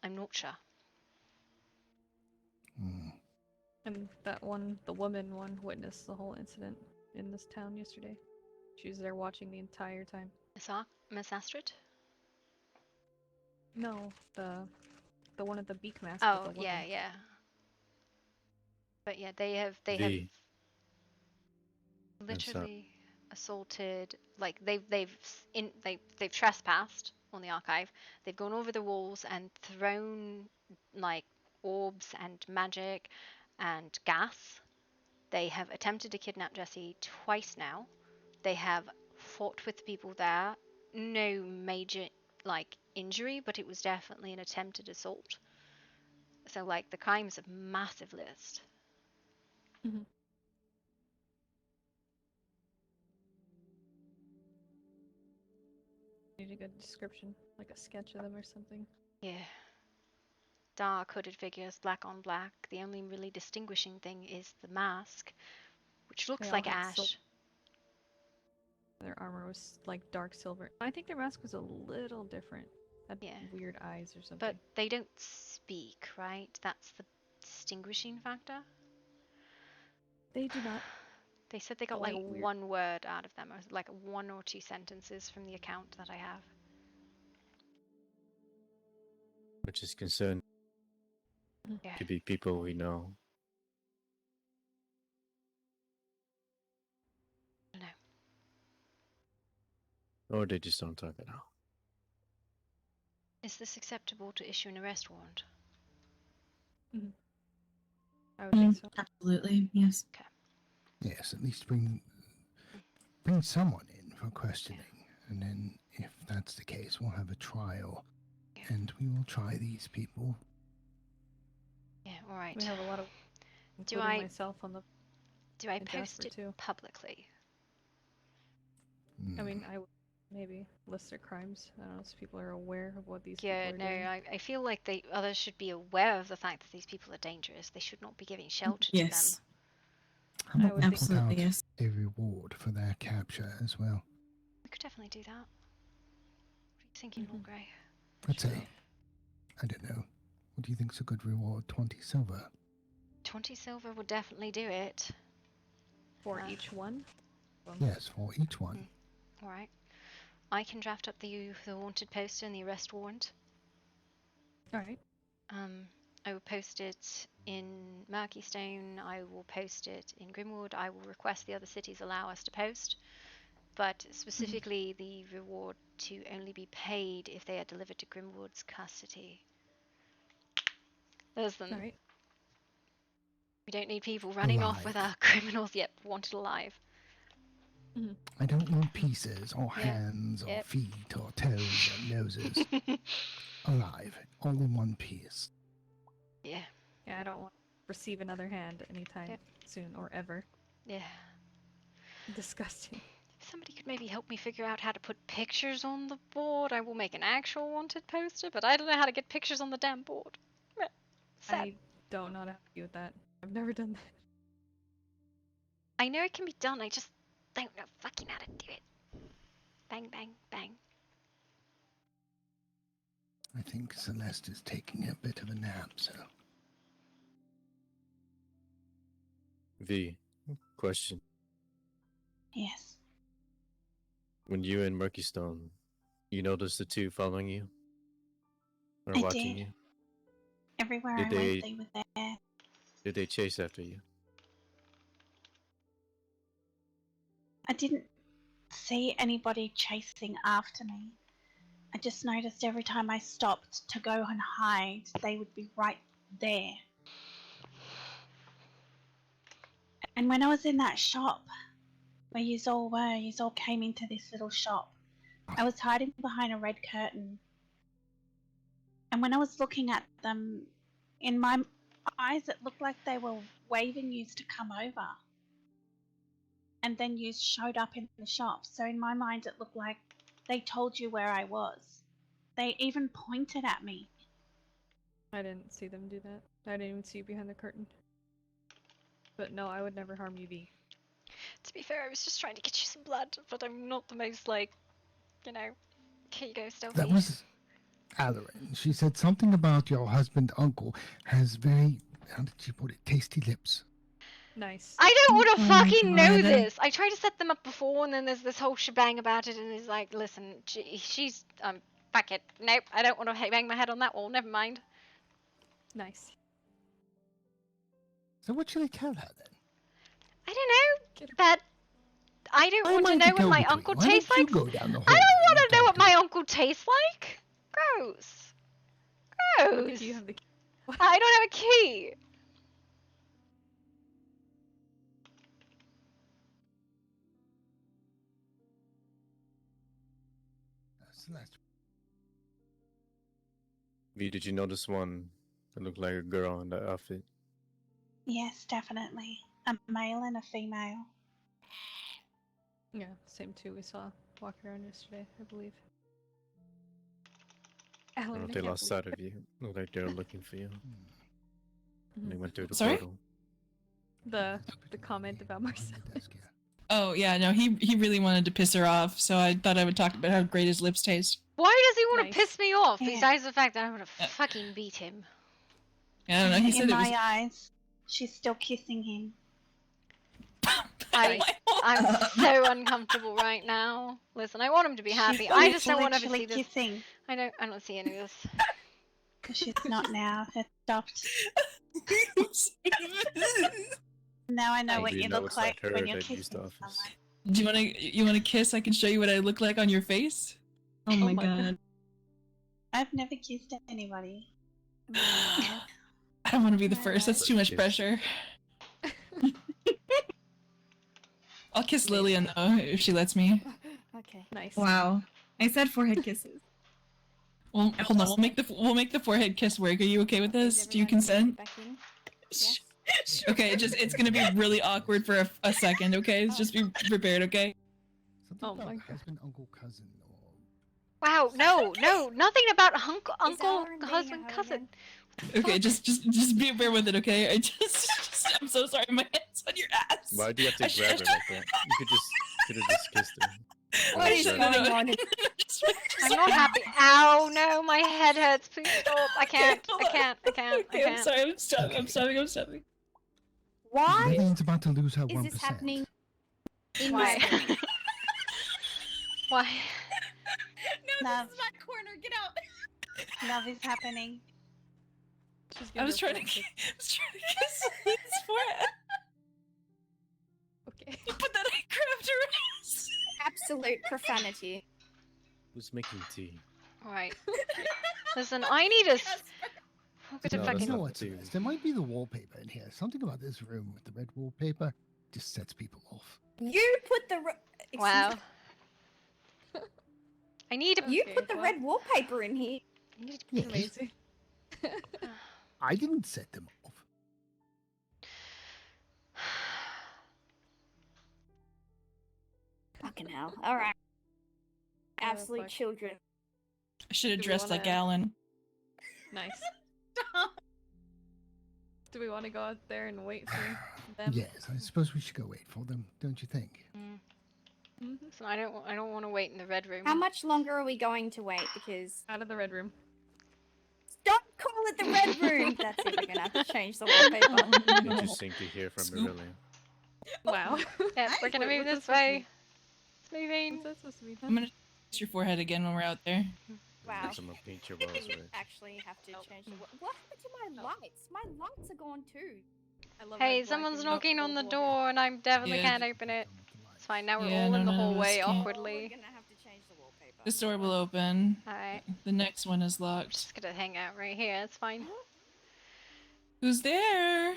I'm not sure. And that one, the woman one, witnessed the whole incident in this town yesterday. She was there watching the entire time. Miss Astrid? No, the one at the beak mask with Oh, the woman. yeah. But yeah, they have V. literally assaulted, like they've trespassed on the archive. They've gone over the walls and thrown like orbs and magic and gas. They have attempted to kidnap Jesse twice now. They have fought with people there. No major like injury, but it was definitely an attempted assault. So like the crimes a massive list. Need a good description, like a sketch of them or something. Yeah. Dark hooded figures, black on black. The only really distinguishing thing is the mask, which looks They all like had ash. Their armor was like dark silver. I think their mask was a little different. Had weird eyes or something. But they don't speak, right? That's the distinguishing factor. They do not. They said they got like one word out of them, or like 1 or 2 sentences from the account that I have. Which is concerned. Yeah. Could be people we know. No. Or they just don't talk at all. Is this acceptable to issue an arrest warrant? I would think so. Absolutely, yes. Yes, at least bring someone in for questioning, and then if that's the case, we'll have a trial, and we will try these people. Yeah, all right. We have a lot of, Do including myself on the. Do I and post Jasper it too. publicly? I mean, I would maybe list their crimes. I don't know, so people are aware of what these Yeah, people are doing. I feel like others should be aware of the fact that these people are dangerous. They should not be giving shelter to them. Yes. How about we put Absolutely, out yes. a reward for their capture as well? We could definitely do that. What are you thinking, Lord Grey? Let's say, I don't know, what do you think's a good reward? 20 silver? 20 silver would definitely do it. For each one? Yes, for each one. Alright. I can draft up the wanted poster and the arrest warrant. Alright. I will post it in Murkeystone, I will post it in Grimwood, I will request the other cities allow us to post, but specifically the reward to only be paid if they are delivered to Grimwood's custody. Listen, we don't need people running off with our criminals yet wanted alive. I don't want pieces, or hands, or feet, or toes, or noses. Alive, all in one piece. Yeah. Yeah, I don't want to receive another hand anytime soon, or ever. Yeah. Disgusting. If somebody could maybe help me figure out how to put pictures on the board, I will make an actual wanted poster, but I don't know how to get pictures on the damn board. Sad. I don't know how to help you with that. I've never done that. I know it can be done, I just don't know fucking how to do it. Bang, bang, bang. I think Celeste is taking a bit of a nap, so... V, question. Yes. When you were in Murkeystone, you noticed the two following you? Or I watching did. you? Everywhere Did I they- went, they were there. Did they chase after you? I didn't see anybody chasing after me. I just noticed every time I stopped to go and hide, they would be right there. And when I was in that shop, where yous all were, yous all came into this little shop. I was hiding behind a red curtain. And when I was looking at them, in my eyes it looked like they were waving yous to come over. And then yous showed up in the shop. So in my mind it looked like they told you where I was. They even pointed at me. I didn't see them do that. I didn't even see you behind the curtain. But no, I would never harm you, V. To be fair, I was just trying to get you some blood, but I'm not the most, like, you know, here you go, stealthy. That was Alarin. She said something about your husband, uncle, has very, how did she put it, tasty lips. Nice. I don't want to Oh my fucking know God. this. I tried to set them up before, and then there's this whole shebang about it, and it's like, listen, she's, fuck it. Nope, I don't want to bang my head on that wall. Never mind. Nice. So what should I tell her then? I don't know. That I don't want to know what my uncle Why tastes don't you like. go down the I don't hallway want and to know talk what to my her? uncle tastes like. Gross. Gross. Do you have the key? I don't have a key. Celeste. V, did you notice one that looked like a girl in that outfit? Yes, definitely. A male and a female. Yeah, same two we saw walking around yesterday, I believe. I don't know if they lost sight of you. Looked like they were looking for you. And they went through the Sorry? portal. The comment about Marcel. Oh yeah, no, he really wanted to piss her off, so I thought I would talk about how great his lips taste. Why does he want to Nice. piss me off? Yeah. Besides the fact that I'm gonna fucking beat him. I don't know. He said In it my was. eyes, she's still kissing him. I'm so uncomfortable right now. Listen, I want him to be happy. I just don't want to literally see this. kissing. I don't see any of this. She's not now. It stopped. Now I know what V, you no, look it's not like her when you're that used kissing office. someone. Do you want to kiss? I can show you what I look like on your face. Oh my God. I've never kissed anybody. I don't want to be the first. That's too much pressure. I'll kiss Lillian though if she lets me. Okay. Nice. Wow. I said forehead kisses. Well, hold on. We'll make the forehead kiss work. Are you okay with this? Do you consent? Back in. Yes. Okay, it's gonna be really awkward for a second. Okay, just be prepared. Okay. Something about husband, uncle, cousin, or Wow, no, nothing about uncle, Valor being husband, a hoe cousin. Okay, just be bear with it. Okay. I'm so sorry. My hand's on your ass. Why do you have to grab her like that? You could have just kissed her. What is going on? I'm not happy. Ow, no, my head hurts. Please stop. I can't. Okay, I'm sorry. I'm stopping. Why Lillian's about to lose her is 1%. this happening in Why? my room? Why? Love, This is my corner. Get out. love is happening. I was trying to kiss his forehead. Okay. But then I grabbed her ass. Absolute profanity. Who's making tea? Alright. Listen, I need a... You fucking... know what's this? There might be the wallpaper in here. Something about this room with the red wallpaper just sets people off. You put the Wow. I need a... You put the red wallpaper in here. Yes. Amazing. I didn't set them off. Fucking hell. Alright. Absolute fuck. children. I should have Do we dressed like wanna- Alan. Nice. Do we want to go out there and wait for them? Yes, I suppose we should go wait for them, don't you think? So I don't want to wait in the red room. How much longer are we going to wait? Because Out of the red room. don't call it the red room. That's it. We're gonna have to change the wallpaper. Interesting to hear from Aurelia. Wow. Yeah, we're gonna move this way. It's moving. What's that supposed to be? I'm gonna kiss your forehead again when we're out there. Wow. I'm gonna paint your walls red. Actually, have to change the. What happened to my lights? My lights are gone too. I love Hey, red, black, someone's and knocking on the gold door, and I definitely Yeah. can't open it. It's fine. Now we're Yeah, all in the no, hallway this can't- awkwardly. We're gonna have to change the wallpaper. This door will open. Alright. The next one is locked. Just gonna hang out right here. It's fine. Who's there?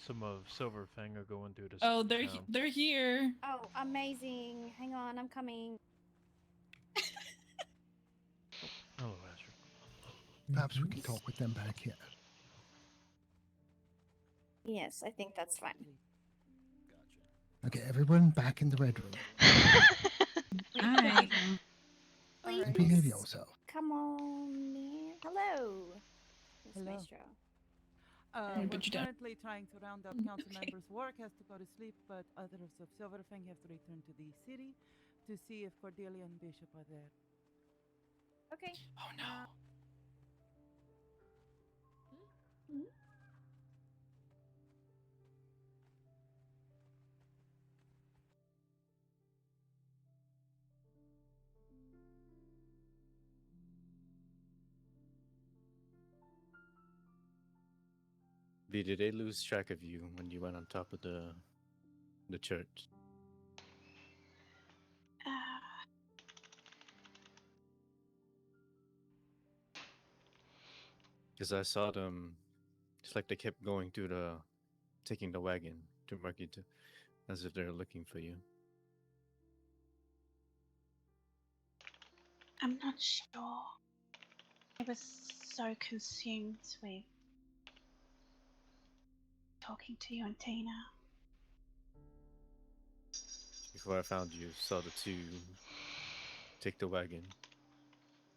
Some of Silverfang are going through this. Oh, they're here. Oh, amazing. Hang on, I'm coming. Hello, Asher. Perhaps we can talk with them back here. Yes, I think that's fine. Okay, everyone back in the red room. Hi. Please Behave yourself. come on in. Hello. Miss Hello. Maestro. Let me We're put you down. currently trying to round up council members' work has to go to sleep, but others of Silverfang have to return to the city to see if Cordelia and Bishop are there. Okay. Oh no. V, did they lose track of you when you went on top of the church? Because I saw them, it's like they kept going through taking the wagon to Murky to, as if they're looking for you. I'm not sure. I was so consumed with talking to you and Tina. Before I found you, saw the two take the wagon.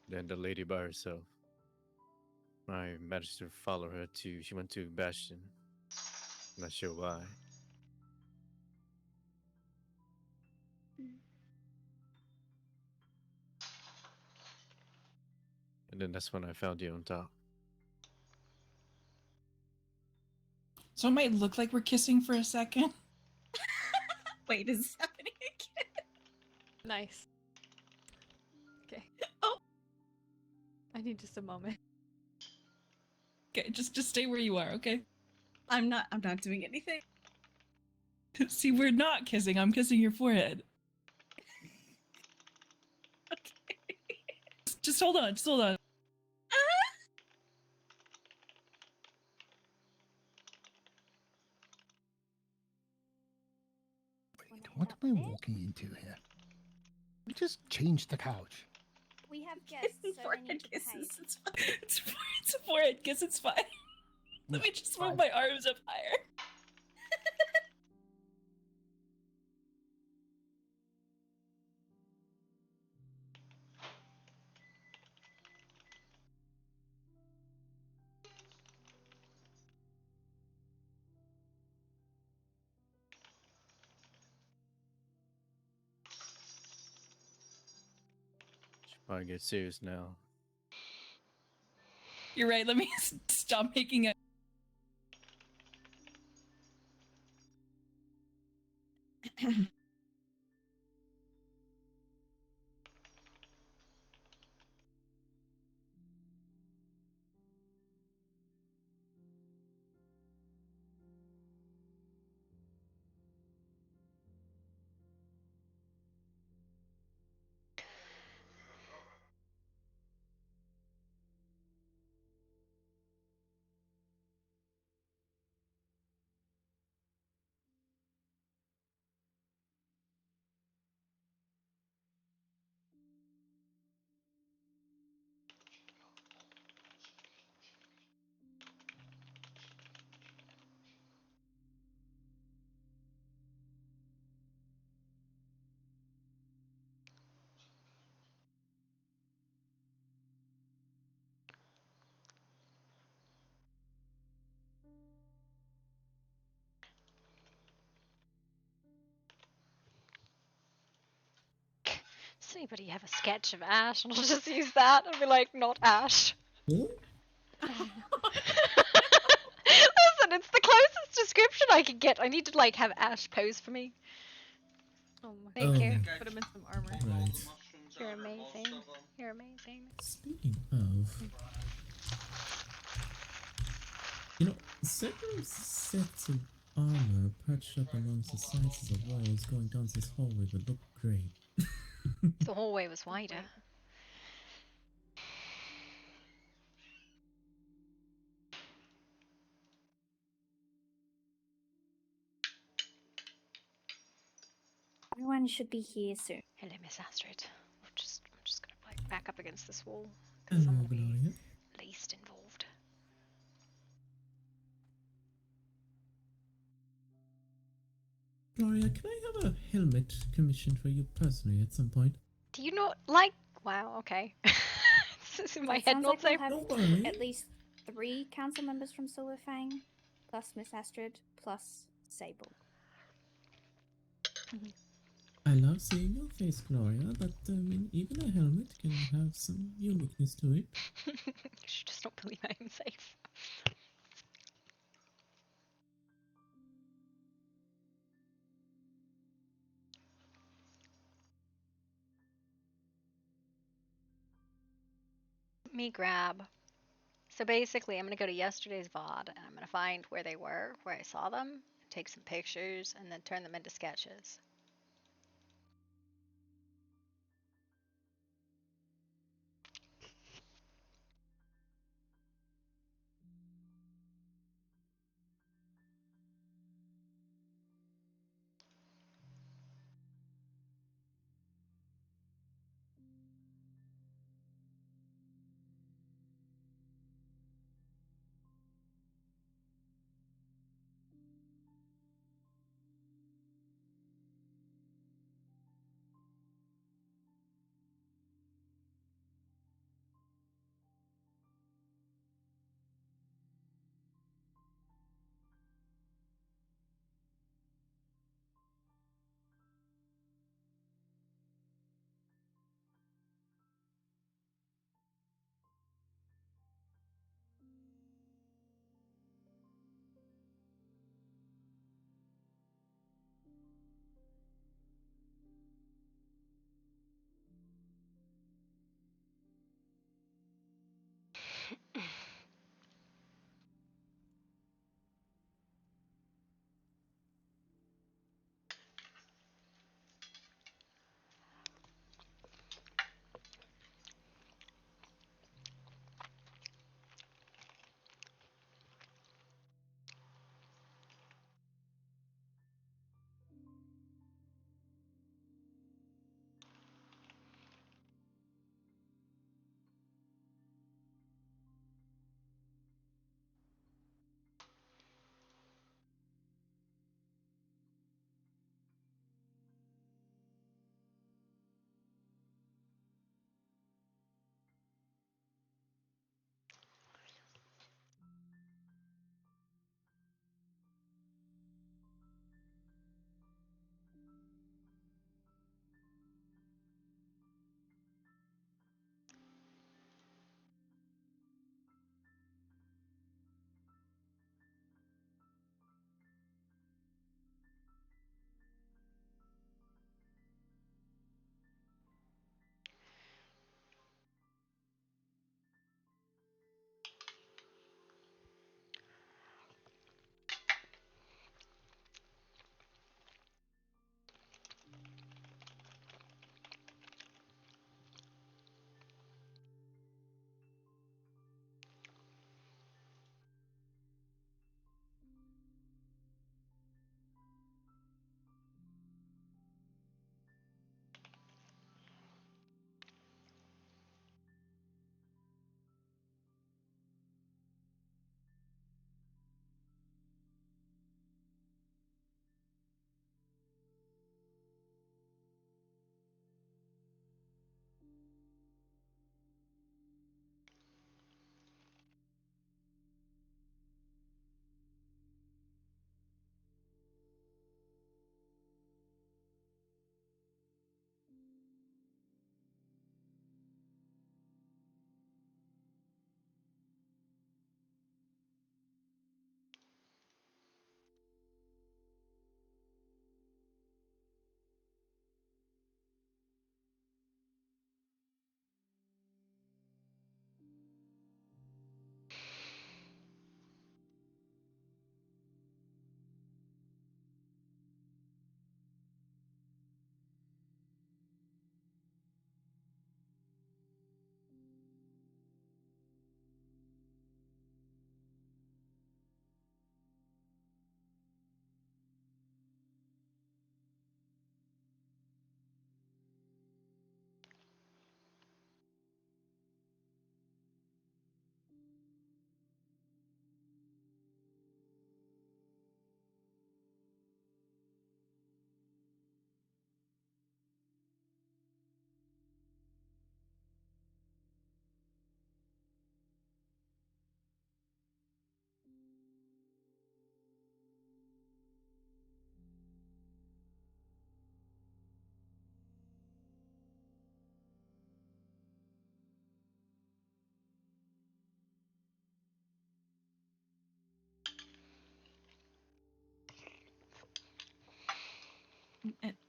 Then the lady by herself. I managed to follow her to, she went to Bastion. Not sure why. And then that's when I found you on top. So it might look like we're kissing for a second. Wait, is this happening again? Nice. Okay. Oh. I need just a moment. Okay, just stay where you are, okay? I'm not doing anything. See, we're not kissing. I'm kissing your forehead. Okay. Just hold on. Just hold on. What am I walking into here? We just changed the couch. We have guests, so they need to behave. It's fine. It's a forehead kiss. It's fine. Let me just move my arms up higher. Should probably get serious now. You're right. Let me stop making it. Does anybody have a sketch of Ash? And I'll just use that and be like, not Ash. Listen, it's the closest description I could get. I need to like have Ash pose for me. Oh my Thank you. Put him in some armor. Right. You're amazing. You're amazing. Speaking of, you know, several sets of armor perched up amongst the sides of the walls going down this hallway would look great. The hallway was wider. Everyone should be here soon. Hello, Miss Astrid. I'm just gonna like back up against this wall. Hello, Gloria. Least involved. Gloria, can I have a helmet commissioned for you personally at some point? Do you not like? Wow. Okay. This is in my It head sounds not like we'll safe. have Don't worry. at least 3 council members from Silverfang, plus Miss Astrid, plus Sable. I love seeing your face, Gloria, but I mean, even a helmet can have some uniqueness to it. You should just not believe I'm safe. Me grab. So basically, I'm gonna go to yesterday's VOD and I'm gonna find where they were, where I saw them, take some pictures, and then turn them into sketches.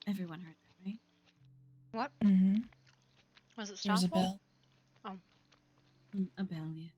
Everyone heard that, right? What? Mm-hmm. Was it There's a Stoffel? bell. Oh. A bell, yes.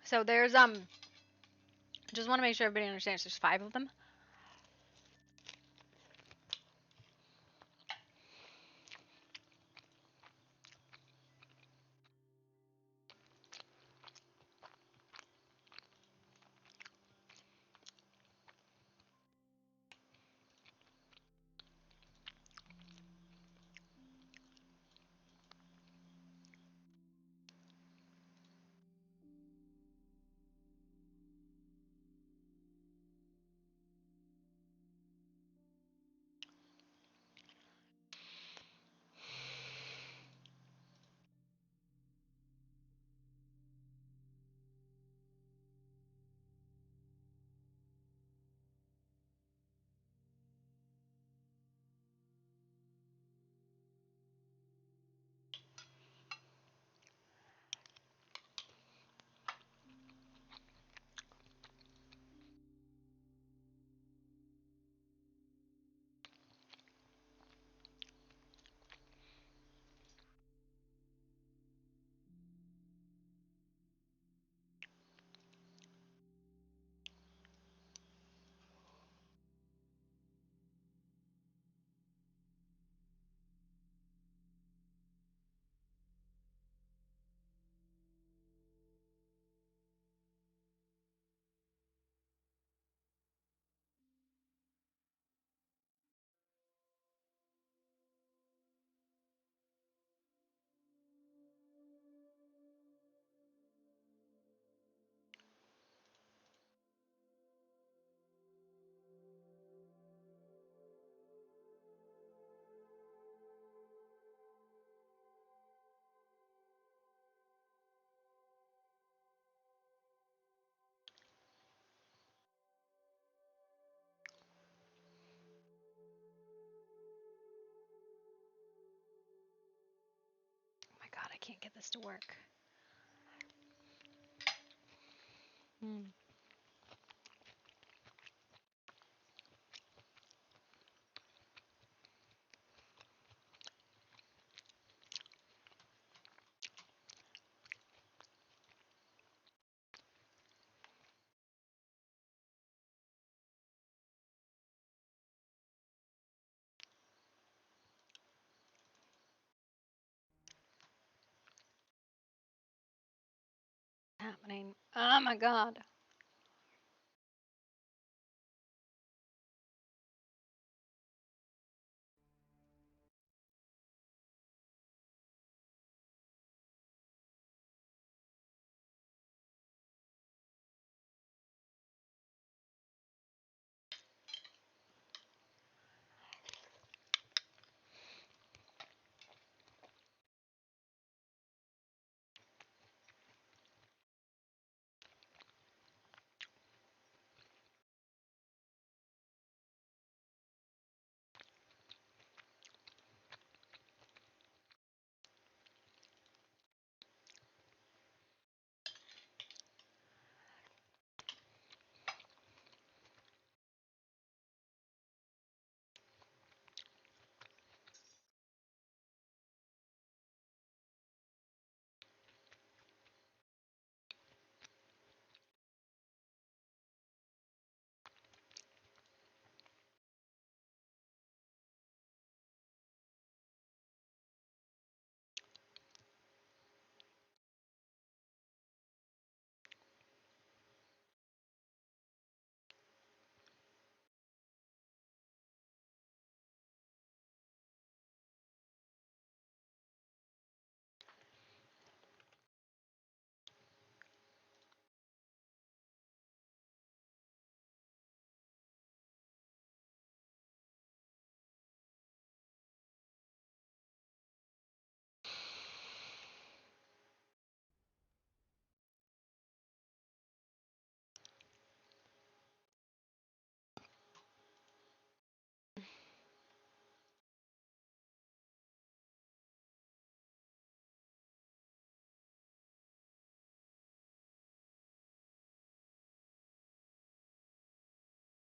So there's just want to make sure everybody understands there's 5 of them. Oh my god, I can't get this to work. Hmm. Happening. Oh my god.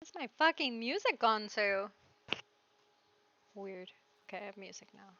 What's my fucking music gone to? Weird. Okay, I have music now.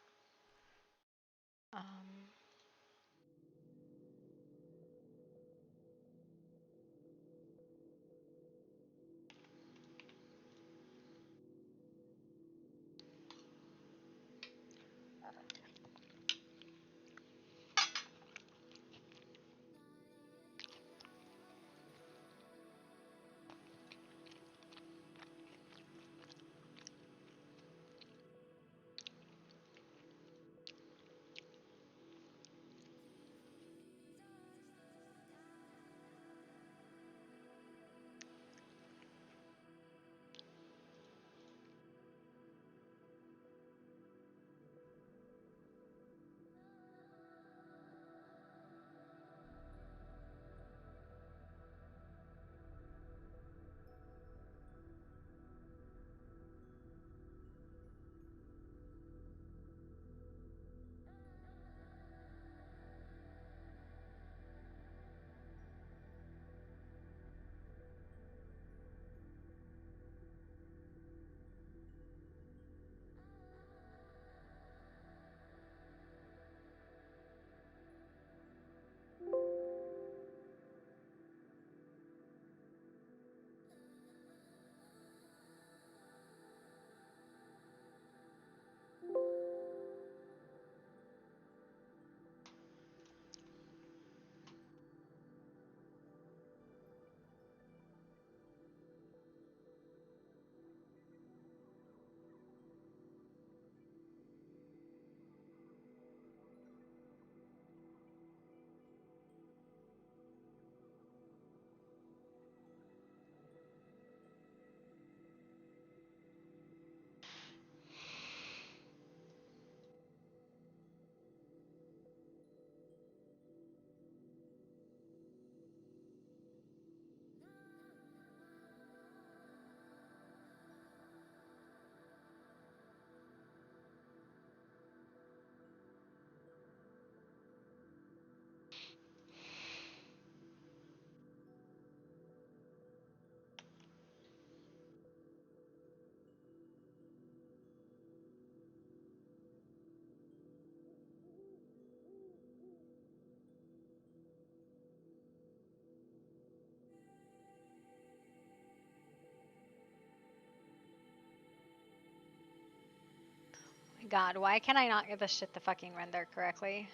God, why can I not get this shit to fucking render correctly?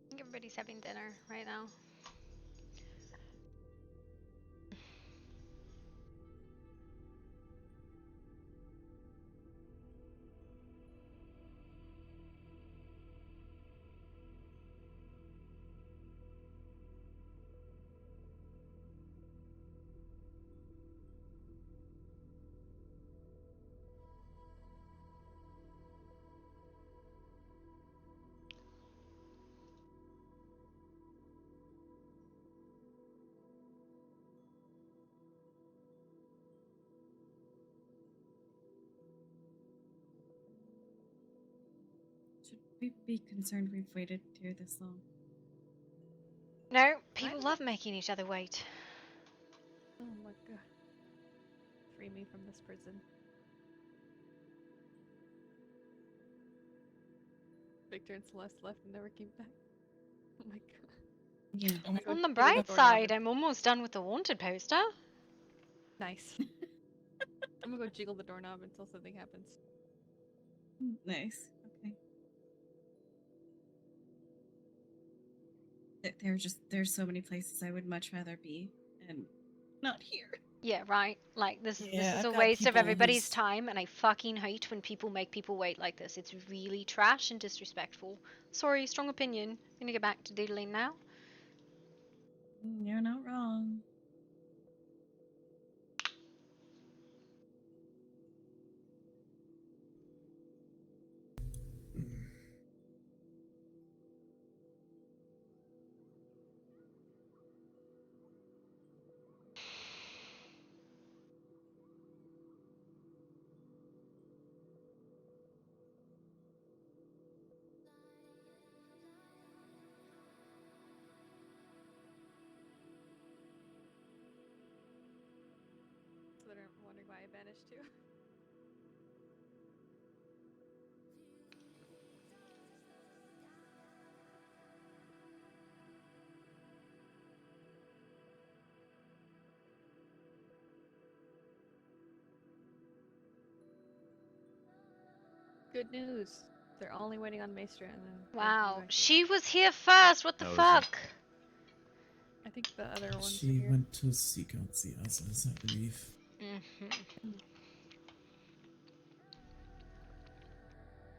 I think everybody's having dinner right now. Should we be concerned we've waited here this long? No, people love making each other wait. Oh my god. Free me from this prison. Victor and Celeste left and never came back. Oh my god. Yeah. I'm gonna go On the jiggle bright doorknob side, and- I'm almost done with the wanted poster. Nice. I'm gonna go jiggle the doorknob until something happens. Nice. Okay. There's so many places I would much rather be, and not here. Yeah, right. Like this Yeah, is I've a got waste of people everybody's who's- time, and I fucking hate when people make people wait like this. It's really trash and disrespectful. Sorry, strong opinion. Gonna get back to doodling now. You're not wrong. Good news. They're only waiting on Maestra and then. Wow, she was here first. What the fuck? I think the other ones are She here. went to seek out the others, I believe.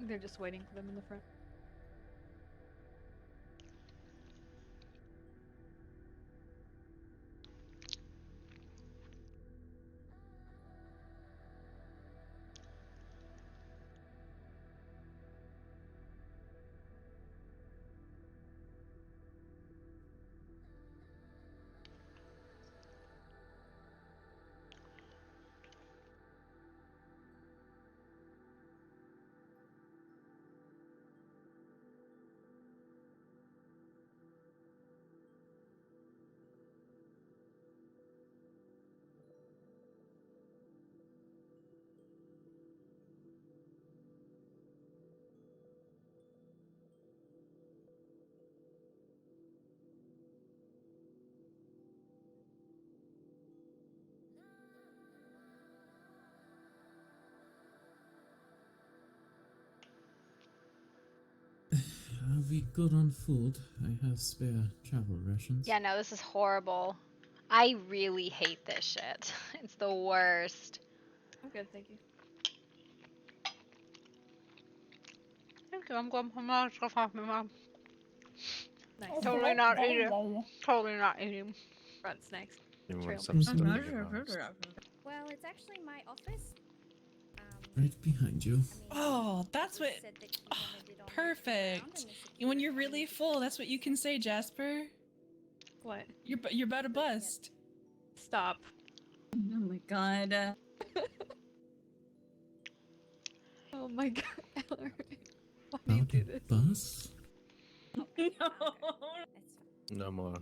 They're just waiting for them in the front. Are we good on food? I have spare travel rations. Yeah, no, this is horrible. I really hate this shit. It's the worst. I'm good, thank you. Thank you. I'm going for my stuff off my mom. Nice. Totally not eating. Totally not eating. Front snacks. You want Trail. some stuff in your mouth. Well, it's actually my office. Right behind you. Oh, that's what. Oh, perfect. When you're really full, that's what you can say, Jasper. What? You're about to bust. Stop. Oh my god. Oh my god, Ellery. Why do you do this? Bus? No. No more.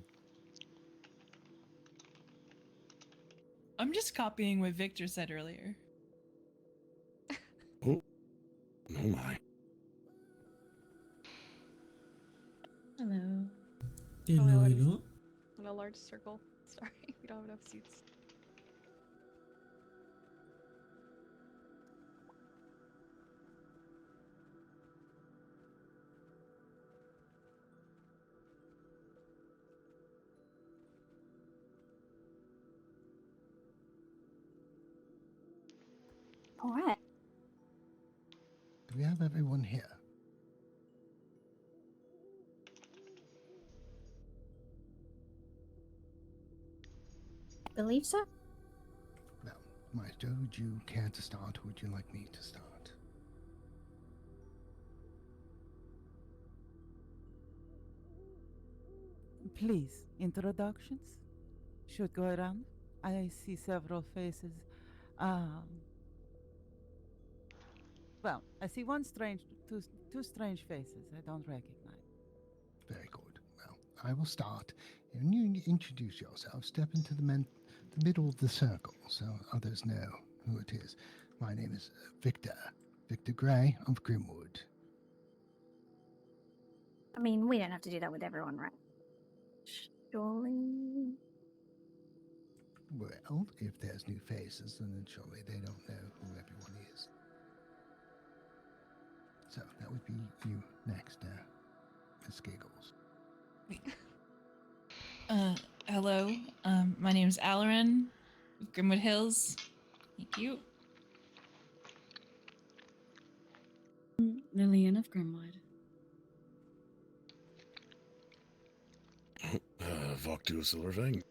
I'm just copying what Victor said earlier. Oh my. Hello. Hello, hello. In a large circle. Sorry, we don't have enough seats. All right. Do we have everyone here? I believe so. Well, Maestro, would you care to start, or would you like me to start? Please, introductions should go around. I see several faces. Well, I see two strange faces I don't recognize. Very good. Well, I will start. When you introduce yourself, step into the middle of the circle so others know who it is. My name is Victor Gray of Grimwood. I mean, we don't have to do that with everyone, right? Surely. Well, if there's new faces, then surely they don't know who everyone is. So that would be you next, Miss Giggles. Hello. My name is Alarin of Grimwood Hills. Thank you. Lillian of Grimwood. Vaktu Silverfang.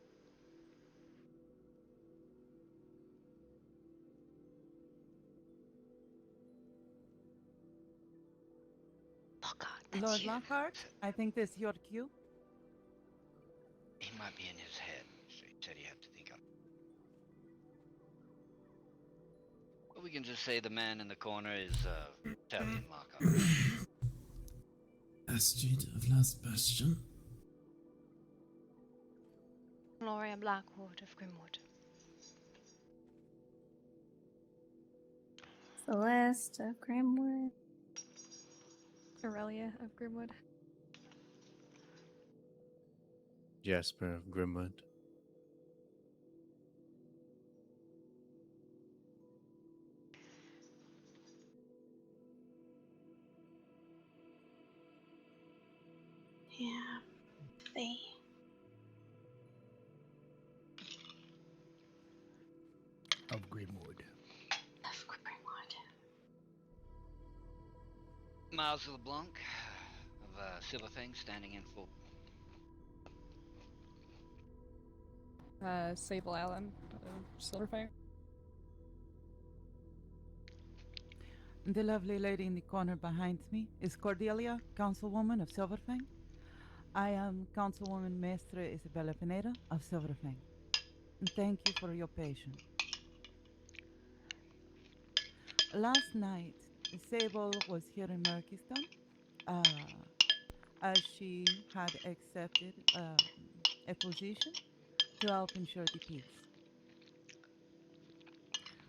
Oh god, that's Lord you. Lockhart, I think this your cue. He might be in his head, so he said he had to think up. Well, we can just say the man in the corner is Italian Markov. Astrid of Last Bastion. Gloria Blackwood of Grimwood. Celeste of Grimwood. Aurelia of Grimwood. Jasper of Grimwood. Yeah. See. Of Grimwood. Of Greenwood. Miles LeBlanc of Silver Fang standing in for. Sable Allen, Silverfang. The lovely lady in the corner behind me is Cordelia, Councilwoman of Silverfang. I am Councilwoman Maestra Isabella Pineda of Silverfang. And thank you for your patience. Last night, Sable was here in Murkiston, as she had accepted a position to help ensure the peace.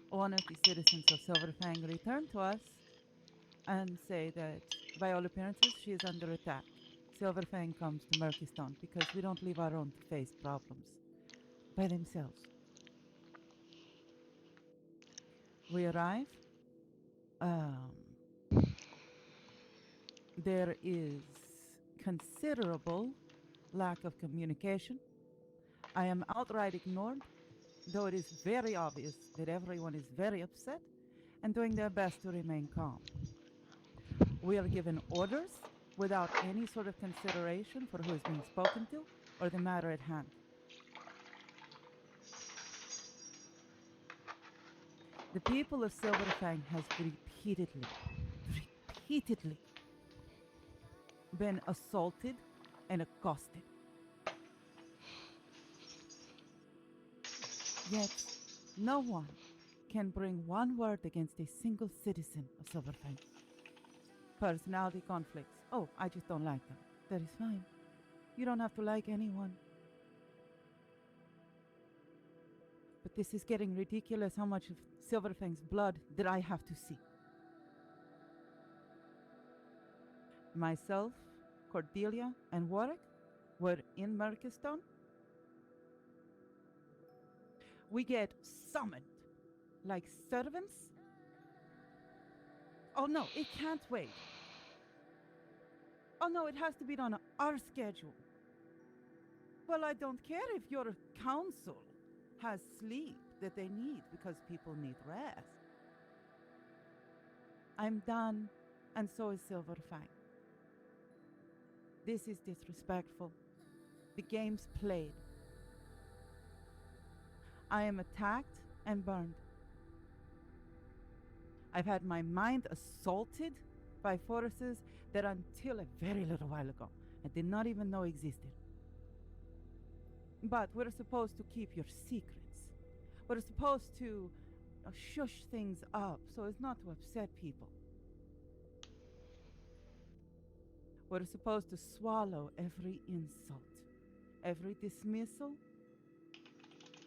One of the citizens of Silverfang returned to us and say that, by all appearances, she is under attack. Silverfang comes to Murkiston because we don't leave our own to face problems by themselves. We arrive. There is considerable lack of communication. I am outright ignored, though it is very obvious that everyone is very upset and doing their best to remain calm. We are given orders without any sort of consideration for who is being spoken to or the matter at hand. The people of Silverfang has repeatedly been assaulted and accosted. Yet, no one can bring one word against a single citizen of Silverfang. Personality conflicts. Oh, I just don't like them. That is fine. You don't have to like anyone. But this is getting ridiculous how much of Silverfang's blood that I have to see. Myself, Cordelia, and Warwick were in Murkiston. We get summoned like servants. Oh no, it can't wait. Oh no, it has to be on our schedule. Well, I don't care if your council has sleep that they need because people need rest. I'm done, and so is Silverfang. This is disrespectful. The game's played. I am attacked and burned. I've had my mind assaulted by forces that until a very little while ago I did not even know existed. But we're supposed to keep your secrets. We're supposed to shush things up so as not to upset people. We're supposed to swallow every insult, every dismissal.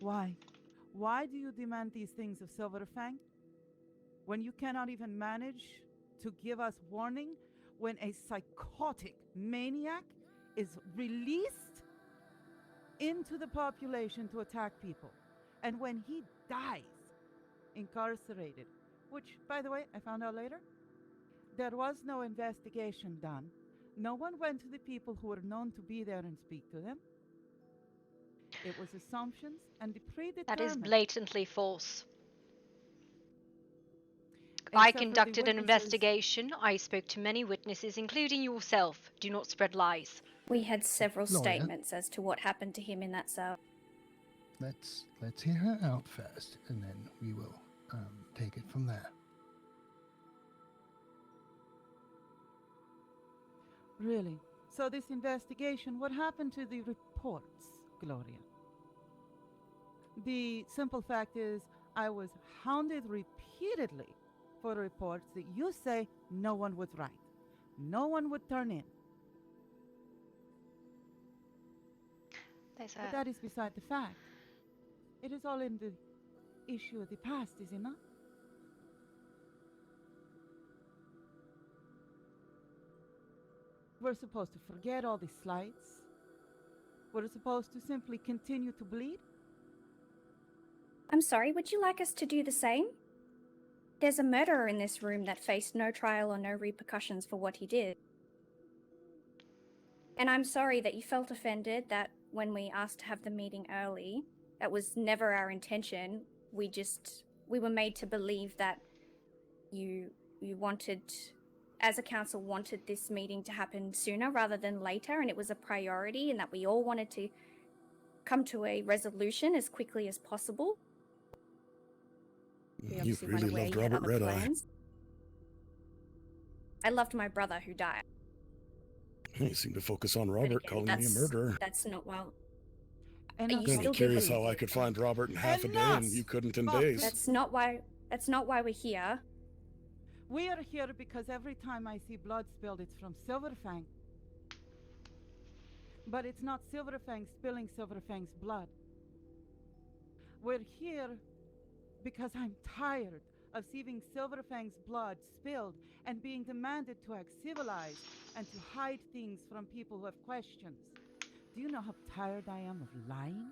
Why? Why do you demand these things of Silverfang? When you cannot even manage to give us warning when a psychotic maniac is released into the population to attack people. And when he dies, incarcerated, which, by the way, I found out later, there was no investigation done. No one went to the people who were known to be there and speak to them. It was assumptions and the predetermined. That is blatantly false. Except I for the conducted an witnesses. investigation. I spoke to many witnesses, including yourself. Do not spread lies. We had several Gloria? statements as to what happened to him in that cell. Let's hear her out first, and then we will take it from there. Really? So this investigation, what happened to the reports, Gloria? The simple fact is, I was hounded repeatedly for reports that you say no one was right. No one would turn in. But that is beside the fact. It is all in the issue of the past, is it not? We're supposed to forget all the slights. We're supposed to simply continue to bleed. I'm sorry, would you like us to do the same? There's a murderer in this room that faced no trial or no repercussions for what he did. And I'm sorry that you felt offended that when we asked to have the meeting early, that was never our intention. We were made to believe that you wanted, as a council, wanted this meeting to happen sooner rather than later, and it was a priority, and that we all wanted to come to a resolution as quickly as possible. We You obviously really weren't aware loved you had Robert other Red Eye. plans. I loved my brother who died. You seem to focus on But Robert again, calling me a murderer. that's not well. And You I'm still get curious the- how I could find Robert in half a day and you couldn't in Stop days. That's not why we're here. We are here because every time I see blood spilled, it's from Silverfang. But it's not Silverfang spilling Silverfang's blood. We're here because I'm tired of seeing Silverfang's blood spilled and being demanded to act civilized and to hide things from people who have questions. Do you know how tired I am of lying?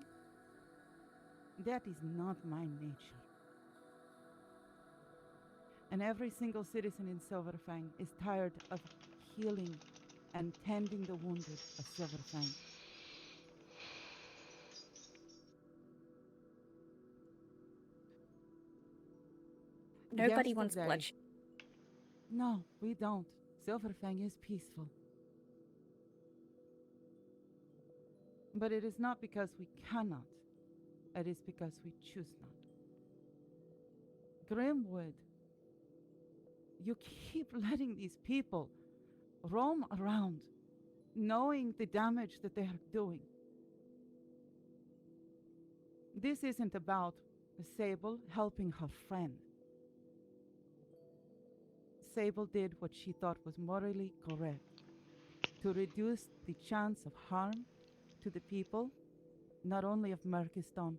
That is not my nature. And every single citizen in Silverfang is tired of healing and tending the wounded of Silverfang. Nobody wants Yesterday- bloodshed. No, we don't. Silverfang is peaceful. But it is not because we cannot. It is because we choose not. Grimwood, you keep letting these people roam around, knowing the damage that they are doing. This isn't about Sable helping her friend. Sable did what she thought was morally correct, to reduce the chance of harm to the people, not only of Murkistone,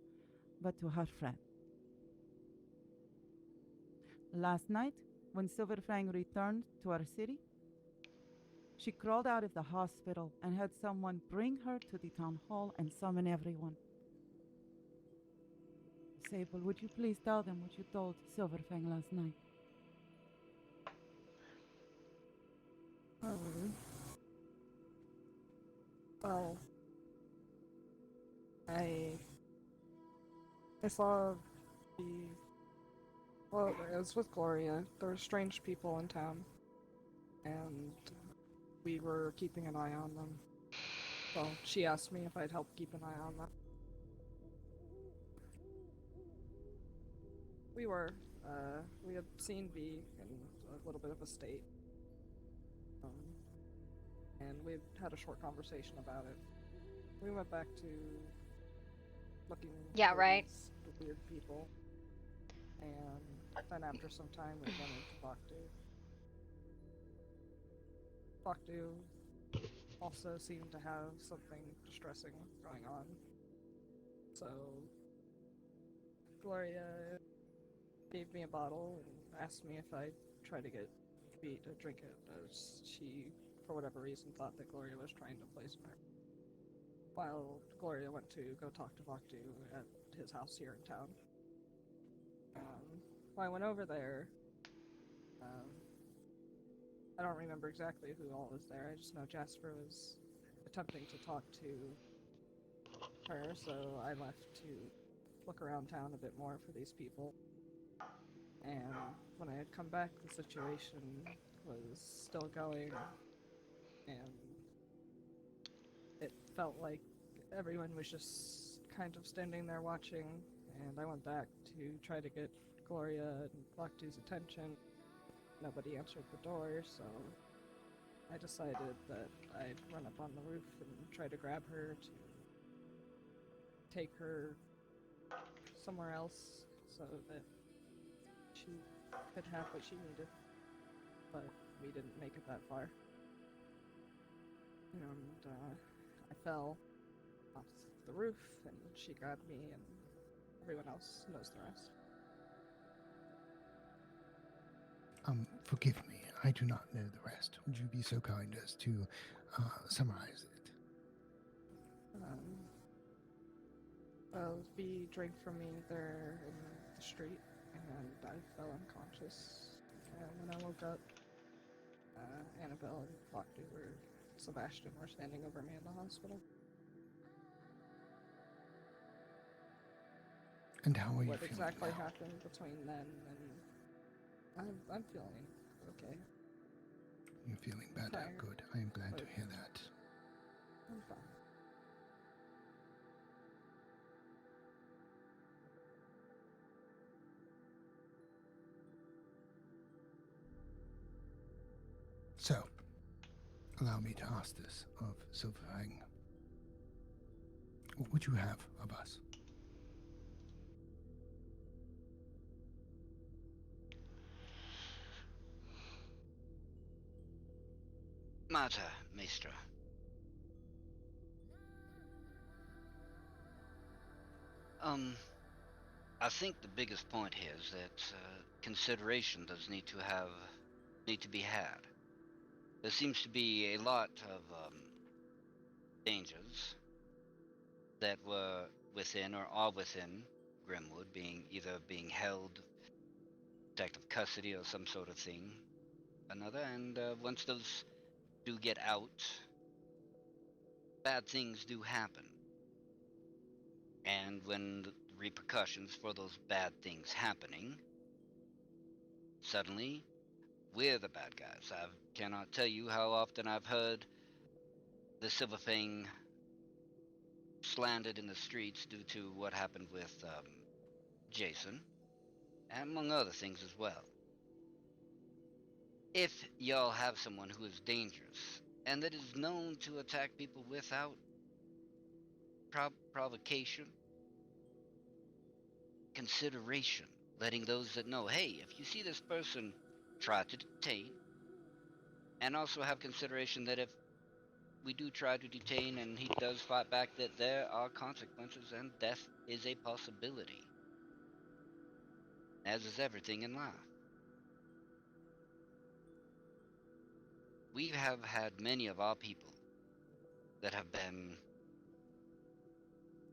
but to her friend. Last night, when Silverfang returned to our city, she crawled out of the hospital and had someone bring her to the town hall and summon everyone. Sable, would you please tell them what you told Silverfang last night? Well, I saw well, it was with Gloria. There were strange people in town, and we were keeping an eye on them. Well, she asked me if I'd help keep an eye on them. We were. We had seen V in a little bit of a state. And we had a short conversation about it. We went back to looking for these weird people. And then after some time we went into Vakdu. Vakdu also seemed to have something distressing going on. So Gloria gave me a bottle and asked me if I'd try to get V to drink it, as she, for whatever reason, thought that Gloria was trying to poison her. While Gloria went to go talk to Vakdu at his house here in town. When I went over there, I don't remember exactly who all was there. I just know Jasper was attempting to talk to her, so I left to look around town a bit more for these people. And when I had come back, the situation was still going, and it felt like everyone was just kind of standing there watching, and I went back to try to get Gloria and Vakdu's attention. Nobody answered the door, so I decided that I'd run up on the roof and try to grab her to take her somewhere else so that she could have what she needed. But we didn't make it that far. And I fell off the roof, and she grabbed me, and everyone else knows the rest. Forgive me, I do not know the rest. Would you be so kind as to summarize it? Well, V drank from me there in the street, and I fell unconscious. And when I woke up, Annabelle and Vakdu were Sebastian were standing over me in the hospital. And how are you What feeling exactly now? happened between then and I'm feeling okay. You're feeling better. Tired, Good. I am glad to but hear that. I'm fine. So, allow me to ask this of Silverfang. What would you have of us? Matter, Maestra. I think the biggest point here is that consideration does need to be had. There seems to be a lot of dangers that were within or are within Grimwood, being held, protective custody, or some sort of thing, another. And once those do get out, bad things do happen. And when the repercussions for those bad things happening, suddenly we're the bad guys. I cannot tell you how often I've heard the Silver Fang slandered in the streets due to what happened with Jason, among other things as well. If y'all have someone who is dangerous and that is known to attack people without provocation, consideration, letting those that know, hey, if you see this person, try to detain, and also have consideration that if we do try to detain and he does fight back, that there are consequences and death is a possibility, as is everything in life. We have had many of our people that have been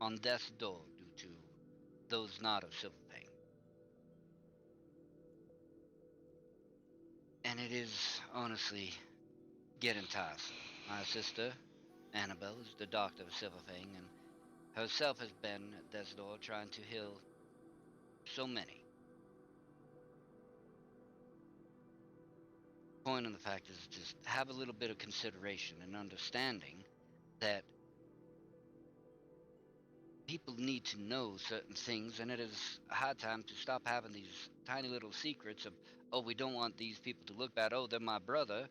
on death's door due to those not of Silverfang. And it is honestly getting tiresome. My sister, Annabelle, is the doctor of Silverfang, and herself has been at death's door trying to heal so many. Point of the fact is just have a little bit of consideration and understanding that people need to know certain things, and it is a high time to stop having these tiny little secrets of, oh, we don't want these people to look bad, oh, they're my brother.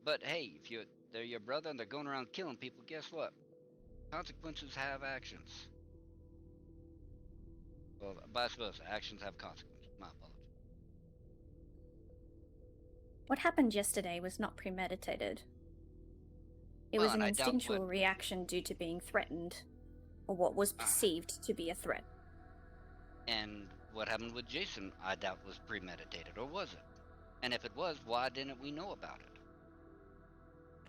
But hey, if they're your brother and they're going around killing people, guess what? Consequences have actions. Well, vice versa, actions have consequences. My apologies. What happened yesterday was not premeditated. It Well, was an and I doubt instinctual reaction due to being threatened, or what was perceived to be a threat. And what happened with Jason, I doubt was premeditated, or was it? And if it was, why didn't we know about it?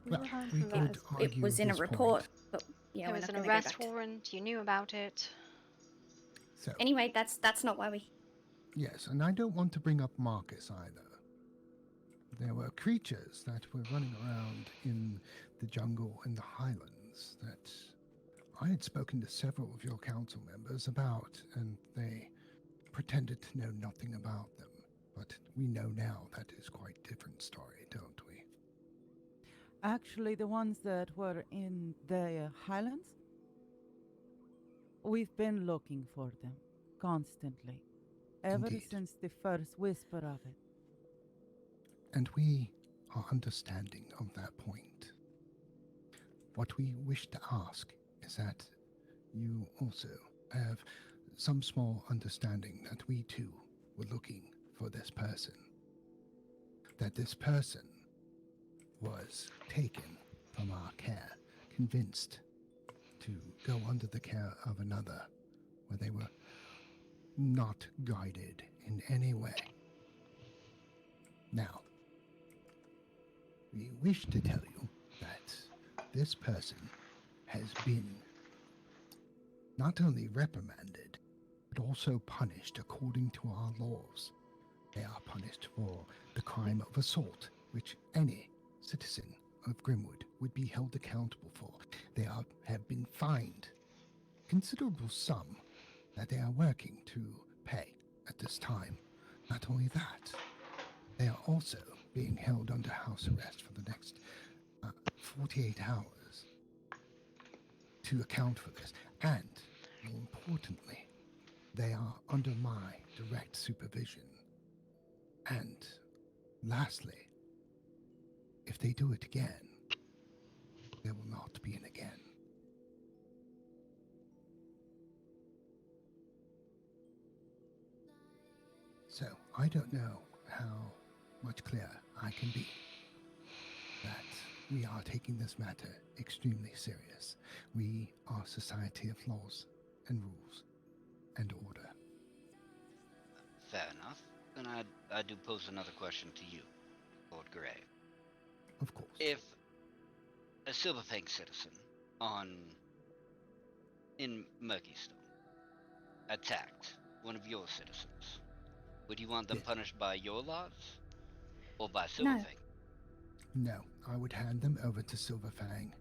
We were home we from could that. argue It was in a this report, point. but yeah, There we're was not an going to go arrest back to... warrant. You knew about it. So, Anyway, that's not why we... yes, and I don't want to bring up Marcus either. There were creatures that were running around in the jungle in the highlands that I had spoken to several of your council members about, and they pretended to know nothing about them. But we know now that is quite a different story, don't we? Actually, the ones that were in the highlands, we've been looking for them constantly, ever Indeed. since the first whisper of it. And we are understanding of that point. What we wish to ask is that you also have some small understanding that we too were looking for this person. That this person was taken from our care, convinced to go under the care of another, where they were not guided in any way. Now, we wish to tell you that this person has been not only reprimanded, but also punished according to our laws. They are punished for the crime of assault, which any citizen of Grimwood would be held accountable for. They have been fined considerable sum that they are working to pay at this time. Not only that, they are also being held under house arrest for the next 48 hours to account for this. And, more importantly, they are under my direct supervision. And, lastly, if they do it again, there will not be an again. So, I don't know how much clearer I can be that we are taking this matter extremely serious. We are a society of laws and rules and order. Fair enough. Then I do pose another question to you, Lord Gray. Of course. If a Silverfang citizen in Murkystone attacked one of your citizens, would you want them punished by your laws or by Silverfang? No, I would hand them over to Silverfang.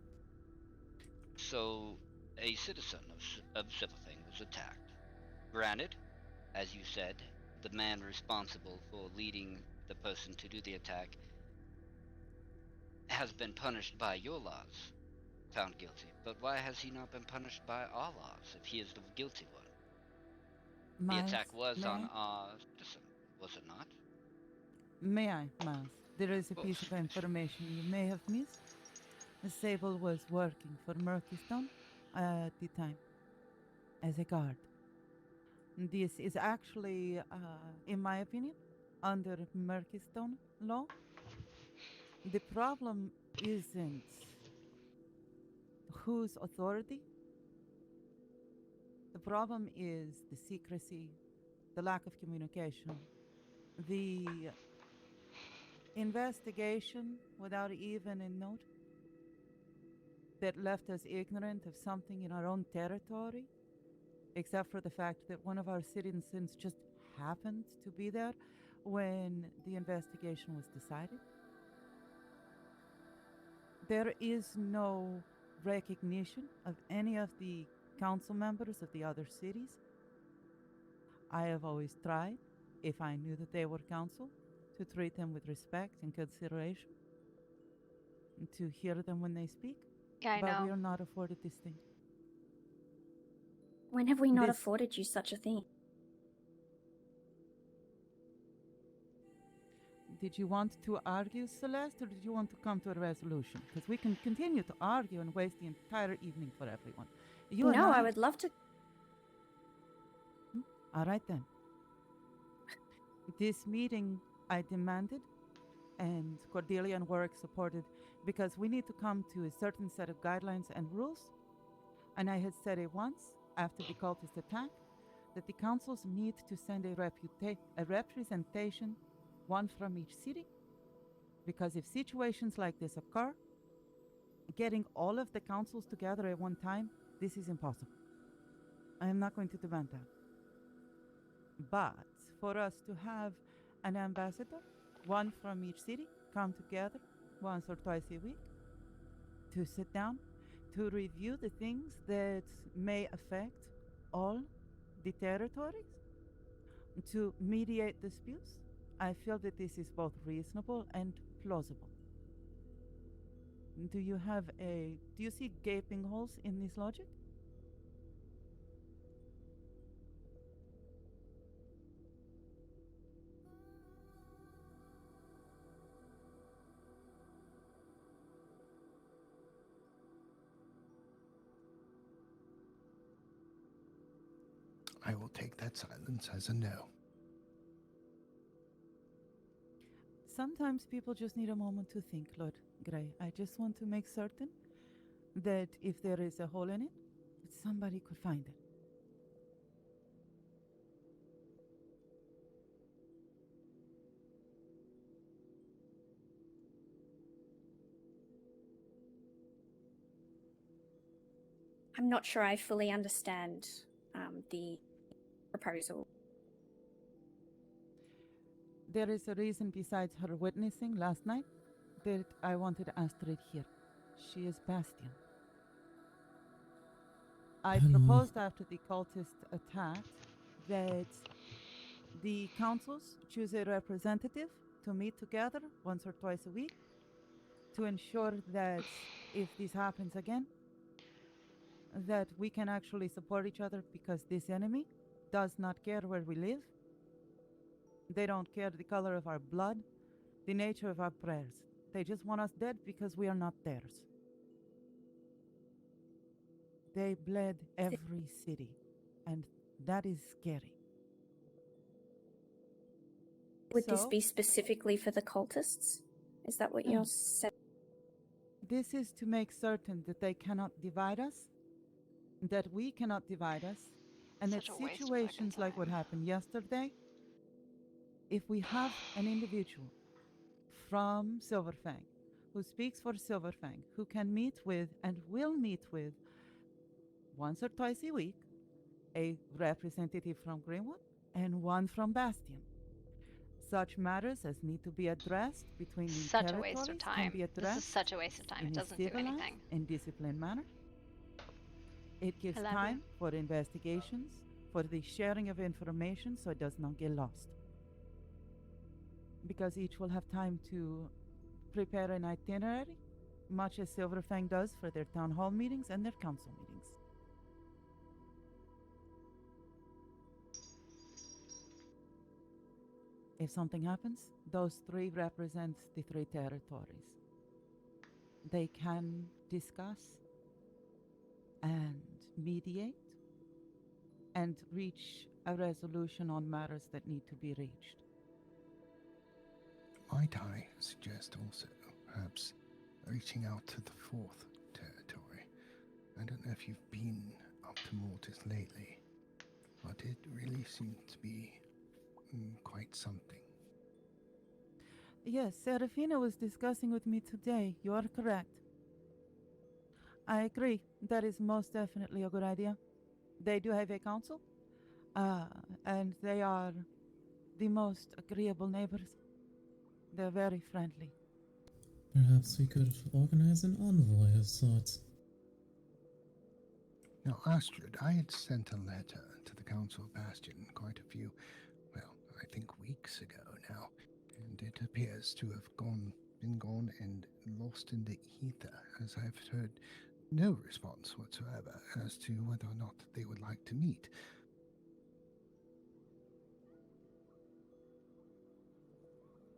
So, a citizen of Silverfang was attacked. Granted, as you said, the man responsible for leading the person to do the attack has been punished by your laws, found guilty. But why has he not been punished by our laws if he is the guilty one? Miles, The attack was may on I? our citizen, was it not? May I, Miles? There is a piece of information you may have missed. Sable was working for Murkystone at the time as a guard. This is actually, in my opinion, under Murkystone law. The problem isn't whose authority. The problem is the secrecy, the lack of communication, the investigation without even a note that left us ignorant of something in our own territory, except for the fact that one of our citizens just happened to be there when the investigation was decided. There is no recognition of any of the council members of the other cities. I have always tried, if I knew that they were council, to treat them with respect and consideration, and to hear them when they speak. Yeah, I but know. we are not afforded this thing. When have we not This- afforded you such a thing? Did you want to argue, Celeste, or did you want to come to a resolution? Because we can continue to argue and waste the entire evening for everyone. You and No, I would love to. All right then. This meeting I demanded, and Cordelia and Warwick supported, because we need to come to a certain set of guidelines and rules. And I had said it once, after the cultist attack, that the councils need to send a representation, one from each city, because if situations like this occur, getting all of the councils together at one time, this is impossible. I am not going to demand that. But for us to have an ambassador, one from each city, come together once or twice a week to sit down, to review the things that may affect all the territories, to mediate disputes, I feel that this is both reasonable and plausible. Do you see gaping holes in this logic? I will take that silence as a no. Sometimes people just need a moment to think, Lord Grey. I just want to make certain that if there is a hole in it, that somebody could find it. I'm not sure I fully understand the proposal. There is a reason besides her witnessing last night that I wanted Astrid here. She is Bastion. I Hello. proposed after the cultist attacked that the councils choose a representative to meet together once or twice a week to ensure that if this happens again, that we can actually support each other, because this enemy does not care where we live. They don't care the color of our blood, the nature of our prayers. They just want us dead because we are not theirs. They bled every city, and that is scary. Would this be specifically for the cultists? Is that what you're saying? This is to make certain that they cannot divide us, that we cannot divide us, and that Such a waste of situations like what happened yesterday, if we have an individual from Silverfang who speaks for Silverfang, who can meet with and will meet with once or twice a week a representative from Greenwood and one from Bastion. Such matters as need to be addressed between the Such a territories waste of can time. be addressed This is such a waste of time. in It a doesn't do civilized anything. and disciplined manner. It gives I love you. time for investigations, for the sharing of information so it does not get lost. Because each will have time to prepare an itinerary, much as Silverfang does for their town hall meetings and their council meetings. If something happens, those three represent the three territories. They can discuss and mediate and reach a resolution on matters that need to be reached. Might I suggest also perhaps reaching out to the fourth territory? I don't know if you've been up to Mortis lately, but it really seemed to be quite something. Yes, Serafina was discussing with me today. You are correct. I agree. That is most definitely a good idea. They do have a council, and they are the most agreeable neighbors. They're very friendly. Perhaps we could organize an envoy of sorts. Now, Astrid, I had sent a letter to the Council of Bastion quite a few, well, I think weeks ago now, and it appears to have been gone and lost in the ether, as I've heard no response whatsoever as to whether or not they would like to meet.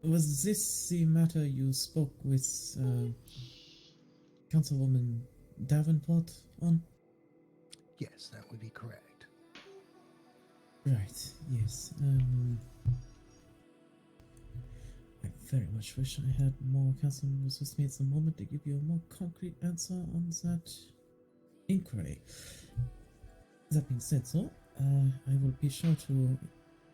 Was this the matter you spoke with Councilwoman Davenport on? Yes, that would be correct. Right, yes. I very much wish I had more council members with me at the moment to give you a more concrete answer on that inquiry. That being said, so, I will be sure to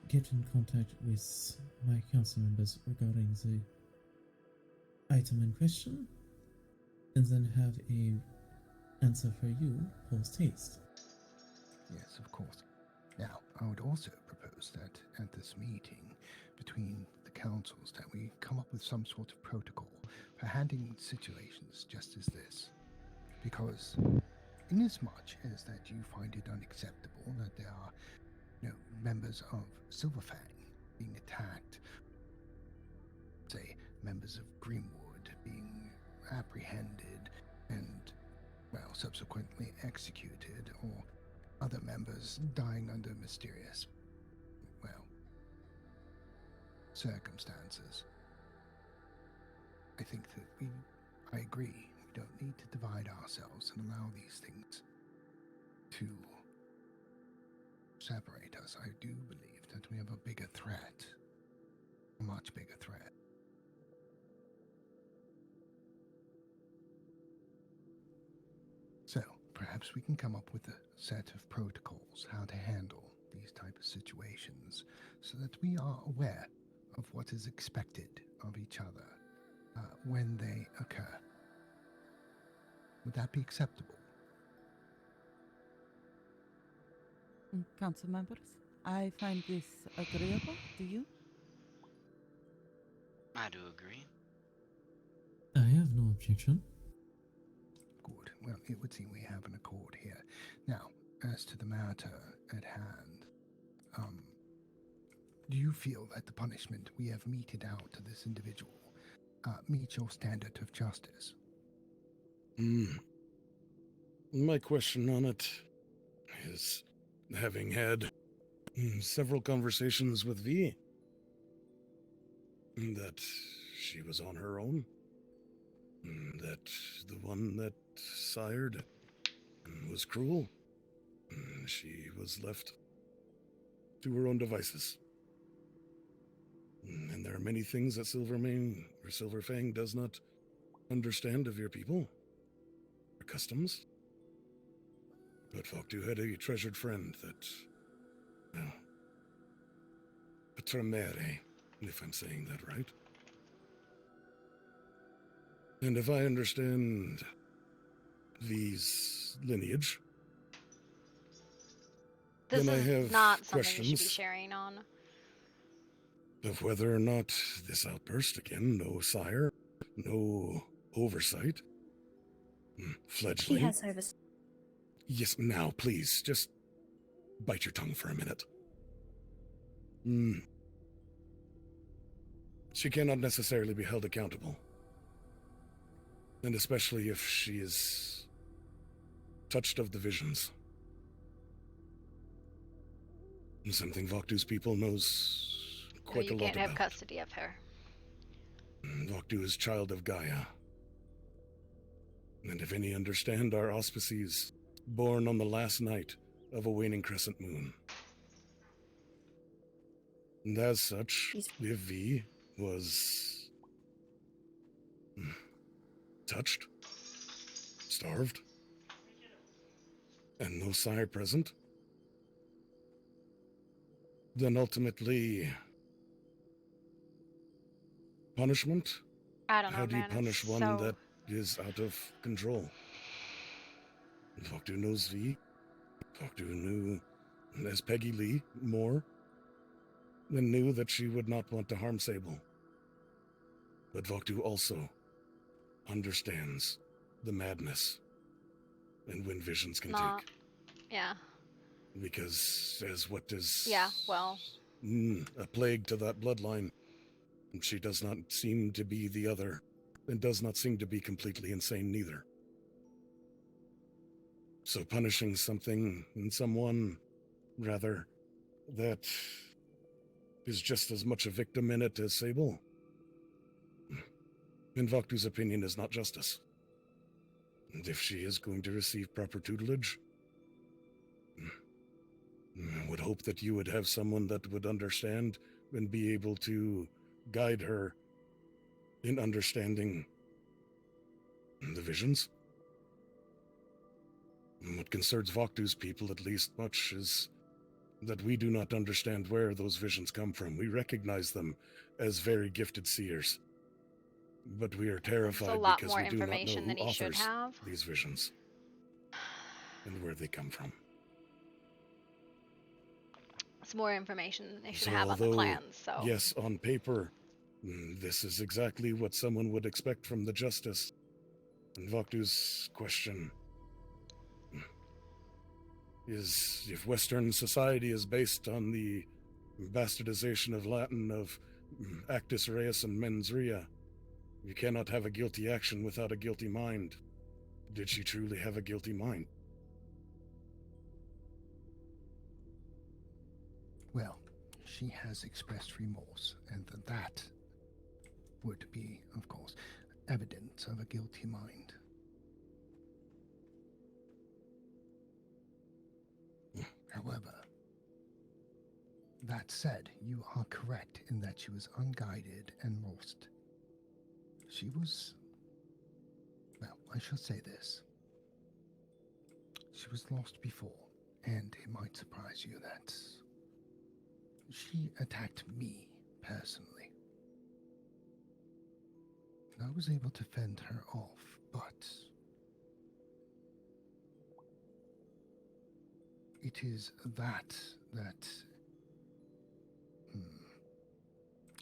get in contact with my council members regarding the item in question, and then have a answer for you post haste. Yes, of course. Now, I would also propose that at this meeting between the councils that we come up with some sort of protocol for handling situations just as this. Because inasmuch as that you find it unacceptable that there are members of Silverfang being attacked, say members of Greenwood being apprehended and, well, subsequently executed, or other members dying under mysterious, well, circumstances. I think that I agree, we don't need to divide ourselves and allow these things to separate us. I do believe that we have a bigger threat, a much bigger threat. So, perhaps we can come up with a set of protocols how to handle these type of situations so that we are aware of what is expected of each other when they occur. Would that be acceptable? Council members, I find this agreeable. Do you? I do agree. objection. Good. Well, it would seem we have an accord here. Now, as to the matter at hand, do you feel that the punishment we have meted out to this individual meets your standard of justice? My question on it is, having had several conversations with V, that she was on her own, that the one that sired was cruel, she was left to her own devices. And there are many things that Silverfang does not understand of your people, their customs. But Foktu had a treasured friend that, well, a Tremere, if I'm saying that right. And if I understand V's lineage, This then I is have not something questions you should be sharing on. of whether or not this outburst, again, no sire, no oversight, fledgling. She has oversight. Yes, now, please, just bite your tongue for a minute. She cannot necessarily be held accountable. And especially if she is touched of the visions. Something Voktu's people knows quite you a lot can't have about. custody of her. Voktu is child of Gaia. And if any understand our auspices, born on the last night of a waning crescent moon. And as such, if V was touched, starved, and no sire present, then ultimately punishment? I don't know, How do you man. punish It's one so... that is out of control? Voktu knows V. Voktu knew, as Peggy Lee, more, and knew that she would not want to harm Sable. But Voktu also understands the madness and when visions can take. Yeah. Because as what is... Yeah, well... a plague to that bloodline, she does not seem to be the other, and does not seem to be completely insane neither. So punishing something and someone, rather, that is just as much a victim in it as Sable, in Voktu's opinion, is not justice. And if she is going to receive proper tutelage, I would hope that you would have someone that would understand and be able to guide her in understanding the visions. And what concerns Voktu's people at least much is that we do not understand where those visions come from. We recognize them as very gifted seers. But we are terrified because we do not know who offers these visions and where they come from. It's more information than they should have on the clans, so... Yes, on paper, this is exactly what someone would expect from the Justice. And Voktu's question is, if Western society is based on the bastardization of Latin of actus reus and mens rea, you cannot have a guilty action without a guilty mind. Did she truly have a guilty mind? Well, she has expressed remorse, and that would be, of course, evidence of a guilty mind. However, that said, you are correct in that she was unguided and lost. She was... well, I shall say this. She was lost before, and it might surprise you that she attacked me personally. I was able to fend her off, but it is that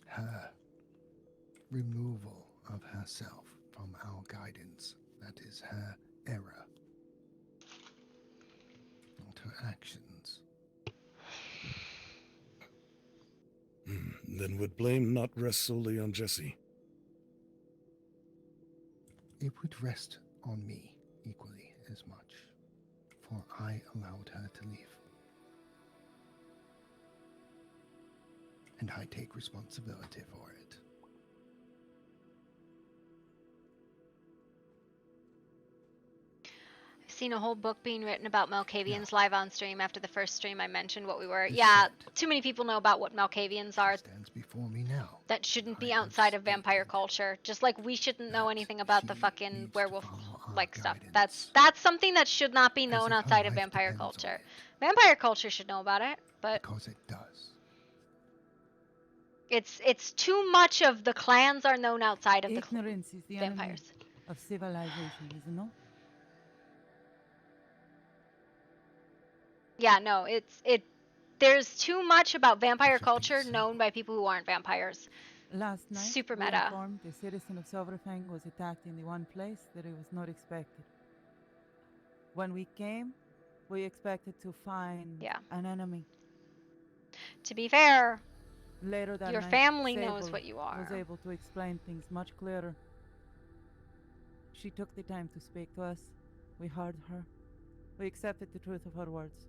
her removal of herself from our guidance. That is her error, not her actions. Then would blame not rest solely on Jessie? It would rest on me equally as much, for I allowed her to leave. And I take responsibility for it. I've seen a whole book being written about Malkavians live on stream. After the first stream, I mentioned what we were. Yeah, too many people know about what Malkavians are. Stands before me now. That shouldn't be outside of vampire culture. Just like we shouldn't know anything about the fucking werewolf like stuff. That's something that should not be known outside of vampire culture. Vampire culture should know about it, but because it does. It's too much of the clans are known outside of Ignorance is the vampires. enemy of civilization, is it not? Yeah, no, there's too much about vampire culture known by people who aren't vampires. Last night, Super we meta. informed a citizen of Silverfang was attacked in the one place that it was not expected. When we came, we expected to find an enemy. To be fair, later that your night, family Sable knows what you are. was able to explain things much clearer. She took the time to speak to us. We heard her. We accepted the truth of her words.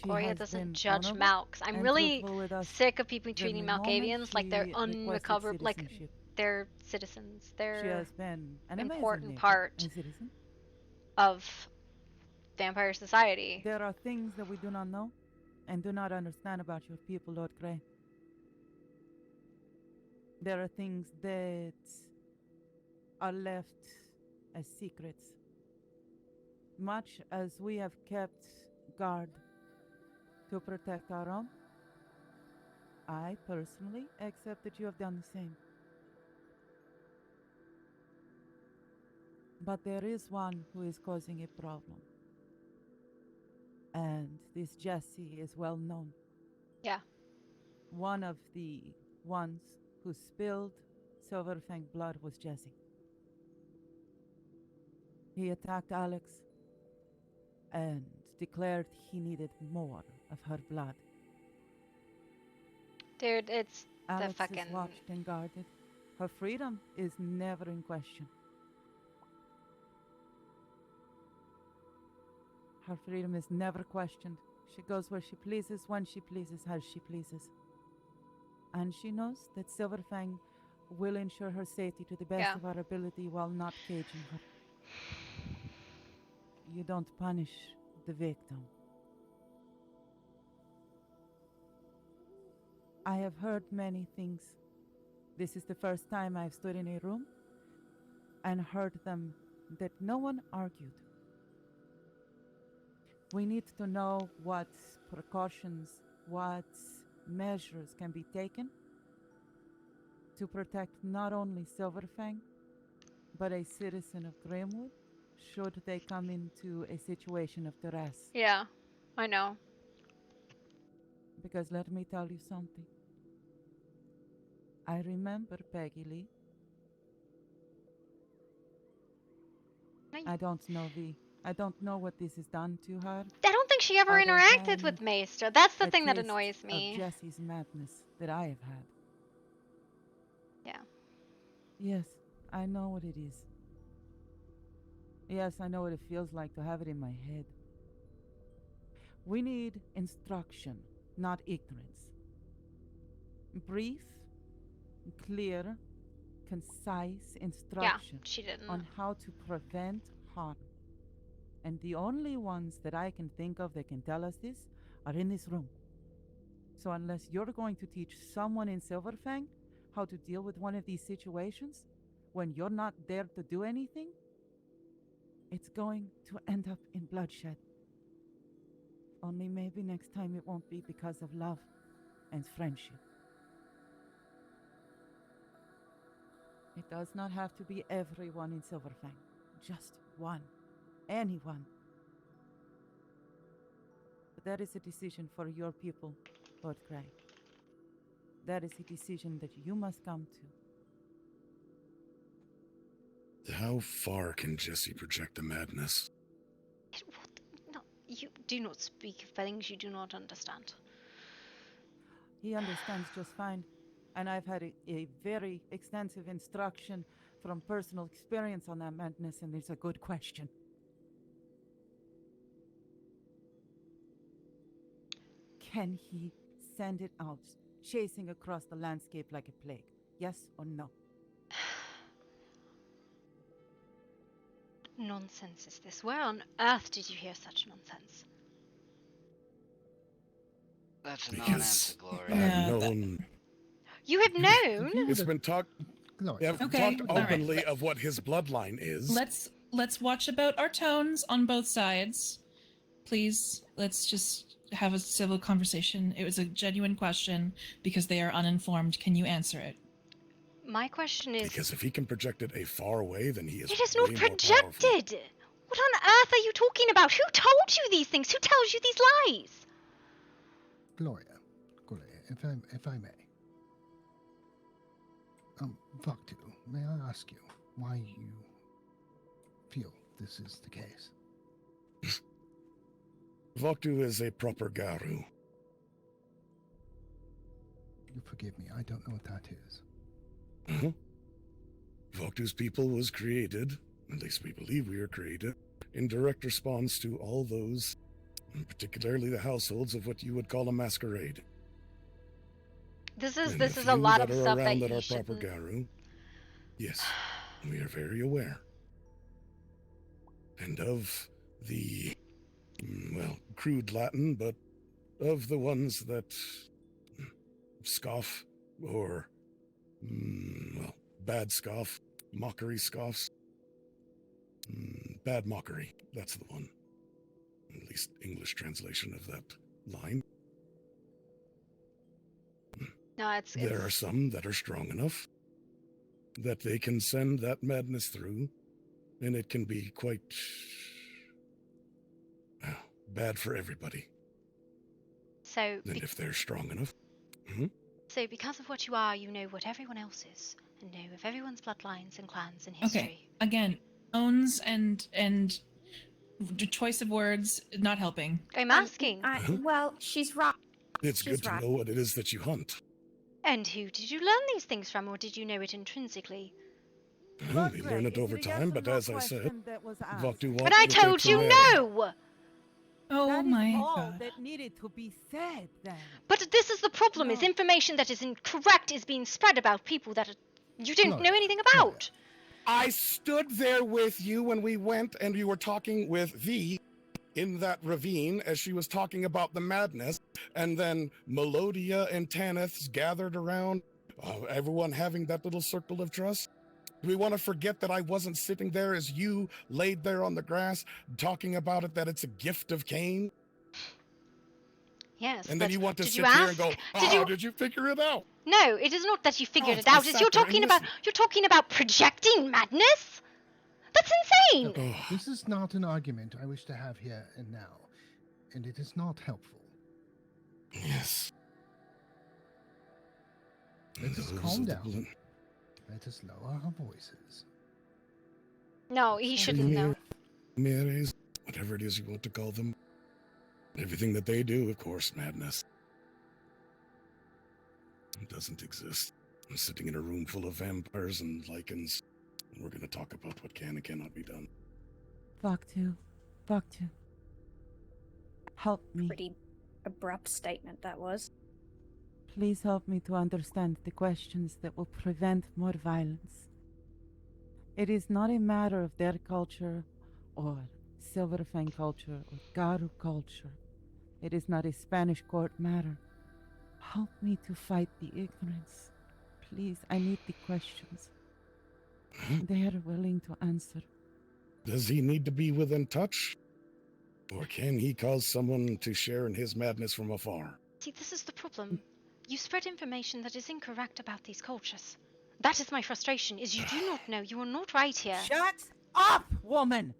Gloria doesn't judge Malks. I'm really sick of people treating Malkavians like they're unrecoverable, like they're citizens. They're an important part of vampire society. There are things that we do not know and do not understand about your people, Lord Grey. There are things that are left as secrets. Much as we have kept guard to protect our own, I personally accept that you have done the same. But there is one who is causing a problem. And this Jessie is well known. Yeah. One of the ones who spilled Silverfang blood was Jessie. He attacked Alex and declared he needed more of her blood. Dude, it's Alex the fucking... is watched and guarded. Her freedom is never in question. Her freedom is never questioned. She goes where she pleases, when she pleases, as she pleases. And she knows that Silverfang will ensure her safety to the best of our ability while not caging her. You don't punish the victim. I have heard many things. This is the first time I've stood in a room and heard them that no one argued. We need to know what precautions, what measures can be taken to protect not only Silverfang, but a citizen of Grimwood, should they come into a situation of duress. Yeah, I know. Because let me tell you something. I remember Peggy Lee. I don't know V. I don't know what this has done to her. I don't think she ever other interacted than with Maester. That's the a thing that taste annoys me. Of Jessie's madness that I have had. Yeah. Yes, I know what it is. Yes, I know what it feels like to have it in my head. We need instruction, not ignorance. Brief, clear, concise instruction she didn't. on how to prevent harm. And the only ones that I can think of that can tell us this are in this room. So unless you're going to teach someone in Silverfang how to deal with one of these situations, when you're not there to do anything, it's going to end up in bloodshed. Only maybe next time it won't be because of love and friendship. It does not have to be everyone in Silverfang. Just one. Anyone. But that is a decision for your people, Lord Grey. That is a decision that you must come to. How far can Jesse project the madness? No, you do not speak of things you do not understand. He understands just fine. And I've had a very extensive instruction from personal experience on that madness, and it's a good question. Can he send it out, chasing across the landscape like a plague? Yes or no? Nonsense is this? Where on earth did you hear such nonsense? That's a non-answer, Gloria. I've known. You have known? It's been talked. I've Okay, talked all right. openly of what his bloodline is. Let's watch about our tones on both sides. Please, let's just have a civil conversation. It was a genuine question because they are uninformed. Can you answer it? My question is... Because if he can project it a far away, then he is It is way not more powerful. projected! What on earth are you talking about? Who told you these things? Who tells you these lies? Gloria, if I may. Vaktu, may I ask you why you feel this is the case? Vaktu is a proper Garu. You forgive me, I don't know what that is. Uh-huh. Vaktu's people was created, at least we believe we are created, in direct response to all those, and particularly the households of what you would call a masquerade. This is a lot of stuff that you are shouldn't... proper Garu. Yes, we are very aware. And of the, well, crude Latin, but of the ones that scoff or, well, bad scoff, mockery scoffs. Bad mockery, that's the one. At least English translation of that line. No, There are some that are strong enough that they can send that madness through, and it can be quite bad for everybody. So, and if they're strong enough. So because of what you are, you know what everyone else is, and know of everyone's bloodlines and clans and history. Okay, again, tones and the choice of words not helping. I'm asking. Well, she's right. It's good to know what it is that you hunt. And who did you learn these things from, or did you know it intrinsically? Well, we learn it over time, but as I said, Vaktu But I told you no! Oh my all god. that needed to be said, then. But this is the problem, is information that is incorrect is being spread about people that you didn't know anything about. I stood there with you when we went and you were talking with V in that ravine as she was talking about the madness, and then Melodia and Tanith gathered around, everyone having that little circle of trust. Do we want to forget that I wasn't sitting there as you laid there on the grass talking about it, that it's a gift of Cain? Yes, and then you want to sit here and go, did you figure it out? No, it is not that you figured it out. It's you're talking about projecting madness? That's insane! This is not an argument I wish to have here and now, and it is not helpful. Yes. Let us calm down. Let us lower our voices. No, he shouldn't know. Mires, whatever it is you want to call them. Everything that they do, of course, madness. It doesn't exist. I'm sitting in a room full of vampires and lichens, and we're going to talk about what can and cannot be done. Vaktu. Help me. Pretty abrupt statement that was. Please help me to understand the questions that will prevent more violence. It is not a matter of their culture, or Silverfang culture, or Garu culture. It is not a Spanish court matter. Help me to fight the ignorance. Please, I need the questions. They are willing to answer. Does he need to be within touch? Or can he cause someone to share in his madness from afar? See, this is the problem. You spread information that is incorrect about these cultures. That is my frustration, is you do not know. You are not right here. Shut up, woman!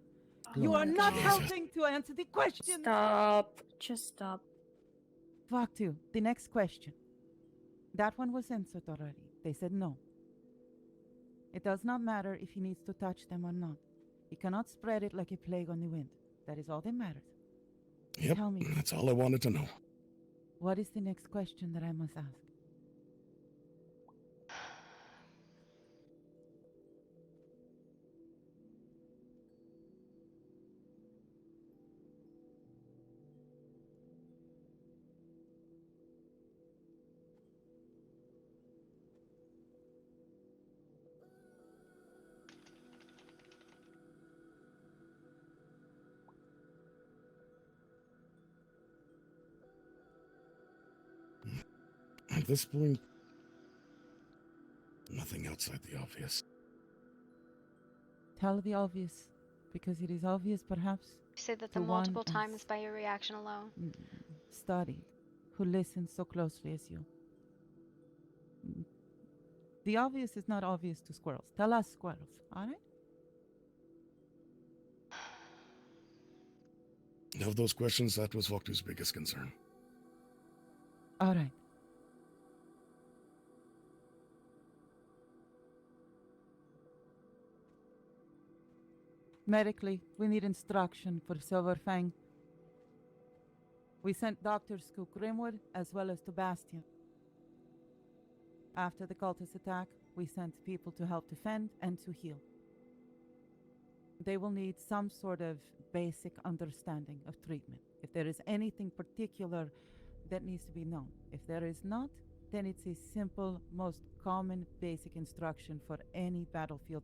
You are not helping to answer the question. Stop. Just stop. Vaktu, the next question. That one was answered already. They said no. It does not matter if he needs to touch them or not. He cannot spread it like a plague on the wind. That is all that matters. Yep, Tell me, that's all I wanted to know. what is the next question that I must ask? At this point, nothing outside the obvious. Tell the obvious, because it is obvious, perhaps, You say that to the one multiple as times by your reaction alone. studied, who listens so closely as you. The obvious is not obvious to squirrels. Tell us squirrels, all right? Of those questions, that was Voktu's biggest concern. All right. Medically, we need instruction for Silverfang. We sent doctors to Grimwood as well as to Bastion. After the cultist attack, we sent people to help defend and to heal. They will need some sort of basic understanding of treatment. If there is anything particular that needs to be known. If there is not, then it's a simple, most common basic instruction for any battlefield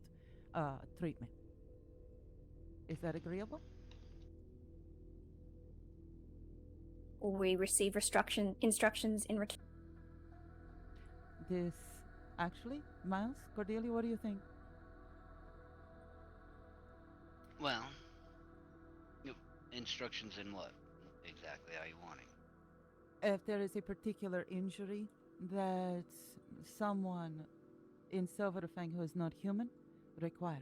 treatment. Is that agreeable? Will we receive instructions in return? This, actually, Miles, Cordelia, what do you think? Well, instructions in what exactly are you wanting? If there is a particular injury that someone in Silverfang who is not human requires.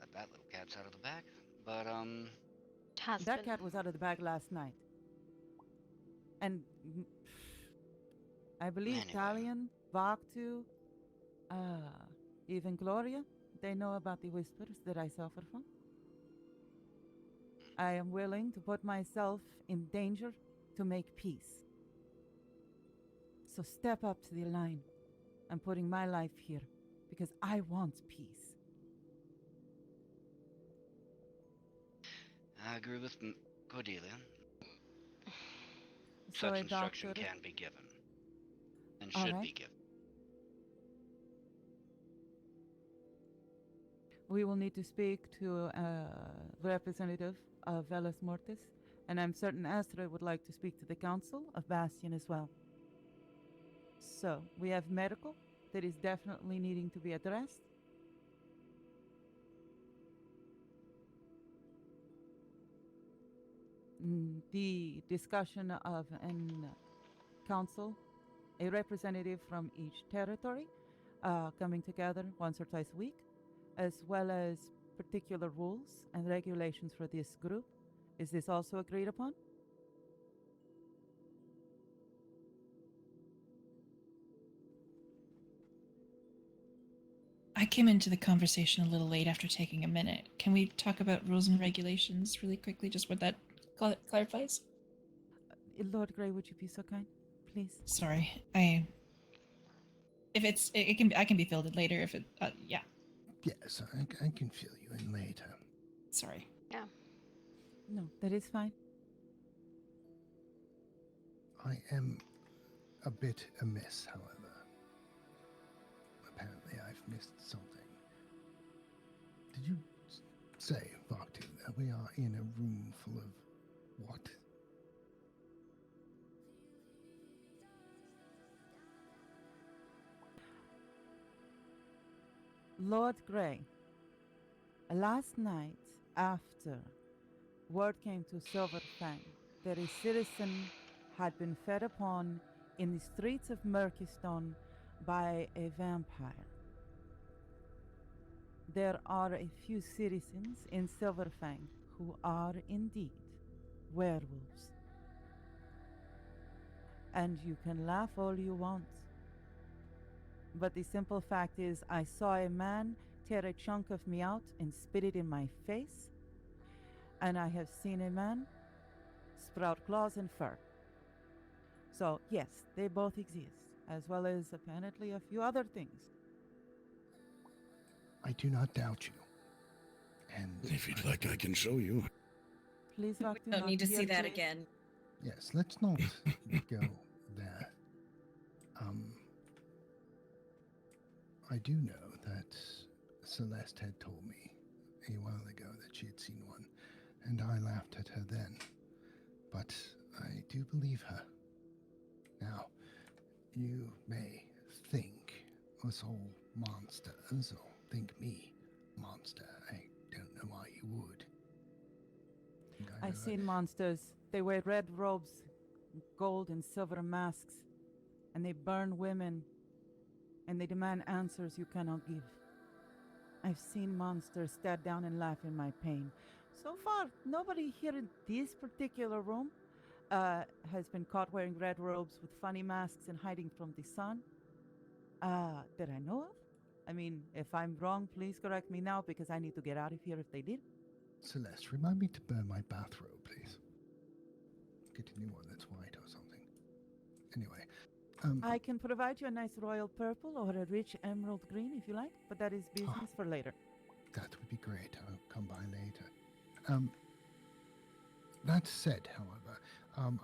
Let that little cat's out of the bag. But, That cat was out of the bag last night. And I believe Talion, Vaktu, even Gloria, they know about the whispers that I suffer from. I am willing to put myself in danger to make peace. So step up to the line. I'm putting my life here because I want peace. I agree with Cordelia. So Such a instruction doctor- can be given. And All should right. be given. We will need to speak to a representative of Velas Mortis, and I'm certain Astra would like to speak to the Council of Bastion as well. So, we have medical that is definitely needing to be addressed. The discussion of an council, a representative from each territory, coming together once or twice a week, as well as particular rules and regulations for this group. Is this also agreed upon? I came into the conversation a little late after taking a minute. Can we talk about rules and regulations really quickly, just what that clarifies? Lord Grey, would you be so kind, please? Sorry, if I can be filled in later if it, yeah. Yes, I can fill you in later. Sorry. Yeah. No, that is fine. I am a bit amiss, however. Apparently I've missed something. Did you say, Vaktu, that we are in a room full of what? Lord Grey, last night after word came to Silverfang that a citizen had been fed upon in the streets of Murkystone by a vampire. There are a few citizens in Silverfang who are indeed werewolves. And you can laugh all you want. But the simple fact is, I saw a man tear a chunk of me out and spit it in my face. And I have seen a man sprout claws and fur. So, yes, they both exist, as well as apparently a few other things. I do not doubt you. And if you'd like, I can show you. Please, We Doctor, don't not need to here, see that please. again. Yes, let's not go there. I do know that Celeste had told me a while ago that she had seen one, and I laughed at her then. But I do believe her. Now, you may think us all monsters, or think me monster. I don't know why you would. I've seen monsters. They wear red robes, gold and silver masks, and they burn women, and they demand answers you cannot give. I've seen monsters stare down and laugh in my pain. So far, nobody here in this particular room has been caught wearing red robes with funny masks and hiding from the sun. That I know of. I mean, if I'm wrong, please correct me now, because I need to get out of here if they did. Celeste, remind me to burn my bathrobe, please. Get a new one that's white or something. Anyway, I can provide you a nice royal purple or a rich emerald green if you like, but that is business for later. That would be great. I'll come by later. That said, however,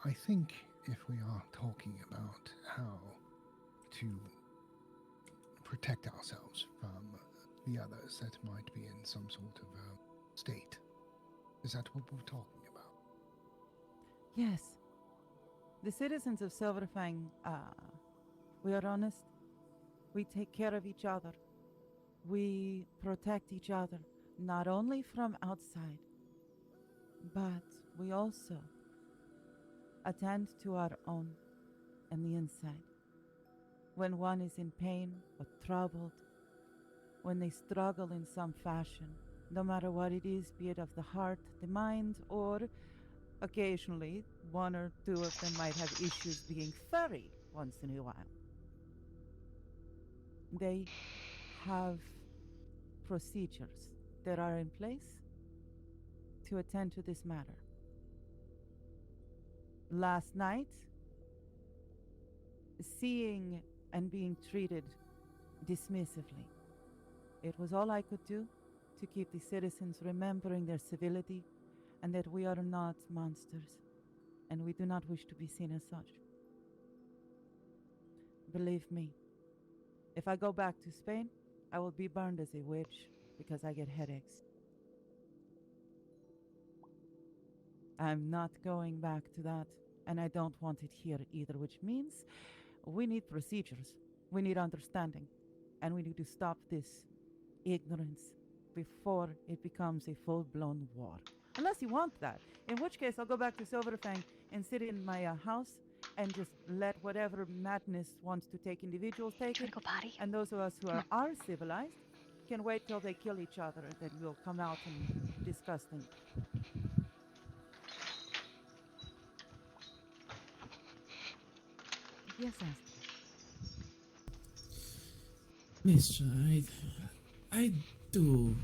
I think if we are talking about how to protect ourselves from the others that might be in some sort of state, is that what we're talking about? Yes. The citizens of Silverfang, we are honest. We take care of each other. We protect each other, not only from outside, but we also attend to our own and the inside. When one is in pain or troubled, when they struggle in some fashion, no matter what it is, be it of the heart, the mind, or occasionally one or two of them might have issues being furry once in a while. They have procedures that are in place to attend to this matter. Last night, seeing and being treated dismissively, it was all I could do to keep the citizens remembering their civility and that we are not monsters, and we do not wish to be seen as such. Believe me, if I go back to Spain, I will be burned as a witch because I get headaches. I'm not going back to that, and I don't want it here either, which means we need procedures, we need understanding, and we need to stop this ignorance before it becomes a full-blown war. Unless you want that, in which case I'll go back to Silverfang and sit in my house and just let whatever madness wants to take individuals take it. Go potty? And those of us who are civilized can wait till they kill each other, and then we'll come out and discuss things. Yes, Astrid. Mister, I do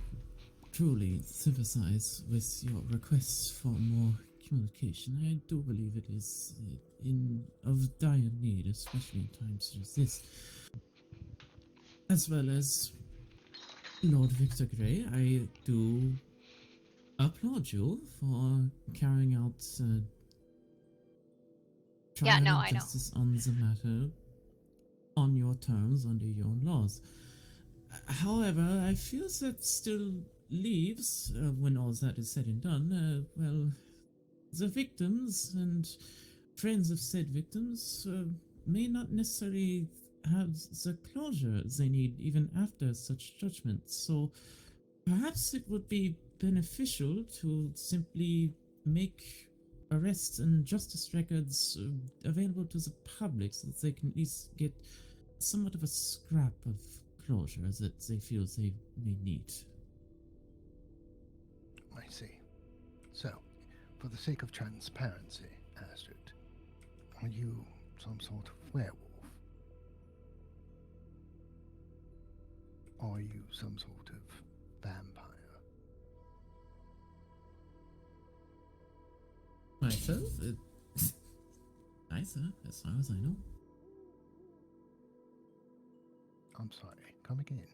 truly sympathize with your requests for more communication. I do believe it is of dire need, especially in times such as this. As well as Lord Victor Grey, I do applaud you for carrying out trial Yeah, no, and I know. justice on the matter on your terms under your own laws. However, I feel that still leaves, when all that is said and done, well, the victims and friends of said victims may not necessarily have the closure they need even after such judgments. So perhaps it would be beneficial to simply make arrests and justice records available to the public so that they can at least get somewhat of a scrap of closure that they feel they may need. I see. So, for the sake of transparency, Astrid, are you some sort of werewolf? Are you some sort of vampire? Myself? Neither, as far as I know. I'm sorry, come again.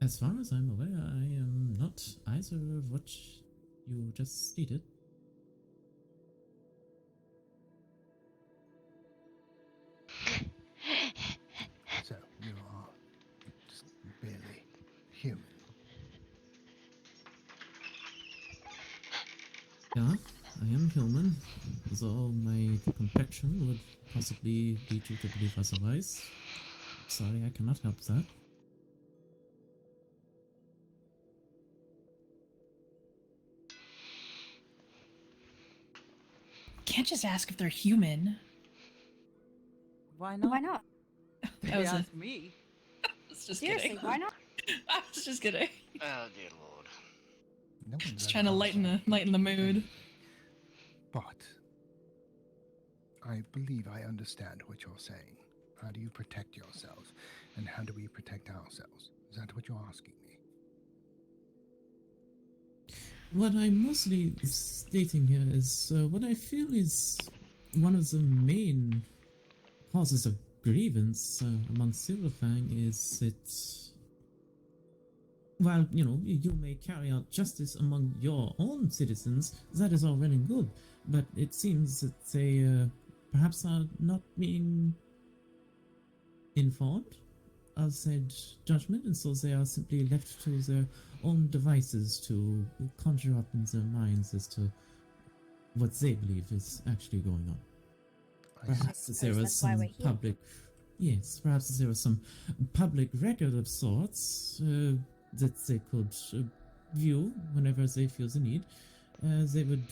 As far as I'm aware, I am not either of what you just stated. So, you are just barely human. Yeah, I am human, though my complexion would possibly lead you to believe otherwise. Sorry, I cannot help that. Can't just ask if they're human. Why not? Why not? That was Ask me. I was just Seriously, kidding. why not? I was just kidding. Oh dear lord. No one's Just ever trying to asked lighten the mood. anything. But I believe I understand what you're saying. How do you protect yourself? And how do we protect ourselves? Is that what you're asking me? What I'm mostly stating here is what I feel is one of the main causes of grievance among Silverfang is that, while, you may carry out justice among your own citizens, that is all well and good, but it seems that they perhaps are not being informed of said judgment, and so they are simply left to their own devices to conjure up in their minds as to what they believe is actually going on. Perhaps there was some public, yes, perhaps there was some public record of sorts that they could view whenever they feel the need. They would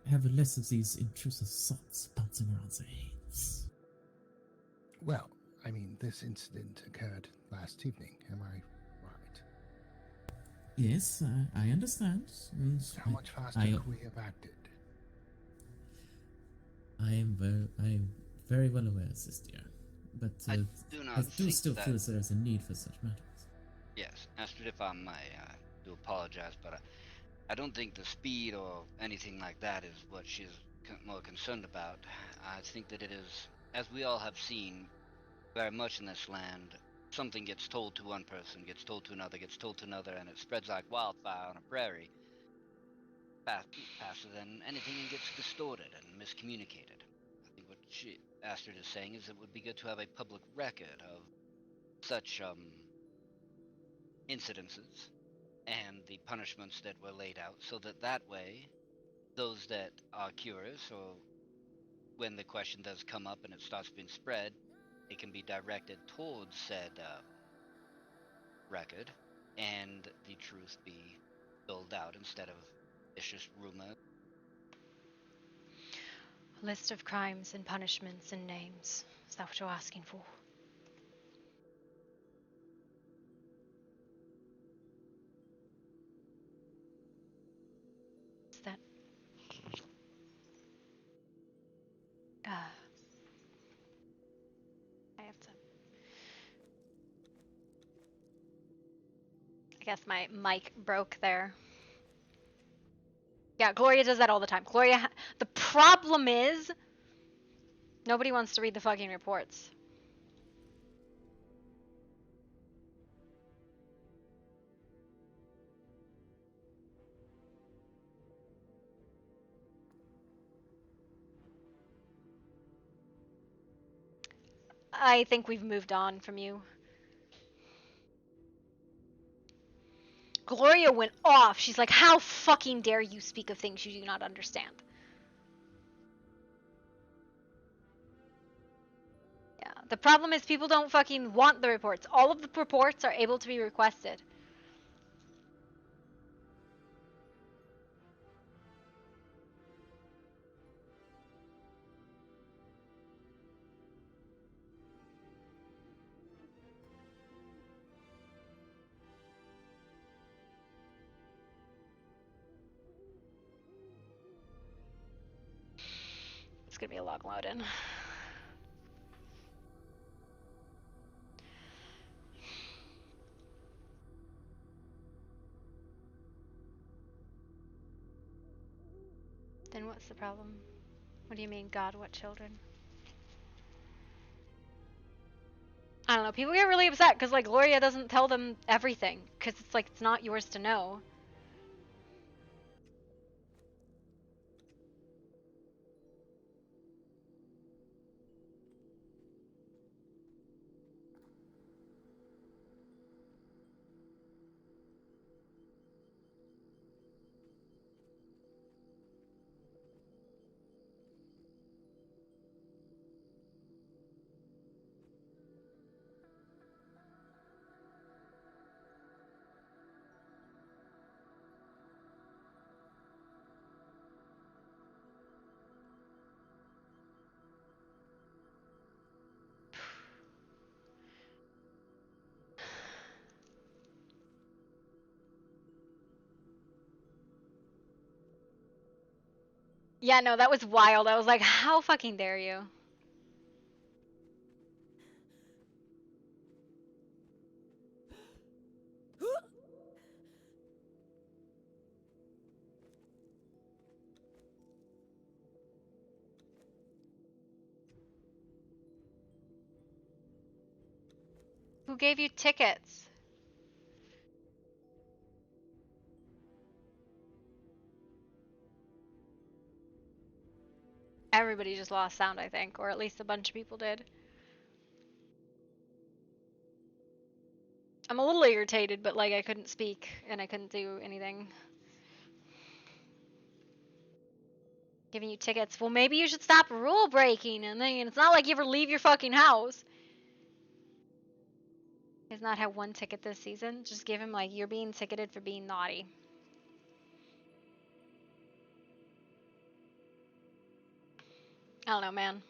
have less of these intrusive thoughts bouncing around their heads. Well, I mean, this incident occurred last evening, am I right? Yes, I understand. And how much faster could we have acted? I am very well aware, sister, but I do still feel there is a need for such matters. Yes, Astrid, if I may, I do apologize, but I don't think the speed or anything like that is what she's more concerned about. I think that it is, as we all have seen very much in this land, something gets told to one person, gets told to another, gets told to another, and it spreads like wildfire on a prairie. Faster than anything, and gets distorted and miscommunicated. I think what Astrid is saying is it would be good to have a public record of such incidences and the punishments that were laid out, so that way, those that are curious, or when the question does come up and it starts being spread, it can be directed towards said record, and the truth be doled out instead of vicious rumors. A list of crimes and punishments and names. Is that what you're asking for? Is that... I have to... I guess my mic broke there. Yeah, Gloria does that all the time. Gloria, the problem is nobody wants to read the fucking reports. I think we've moved on from you. Gloria went off. She's like, how fucking dare you speak of things you do not understand? Yeah, the problem is people don't fucking want the reports. All of the reports are able to be requested. gonna be a long load in. Then what's the problem? What do you mean, God, what children? I don't know, people get really upset because, like, Gloria doesn't tell them everything, because it's like, it's not yours to know. Yeah, no, that was wild. I was like, how fucking dare you? Who gave you tickets? Everybody just lost sound, I think, or at least a bunch of people did. I'm a little irritated, but like I couldn't speak and I couldn't do anything. Giving you tickets. Well, maybe you should stop rule breaking. And then it's not like you ever leave your fucking house. He's not had one ticket this season. Just give him like, you're being ticketed for being naughty. I don't know, man.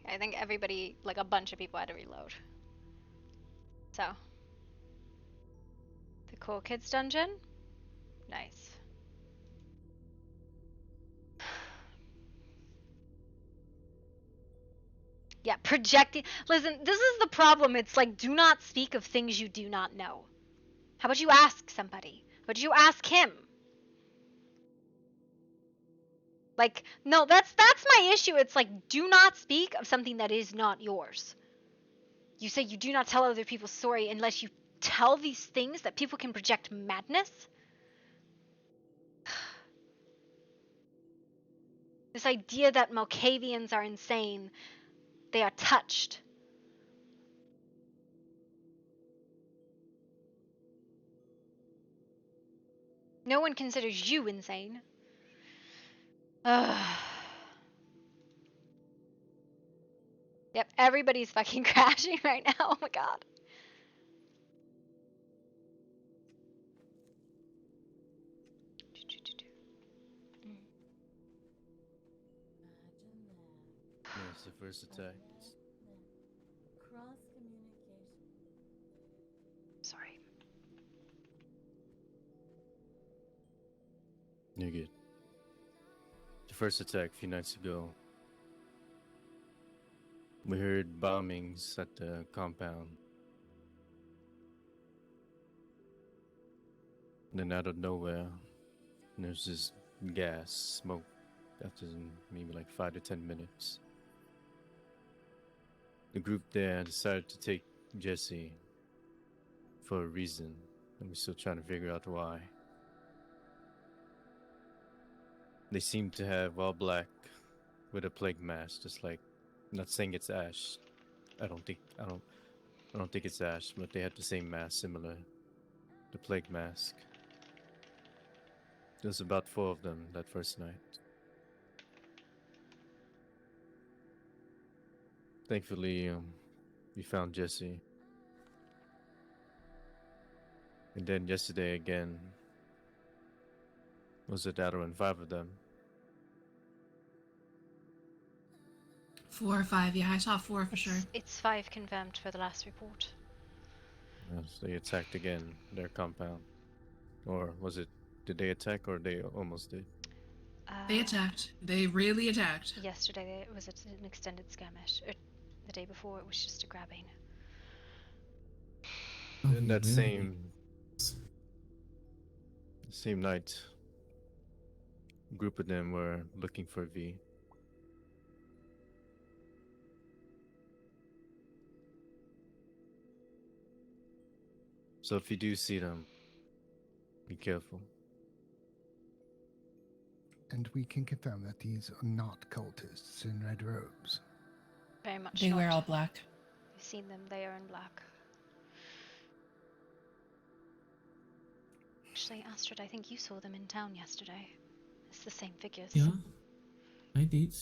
I think everybody, like a bunch of people had to reload. So. The Cool Kids dungeon? Nice. Yeah, projecting. Listen, this is the problem. It's like, do not speak of things you do not know. How about you ask somebody? How about you ask him? Like, no, that's my issue. It's like, do not speak of something that is not yours. You say you do not tell other people's story unless you tell these things that people can project madness. This idea that Malkavians are insane. They are touched. No one considers you insane. Ugh. Yep, everybody's fucking crashing right now. Oh my god. There's the first attack. Cross communication. Sorry. You're good. The first attack a few nights ago. We heard bombings at the compound. Then out of nowhere, there's this gas, smoke, after maybe like 5 to 10 minutes. The group there decided to take Jesse for a reason, and we're still trying to figure out why. They seem to have all black with a plague mask, just like, I'm not saying it's Ash. I don't think it's Ash, but they had the same mask, similar. The plague mask. There's about 4 of them that first night. Thankfully, we found Jesse. And then yesterday again, was it that and 5 of them? 4 or 5, yeah, I saw 4 for sure. It's 5 confirmed for the last report. So they attacked again their compound. Or was it, did they attack or they almost did? They attacked. They really attacked. Yesterday it was an extended skirmish. The day before it was just a grabbing. In that same night, a group of them were looking for V. So if you do see them, be careful. And we can confirm that these are not cultists in red robes. Very much They not. wear all black. You've seen them, they are in black. Actually, Astrid, I think you saw them in town yesterday. It's the same figures. Yeah, I did.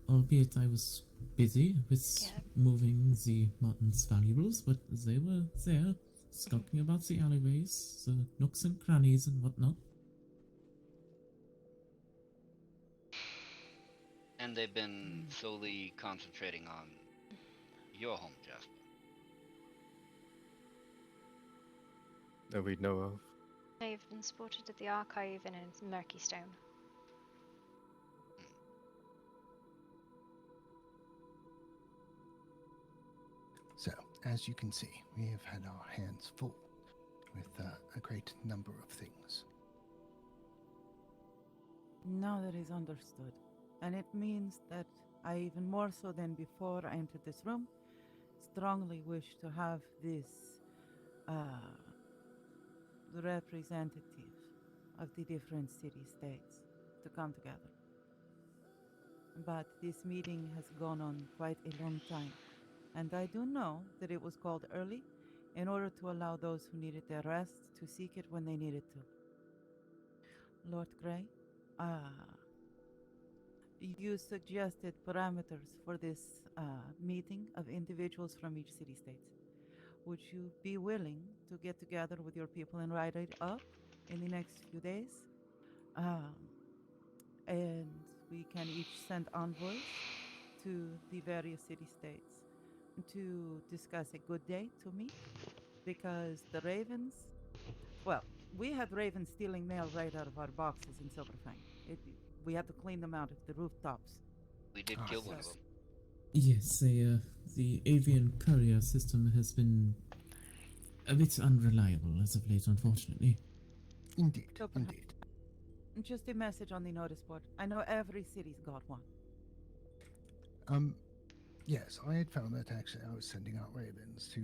Albeit I was busy with moving the Martin's valuables, but they were there, skulking about the alleyways, the nooks and crannies and whatnot. And they've been solely concentrating on your home, Jasper. That we know of. They've been spotted at the archive and in Murky Stone. So, as you can see, we have had our hands full with a great number of things. Now that is understood. And it means that I, even more so than before I entered this room, strongly wish to have this representative of the different city-states to come together. But this meeting has gone on quite a long time, and I do know that it was called early in order to allow those who needed their rest to seek it when they needed to. Lord Grey, you suggested parameters for this meeting of individuals from each city-state. Would you be willing to get together with your people and write it up in the next few days? And we can each send envoys to the various city-states to discuss a good day to meet, because the ravens, well, we had ravens stealing mail right out of our boxes in Silverfang. We had to clean them out of the rooftops. We did kill one of them. Yes, the avian courier system has been a bit unreliable as of late, unfortunately. Indeed, So indeed. Just a message on the notice board. I know every city's got one. Yes, I had found that actually I was sending out ravens to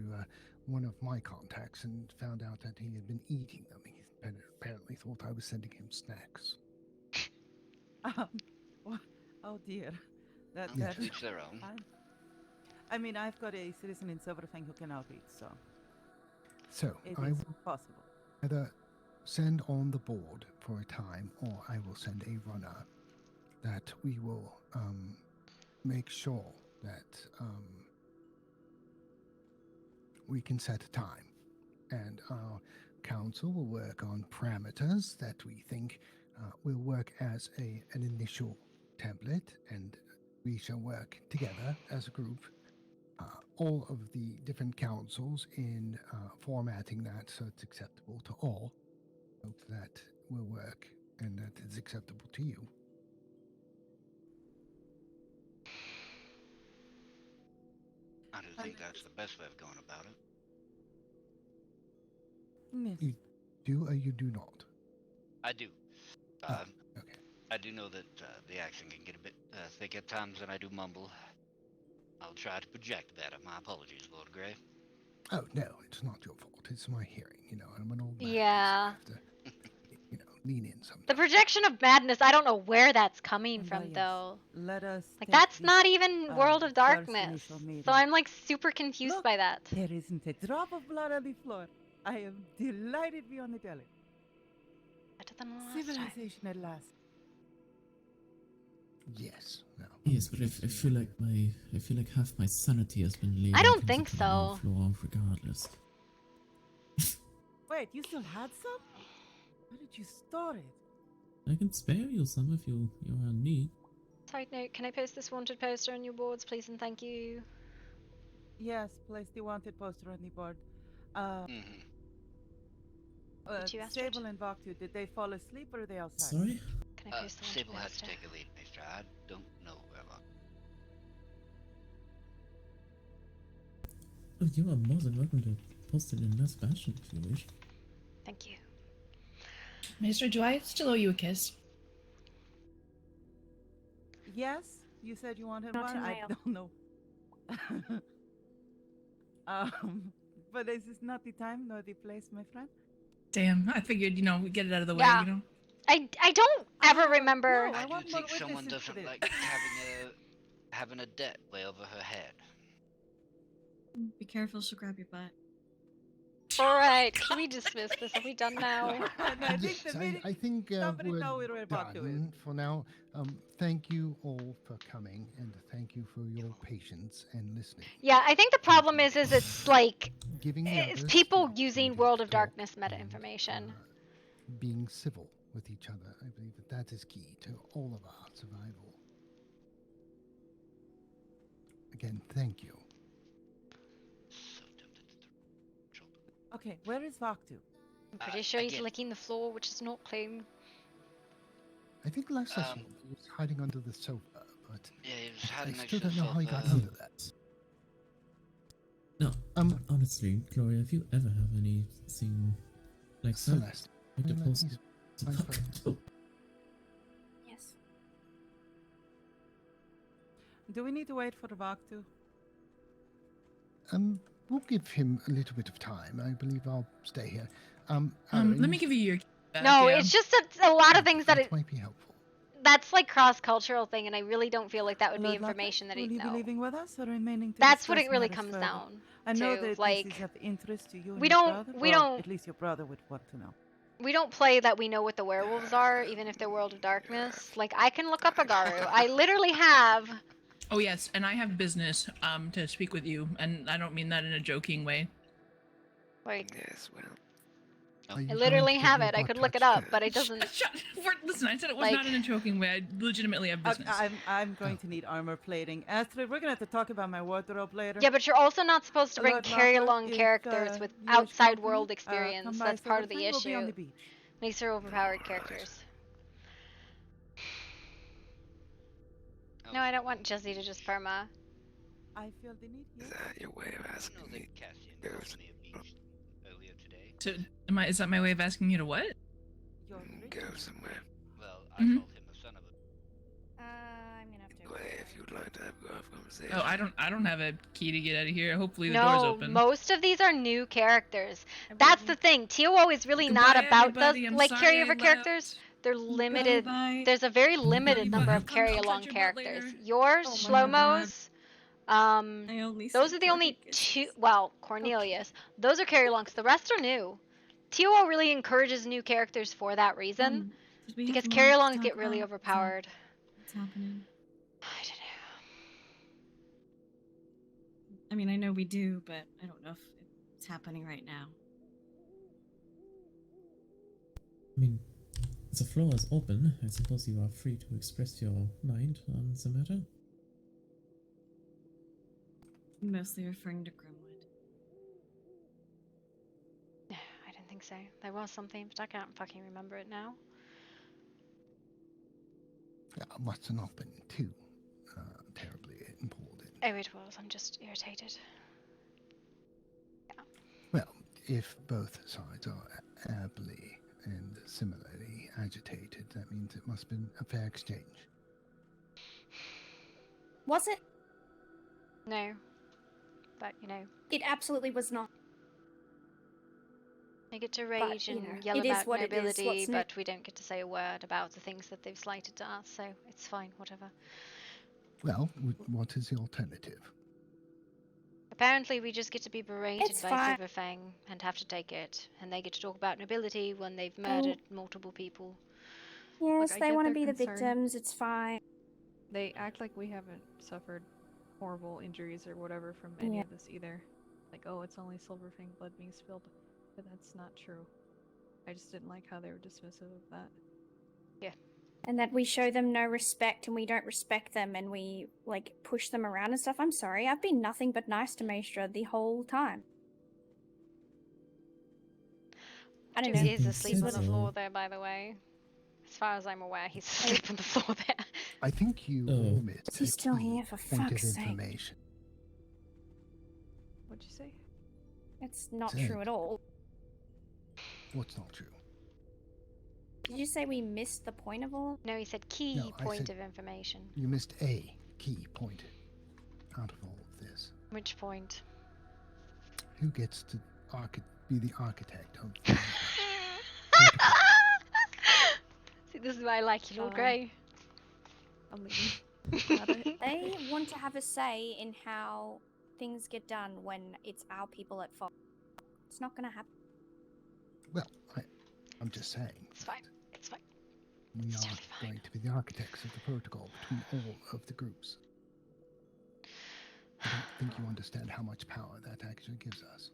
one of my contacts and found out that he had been eating them. He apparently thought I was sending him snacks. Oh dear. That each their own. I mean, I've got a citizen in Silverfang who can outreach, so. So It I is will possible. either send on the board for a time, or I will send a runner that we will make sure that we can set a time, and our council will work on parameters that we think will work as an initial template, and we shall work together as a group, all of the different councils, in formatting that so it's acceptable to all. Hope that will work and that is acceptable to you. I do think that's the best way of going about it. You do or you do not? I do. Okay. I do know that the accent can get a bit thick at times, and I do mumble. I'll try to project better. My apologies, Lord Grey. Oh, no, it's not your fault. It's my hearing. You know, I'm an old man. Yeah. So I have to, lean in sometimes. The projection of madness, I don't know where that's coming from, yes. though. Let us Like, take that's this, not even World of first Darkness. initial meeting. So I'm, like, super confused Look, by that. There isn't a drop of blood on the floor. I am delighted beyond the telling. Better than last time. Civilization at last. Yes. No. Yes, but I feel like half my sanity has been laid. I don't on think the so. floor, regardless. Wait, you still had some? Where did you store it? I can spare you some if you are in need. Side note, can I post this wanted poster on your boards, please and thank you? Yes, place the wanted poster on the board. Did you, Astrid? Sable and Vaktu, did they fall asleep or are they outside? Sorry? Can I post the wanted Sable has to poster? take a lead, Mister. I don't know where Oh, you are more than welcome to post it in less fashion if you wish. Thank you. Maester, do I still owe you a kiss? Yes, you said you wanted Not one. in I mail. don't know. But is this not the time nor the place, my friend? Damn, I figured, we get it out of the way, Yeah. I don't ever remember. No, I want do more think someone witnesses for doesn't this. like having a debt way over her head. Be careful, she'll grab your butt. Alright, can we dismiss this? Are we done now? I think Yes, the meeting. I think somebody we're know what we're about to do. done for now. Thank you all for coming, and thank you for your patience and listening. Yeah, I think the problem is it's like Giving the it's others people the using World of Darkness meta information. being civil with each other. I believe that is key to all of our survival. Again, thank you. Okay, where is Vaktu? I'm pretty sure he's licking the floor, which is not clean. I think last I saw him, he was hiding under the sofa, but yeah, he was hiding I next still to the don't know how he got sofa. under that. No, honestly, Gloria, if you ever have anything like Celeste, that, like to post he's my friend. Yes. Do we need to wait for Vaktu? We'll give him a little bit of time. I believe I'll stay here. Let me give you your key back, No, yeah. it's just a lot of things that it might be helpful. that's like cross-cultural thing, and I really don't feel like that would be Lord Lockhart, information that will he'd he be know. leaving with us or remaining to That's what discuss it really matters comes further? down I know to. that Like, this is of interest to you and we your don't- brother. we Well, don't- At least your brother would want to know. we don't play that we know what the werewolves are, even if they're World of Darkness. Like, I can look up a Garu. I literally have. Oh yes, and I have business to speak with you, and I don't mean that in a joking way. Like, yes, well. I literally have it. I could look it up, but it doesn't. Listen, I said it was Like- not in a joking way. I legitimately have business. I'm going to need armor plating. Astrid, we're going to have to talk about my wardrobe later. Yeah, but you're also not supposed to bring Lord carry-along Lockhart, if, characters with you wish outside company, world come experience. by That's part of the Silverfang, we'll be on issue. the beach. Makes her overpowered characters. No, I don't want Jesse to just perma. I feel the need. Is that your way of asking me? Earlier today. Is that my way of asking you to what? Go somewhere. Well, I Mhm. called him a son of a. I'm gonna have to. Anyway, if you'd like to have a conversation. Oh, I don't have a key to get out of here. Hopefully the door's No, open. most of these are new characters. That's the thing. ToO is really not Goodbye, about everybody. the I'm like sorry I carryover left. characters. They're limited. Bye-bye. There's a very limited Bye-bye. number I'll of come touch carry-along your butt later. characters. Yours, Oh my God. Shlomo's, I only those see are the only Cornelius. two. Well, Cornelius. Those are carry-alongs. The rest are new. ToO really encourages new characters for that reason, Did we because have more to carry-alongs talk get really about? Is that overpowered. what's happening? I don't know. I mean, I know we do, but I don't know if it's happening right now. I mean, the floor is open. I suppose you are free to express your mind on the matter. I'm mostly referring to Grimwood. I don't think so. There was something, but I can't fucking remember it now. Must have not been too terribly important. Oh, it was. I'm just irritated. Well, if both sides are aptly and similarly agitated, that means it must have been a fair exchange. Was it? No. But, you know, It absolutely was not. they get to rage you and know, yell it is about what it is. nobility, What's new? but we don't get to say a word about the things that they've slighted to us, so it's fine, whatever. Well, what is the alternative? Apparently, we just get to be berated It's by fine. Silverfang and have to take it, and they get to talk about nobility when they've murdered multiple people. Yes, I they get want to their be the concern. victims. It's fine. They act like we haven't suffered horrible injuries or whatever from any Yeah. of this either. Like, oh, it's only Silverfang blood being spilled. But that's not true. I just didn't like how they were dismissive of that. Yeah. And that we show them no respect and we don't respect them and we, like, push them around and stuff. I'm sorry, I've been nothing but nice to Maestra the whole time. I don't know. He is being asleep said on the so- floor there, by the way. As far as I'm aware, he's asleep on the floor there. I think you Oh. omit Is he a still key here, for point of fuck's sake? information. What'd you say? It's not Said. true at all. What's not true? Did you say we missed the point of all? No, he said key No, I point said of information. You missed a key point out of all of this. Which point? Who gets to be the architect of the See, this is why I like you, Lord Grey. I'm leaving. They want to have a say in how things get done when it's our people at fault. It's not gonna happen. Well, I'm just saying. It's fine. It's fine. We are going to be the architects of the protocol between all of the groups. I don't think you understand how much power that actually gives us.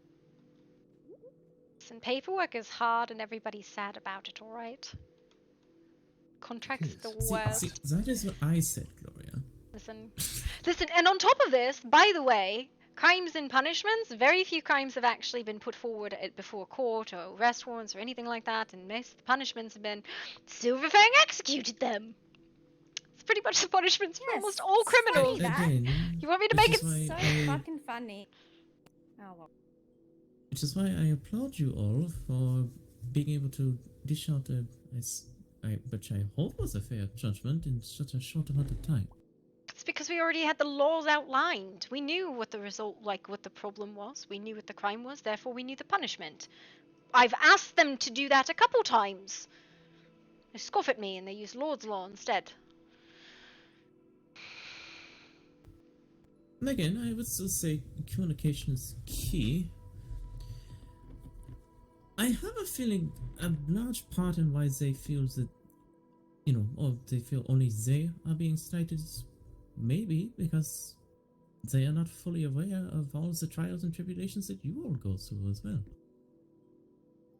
Listen, paperwork is hard and everybody's sad about it, alright? Contracts the worst. See, that is what I said, Gloria. Listen, and on top of this, by the way, crimes and punishments, very few crimes have actually been put forward before court or arrest warrants or anything like that, and most of the punishments have been Silverfang executed them. It's pretty much the punishments for almost all criminals. Again, You want me to make it which is So why fucking funny. Oh well. Which is why I applaud you all for being able to dish out which I hope was a fair judgment in such a short amount of time. It's because we already had the laws outlined. We knew what the result, what the problem was. We knew what the crime was, therefore we knew the punishment. I've asked them to do that a couple times. They scoff at me and they use Lord's Law instead. And again, I would still say communication is key. I have a feeling a large part in why Zay feels that, or they feel only they are being slighted is maybe because they are not fully aware of all the trials and tribulations that you all go through as well.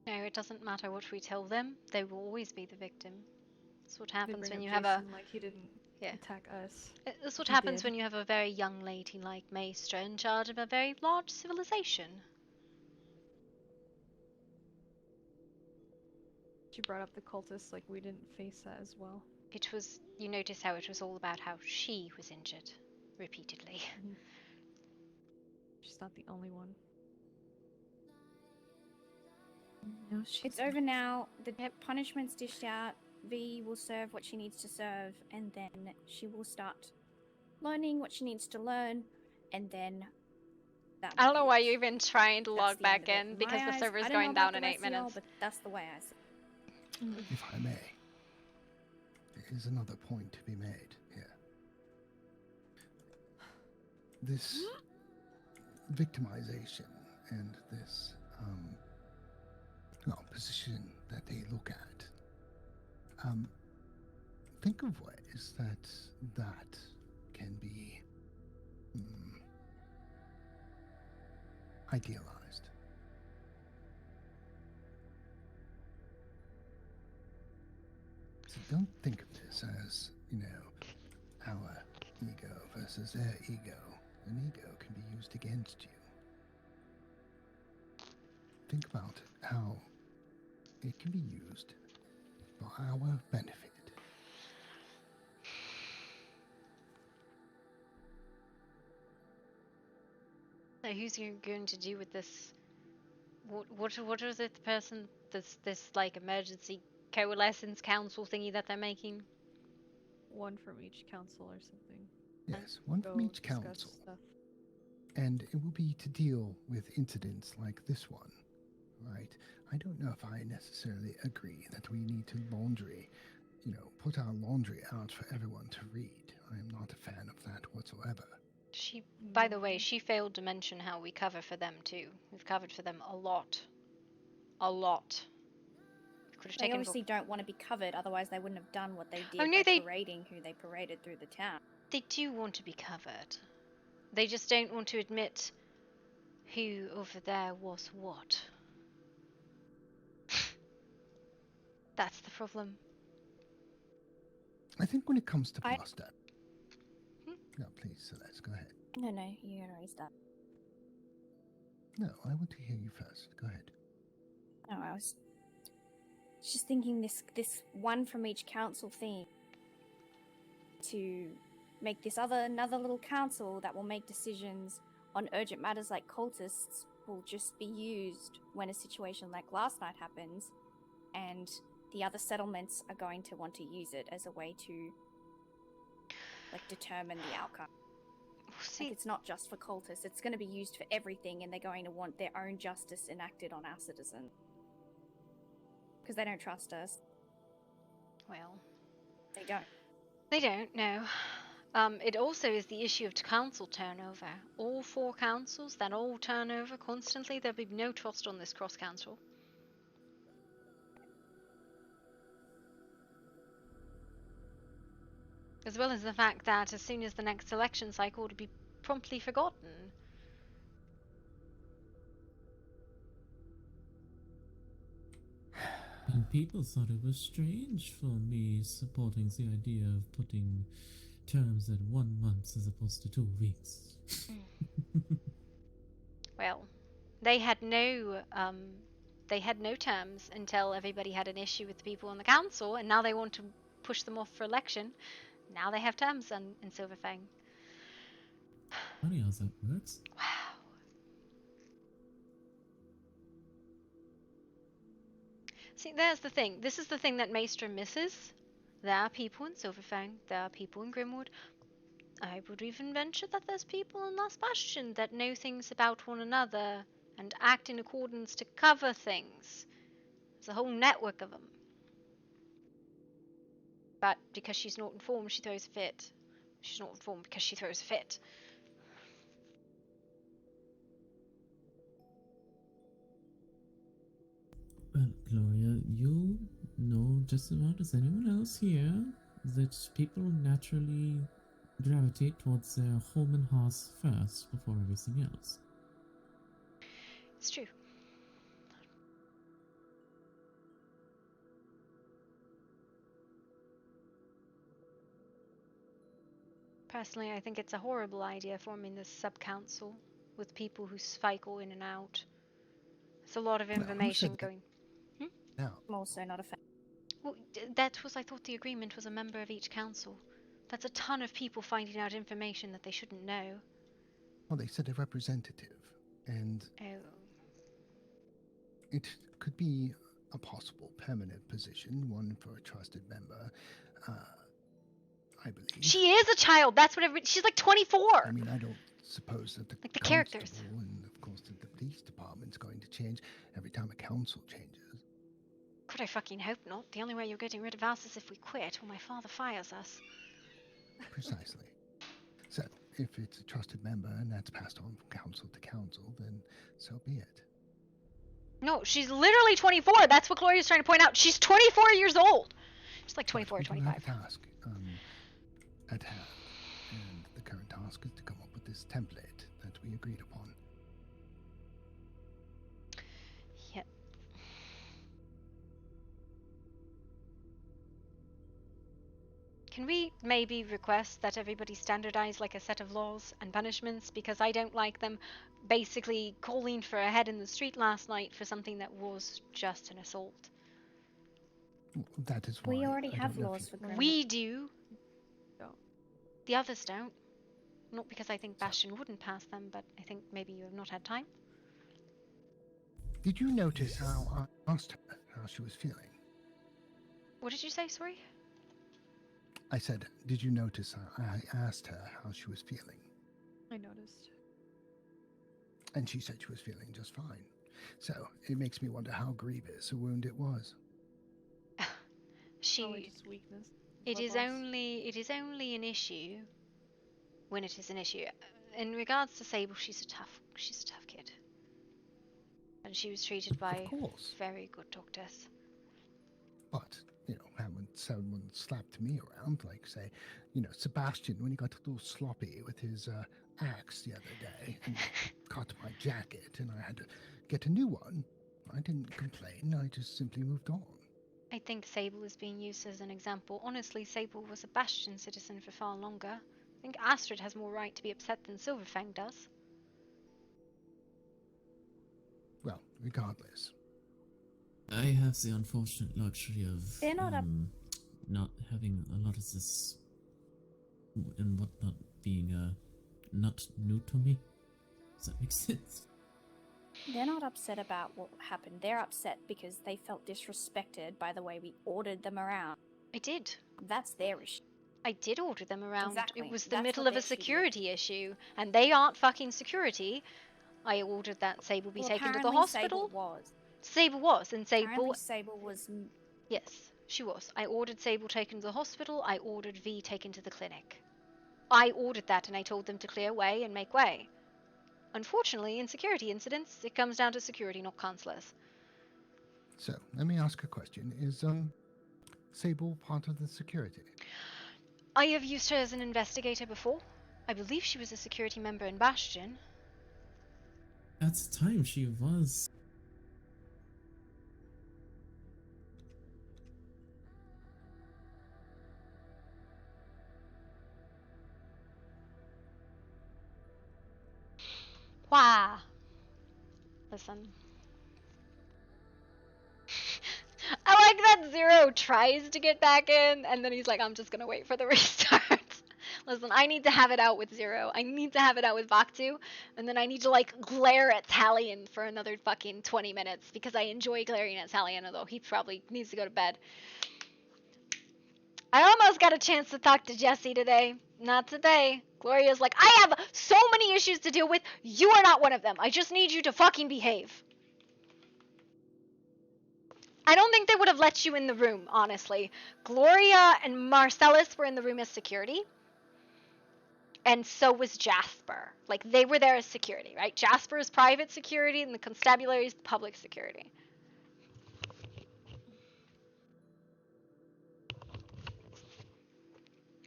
No, it doesn't matter what we tell them. They will always be the victim. That's what They happens bring when up you have a... Jason like he didn't attack us. That's what He happens did. when you have a very young lady like Maestra in charge of a very large civilization. She brought up the cultists like we didn't face that as well. It was... You notice how it was all about how she was injured. Repeatedly. She's not the only one. No, It's over now. The punishment's dished out. V will serve what she needs to serve, and then she will start learning what she needs to learn, and then I don't know why you're even trying to log the end back of it. in In because my the eyes, server's I don't know going about down the in rest 8 of y'all, minutes. but that's the way I see it. If I may, there is another point to be made here. This victimization and this position that they look at. Think of ways that can be idealized. So don't think of this as, our ego versus their ego. An ego can be used against you. Think about how it can be used for our benefit. So who's going to do with this? What is it? The person this like emergency coalescence council thingy that they're making? One from each council or something. Yes, one from Go each discuss council. Stuff. And it will be to deal with incidents like this one, right? I don't know if I necessarily agree that we need to put our laundry out for everyone to read. I am not a fan of that whatsoever. By the way, she failed to mention how we cover for them too. We've covered for them a lot. A lot. They obviously don't want to be covered, otherwise they wouldn't have done what they did Oh, no, by parading who they paraded through the town. They do want to be covered. They just don't want to admit who over there was what. That's the problem. I think when it comes to I- bluster. No, please, Celeste, go ahead. No, you're gonna raise that. No, I want to hear you first. Go ahead. No, I was just thinking this one from each council thing to make this another little council that will make decisions on urgent matters like cultists will just be used when a situation like last night happens, and the other settlements are going to want to use it as a way to determine the outcome. Like, it's not just for cultists, it's going to be used for everything, and they're going to want their own justice enacted on our citizens. Because they don't trust us. Well, they don't. They don't, no. It also is the issue of council turnover. All 4 councils that all turn over constantly, there'll be no trust on this cross-council. As well as the fact that as soon as the next election cycle would be promptly forgotten. And people thought it was strange for me supporting the idea of putting terms at 1 month as opposed to 2 weeks. Well, they had no terms until everybody had an issue with the people on the council, and now they want to push them off for election. Now they have terms in Silverfang. Funny how that works. Wow. See, there's the thing. This is the thing that Maestro misses. There are people in Silverfang. There are people in Grimwood. I would even venture that there's people in Last Bastion that know things about one another and act in accordance to cover things. There's a whole network of them. But because she's not informed, she throws a fit. She's not informed because she throws a fit. Well, Gloria, you know just about as anyone else here that people naturally gravitate towards their home and hearth first before everything else. It's true. Personally, I think it's a horrible idea forming this sub-council with people who cycle in and out. It's a lot of information going... No. I'm also not a fan. Well, that was, I thought the agreement was a member of each council. That's a ton of people finding out information that they shouldn't know. Well, they said a representative, and it could be a possible permanent position, one for a trusted member, I believe. She is a child! That's what she's like 24! I mean, I don't suppose that the characters. And, of course, that the police department's going to change every time a council changes. God, I fucking hope not. The only way you're getting rid of us is if we quit, or my father fires us. Precisely. So, if it's a trusted member and that's passed on from council to council, then so be it. No, she's literally 24. That's what Gloria's trying to point out. She's 24 years old. She's like 24 or 25. We have a task at hand, and the current task is to come up with this template that we agreed upon. Yep. Can we maybe request that everybody standardize like a set of laws and punishments, because I don't like them basically calling for a head in the street last night for something that was just an assault. That is why we already have laws for Grimwood. We do. The others don't. Not because I think Bastion wouldn't pass them, but I think maybe you have not had time. Did you notice how I asked her how she was feeling? What did you say, sorry? I said, did you notice how I asked her how she was feeling? I noticed. And she said she was feeling just fine. So, it makes me wonder how grievous a wound it was. Probably just weakness. It is only an issue when it is an issue. In regards to Sable, she's a tough kid. And she was treated by very good doctors. But, when someone slapped me around, like, say, Sebastian, when he got a little sloppy with his axe the other day and cut my jacket and I had to get a new one, I didn't complain, I just simply moved on. I think Sable is being used as an example. Honestly, Sable was a Bastion citizen for far longer. I think Astrid has more right to be upset than Silverfang does. Well, regardless. I have the unfortunate luxury of They're not up. not having a lot of this and whatnot being not new to me. Does that make sense? They're not upset about what happened. They're upset because they felt disrespected by the way we ordered them around. I did. That's their issue. I did order them around. Exactly. It was the That's middle what of a they're shitty at. security issue, and they aren't fucking security. I ordered that Sable be Well, taken to the apparently hospital. Sable was. Sable was, and Sable... Apparently Sable was... Yes, she was. I ordered Sable taken to the hospital. I ordered V taken to the clinic. I ordered that, and I told them to clear way and make way. Unfortunately, in security incidents, it comes down to security, not counselors. So, let me ask a question. Is, Sable part of the security? I have used her as an investigator before. I believe she was a security member in Bastion. At the time, she was. Why? Listen. I like that Zero tries to get back in, and then he's like, I'm just gonna wait for the restart. Listen, I need to have it out with Zero. I need to have it out with Vaktu, and then I need to, like, glare at Talion for another fucking 20 minutes, because I enjoy glaring at Talion, although he probably needs to go to bed. I almost got a chance to talk to Jesse today. Not today. Gloria's like, I have so many issues to deal with. You are not one of them. I just need you to fucking behave. I don't think they would have let you in the room, honestly. Gloria and Marcellus were in the room as security. And so was Jasper. Like, they were there as security, right? Jasper is private security, and the constabulary is public security.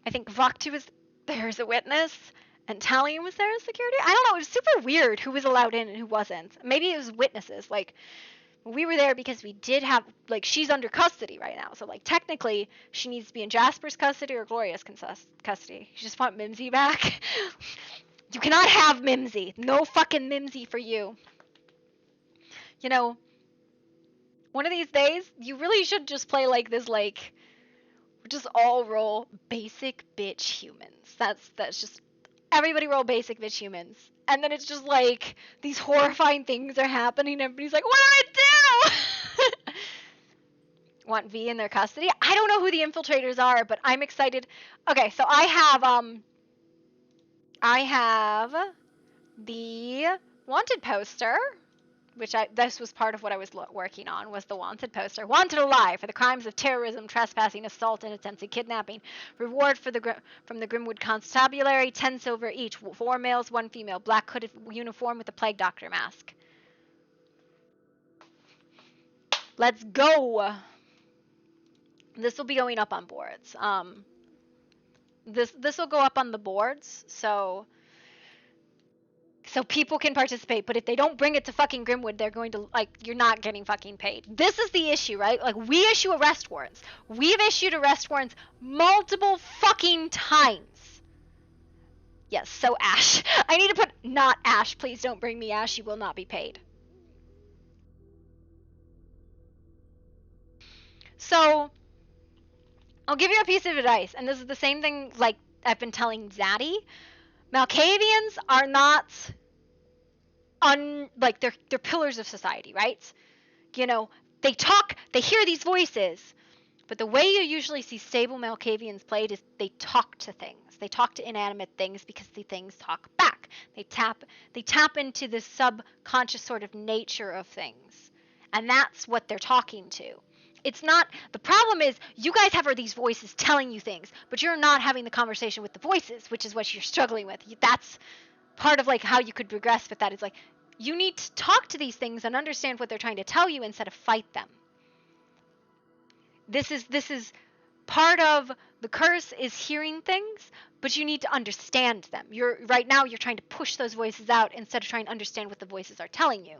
I think Vaktu was there as a witness, and Talion was there as security. I don't know, it was super weird who was allowed in and who wasn't. Maybe it was witnesses. Like, we were there because we did have, like, she's under custody right now. So, like, technically, she needs to be in Jasper's custody or Gloria's custody. You just want Mimsy back? You cannot have Mimsy. No fucking Mimsy for you. You know, one of these days, you really should just play like this, like, just all roll basic bitch humans. That's just, everybody roll basic bitch humans. And then it's just like, these horrifying things are happening, and everybody's like, what do I do? Want V in their custody? I don't know who the infiltrators are, but I'm excited. Okay, so I have the wanted poster, which this was part of what I was working on, was the wanted poster. Wanted alive for the crimes of terrorism, trespassing, assault, and attempted kidnapping. Reward from the Grimwood Constabulary, 10 silver each. 4 males, 1 female. Black hooded uniform with a plague doctor mask. Let's go! This will be going up on boards. This will go up on the boards, so people can participate, but if they don't bring it to fucking Grimwood, they're going to, like, you're not getting fucking paid. This is the issue, right? Like, we issue arrest warrants. We've issued arrest warrants multiple fucking times. Yes, so Ash. I need to put, not Ash. Please don't bring me Ash. You will not be paid. So, I'll give you a piece of advice, and this is the same thing, like, I've been telling Zaddy. Malkavians are not like, they're pillars of society, right? You know, they talk, they hear these voices, but the way you usually see stable Malkavians played is they talk to things. They talk to inanimate things because the things talk back. They tap into the subconscious sort of nature of things. And that's what they're talking to. It's not, the problem is, you guys have these voices telling you things, but you're not having the conversation with the voices, which is what you're struggling with. That's part of, like, how you could progress with that. Is like, you need to talk to these things and understand what they're trying to tell you instead of fight them. This is part of the curse, is hearing things, but you need to understand them. Right now you're trying to push those voices out instead of trying to understand what the voices are telling you.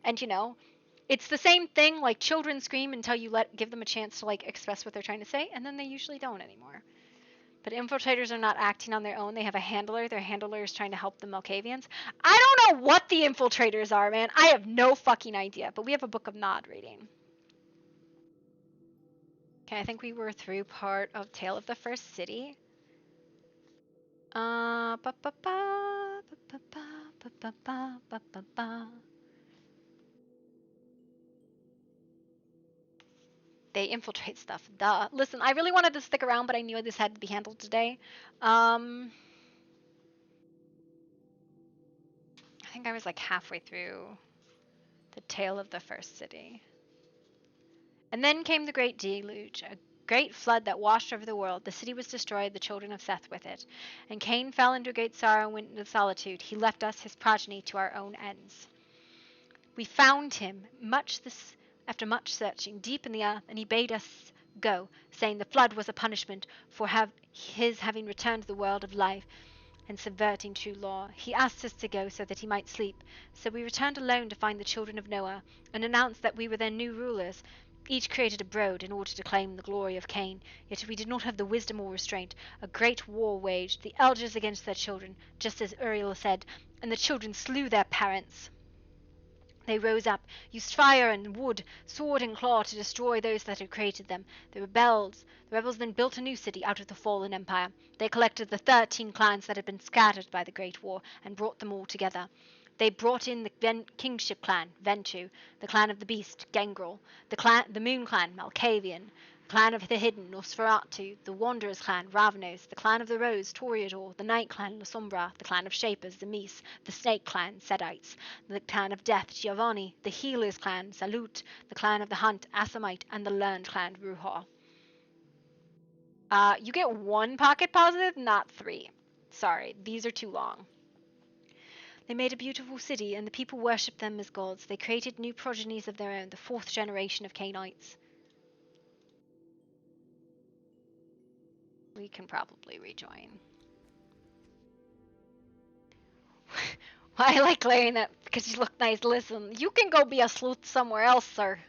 And, you know, It's the same thing, like children scream until you give them a chance to like express what they're trying to say, and then they usually don't anymore. But infiltrators are not acting on their own. They have a handler. Their handler is trying to help the Malkavians. I don't know what the infiltrators are, man. I have no fucking idea. But we have a Book of Nod reading. Okay, I think we were through part of Tale of the First City. Ba ba ba ba ba ba ba ba ba ba ba. They infiltrate stuff. Duh. Listen, I really wanted to stick around, but I knew this had to be handled today. I think I was like halfway through the Tale of the First City. And then came the great deluge, a great flood that washed over the world. The city was destroyed, the children of Seth with it. And Cain fell into great sorrow and went into solitude. He left us, his progeny, to our own ends. We found him after much searching, deep in the earth, and he bade us go, saying the flood was a punishment for his having returned to the world of life and subverting true law. He asked us to go so that he might sleep. So we returned alone to find the children of Noah, and announced that we were their new rulers. Each created a brood in order to claim the glory of Cain, yet we did not have the wisdom or restraint. A great war waged, the elders against their children, just as Uriel said, and the children slew their parents. They rose up, used fire and wood, sword and claw to destroy those that had created them. The rebels then built a new city out of the fallen empire. They collected the 13 clans that had been scattered by the Great War and brought them all together. They brought in the kingship clan, Ventu, the clan of the beast, Gangrel, the moon clan, Malkavian, the clan of the hidden, Nosferatu, the wanderers clan, Ravnos, the clan of the rose, Toreador, the night clan, Lasombra, the clan of shapers, the Mies, the snake clan, Sedites, the clan of death, Giovanni, the healers clan, Salut, the clan of the hunt, Asamite, and the learned clan, Ruha. You get 1 pocket positive, not 3. Sorry, these are too long. They made a beautiful city, and the people worshipped them as gods. They created new progenies of their own, the 4th generation of Cainites. We can probably rejoin. I like glaring at because you look nice. Listen, you can go be a sleuth somewhere else, sir.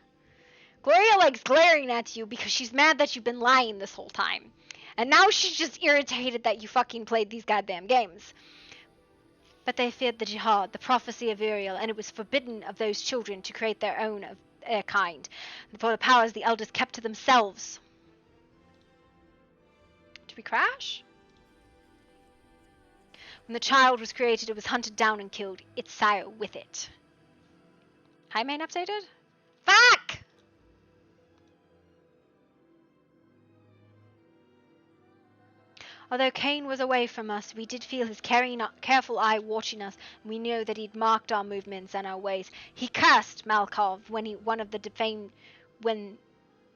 Gloria likes glaring at you because she's mad that you've been lying this whole time. And now she's just irritated that you fucking played these goddamn games. But they feared the jihad, the prophecy of Uriel, and it was forbidden of those children to create their own of their kind. For the powers the elders kept to themselves. Did we crash? When the child was created, it was hunted down and killed, its sire with it. Hi, main updated? Fuck! Although Cain was away from us, we did feel his careful eye watching us, and we knew that he'd marked our movements and our ways. He cursed Malkov when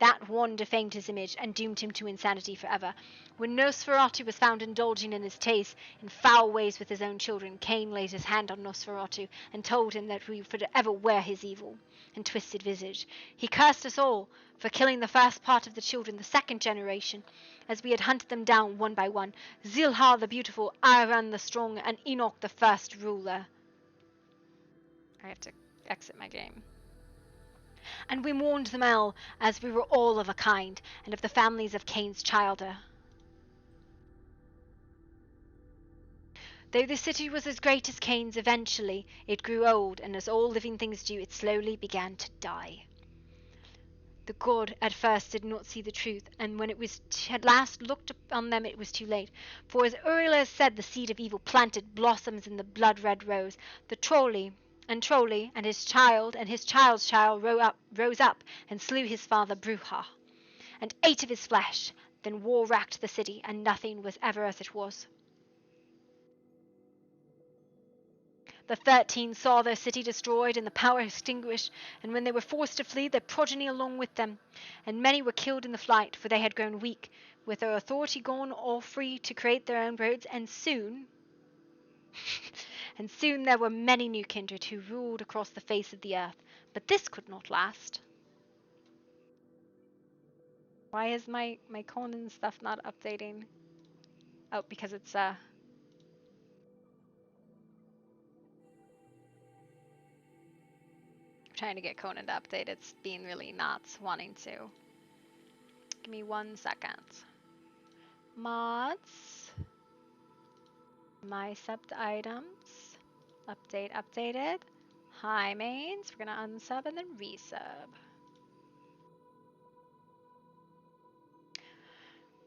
that one defamed his image and doomed him to insanity forever. When Nosferatu was found indulging in his taste in foul ways with his own children, Cain laid his hand on Nosferatu and told him that we would forever wear his evil and twisted visage. He cursed us all for killing the first part of the children, the 2nd generation, as we had hunted them down one by one. Zilhar the beautiful, Aran the strong, and Enoch the first ruler. I have to exit my game. And we mourned them all, as we were all of a kind, and of the families of Cain's childer. Though the city was as great as Cain's, eventually it grew old, and as all living things do, it slowly began to die. The god at first did not see the truth, and when it was at last looked on them, it was too late. For as Uriel said, the seed of evil planted blossoms in the blood-red rose. The Trolley and his child and his child's child rose up and slew his father Bruja, and ate of his flesh. Then war racked the city, and nothing was ever as it was. The 13 saw their city destroyed and the power extinguished, and when they were forced to flee, their progeny along with them. And many were killed in the flight, for they had grown weak, with their authority gone, all free to create their own roads, and soon there were many new kindred who ruled across the face of the earth. But this could not last. Why is my Conan stuff not updating? Oh, because it's trying to get Conan to update. It's being really nuts wanting to. Give me 1 second. Mods. My subbed items. Update updated. Hi mains. We're gonna unsub and then resub.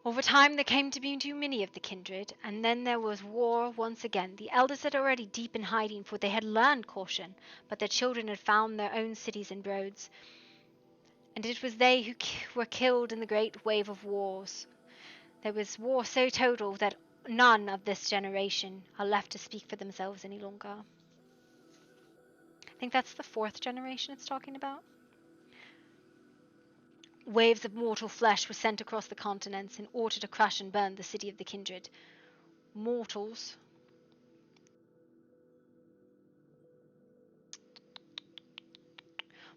Over time there came to be too many of the kindred, and then there was war once again. The elders had already deep in hiding, for they had learned caution, but their children had found their own cities and roads. And it was they who were killed in the great wave of wars. There was war so total that none of this generation are left to speak for themselves any longer. I think that's the 4th generation it's talking about. Waves of mortal flesh were sent across the continents in order to crush and burn the city of the kindred. Mortals.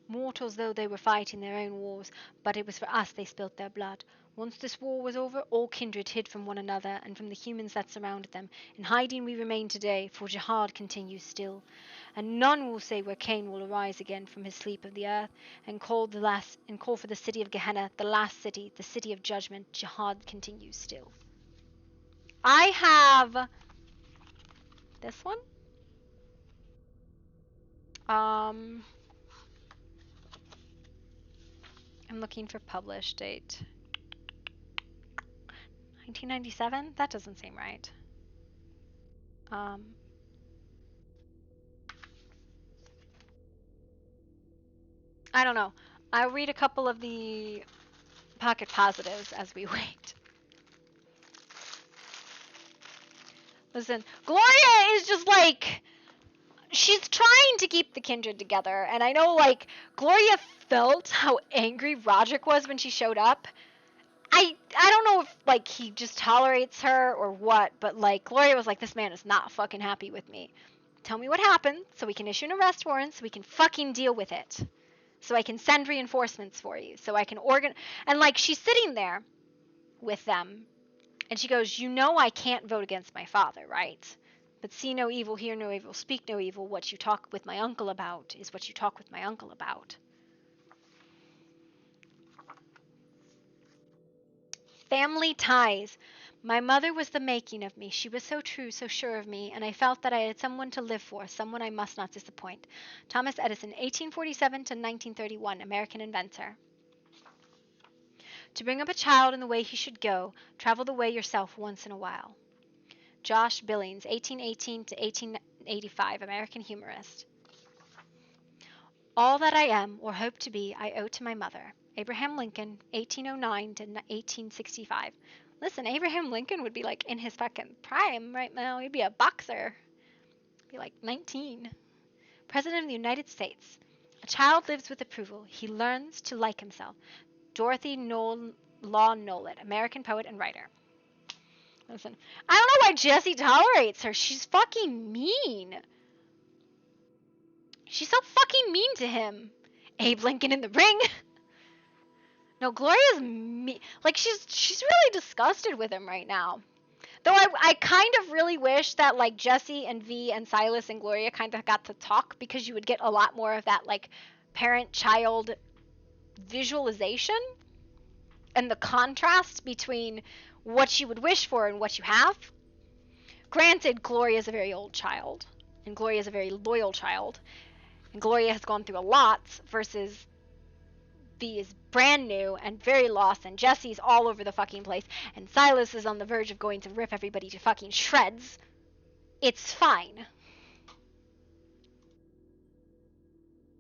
Mortals though they were fighting their own wars, but it was for us they spilt their blood. Once this war was over, all kindred hid from one another and from the humans that surrounded them. In hiding we remain today, for jihad continues still. And none will say where Cain will arise again from his sleep of the earth and call for the city of Gehenna, the last city, the city of judgment. Jihad continues still. I have this one. I'm looking for publish date. 1997? That doesn't seem right. I don't know. I'll read a couple of the pocket positives as we wait. Listen, Gloria is just like, she's trying to keep the kindred together, and I know, like, Gloria felt how angry Roderick was when she showed up. I don't know if, like, he just tolerates her or what, but, like, Gloria was like, this man is not fucking happy with me. Tell me what happened so we can issue an arrest warrant so we can fucking deal with it. So I can send reinforcements for you. So I can and, like, she's sitting there with them, and she goes, you know I can't vote against my father, right? But see no evil, hear no evil, speak no evil. What you talk with my uncle about is what you talk with my uncle about. Family ties. My mother was the making of me. She was so true, so sure of me, and I felt that I had someone to live for, someone I must not disappoint. Thomas Edison, 1847 to 1931, American inventor. To bring up a child in the way he should go, travel the way yourself once in a while. Josh Billings, 1818 to 1885, American humorist. All that I am or hope to be, I owe to my mother. Abraham Lincoln, 1809 to 1865. Listen, Abraham Lincoln would be like in his fucking prime right now. He'd be a boxer. Be like 19. President of the United States. A child lives with approval. He learns to like himself. Dorothy Law Nolet, American poet and writer. Listen, I don't know why Jessie tolerates her. She's fucking mean. She's so fucking mean to him. Abe Lincoln in the ring. No, Gloria's mean. Like, she's really disgusted with him right now. Though I kind of really wish that, like, Jessie and V and Silas and Gloria kind of got to talk, because you would get a lot more of that, like, parent-child visualization and the contrast between what you would wish for and what you have. Granted, Gloria's a very old child, and Gloria's a very loyal child, and Gloria has gone through a lot, versus V is brand new and very lost, and Jessie's all over the fucking place, and Silas is on the verge of going to rip everybody to fucking shreds. It's fine.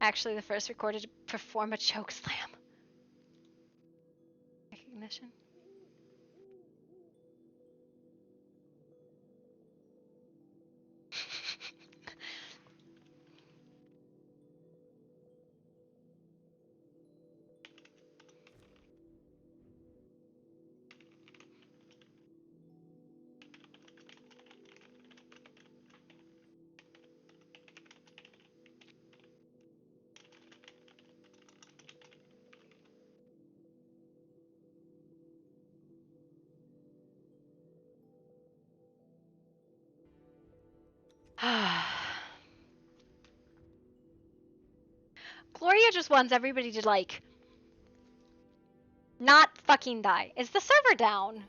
Actually, the first recorded to perform a choke slam. Recognition. just wants everybody to, like, not fucking die. Is the server down?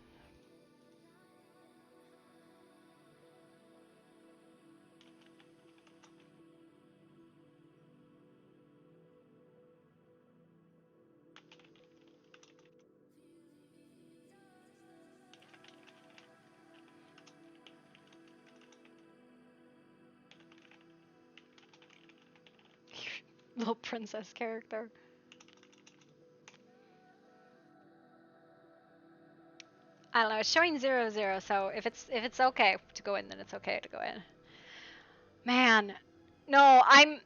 Little princess character. I don't know, it's showing 0, so if it's okay to go in, then it's okay to go in. Man, no, I'm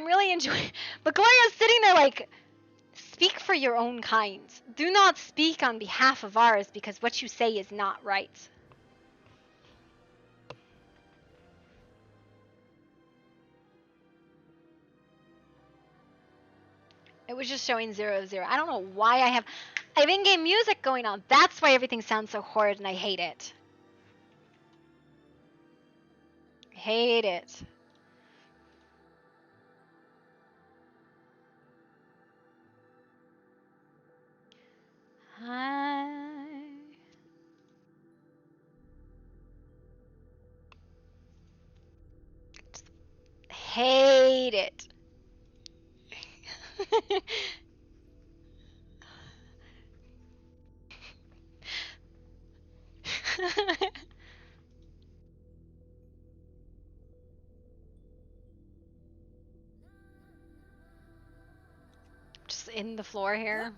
really enjoying. But Gloria's sitting there like, speak for your own kind. Do not speak on behalf of ours because what you say is not right. It was just showing 0. I don't know why I have in-game music going on. That's why everything sounds so horrid and I hate it. Hate it. Just hate it. Just in the floor here.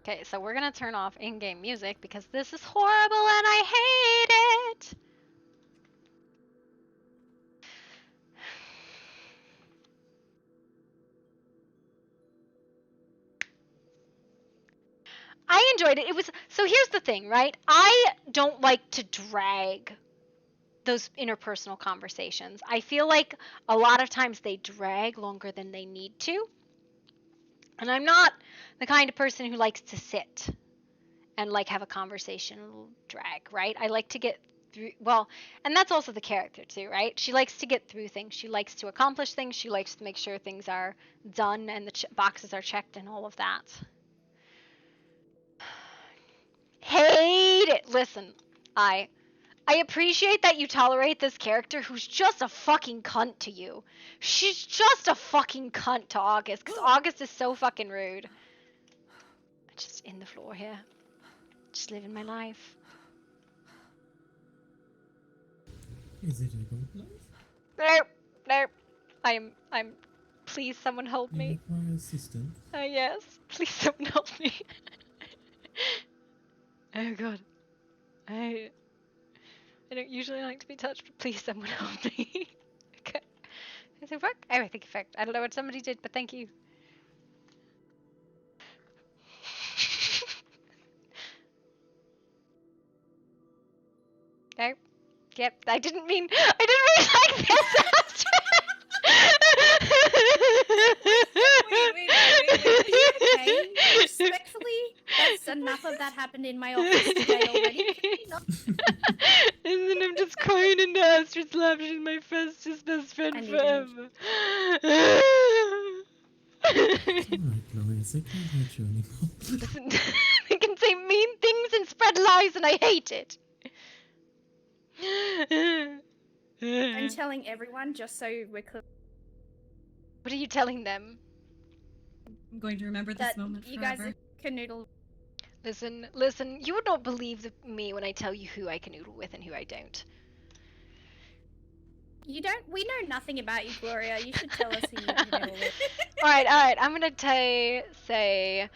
Okay, so we're gonna turn off in-game music because this is horrible and I hate it. I enjoyed it. It was, so here's the thing, right? I don't like to drag those interpersonal conversations. I feel like a lot of times they drag longer than they need to. And I'm not the kind of person who likes to sit and like have a conversation drag, right? I like to get through, well, and that's also the character too, right? She likes to get through things. She likes to accomplish things. She likes to make sure things are done and the boxes are checked and all of that. Hate it. Listen, I appreciate that you tolerate this character who's just a fucking cunt to you. She's just a fucking cunt to August, because August is so fucking rude. I'm just in the floor here. Just living my life. Is it a good life? Nope, nope. I'm, please someone help You me. require assistance? Yes, please someone help me. Oh god. I don't usually like to be touched, but please someone help me. Okay. Does it work? Oh, I think it worked. I don't know what somebody did, but thank you. No. Yep. I didn't mean like this. Wait. Okay, respectfully, that's enough of that happened in my office today already. Can we not? And then I'm just crying into Astrid's lap. She's my bestest best friend forever. It's alright, Gloria, they can't hurt you anymore. Listen, they can say mean things and spread lies, and I hate it. I'm telling everyone just so we're clear. What are you telling them? I'm going to remember this That moment you forever. guys are canoodle. Listen, you would not believe me when I tell you who I canoodle with and who I don't. You don't. We know nothing about you, Gloria. You should tell us who you canoodle with. Alright, I'm gonna say,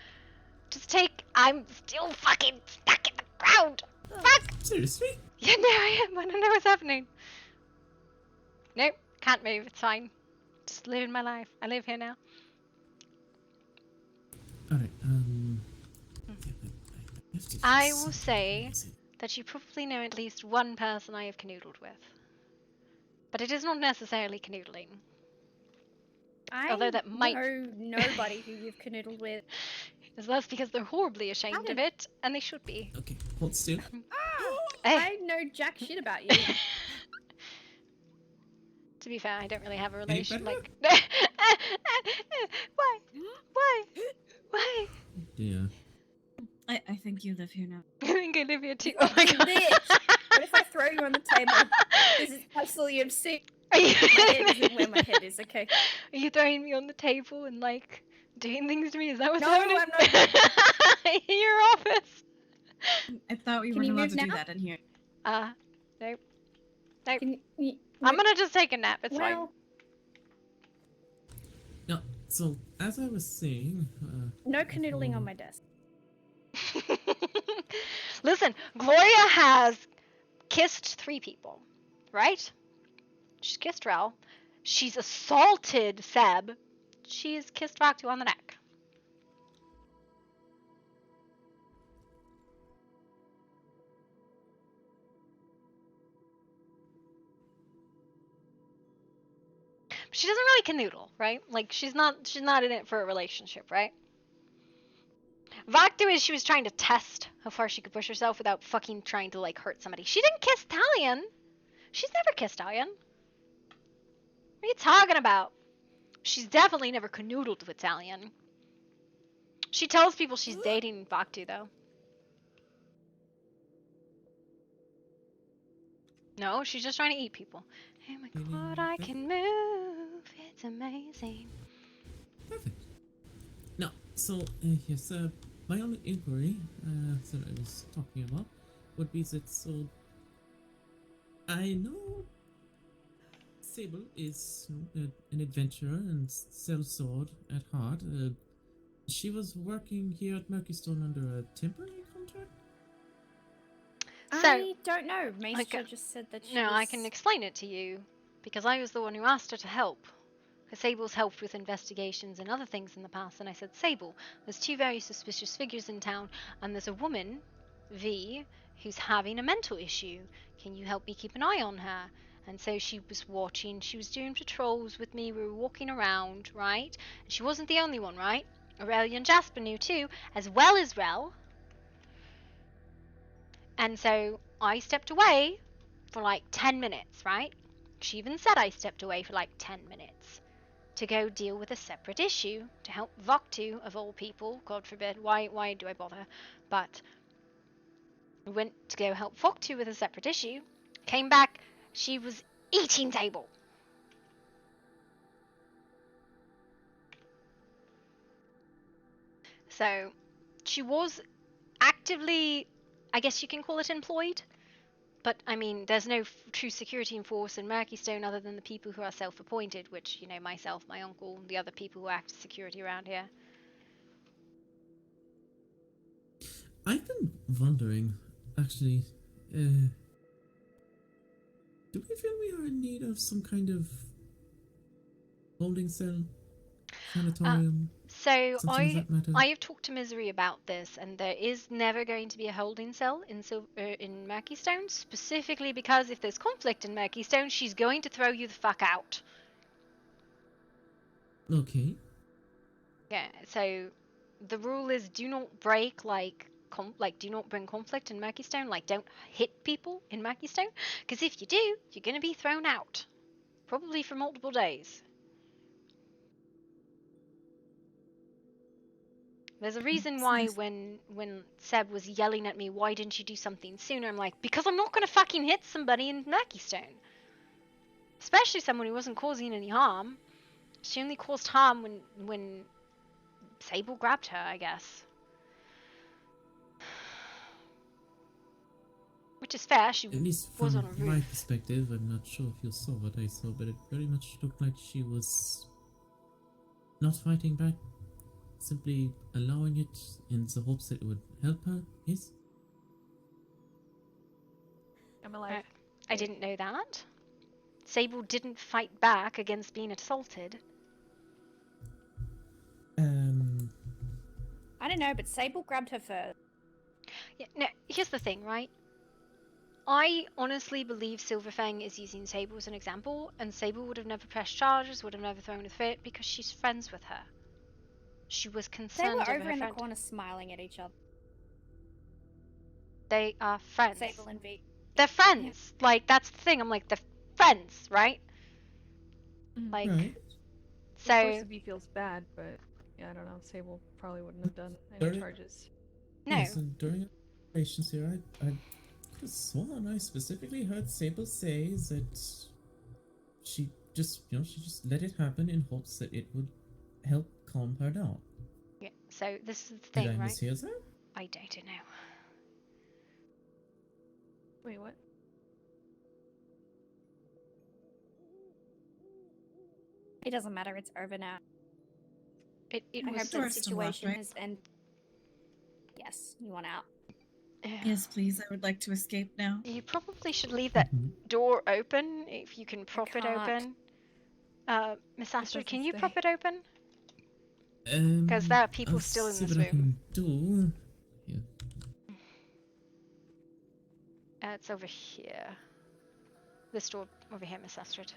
just take, I'm still fucking stuck in the ground. Fuck! Seriously? Yeah, no, I am. I don't know what's happening. Nope, can't move. It's fine. Just living my life. I live here now. Alright, I will say that you probably know at least one person I have canoodled with. But it is not necessarily canoodling. Although that might know nobody who you've canoodled with. That's because they're horribly ashamed of it, and they should be. Okay, hold still. I know jack shit about you. To be fair, I don't really have a relation. better? Like, Why? Why? Why? Yeah. I think you live here now. I think I live here too. You Oh my fucking god. bitch! What if I throw you on the table? This is absolutely obscene. Are you My head isn't where my head is, okay? Are you throwing me on the table and like doing things to me? Is that what's No, happening? I'm not. In your office. I thought we Can weren't you allowed move to do now? that in here. Nope. Nope. Can you, I'm gonna just take a nap. It's fine. well, No, so as I was saying, no canoodling on my desk. Listen, Gloria has kissed 3 people, right? She's kissed Rel. She's assaulted Seb. She's kissed Vaktu on the neck. She doesn't really canoodle, right? Like she's not in it for a relationship, right? Vaktu is she was trying to test how far she could push herself without fucking trying to like hurt somebody. She didn't kiss Talion. She's never kissed Talion. What are you talking about? She's definitely never canoodled with Talion. She tells people she's dating Vaktu though. No, she's just trying to eat people. Oh my god, I can move. It's amazing. perfect. No, so yes, my only inquiry that I was talking about would be that so I know Sable is an adventurer and sells sword at heart. She was working here at Murkystone under a temporary contract? I don't know. Maester Okay. just said that she No, was... I can explain it to you because I was the one who asked her to help. Because Sable's helped with investigations and other things in the past, and I said, Sable, there's 2 very suspicious figures in town, and there's a woman, V, who's having a mental issue. Can you help me keep an eye on her? And so she was watching, she was doing patrols with me, we were walking around, right? And she wasn't the only one, right? Aurelia and Jasper knew too, as well as Rel. And so I stepped away for like 10 minutes, right? She even said I stepped away for like 10 minutes to go deal with a separate issue to help Vaktu, of all people, God forbid, why do I bother? But we went to go help Vaktu with a separate issue, came back, she was eating table. So she was actively, I guess you can call it employed, but I mean, there's no true security force in Murkystone other than the people who are self-appointed, which, you know, myself, my uncle, the other people who act as security around here. I've been wondering, actually, do we feel we are in need of some kind of holding cell, sanatorium? So something of that matter? I have talked to Misery about this, and there is never going to be a holding cell in Murkystone, specifically because if there's conflict in Murkystone, she's going to throw you the fuck out. Okay. Yeah. So the rule is do not break do not bring conflict in Murkystone. Like don't hit people in Murkystone, because if you do, you're going to be thrown out, probably for multiple days. There's a reason why when Seb was yelling at me, why didn't you do something sooner? I'm like, because I'm not gonna fucking hit somebody in Murkystone. Especially someone who wasn't causing any harm. She only caused harm when Sable grabbed her, I guess. Which is fair, she At least was from on a my roof. perspective, I'm not sure if you saw what I saw, but it very much looked like she was not fighting back, simply allowing it in the hopes that it would help her, yes? I'm alive. I didn't know that. Sable didn't fight back against being assaulted. I don't know, but Sable grabbed her first. Yeah, no, here's the thing, right? I honestly believe Silverfang is using Sable as an example, and Sable would have never pressed charges, would have never thrown a fit, because she's friends with her. She was They concerned were over over her in the friend. corner smiling at each other. They are friends. Sable and V. They're friends. Like, that's the thing. I'm like, they're friends, right? Like, Right. Of course, So the B feels bad, but yeah, I don't know. Sable probably wouldn't have done any During- charges. no. Yes, and during operations here, I could have sworn I specifically heard Sable say that she just, she just let it happen in hopes that it would help calm her down. Yeah. So this is the Did thing, I right? mishear that? I don't know. Wait, what? It doesn't matter. It's over now. It I was hope that situation has ended. Yes, you want out. Yes, please. I would like to escape now. You probably should leave that door open if you can prop it can't. open. Miss Astrid, can you stay. prop it open? Because there are people I'll still in see this what I room. can do. Here. It's over here. This door over here, Miss Astrid.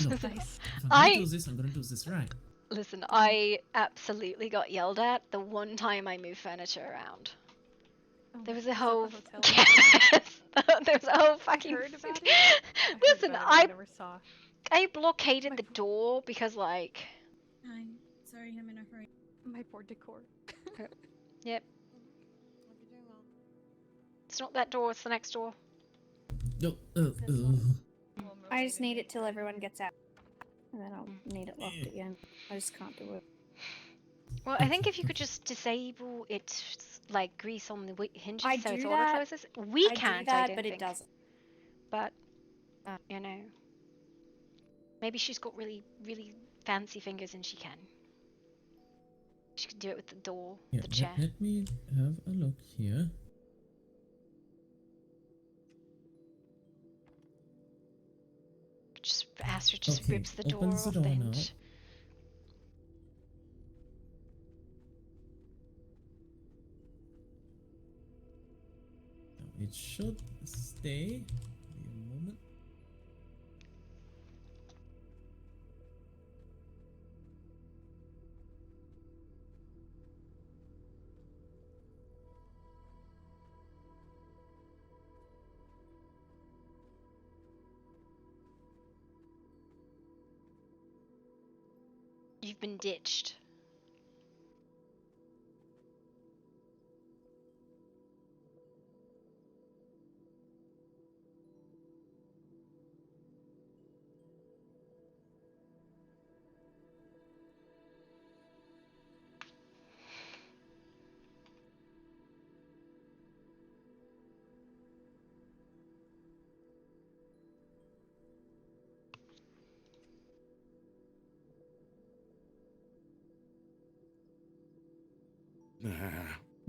Look, Listen, if I'm gonna do this, I'm gonna do this right. Listen, I absolutely got yelled at the one time I moved furniture around. There was a whole yes, there was a whole fucking. heard about it? Listen, about it, but I never saw. I blockaded the door because like. Hi. Sorry, I'm in a hurry. My poor decor. Yep. It's not that door. It's the next door. No. I just need it till everyone gets out. And then I'll need it locked again. I just can't do it. Well, I think if you could just disable it, like grease on the hinges I so do it's that. auto closes. We I do can't, that, I don't but it think. doesn't. But you know, maybe she's got really, really fancy fingers and she can. She can do it with the door, Yeah, the chair. let me have a look here. Just Astrid just Okay, rips the door opens off the the door now. hinge. Now it should stay. Give me a moment. You've been ditched.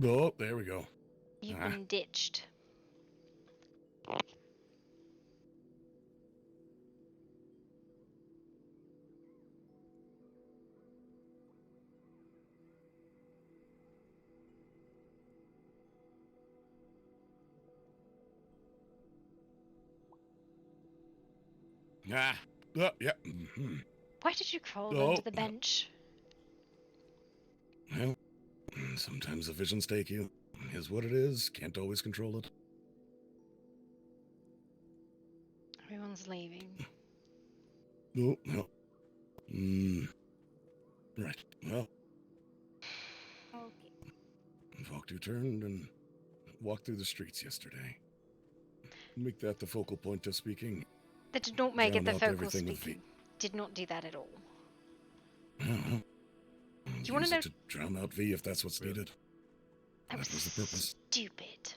Oh, there we go. You've been ditched. Oh, yeah. Mm-hmm. Why did you crawl Oh. under the bench? Well, sometimes the visions take you. Is what it is. Can't always control it. Everyone's leaving. No, no. Right. Well, Okay. Valk turned and walked through the streets yesterday. Make that the focal point of speaking. That did not make it Drowned the out focal everything with speaking. Did not do that at all. I don't know. You want to know? To drown out V if that's what's needed. That was the purpose. Stupid.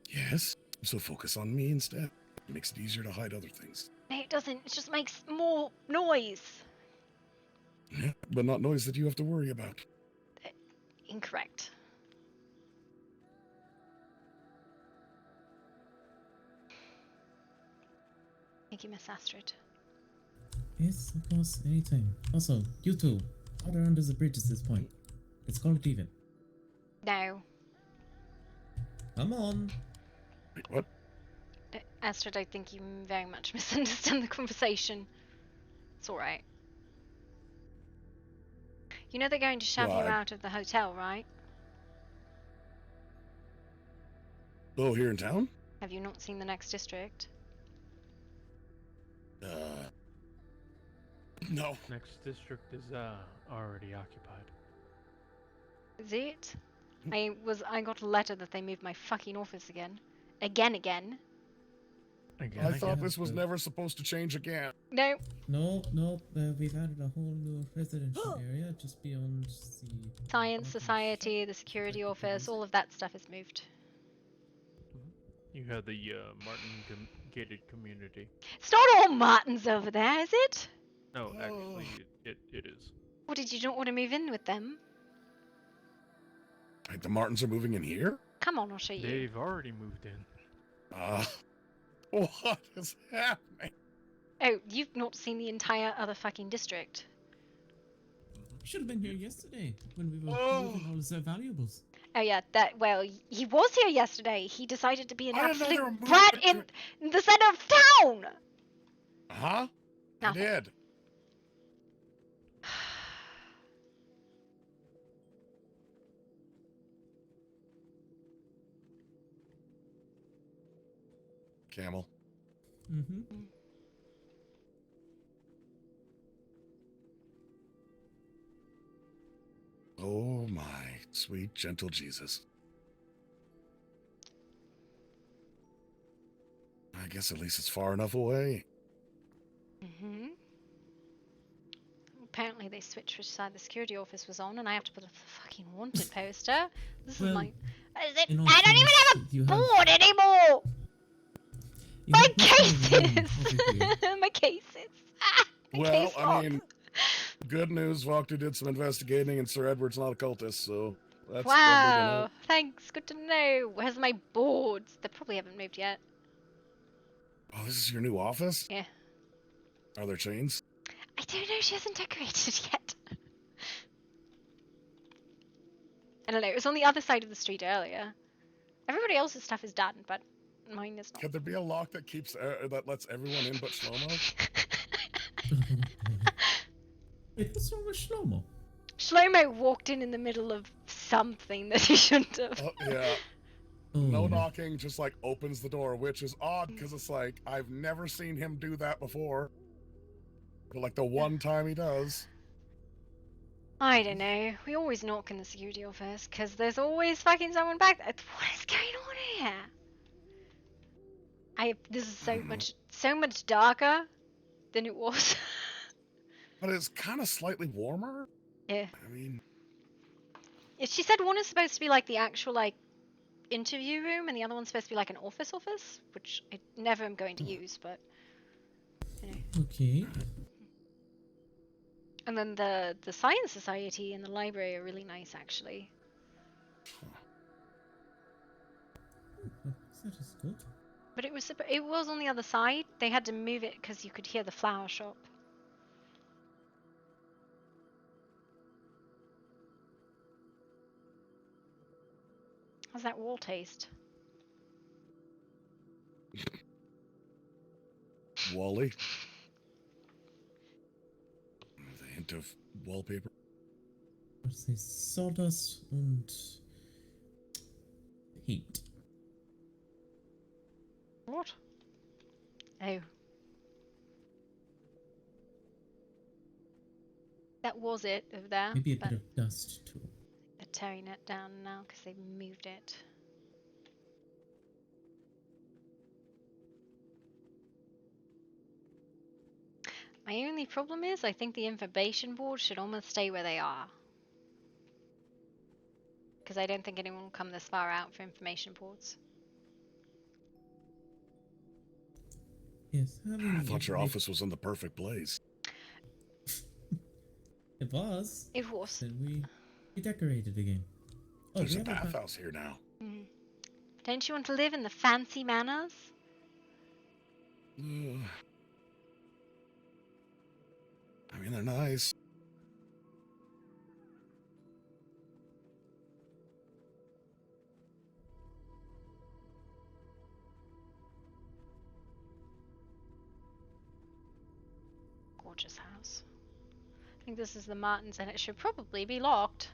Yes. So focus on me instead. It makes it easier to hide other things. No, it doesn't. It just makes more noise. Yeah, but not noise that you have to worry about. Incorrect. Thank you, Miss Astrid. Yes, of course, anytime. Also, you two, water under the bridge at this point. Let's call it even. No. Come on. Wait, what? Astrid, I think you very much misunderstand the conversation. It's alright. You know they're going to shove you out of the hotel, right? Oh, here in town? Have you not seen the next district? No. Next district is already occupied. Is it? I got a letter that they moved my fucking office again. Again. I thought this was never supposed to change again. No. No. We've added a whole new residential area just beyond the Science Society, the security office, all of that stuff is moved. You have the Martin gated community. It's not all Martins over there, is it? No, actually, it is. Or did you not want to move in with them? The Martins are moving in here? Come on, I'll show you. They've already moved in. What is happening? Oh, you've not seen the entire other fucking district. Should have been here yesterday when we were moving all of their valuables. Oh yeah, he was here yesterday. He decided to be an absolute brat in the center of town! Uh-huh. I did. Camel. Mm-hmm. Oh my sweet, gentle Jesus. I guess at least it's far enough away. Mm-hmm. Apparently they switched which side the security office was on, and I have to put up the fucking wanted poster. This is my... I don't even have a board anymore! My cases! My cases! Well, I mean, good news, Voctor did some investigating and Sir Edward's not a cultist, so that's lovely to know. Thanks, good to know. Where's my boards? They probably haven't moved yet. Oh, this is your new office? Yeah. Are there chains? I don't know, she hasn't decorated yet. I don't know, it was on the other side of the street earlier. Everybody else's stuff is done, but mine is not. Could there be a lock that keeps that lets everyone in but Shlomo? Wait, what's wrong with Shlomo? Shlomo walked in the middle of something that he shouldn't have. Yeah. No knocking, just like opens the door, which is odd because it's like I've never seen him do that before. But like the one time he does. I don't know. We always knock in the security office because there's always fucking someone back there. What is going on here? This is so much darker than it was. But it's kind of slightly warmer. Yeah. I mean, she said one is supposed to be like the actual like interview room, and the other one's supposed to be like an office, which I never am going to use, but you know. Okay. And then the Science Society and the library are really nice, actually. That is good. But it was on the other side. They had to move it because you could hear the flower shop. How's that wall taste? Wally. With a hint of wallpaper. Was the sawdust and heat? What? Oh. That was it over there. Maybe a bit of dust too. They're tearing it down now because they've moved it. My only problem is I think the information board should almost stay where they are. Because I don't think anyone will come this far out for information boards. Yes, I thought your office was in the perfect place. It was. It was. Then we decorated again. Oh, there's a bathhouse here now. Mm. Don't you want to live in the fancy manors? I mean, they're nice. Gorgeous house. I think this is the Martins and it should probably be locked.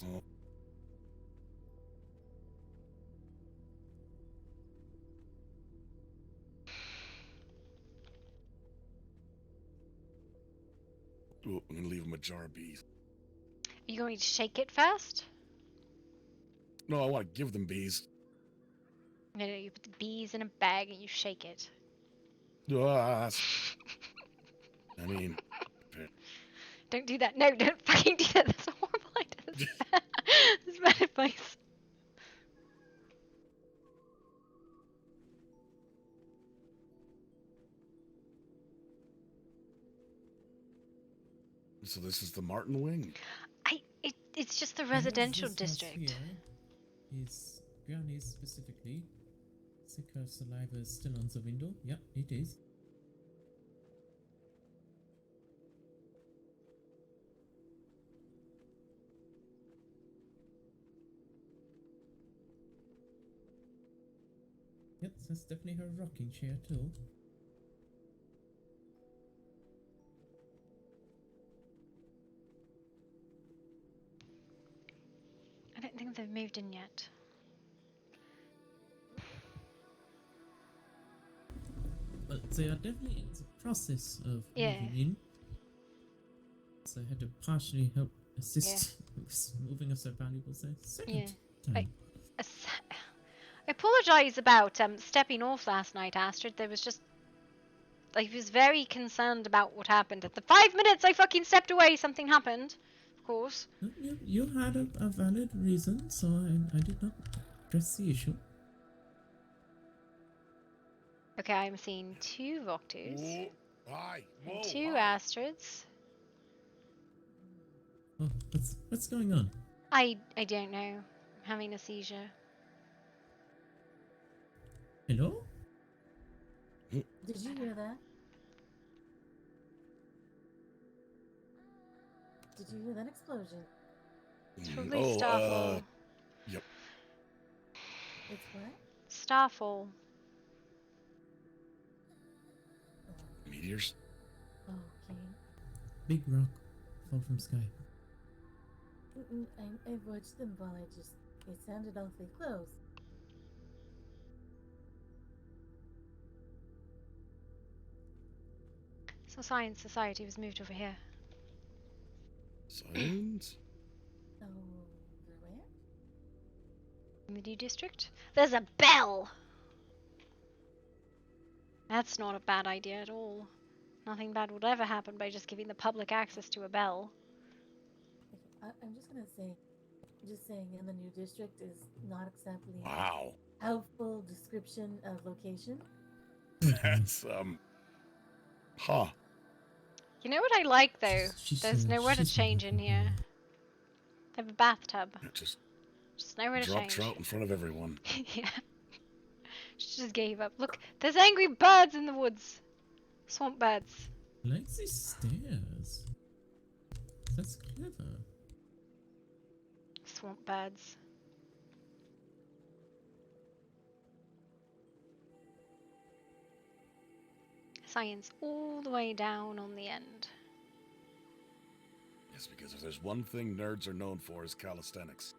Oh. Ooh, I'm gonna leave him a jar of bees. Are you going to shake it first? No, I want to give them bees. No, you put the bees in a bag and you shake it. I mean... Don't do that. No, don't fucking do that. That's a horrible idea. That's bad advice. So this is the Martin Wing? It's just the residential district. Is Granny specifically? Sika's saliva is still on the window? Yep, it is. Yep, that's definitely her rocking chair too. I don't think they've moved in yet. But they are definitely in the process of moving in. So I had to partially help assist with moving of their valuables there. Second time. I apologise about stepping off last night, Astrid. There was just... I was very concerned about what happened. At the 5 minutes I fucking stepped away, something happened. Of course. You had a valid reason, so I did not address the issue. Okay, I'm seeing 2 Voctus. And 2 Astrids. Oh, what's going on? I don't know. I'm having a seizure. Hello? Did you hear that? Did you hear that explosion? Totally Starfall. Yep. It's what? Starfall. Meteors? Okay. Big rock fall from sky. I watched them while it sounded awfully close. So Science Society was moved over here. Science? Oh, where? In the D district? There's a bell! That's not a bad idea at all. Nothing bad would ever happen by just giving the public access to a bell. Okay, I'm just gonna say, just saying in the new district is not exactly Wow. helpful description of location. That's, huh. You know what I like, though? There's nowhere to change in here. They have a bathtub. Just nowhere to change. Dropped trout in front of everyone. Yeah. She just gave up. Look, there's angry birds in the woods. Swamp birds. Like these stairs. That's clever. Swamp birds. Science all the way down on the end. Yes, because if there's one thing nerds are known for is calisthenics.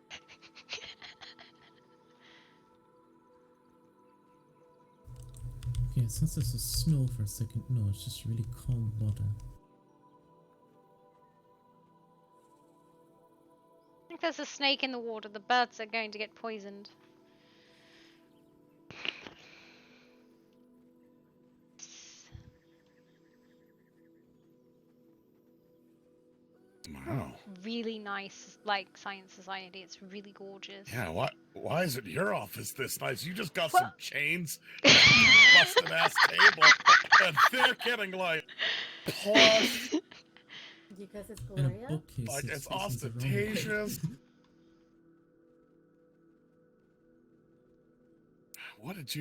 Okay, it sounds like there's snow for a second. No, it's just really calm water. I think there's a snake in the water. The birds are going to get poisoned. Wow. Really nice, like, Science Society. It's really gorgeous. Yeah, why isn't your office this nice? You just got some chains and a busted ass table, and they're getting like plush. Because it's Gloria? Like it's ostentatious. What did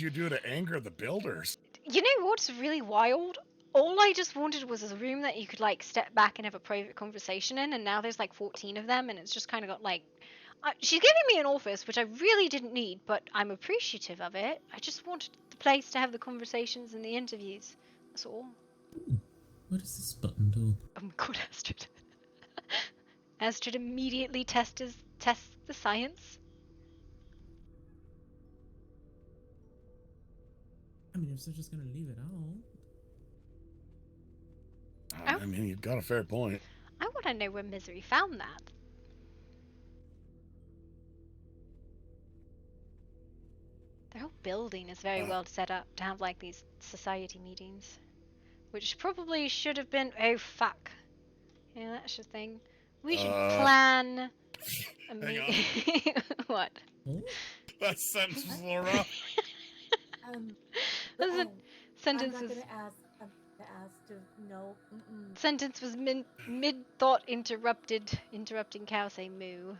you do to anger the builders? You know what's really wild? All I just wanted was a room that you could, like, step back and have a private conversation in, and now there's, like, 14 of them, and it's just kind of got, like... she's giving me an office, which I really didn't need, but I'm appreciative of it. I just wanted the place to have the conversations and the interviews. That's all. Ooh, what does this button do? Oh my god, Astrid. Astrid immediately tests the science. I mean, if they're just gonna leave it out... Oh. I mean, you've got a fair point. I want to know where Misery found that. The whole building is very well set up to have like these society meetings, which probably should have been. Oh fuck! Yeah, that's the thing. We should plan a meeting. What? That sentence was a little rough. Sentence I'm was. gonna ask. I'm gonna ask to no. Sentence was mid thought interrupting cow say moo.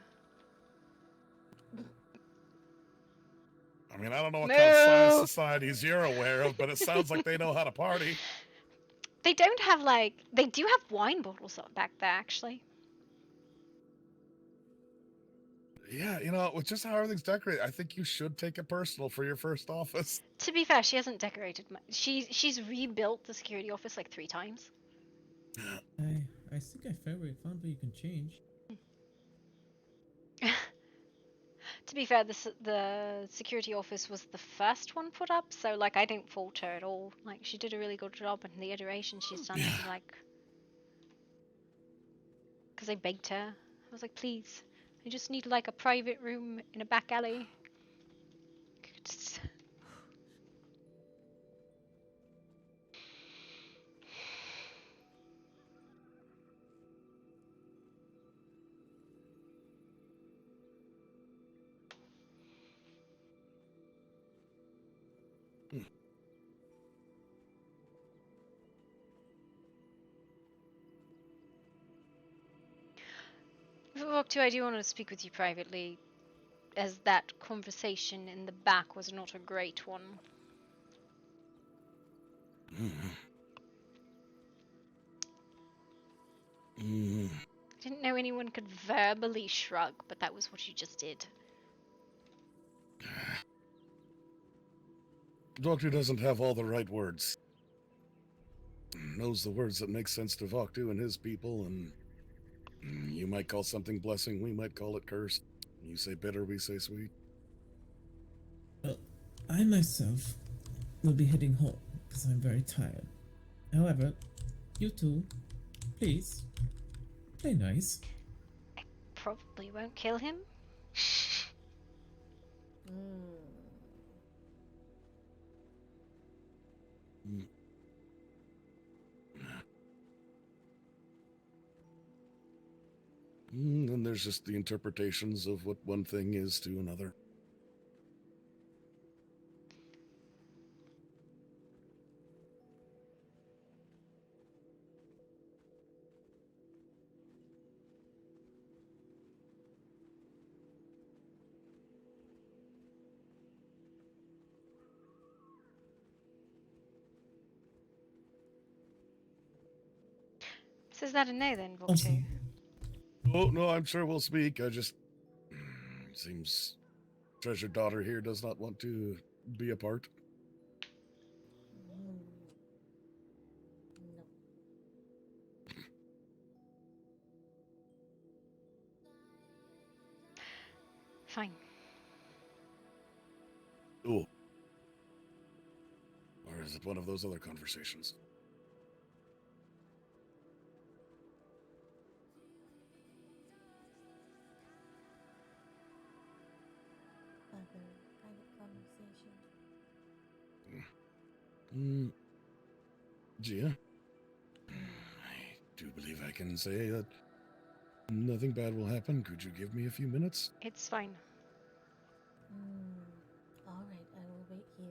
I mean, I don't know what Moo! kind of science societies you're aware of, but it sounds like they know how to party. They don't have like. They do have wine bottles back there, actually. Yeah, you know, with just how everything's decorated, I think you should take it personal for your first office. To be fair, she hasn't decorated much. She's rebuilt the security office like 3 times. I think I found where you can change. To be fair, the security office was the first one put up, so like I don't fault her at all. Like she did a really good job, and the iteration she's done is like. Because I begged her, I was like, please, I just need like a private room in a back alley. Look, too, I do want to speak with you privately, as that conversation in the back was not a great one. Didn't know anyone could verbally shrug, but that was what you just did. Doctor doesn't have all the right words. Knows the words that make sense to Voktu and his people, and you might call something blessing, we might call it curse. You say bitter, we say sweet. Well, I myself will be heading home because I'm very tired. However, you two, please, play nice. I probably won't kill him. And there's just the interpretations of what one thing is to another. So is that a no then, Book Awesome. 2? Oh, no, I'm sure we'll speak. I just... seems treasured daughter here does not want to be a part. Fine. Oh. Or is it one of those other conversations? Other kind of conversation. Gia? I do believe I can say that nothing bad will happen. Could you give me a few minutes? It's fine. Alright, I will wait here.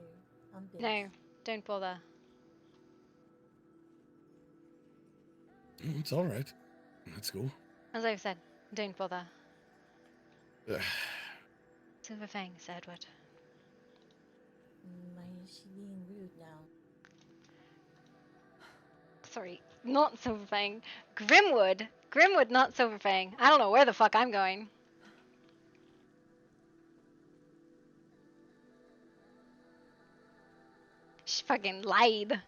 I'm busy. No, don't bother. It's alright. Let's go. As I've said, don't bother. Silverfang, said Edward. Why is she being rude now? Sorry, not Silverfang. Grimwood! Grimwood, not Silverfang. I don't know where the fuck I'm going. She fucking lied.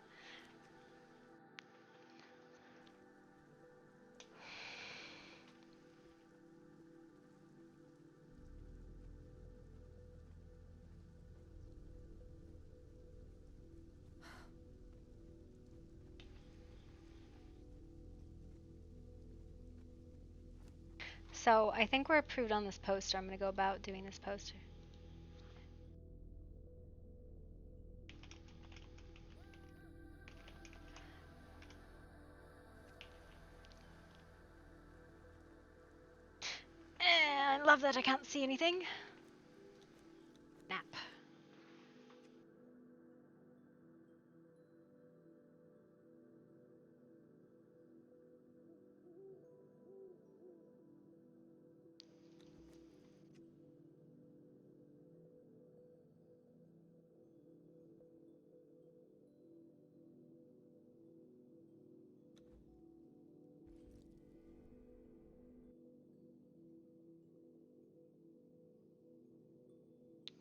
So I think we're approved on this poster. I'm gonna go about doing this poster. I love that I can't see anything. Nap.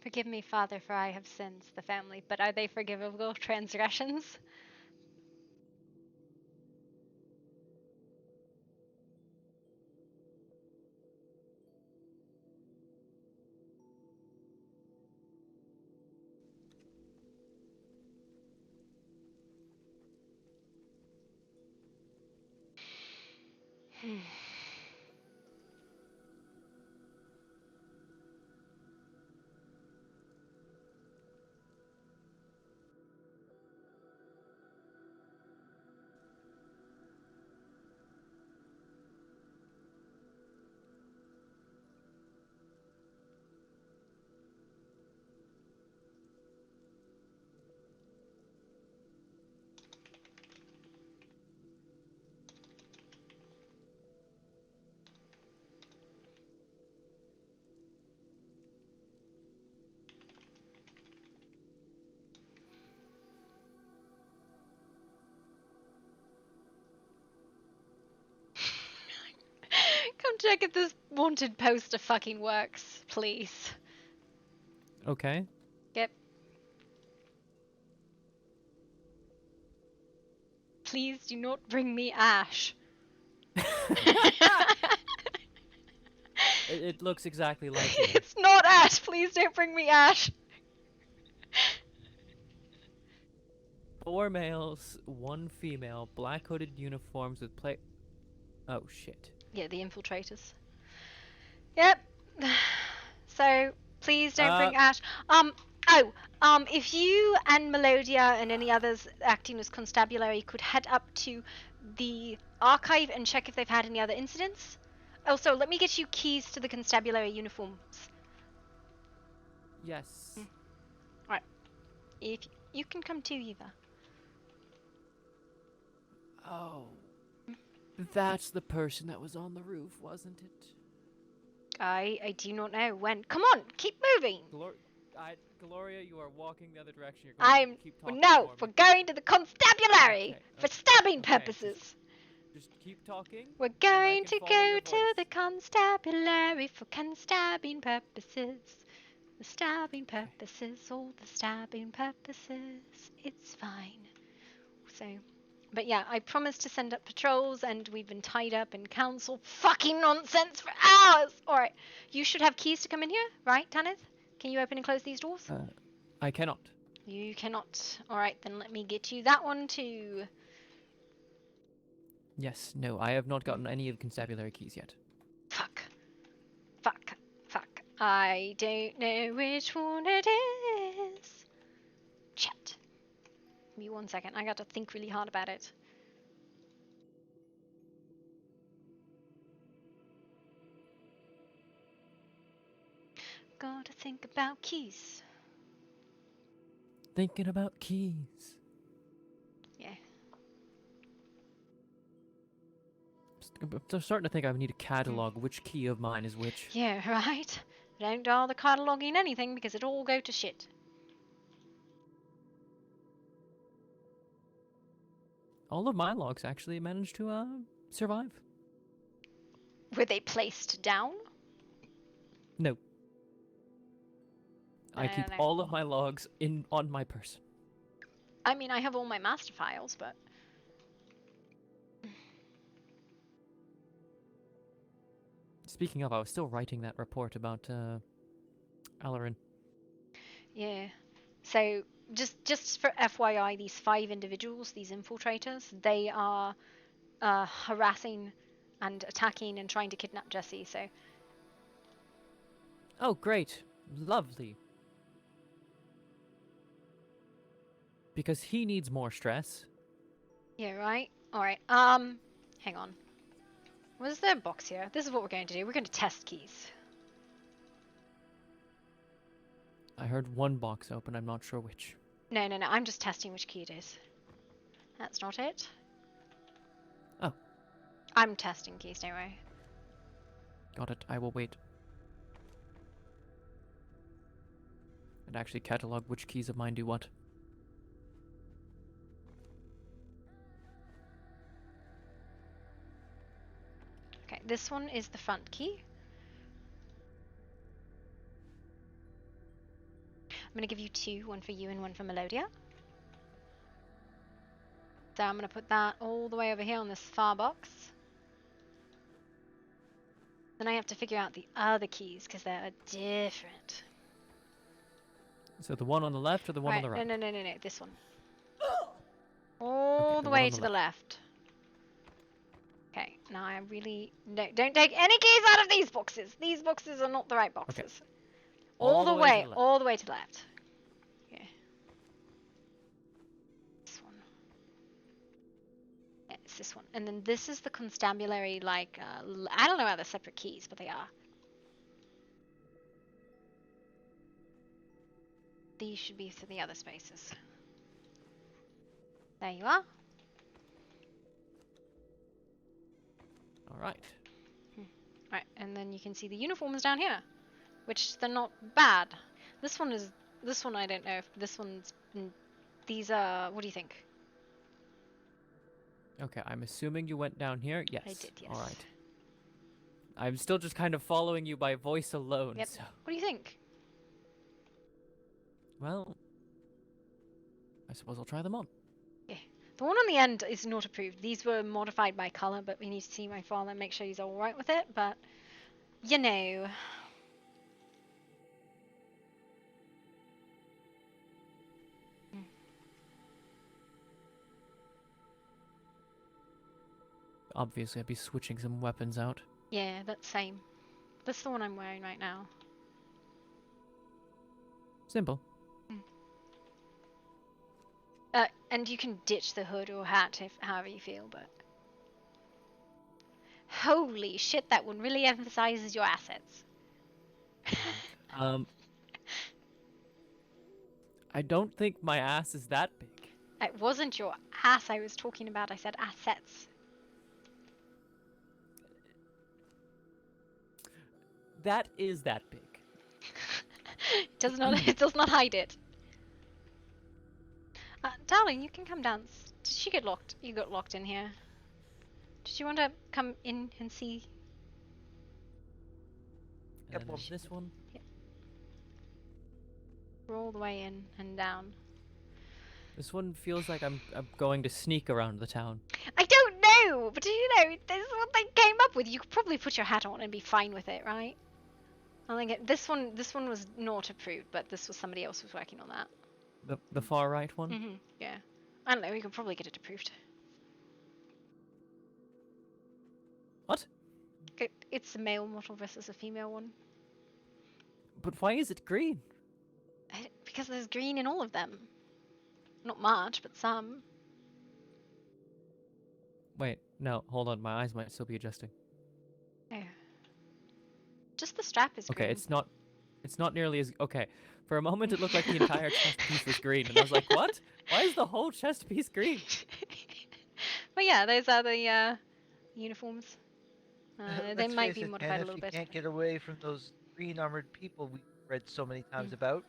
Forgive me, Father, for I have sins, the family, but are they forgivable transgressions? Come check if this wanted poster fucking works, please. Okay. Yep. Please do not bring me ash. It looks exactly like it. It's not ash. Please don't bring me ash. 4 males, 1 female, black hooded uniforms with play. Oh shit. Yeah, the infiltrators. Yep. So please don't bring ash. If you and Melodia and any others acting as constabulary could head up to the archive and check if they've had any other incidents. Also, let me get you keys to the constabulary uniforms. Yes. Alright. If you can come too, Eva. Oh. That's the person that was on the roof, wasn't it? I do not know when. Come on, keep moving. Gloria, you are walking the other direction. You're going I'm to keep talking no, for we're me. going to the constabulary for stabbing Okay, purposes. Just keep talking. We're and I going can to follow go your to voice. the constabulary for constabbing purposes. The stabbing purposes, all the stabbing purposes. It's fine. So, but yeah, I promised to send up patrols, and we've been tied up in council fucking nonsense for hours. All right, you should have keys to come in here, right, Tanith? Can you open and close these doors? I cannot. You cannot. All right, then let me get you that one too. Yes, no, I have not gotten any of the constabulary keys yet. Fuck. I don't know which one it is. Shit. Give me 1 second. I got to think really hard about it. Gotta think about keys. Thinking about keys. Yeah. I'm starting to think I need to catalog which key of mine is which. Yeah, right? Don't bother cataloging anything because it'll all go to shit. All of my logs actually managed to survive. Were they placed down? No. I keep all of my logs on my person. I mean, I have all my master files, but... Speaking of, I was still writing that report about Alarin. Yeah. So, just for FYI, these 5 individuals, these infiltrators, they are harassing and attacking and trying to kidnap Jesse, so... Oh, great. Lovely. Because he needs more stress. Yeah, right? Alright, hang on. Was there a box here? This is what we're going to do. We're going to test keys. I heard one box open, I'm not sure which. No, I'm just testing which key it is. That's not it. Oh. I'm testing keys, don't worry. Got it, I will wait. And actually catalog which keys of mine do what. Okay, this one is the front key. I'm going to give you 2, one for you and one for Melodia. So I'm going to put that all the way over here on this far box. Then I have to figure out the other keys because they're different. So the one on the left or the one on the right? No, this one. All the way to the left. Okay, now I really... No, don't take any keys out of these boxes. These boxes are not the right boxes. Okay. All the way to the left. Yeah. This one. Yeah, it's this one. And then this is the constabulary, like, I don't know how they're separate keys, but they are. These should be for the other spaces. There you are. Alright. Right, and then you can see the uniforms down here, which they're not bad. This one I don't know if this one's, these are, what do you think? Okay, I'm assuming you went down here? Yes. I did, yes. Alright. I'm still just kind of following you by voice alone, Yep. so... What do you think? Well... I suppose I'll try them on. Yeah. The one on the end is not approved. These were modified by colour, but we need to see my father and make sure he's alright with it, but... You know... Obviously, I'd be switching some weapons out. Yeah, that's same. That's the one I'm wearing right now. Simple. And you can ditch the hood or hat if however you feel, but... Holy shit, that one really emphasizes your assets. I don't think my ass is that big. It wasn't your ass I was talking about, I said assets. That is that big. It does not hide it. Darling, you can come down. Did she get locked? You got locked in here. Did you want to come in and see? And then this one. Yep. We're all the way in and down. This one feels like I'm going to sneak around the town. I don't know, but you know, this is what they came up with. You could probably put your hat on and be fine with it, right? I think this one was not approved, but this was somebody else who was working on that. The far right one? Mm-hmm. Yeah. I don't know, we could probably get it approved. What? It's a male model versus a female one. But why is it green? Because there's green in all of them. Not much, but some. Wait, no, hold on, my eyes might still be adjusting. Oh. Just the strap is green. Okay, it's not nearly as... Okay, for a moment it looked like the entire chest piece was green, and I was like, what? Why is the whole chest piece green? But yeah, those are the uniforms. They might be modified a little bit. You can't get away from those green armored people we've read so many times about.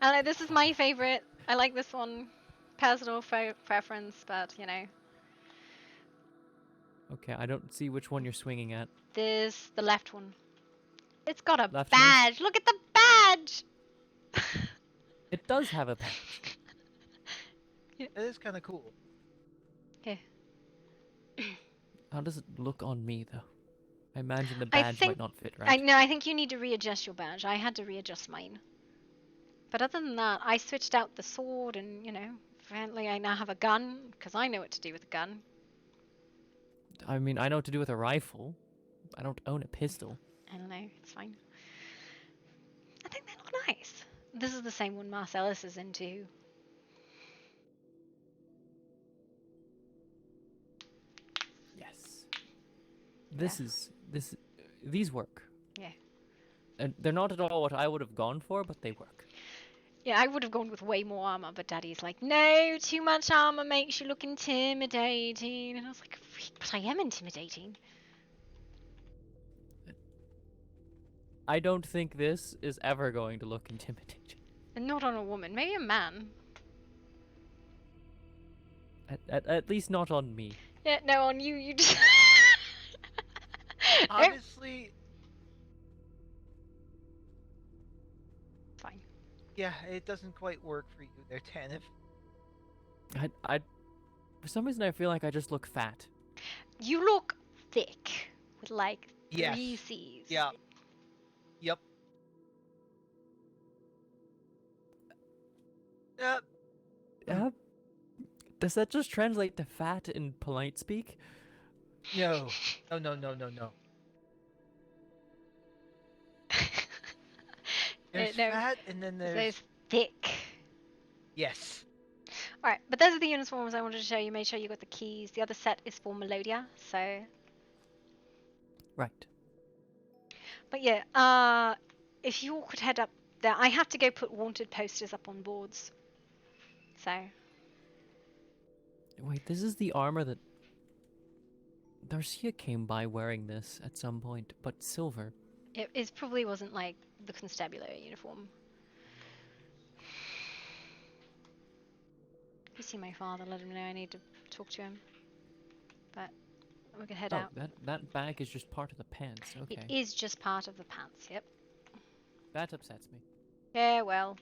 I know, this is my favorite. I like this one. Personal preference, but you know. Okay, I don't see which one you're swinging at. The left one. It's got a Left badge. Look at the badge. It does have a badge. It is kind of cool. Yeah. How does it look on me, though? I imagine the badge might not fit right. I think you need to readjust your badge. I had to readjust mine. But other than that, I switched out the sword and, you know, apparently I now have a gun, because I know what to do with a gun. I mean, I know what to do with a rifle. I don't own a pistol. I don't know. It's fine. I think they look nice. This is the same one Marcellus is into. Yes. These work. Yeah. And they're not at all what I would have gone for, but they work. Yeah, I would have gone with way more armor, but Daddy's like, no, too much armor makes you look intimidating. And I was like, but I am intimidating. I don't think this is ever going to look intimidating. And not on a woman, maybe a man. At least not on me. Yeah, no, on you, you just... Honestly... Fine. Yeah, it doesn't quite work for you there, Tanif. For some reason, I feel like I just look fat. You look thick, with like Yes. 3 C's. Yeah. Yep. Does that just translate to fat in polite speak? No. No. There's fat, and then there's thick. Yes. Alright, but those are the uniforms I wanted to show you. Made sure you got the keys. The other set is for Melodia, so... Right. But yeah, if you all could head up there, I have to go put wanted posters up on boards. So... Wait, this is the armor that... Darcia came by wearing this at some point, but silver. It probably wasn't like the constabulary uniform. If you see my father, let him know I need to talk to him. But we can head out. That bag is just part of the pants, okay. It is just part of the pants, yep. That upsets me. Yeah, well.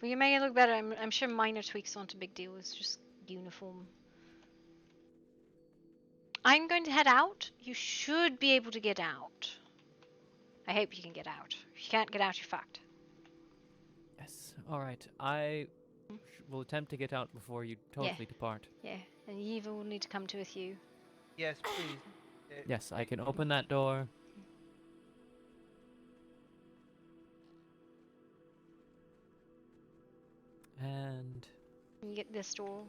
Well, you make it look better. I'm sure minor tweaks aren't a big deal. It's just uniform. I'm going to head out. You should be able to get out. I hope you can get out. If you can't get out, you're fucked. Yes, alright. I will attempt to get out before you totally depart. Yeah, and Eva will need to come to with you. Yes, please. Yes, I can open that door. And... You get this door.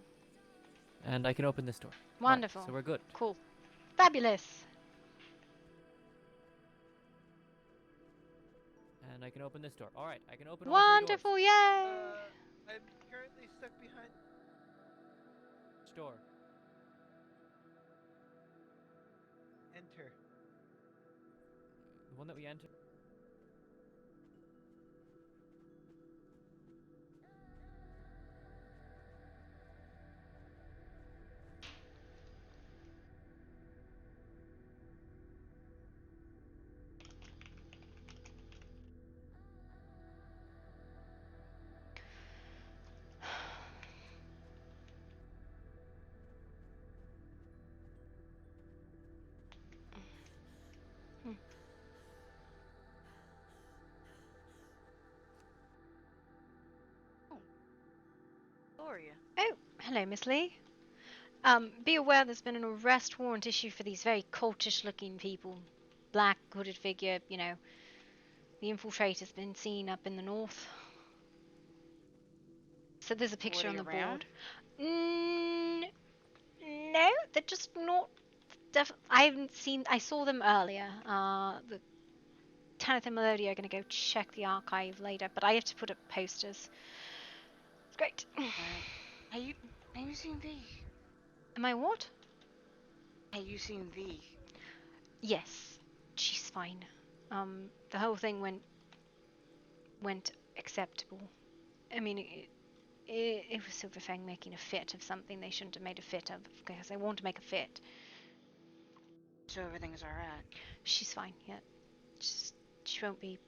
And I can open this door. Wonderful. Right, so we're good. Cool. Fabulous. And I can open this door. Alright, I can open all Wonderful, three yay! I'm currently stuck behind... Which door? Enter. The one that we entered? Gloria. Oh, hello, Miss Lee. Be aware there's been an arrest warrant issued for these very cultish-looking people. Black, hooded figure, you know. The infiltrator's been seen up in the north. So there's a picture on the board. No, they're just not... I saw them earlier. The Tanith and Melodia are going to go check the archive later, but I have to put up posters. It's great. Have you seen V? Am I what? Have you seen V? Yes, she's fine. The whole thing went acceptable. I mean, it was Silverfang making a fit of something they shouldn't have made a fit of, because they want to make a fit. So everything's alright. She's fine, yeah. She won't be...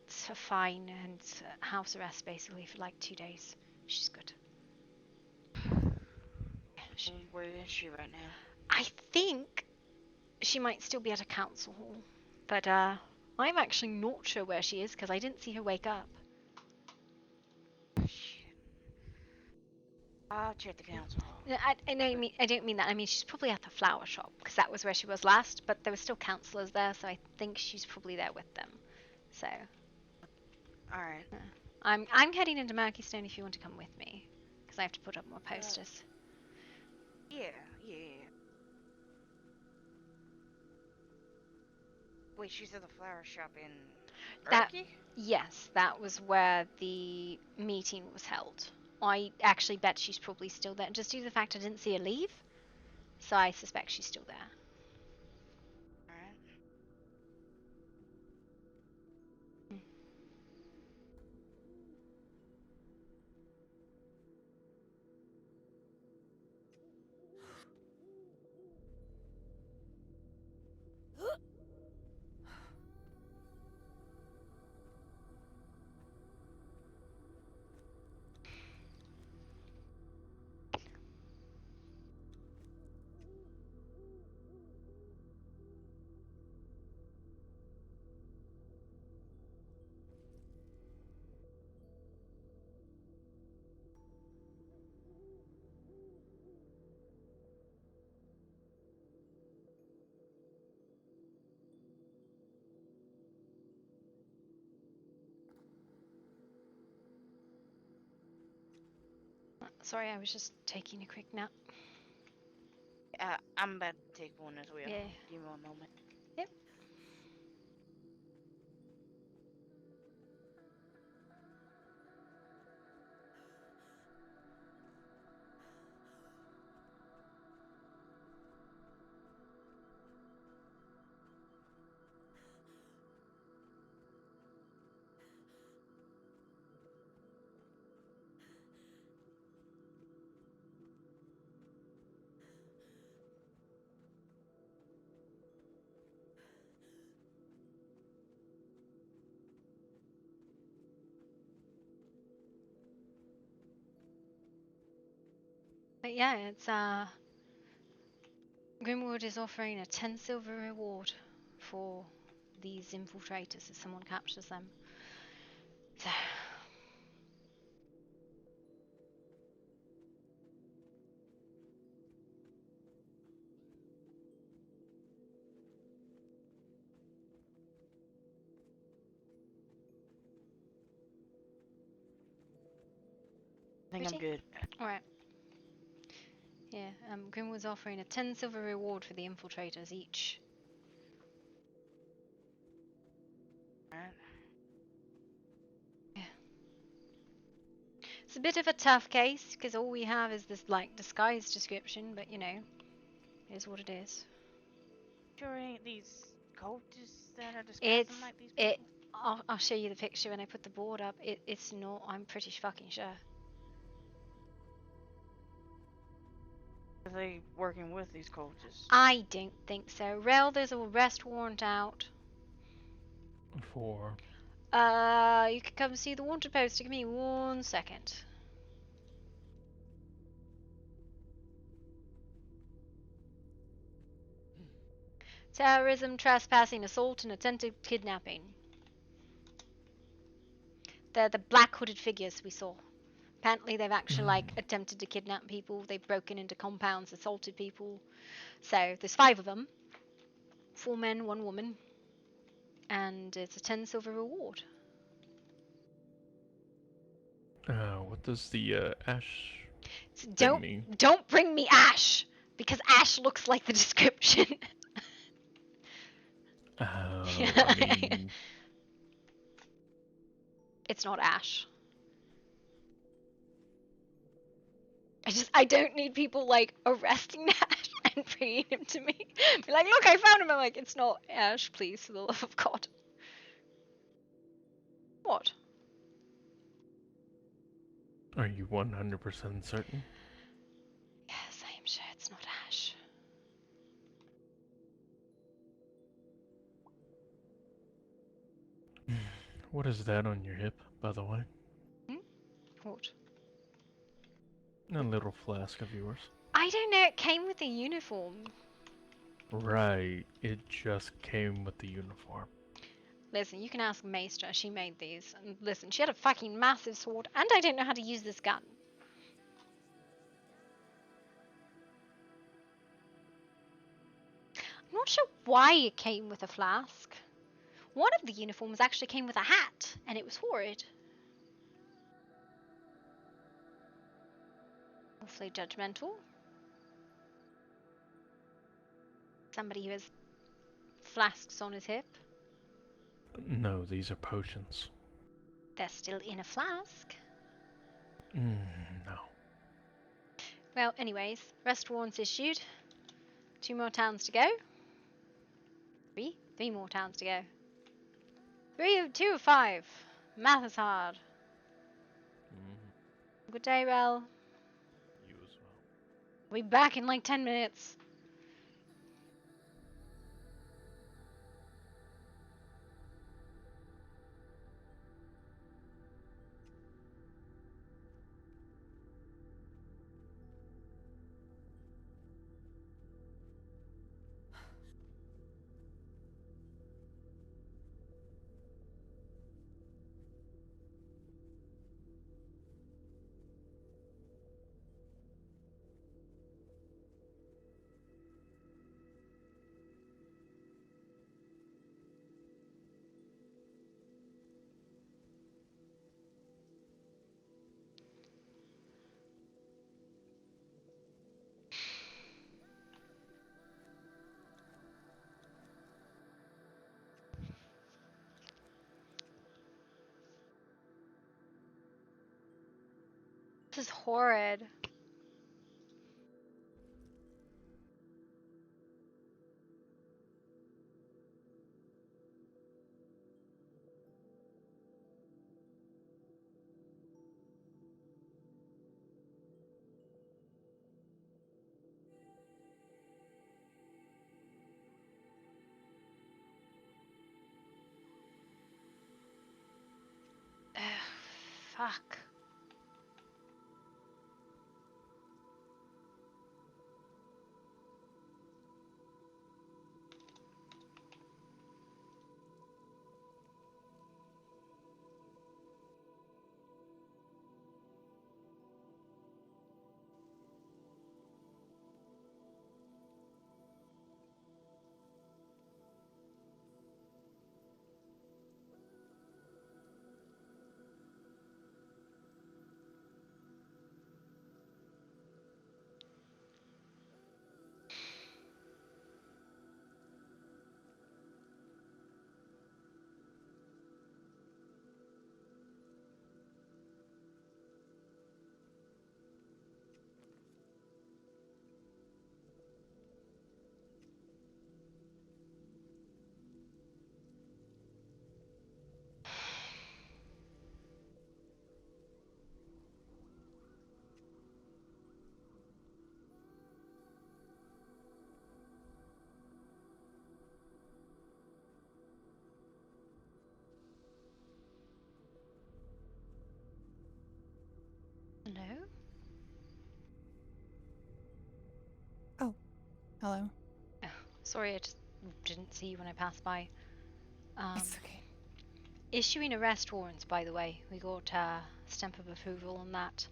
It's a fine and house arrest, basically, for like 2 days. She's good. Where is she right now? I think she might still be at a council hall. But, I'm actually not sure where she is, because I didn't see her wake up. I'll check the council hall. I don't mean that. I mean she's probably at the flower shop because that was where she was last. But there were still counselors there, so I think she's probably there with them. So. All right. I'm heading into Murkeystone if you want to come with me, because I have to put up more posters. Yeah. Wait, she's at the flower shop in Urki? Yes, that was where the meeting was held. I actually bet she's probably still there, just due to the fact I didn't see her leave. So I suspect she's still there. Alright. Sorry, I was just taking a quick nap. I'm about to take one as well. Yeah. Give me one moment. Yep. But yeah, it's Grimwood is offering a 10 silver reward for these infiltrators if someone captures them. So I think I'm good. Alright. Yeah, Grimwood's offering a 10 silver reward for the infiltrators each. Alright. Yeah. It's a bit of a tough case, because all we have is this, like, disguise description, but, you know, it is what it is. Sure ain't these cultists that are disguising like these people? I'll show you the picture when I put the board up. It's not, I'm pretty fucking sure. Are they working with these cultists? I don't think so. Rel, there's a arrest warrant out. For? You can come see the wanted poster. Give me 1 second. Terrorism, trespassing, assault, and attempted kidnapping. They're the black hooded figures we saw. Apparently they've actually, like, attempted to kidnap people. They've broken into compounds, assaulted people. So, there's 5 of them. 4 men, 1 woman. And it's a 10 silver reward. What does the ash Don't bring me Ash! Because Ash looks like the description. I mean... It's not Ash. I don't need people, like, arresting Ash and bringing him to me. Be like, look, I found him. I'm like, it's not Ash, please, for the love of God. What? Are you 100% certain? Yes, I am sure it's not Ash. What is that on your hip, by the way? What? A little flask of yours. I don't know, it came with the uniform. Right, it just came with the uniform. Listen, you can ask Maestra, she made these. And listen, she had a fucking massive sword, and I don't know how to use this gun. I'm not sure why it came with a flask. One of the uniforms actually came with a hat, and it was horrid. Awfully judgmental. Somebody who has flasks on his hip. No, these are potions. They're still in a flask. No. Well, anyways, rest warrants issued. 2 more towns to go. 3 more towns to go. 2 of 5. Math is hard. Good day, Rel. You as well. I'll be back in like 10 minutes. This is horrid. Ugh, fuck. Hello? Oh, hello. Oh, sorry, I just didn't see you when I passed by. It's okay. Issuing arrest warrants, by the way. We got stamp of approval on that.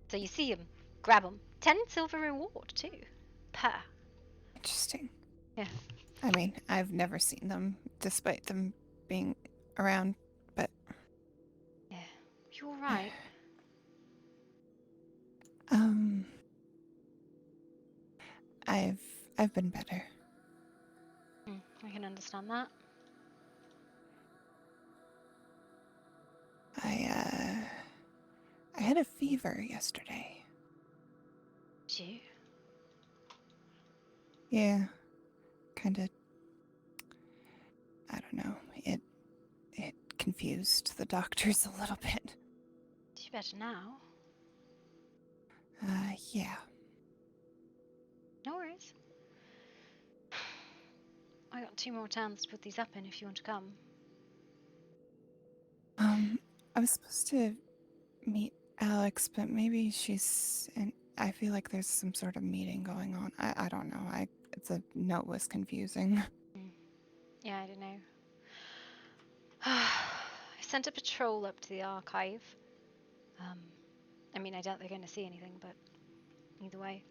So you see them, grab them. 10 silver reward, too. Per. Interesting. Yeah. I mean, I've never seen them, despite them being around, but... Yeah. You alright? I've been better. I can understand that. I had a fever yesterday. Did you? Yeah. Kinda... I don't know. It confused the doctors a little bit. You better now. Yeah. No worries. I got 2 more towns to put these up in if you want to come. I was supposed to meet Alex, but maybe she's in... I feel like there's some sort of meeting going on. I don't know. The note was confusing. Yeah, I don't know. I sent a patrol up to the archive. I mean, I doubt they're going to see anything, but either way.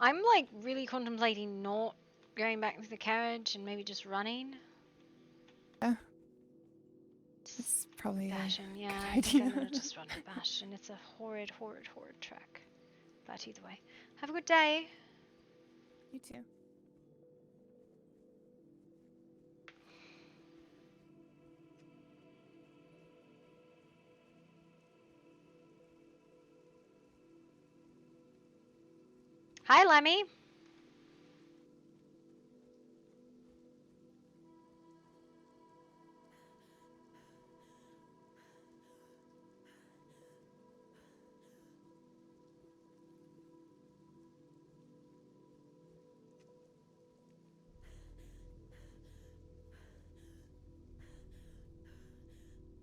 I'm, like, really contemplating not going back to the carriage and maybe just running? It's probably Bastion, yeah, a I good think I'm idea. gonna just run to Bastion. It's a horrid, horrid, horrid track. But either way. Have a good day. You too. Hi, Lemmy.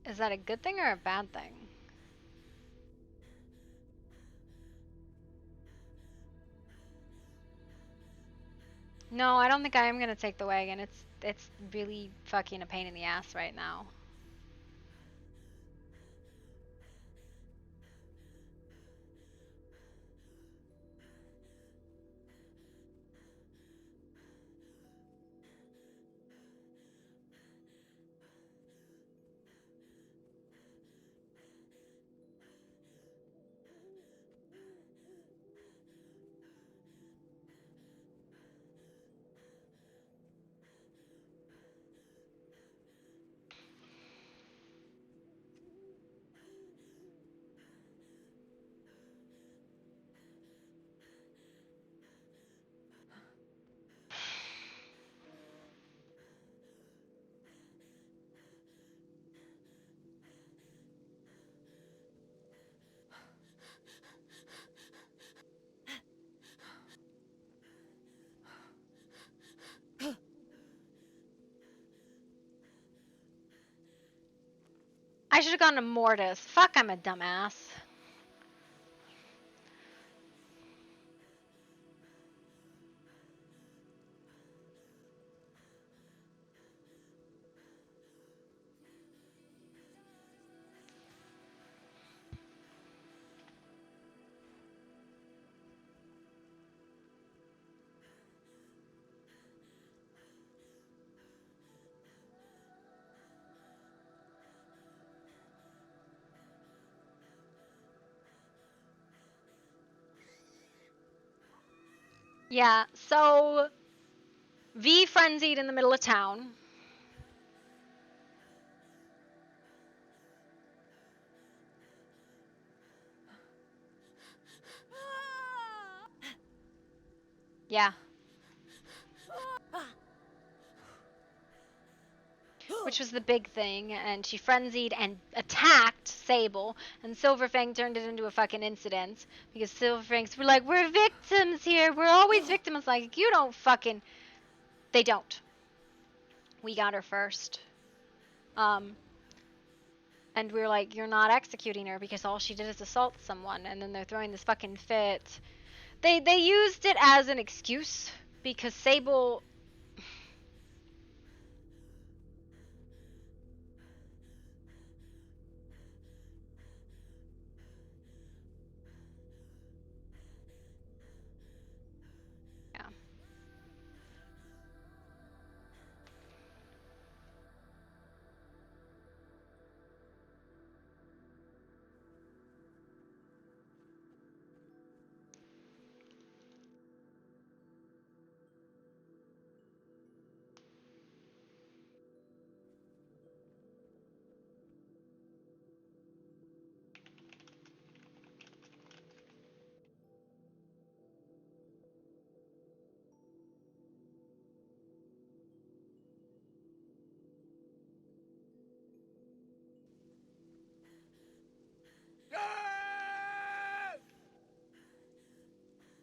Is that a good thing or a bad thing? No, I don't think I am gonna take the wagon. It's really fucking a pain in the ass right now. I should have gone to Mortis. Fuck, I'm a dumbass. Yeah, so V frenzied in the middle of town. Yeah. Which was the big thing, and she frenzied and attacked Sable, and Silverfang turned it into a fucking incident, because Silverfangs were like, we're victims here, we're always victims, like, you don't fucking... They don't. We got her first. And we were like, you're not executing her, because all she did is assault someone, and then they're throwing this fucking fit. They used it as an excuse, because Sable... Yeah.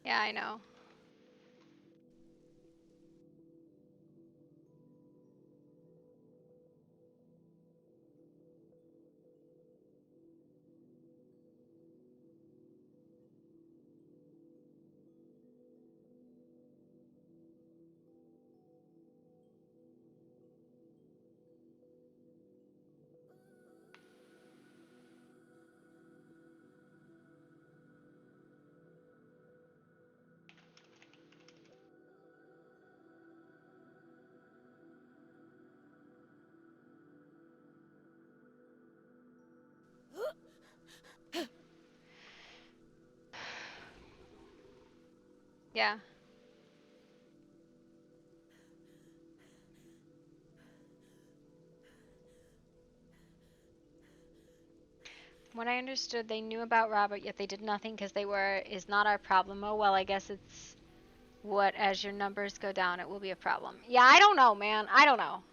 Yeah, I know. Yeah. What I understood, they knew about Robert, yet they did nothing because they were, is not our problem. Oh, well, I guess it's what, as your numbers go down, it will be a problem. Yeah, I don't know, man. I don't know.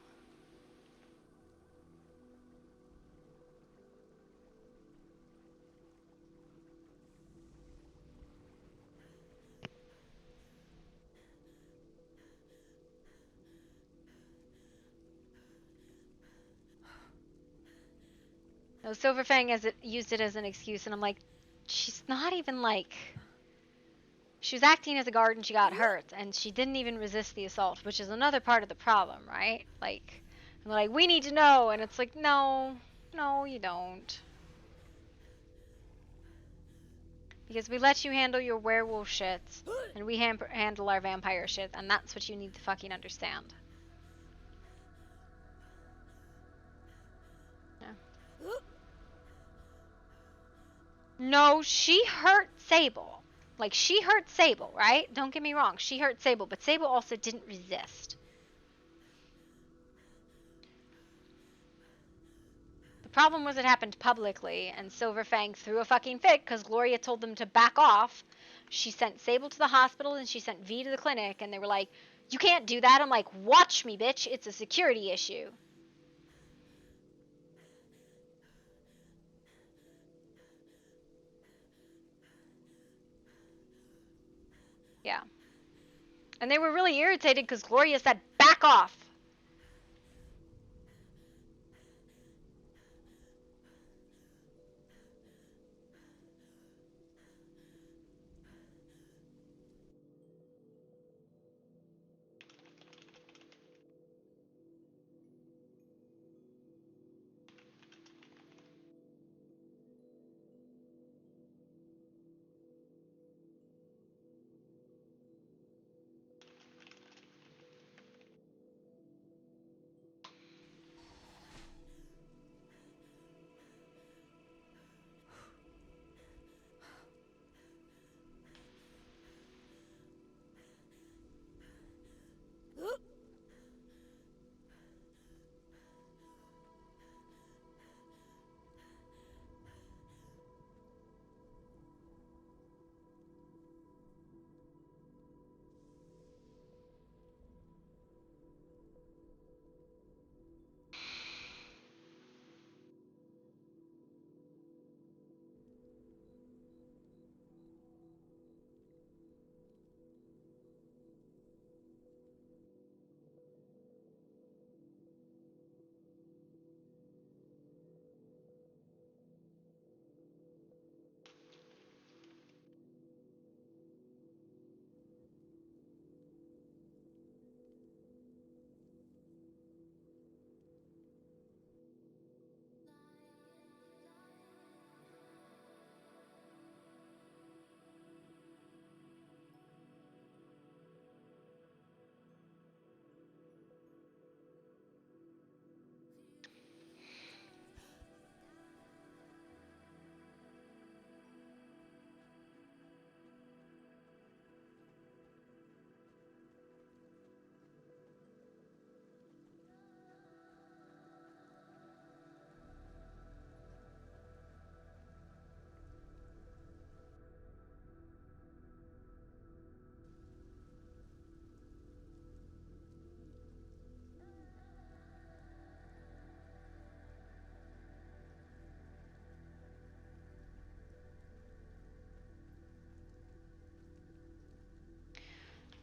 No, Silverfang has used it as an excuse, and I'm like, she's not even like. She was acting as a guard and she got hurt, and she didn't even resist the assault, which is another part of the problem, right? Like, and they're like, we need to know, and it's like, no, no, you don't. Because we let you handle your werewolf shit, and we handle our vampire shit, and that's what you need to fucking understand. Yeah. No, she hurt Sable. Like, she hurt Sable, right? Don't get me wrong. She hurt Sable, but Sable also didn't resist. The problem was it happened publicly, and Silverfang threw a fucking fit because Gloria told them to back off. She sent Sable to the hospital, and she sent V to the clinic, and they were like, you can't do that. I'm like, watch me, bitch. It's a security issue. Yeah. And they were really irritated because Gloria said, back off.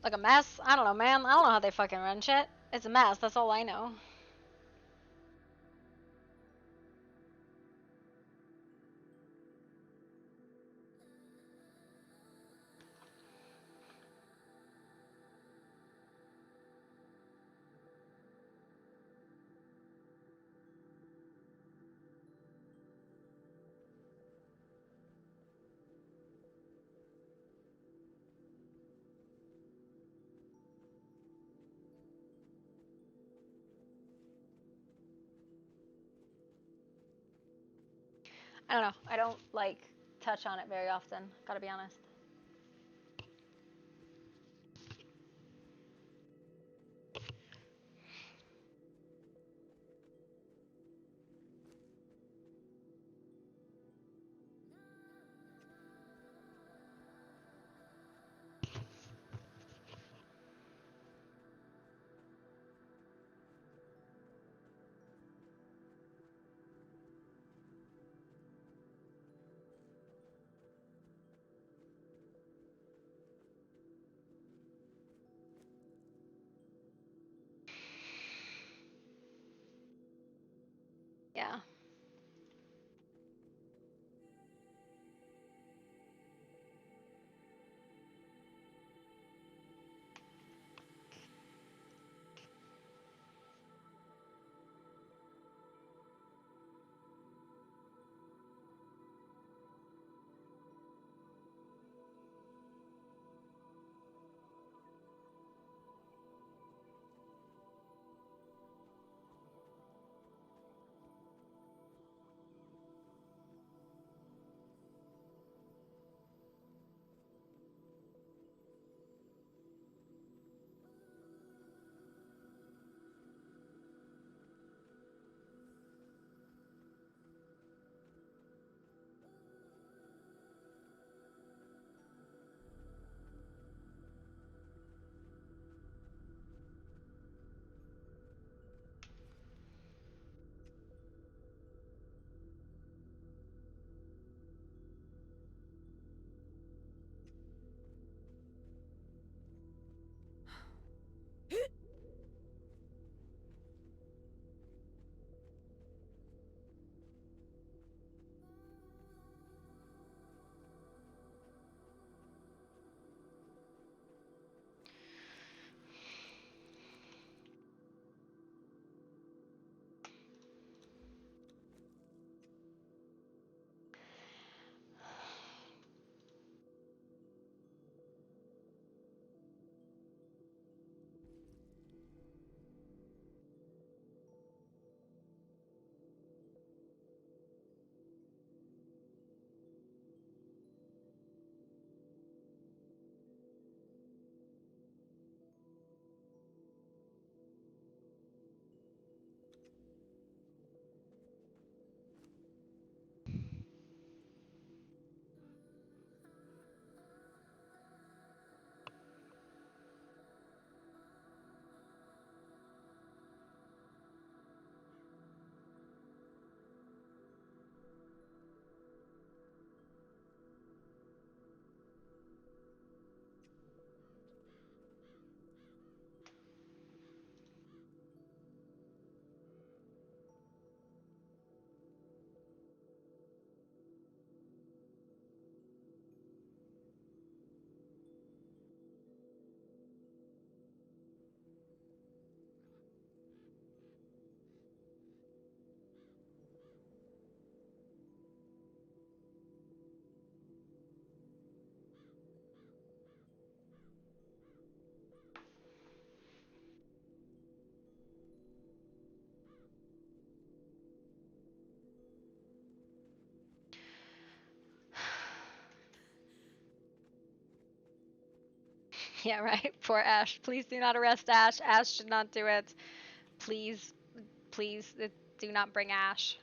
Like a mess? I don't know, man. I don't know how they fucking run shit. It's a mess. That's all I know. I don't know. I don't, like, touch on it very often. Gotta be honest. Yeah, right. Poor Ash. Please do not arrest Ash. Ash should not do it. Please, please, do not bring Ash.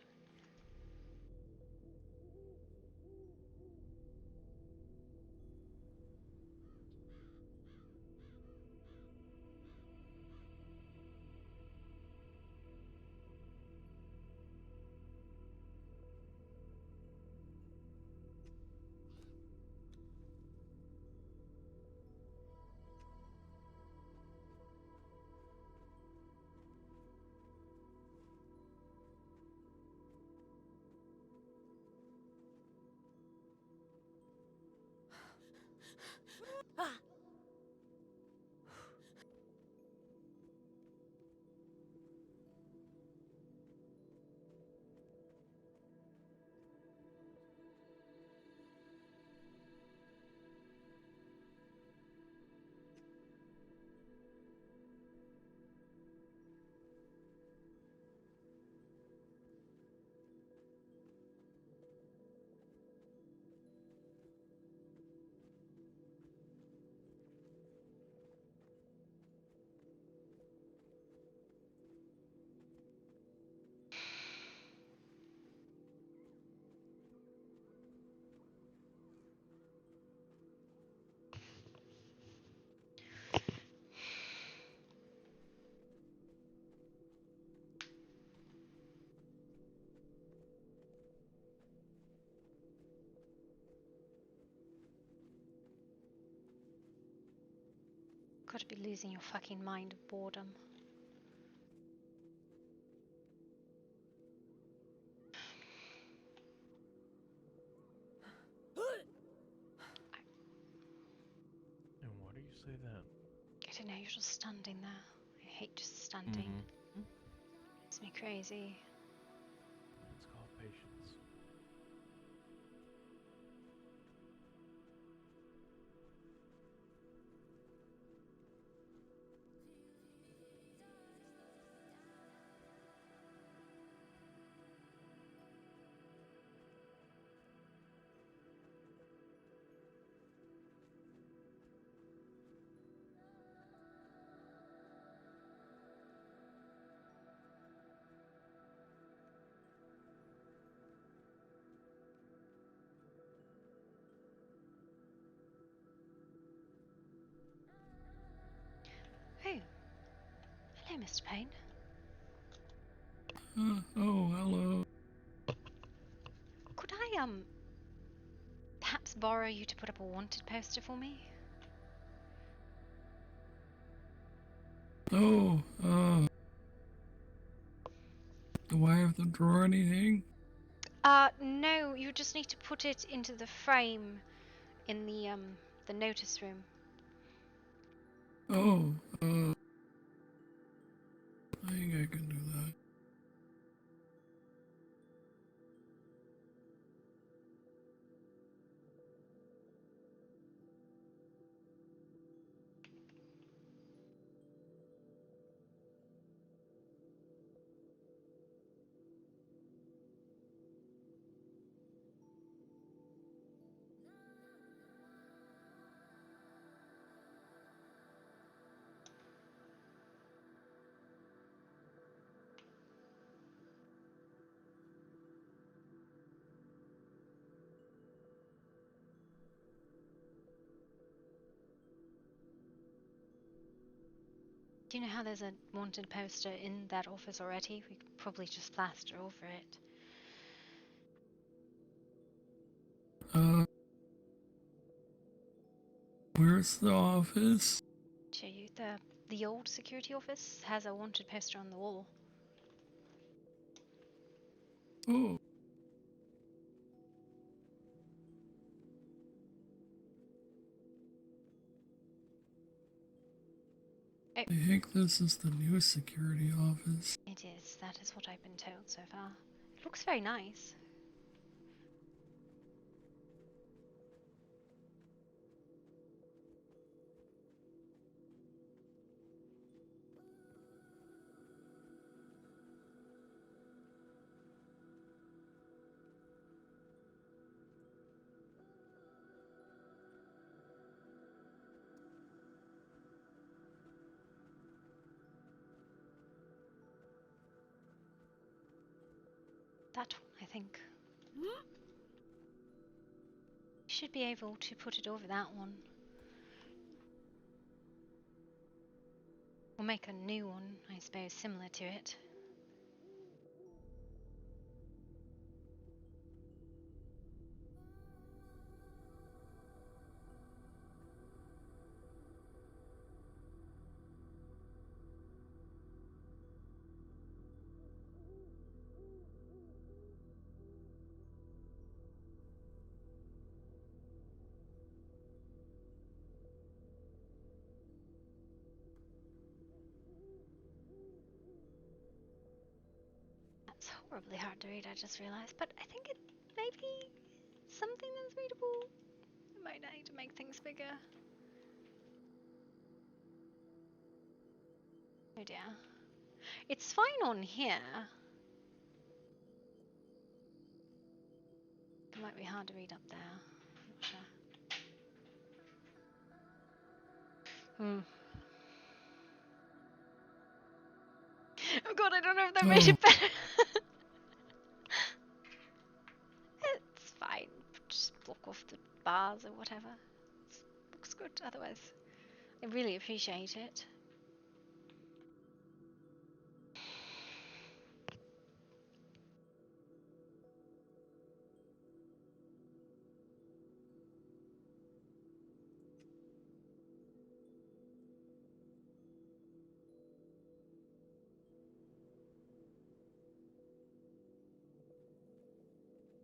Gotta be losing your fucking mind of boredom. And why do you say that? I don't know, you're just standing there. I hate just standing. It's me crazy. It's called patience. Oh, hello, Mr. Payne. Oh, hello. Could I, perhaps borrow you to put up a wanted poster for me? Oh, do I have to draw anything? No, you just need to put it into the frame in the notice room. Oh, I think I can do that. Do you know how there's a wanted poster in that office already? We could probably just plaster over it. Where's the office? Show you the old security office has a wanted poster on the wall. Oh. Oh. I think this is the new security office. It is. That is what I've been told so far. It looks very nice. That one, I think. You should be able to put it over that one. Or make a new one, I suppose, similar to it. That's horribly hard to read, I just realised. But I think it may be something that's readable. I might need to make things bigger. Oh dear. It's fine on here. It might be hard to read up there. I'm not sure. Oh god, I don't know if that made it better. It's fine. Just block off the bars or whatever. It looks good otherwise. I really appreciate it.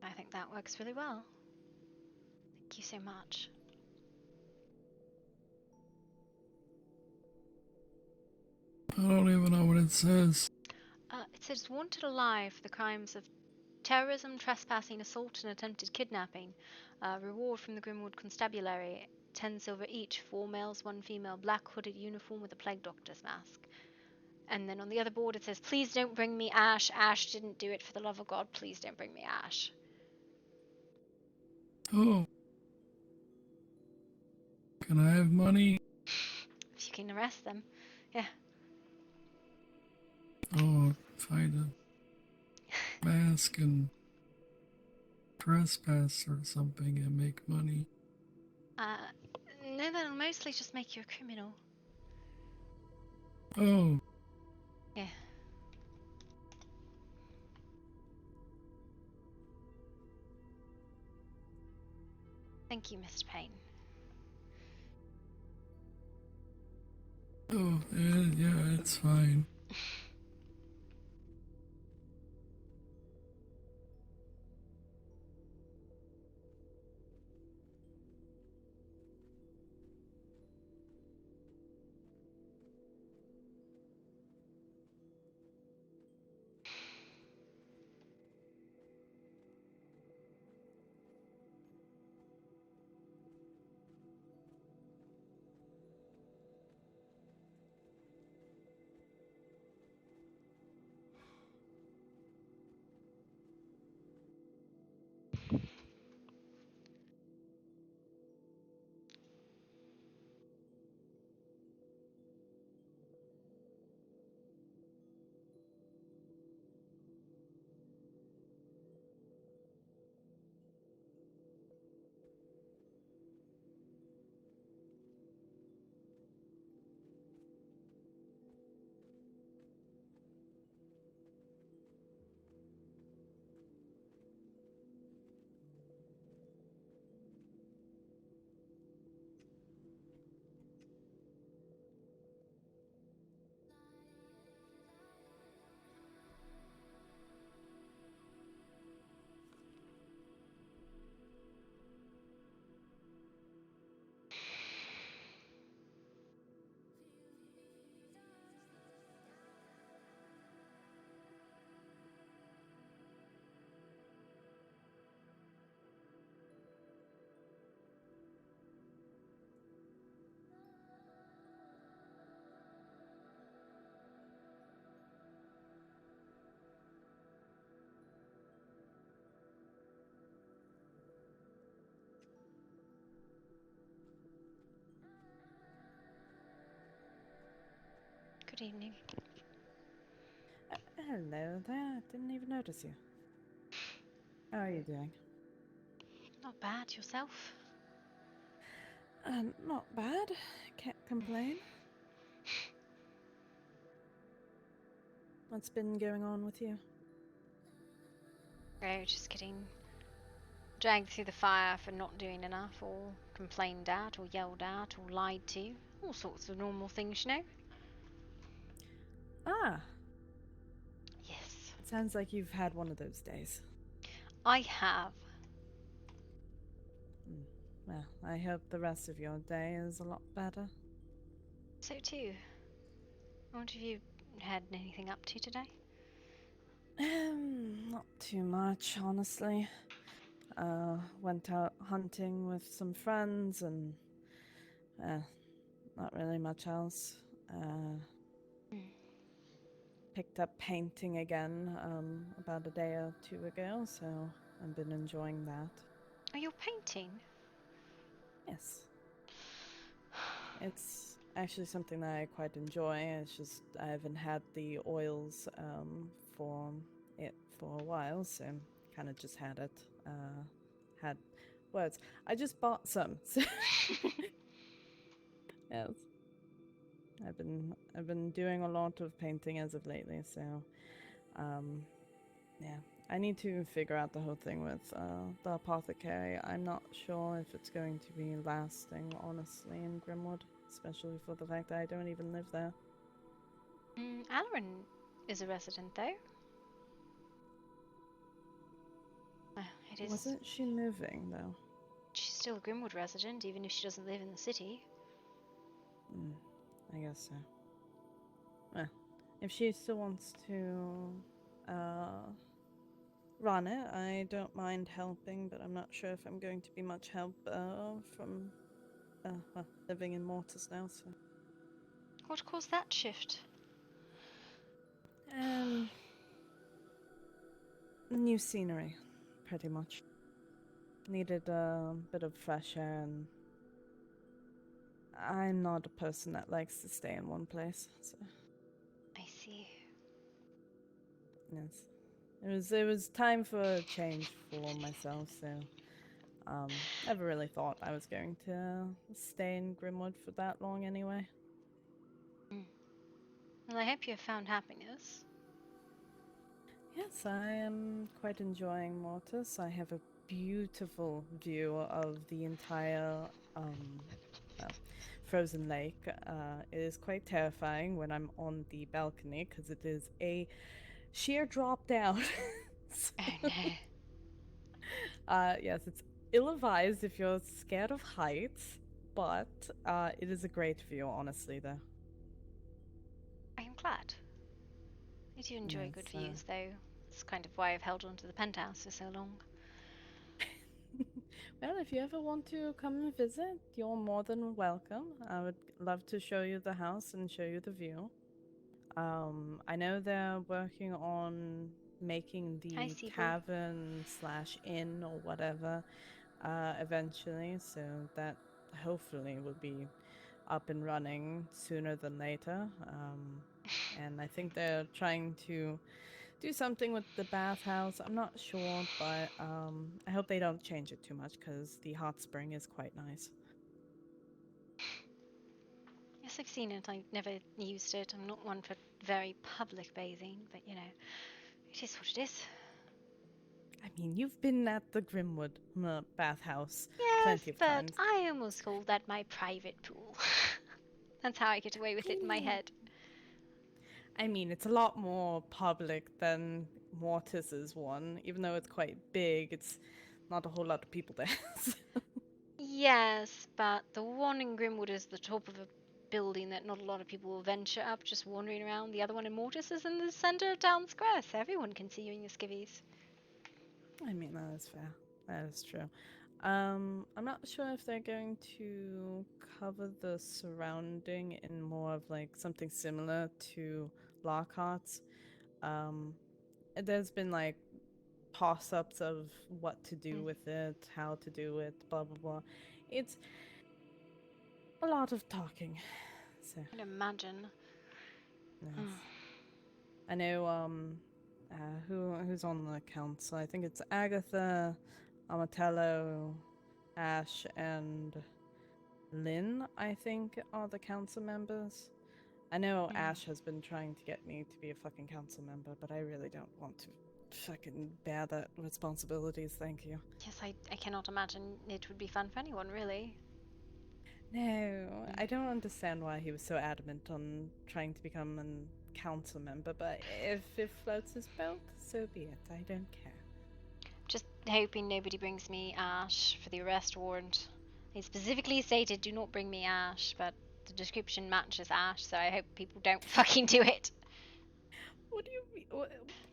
I think that works really well. Thank you so much. I don't even know what it says. It says wanted alive for the crimes of terrorism, trespassing, assault, and attempted kidnapping. Reward from the Grimwood Constabulary: 10 silver each. 4 males, 1 female. Black hooded uniform with a plague doctor's mask. And then on the other board it says, please don't bring me Ash. Ash didn't do it, for the love of God. Please don't bring me Ash. Oh. Can I have money? If you can arrest them. Yeah. Oh, find a mask and trespass or something and make money. No, that'll mostly just make you a criminal. Oh. Yeah. Thank you, Mr. Payne. Oh, yeah, it's fine. Good evening. Hello there. Didn't even notice you. How are you doing? Not bad. Yourself? Not bad. Can't complain. What's been going on with you? Oh, just getting dragged through the fire for not doing enough, or complained at, or yelled at, or lied to. All sorts of normal things, you know? Ah. Yes. It sounds like you've had one of those days. I have. Well, I hope the rest of your day is a lot better. So too. What have you had anything up to today? Not too much, honestly. Went out hunting with some friends and not really much else. Picked up painting again about a day or two ago, so I've been enjoying that. Oh, you're painting? Yes. It's actually something that I quite enjoy. It's just I haven't had the oils for it for a while, so kind of just had it. Had words. I just bought some. So yes. I've been doing a lot of painting as of lately, so yeah. I need to figure out the whole thing with the apothecary. I'm not sure if it's going to be lasting, honestly, in Grimwood, especially for the fact that I don't even live there. Alarin is a resident, though. It is. Wasn't she moving, though? She's still a Grimwood resident, even if she doesn't live in the city. I guess so. Well, if she still wants to run it, I don't mind helping, but I'm not sure if I'm going to be much help from living in Mortis now, so... What caused that shift? New scenery, pretty much. Needed a bit of fresh air, and I'm not a person that likes to stay in one place, so... I see. Yes. It was time for a change for myself, so... never really thought I was going to stay in Grimwood for that long anyway. Well, I hope you have found happiness. Yes, I am quite enjoying Mortis. I have a beautiful view of the entire frozen lake. It is quite terrifying when I'm on the balcony because it is a sheer drop down. Yes, it's ill-advised if you're scared of heights, but it is a great view, honestly, though. I am glad. I do enjoy Yes, good views, though. It's kind of why I've held on to the penthouse for so long. Well, if you ever want to come and visit, you're more than welcome. I would love to show you the house and show you the view. I know they're working on making the tavern / inn or whatever eventually, so that hopefully will be up and running sooner than later. And I think they're trying to do something with the bathhouse. I'm not sure, but I hope they don't change it too much because the hot spring is quite nice. Yes, I've seen it. I've never used it. I'm not one for very public bathing, but you know, it is what it is. I mean, you've been at the Grimwood bathhouse plenty of times. But I almost call that my private pool. That's how I get away with it in my head. I mean, it's a lot more public than Mortis's one. Even though it's quite big, it's not a whole lot of people there. Yes, but the one in Grimwood is the top of a building that not a lot of people will venture up just wandering around. The other one in Mortis is in the center of town square, so everyone can see you in your skivvies. I mean, that is fair. That is true. I'm not sure if they're going to cover the surrounding in more of like something similar to Lockhart's. There's been like toss-ups of what to do with it, how to do it, blah blah blah. It's a lot of talking. So I can imagine. yes. I know Who's on the council? I think it's Agatha, Amatello, Ash, and Lynn, I think, are the council members. I know Ash has been trying to get me to be a fucking council member, but I really don't want to fucking bear that responsibilities, thank you. Yes, I cannot imagine it would be fun for anyone, really. No, I don't understand why he was so adamant on trying to become a council member, but if it floats his boat, so be it. I don't care. Just hoping nobody brings me Ash for the arrest warrant. They specifically stated, do not bring me Ash, but the description matches Ash, so I hope people don't fucking do it. What do you mean?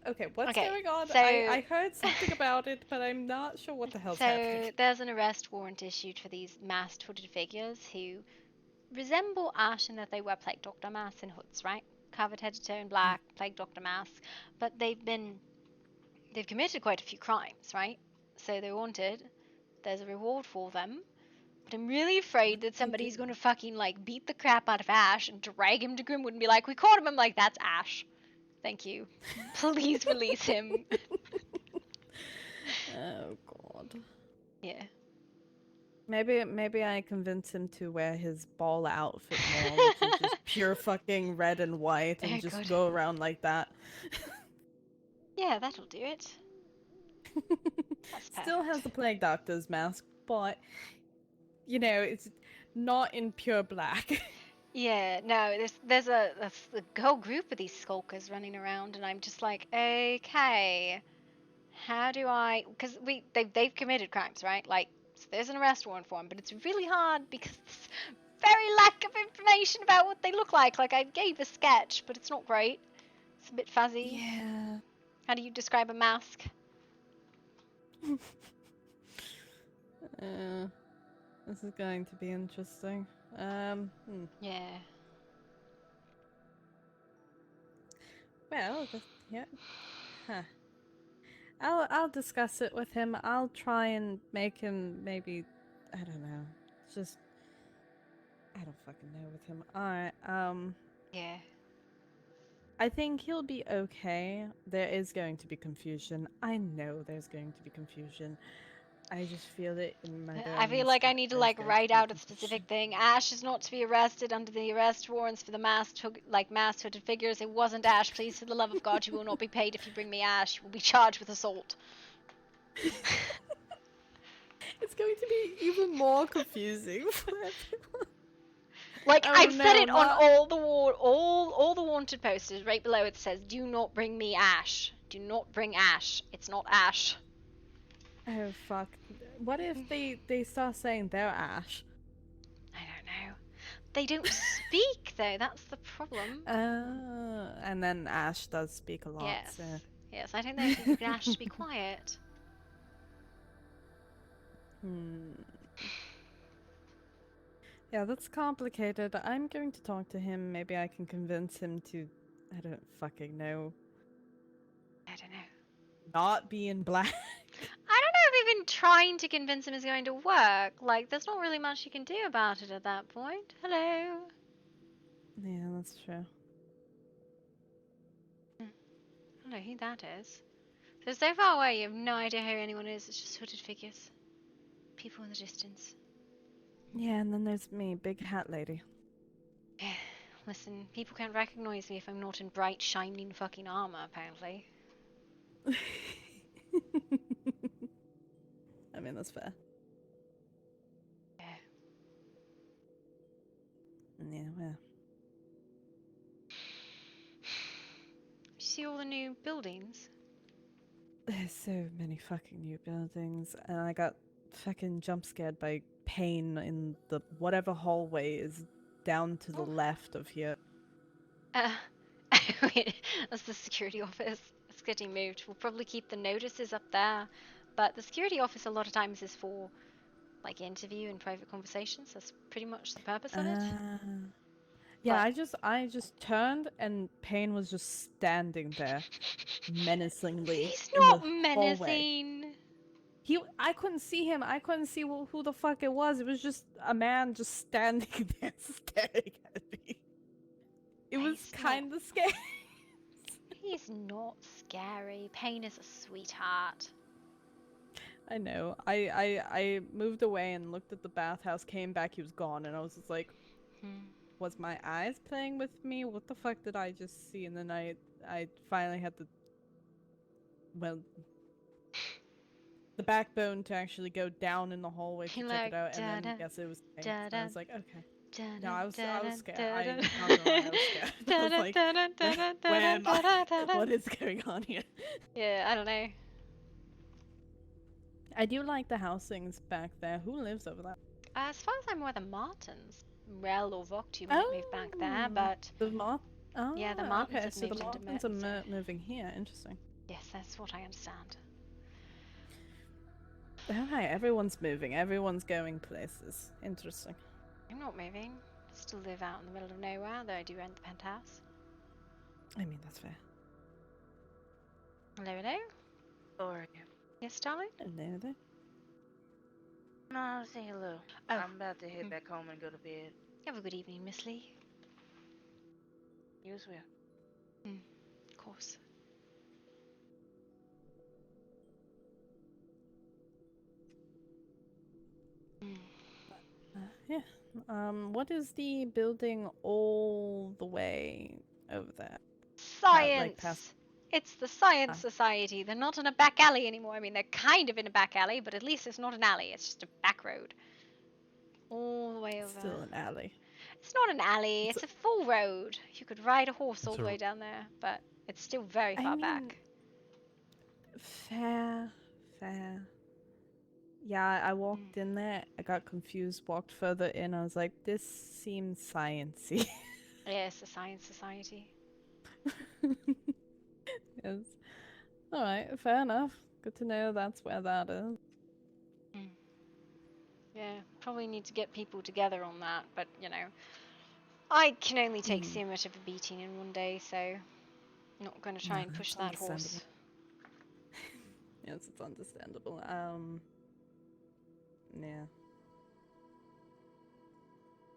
Okay, what's going on? So, I heard something about it, but I'm not sure what the hell's happening. So there's an arrest warrant issued for these masked hooded figures who resemble Ash in that they wear plague doctor masks and hoods, right? Covered head to toe in black, plague doctor masks. But they've committed quite a few crimes, right? So they're wanted. There's a reward for them. But I'm really afraid that somebody's going to fucking, like, beat the crap out of Ash and drag him to Grimwood and be like, we caught him. I'm like, that's Ash. Thank you. Please release him. Oh, God. Yeah. Maybe I convince him to wear his ball outfit more, which is just pure fucking red and white, and just go around like that. Yeah, that'll do it. Still has the plague doctor's mask, but you know, it's not in pure black. Yeah, no, there's a whole group of these skulkers running around, and I'm just like, okay, how do I? Because they've committed crimes, right? Like, so there's an arrest warrant for them, but it's really hard because there's very lack of information about what they look like. Like, I gave a sketch, but it's not great. It's a bit fuzzy. Yeah. How do you describe a mask? This is going to be interesting. Yeah. Well, yeah. Huh. I'll discuss it with him. I'll try and make him maybe, I don't know. Just I don't fucking know with him. Alright, Yeah. I think he'll be okay. There is going to be confusion. I know there's going to be confusion. I just feel it in my bones. I feel like I need to like write out a specific thing. Ash is not to be arrested under the arrest warrants for the masked hooded figures. It wasn't Ash. Please, for the love of God, you will not be paid if you bring me Ash. You will be charged with assault. It's going to be even more confusing for everyone. Like, I've said it on all the wanted posters. Right below it says, "Do not bring me Ash. Do not bring Ash. It's not Ash." Oh fuck! What if they start saying they're Ash? I don't know. They don't speak though. That's the problem. And then Ash does speak a lot. Yes. So. Yes, I don't know if you can Ash to be quiet. Yeah, that's complicated. I'm going to talk to him. Maybe I can convince him to, I don't fucking know. I don't know. Not be in black. I don't know if even trying to convince him is going to work. Like, there's not really much you can do about it at that point. Hello. Yeah, that's true. I don't know who that is. So far away, you have no idea who anyone is. It's just hooded figures. People in the distance. Yeah, and then there's me, big hat lady. Listen, people can't recognize me if I'm not in bright, shining fucking armor, apparently. I mean, that's fair. Yeah. Yeah, well. See all the new buildings? There's so many fucking new buildings, and I got fucking jump scared by pain in the whatever hallway is down to the left of here. Wait, that's the security office. It's getting moved. We'll probably keep the notices up there, but the security office a lot of times is for like interview and private conversations. That's pretty much the purpose of it. Yeah, I just turned and Payne was just standing there menacingly. He's in not the menacing. Hallway. I couldn't see him. I couldn't see who the fuck it was. It was just a man just standing there staring at me. It was kind of scary. He's not scary. Payne is a sweetheart. I know. I moved away and looked at the bathhouse, came back, he was gone, and I was just like, was my eyes playing with me? What the fuck did I just see? And then I finally had the backbone to actually go down in the hallway to check it out, and then guess it was Payne. So I was like, okay. No, I was scared. I'm not gonna lie, I was scared. I was like, where am I? What is going on here? Yeah, I don't know. I do like the housings back there. Who lives over there? As far as I'm aware, the Martins. Rel or Voctu might move back there, but the yeah, the Martins okay, have so moved the into Martins are moving here. Interesting. Yes, that's what I understand. Hi, everyone's moving. Everyone's going places. Interesting. I'm not moving. I still live out in the middle of nowhere, though I do rent the penthouse. I mean, that's fair. Hello, hello? Gloria. Yes, darling? Hello there. No, I was saying hello. Oh. I'm about to head back home and go to bed. Have a good evening, Miss Lee. You as well. Of course. Yeah. What is the building all the way over there? Science! It's the Science Society. They're not in a back alley anymore. I mean, they're kind of in a back alley, but at least it's not an alley. It's just a back road. All the way over. Still an alley. It's not an alley. It's a full road. You could ride a horse all the way down there, but it's still very far back. Fair. Yeah, I walked in there. I got confused. Walked further in. I was like, this seems sciencey. Yeah, it's the Science Society. Yes. All right. Fair enough. Good to know that's where that is. Yeah, probably need to get people together on that, but you know, I can only take so much of a beating in one day, so I'm not going to try and push that horse. Yes, it's understandable. Yeah.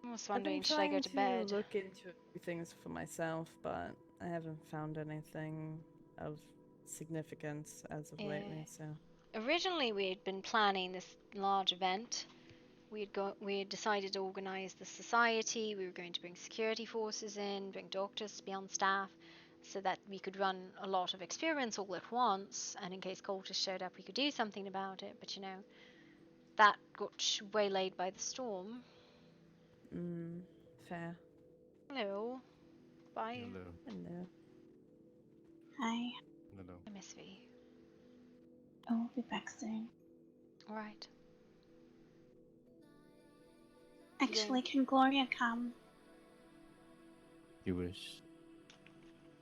I was wondering, should I go to bed? I've been trying to look into a few things for myself, but I haven't found anything of significance as of lately. So originally we had been planning this large event. We had decided to organize the society. We were going to bring security forces in, bring doctors to be on staff, so that we could run a lot of experiments all at once, and in case cultists showed up we could do something about it. But you know, that got waylaid by the storm. Fair. Hello. Bye. Hello. Hi. Hello. I miss V. I'll be back soon. Alright. Actually, can Gloria come? You wish.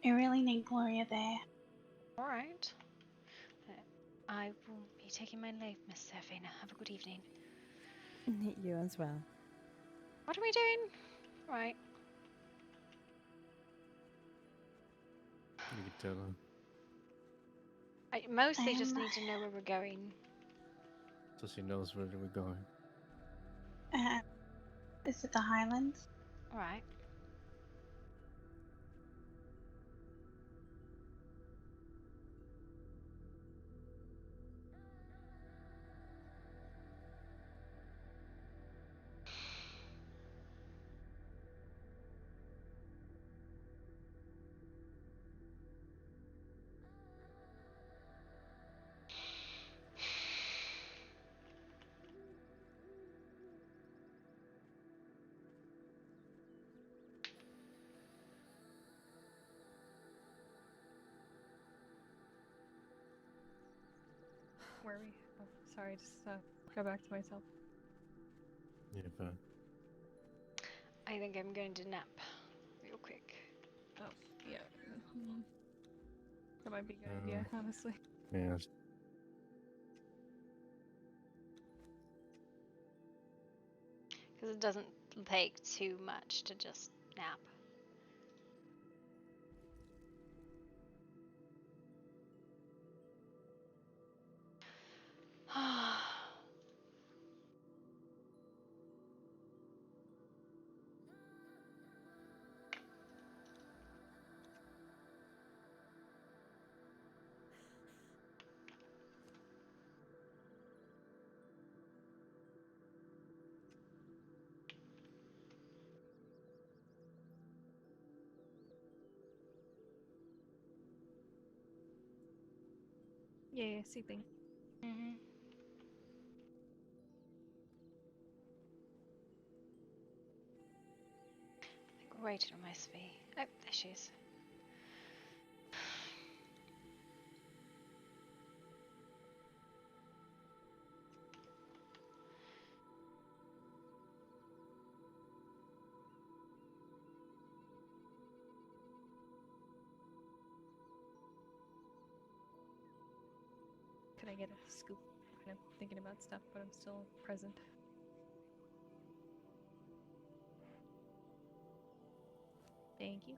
I really need Gloria there. Alright. I will be taking my leave, Miss Serafina. Have a good evening. You as well. What are we doing? Right. You can tell her. I mostly just need to know where we're going. So she knows where we're going. Is it the Highlands? Alright. Where are we? Oh, sorry, just go back to myself. Yeah, fine. I think I'm going to nap real quick. Oh, yeah. That might be a good idea, honestly. Yeah. Because it doesn't take too much to just nap. Yeah, sleeping. Mm-hmm. Right on my SV. Oh, there she is. Can I get a scoop? Kind of thinking about stuff, but I'm still present. Thank you.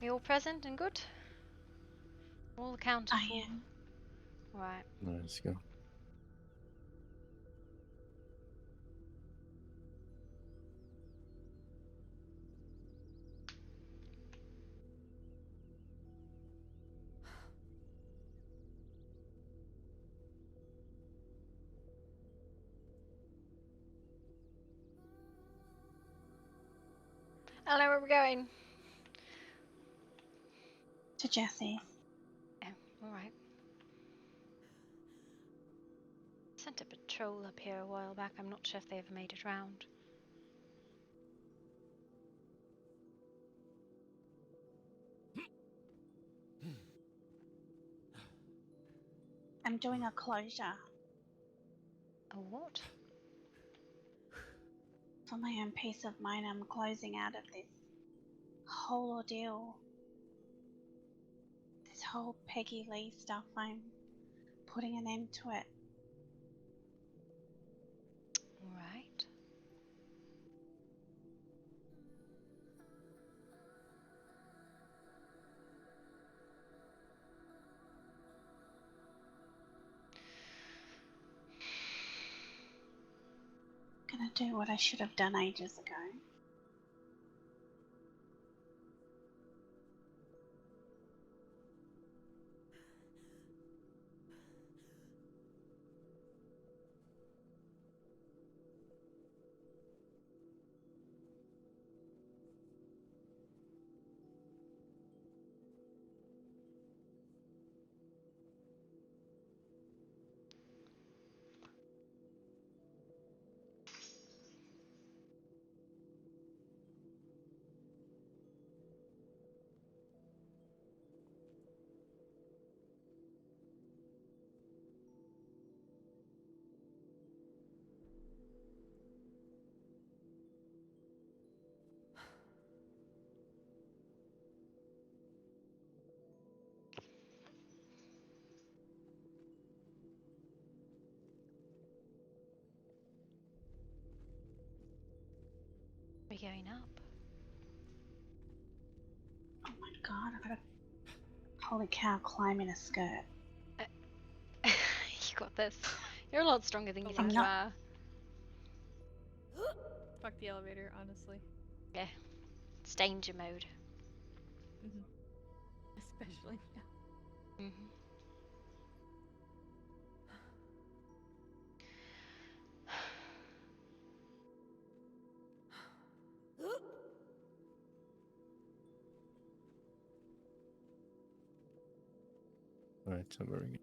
We all present and good? All accounted for? I am. Right. Let's go. I don't know where we're going. To Jesse. Oh, alright. Sent a patrol up here a while back. I'm not sure if they ever made it round. I'm doing a closure. A what? For my own peace of mind, I'm closing out of this whole ordeal. This whole Peggy Lee stuff, I'm putting an end to it. Right. Gonna do what I should have done ages ago. We're going up. Oh my god, I gotta. Holy cow, climb in a skirt. You got this. You're a lot stronger than you think I'm you not. are. Fuck the elevator, honestly. Yeah. It's danger mode. Especially now. Mm-hmm. Alright, so we're going.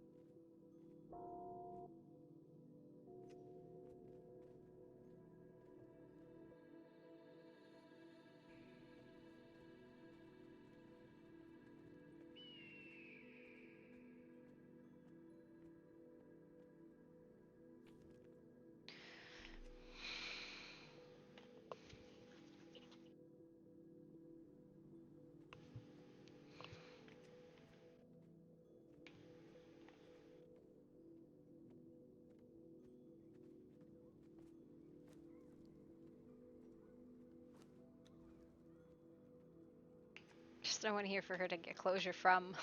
Just no one here for her to get closure from.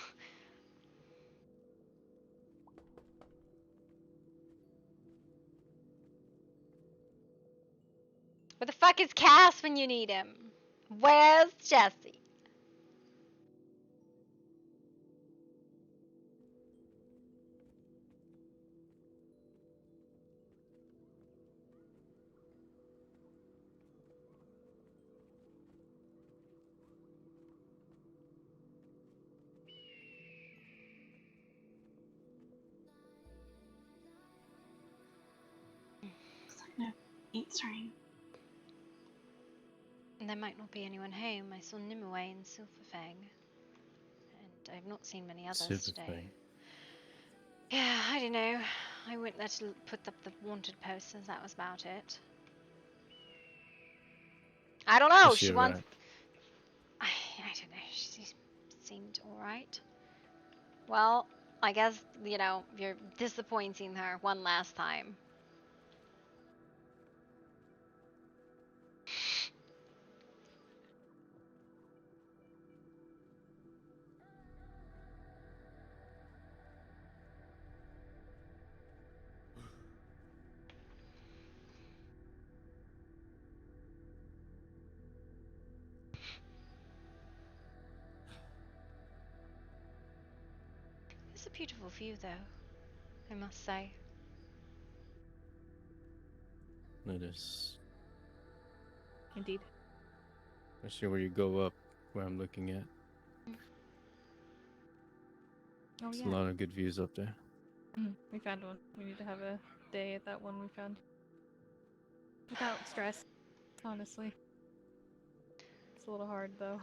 Where the fuck is Cass when you need him? Where's Jesse? It's rain. And there might not be anyone home. I saw Nimue and Silverfang. And I've not seen many others today. Yeah, I don't know. I went there to put up the wanted posters. That was about it. I don't know. She wants... I don't know. She seemed alright. Well, I guess, you know, you're disappointing her one last time. It's a beautiful view, though, I must say. It is. Indeed. Especially where you go up, where I'm looking at. Oh, There's yeah. a lot of good views up there. We found one. We need to have a day at that one we found. Without stress, honestly. It's a little hard, though.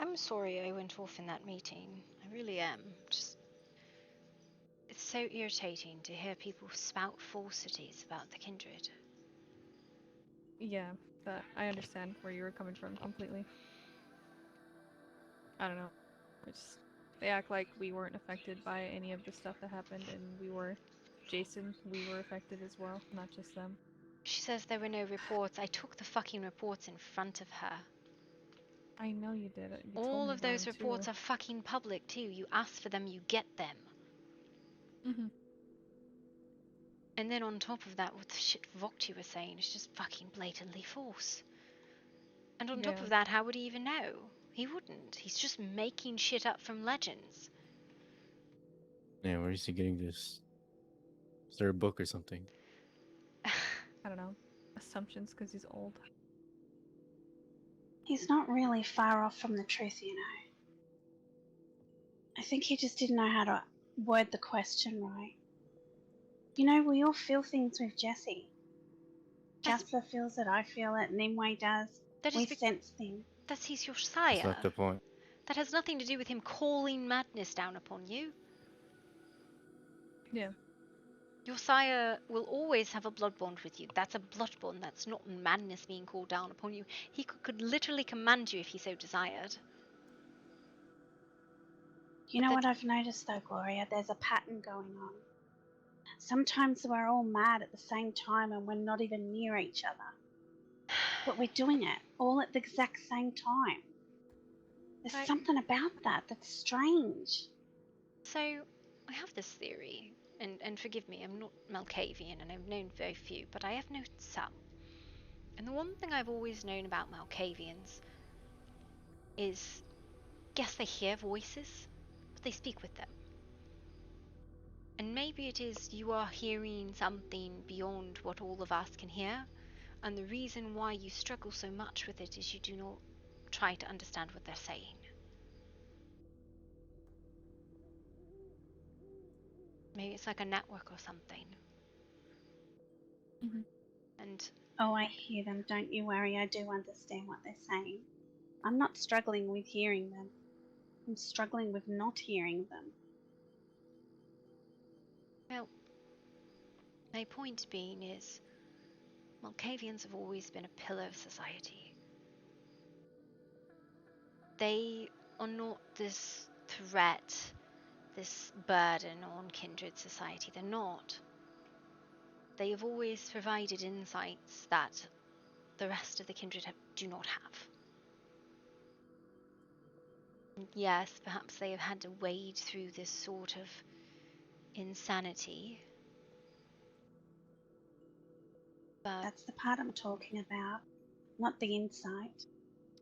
I'm sorry I went off in that meeting. I really am. It's so irritating to hear people spout falsities about the kindred. Yeah, that I understand where you were coming from completely. I don't know. They act like we weren't affected by any of the stuff that happened, and we were. Jason, we were affected as well, not just them. She says there were no reports. I took the fucking reports in front of her. I know you did it. You All of those them reports too. are fucking public too. You ask for them, you get them. And then on top of that, what the shit Vokti was saying is just fucking blatantly false. And on top of that, how would he even know? He wouldn't. He's just making shit up from legends. Yeah, where is he getting this? Is there a book or something? I don't know. Assumptions because he's old. He's not really far off from the truth, you know. I think he just didn't know how to word the question right. You know, we all feel things with Jessie. Jasper feels it, I feel it, Nimue does. We sense things. He's your sire. That's not the point. That has nothing to do with him calling madness down upon you. Yeah. Your sire will always have a blood bond with you. That's a blood bond. That's not madness being called down upon you. He could literally command you if he so desired. You know what I've noticed though, Gloria? There's a pattern going on. Sometimes we're all mad at the same time and we're not even near each other. But we're doing it all at the exact same time. There's something about that that's strange. So, I have this theory, and forgive me, I'm not Malkavian and I've known very few, but I have known some. And the one thing I've always known about Malkavians is, yes, they hear voices, but they speak with them. And maybe it is you are hearing something beyond what all of us can hear, and the reason why you struggle so much with it is you do not try to understand what they're saying. Maybe it's like a network or something. And oh, I hear them, don't you worry, I do understand what they're saying. I'm not struggling with hearing them. I'm struggling with not hearing them. Well, my point being is, Malkavians have always been a pillar of society. They are not this threat, this burden on kindred society. They're not. They have always provided insights that the rest of the kindred do not have. Yes, perhaps they have had to wade through this sort of insanity. But that's the part I'm talking about, not the insight.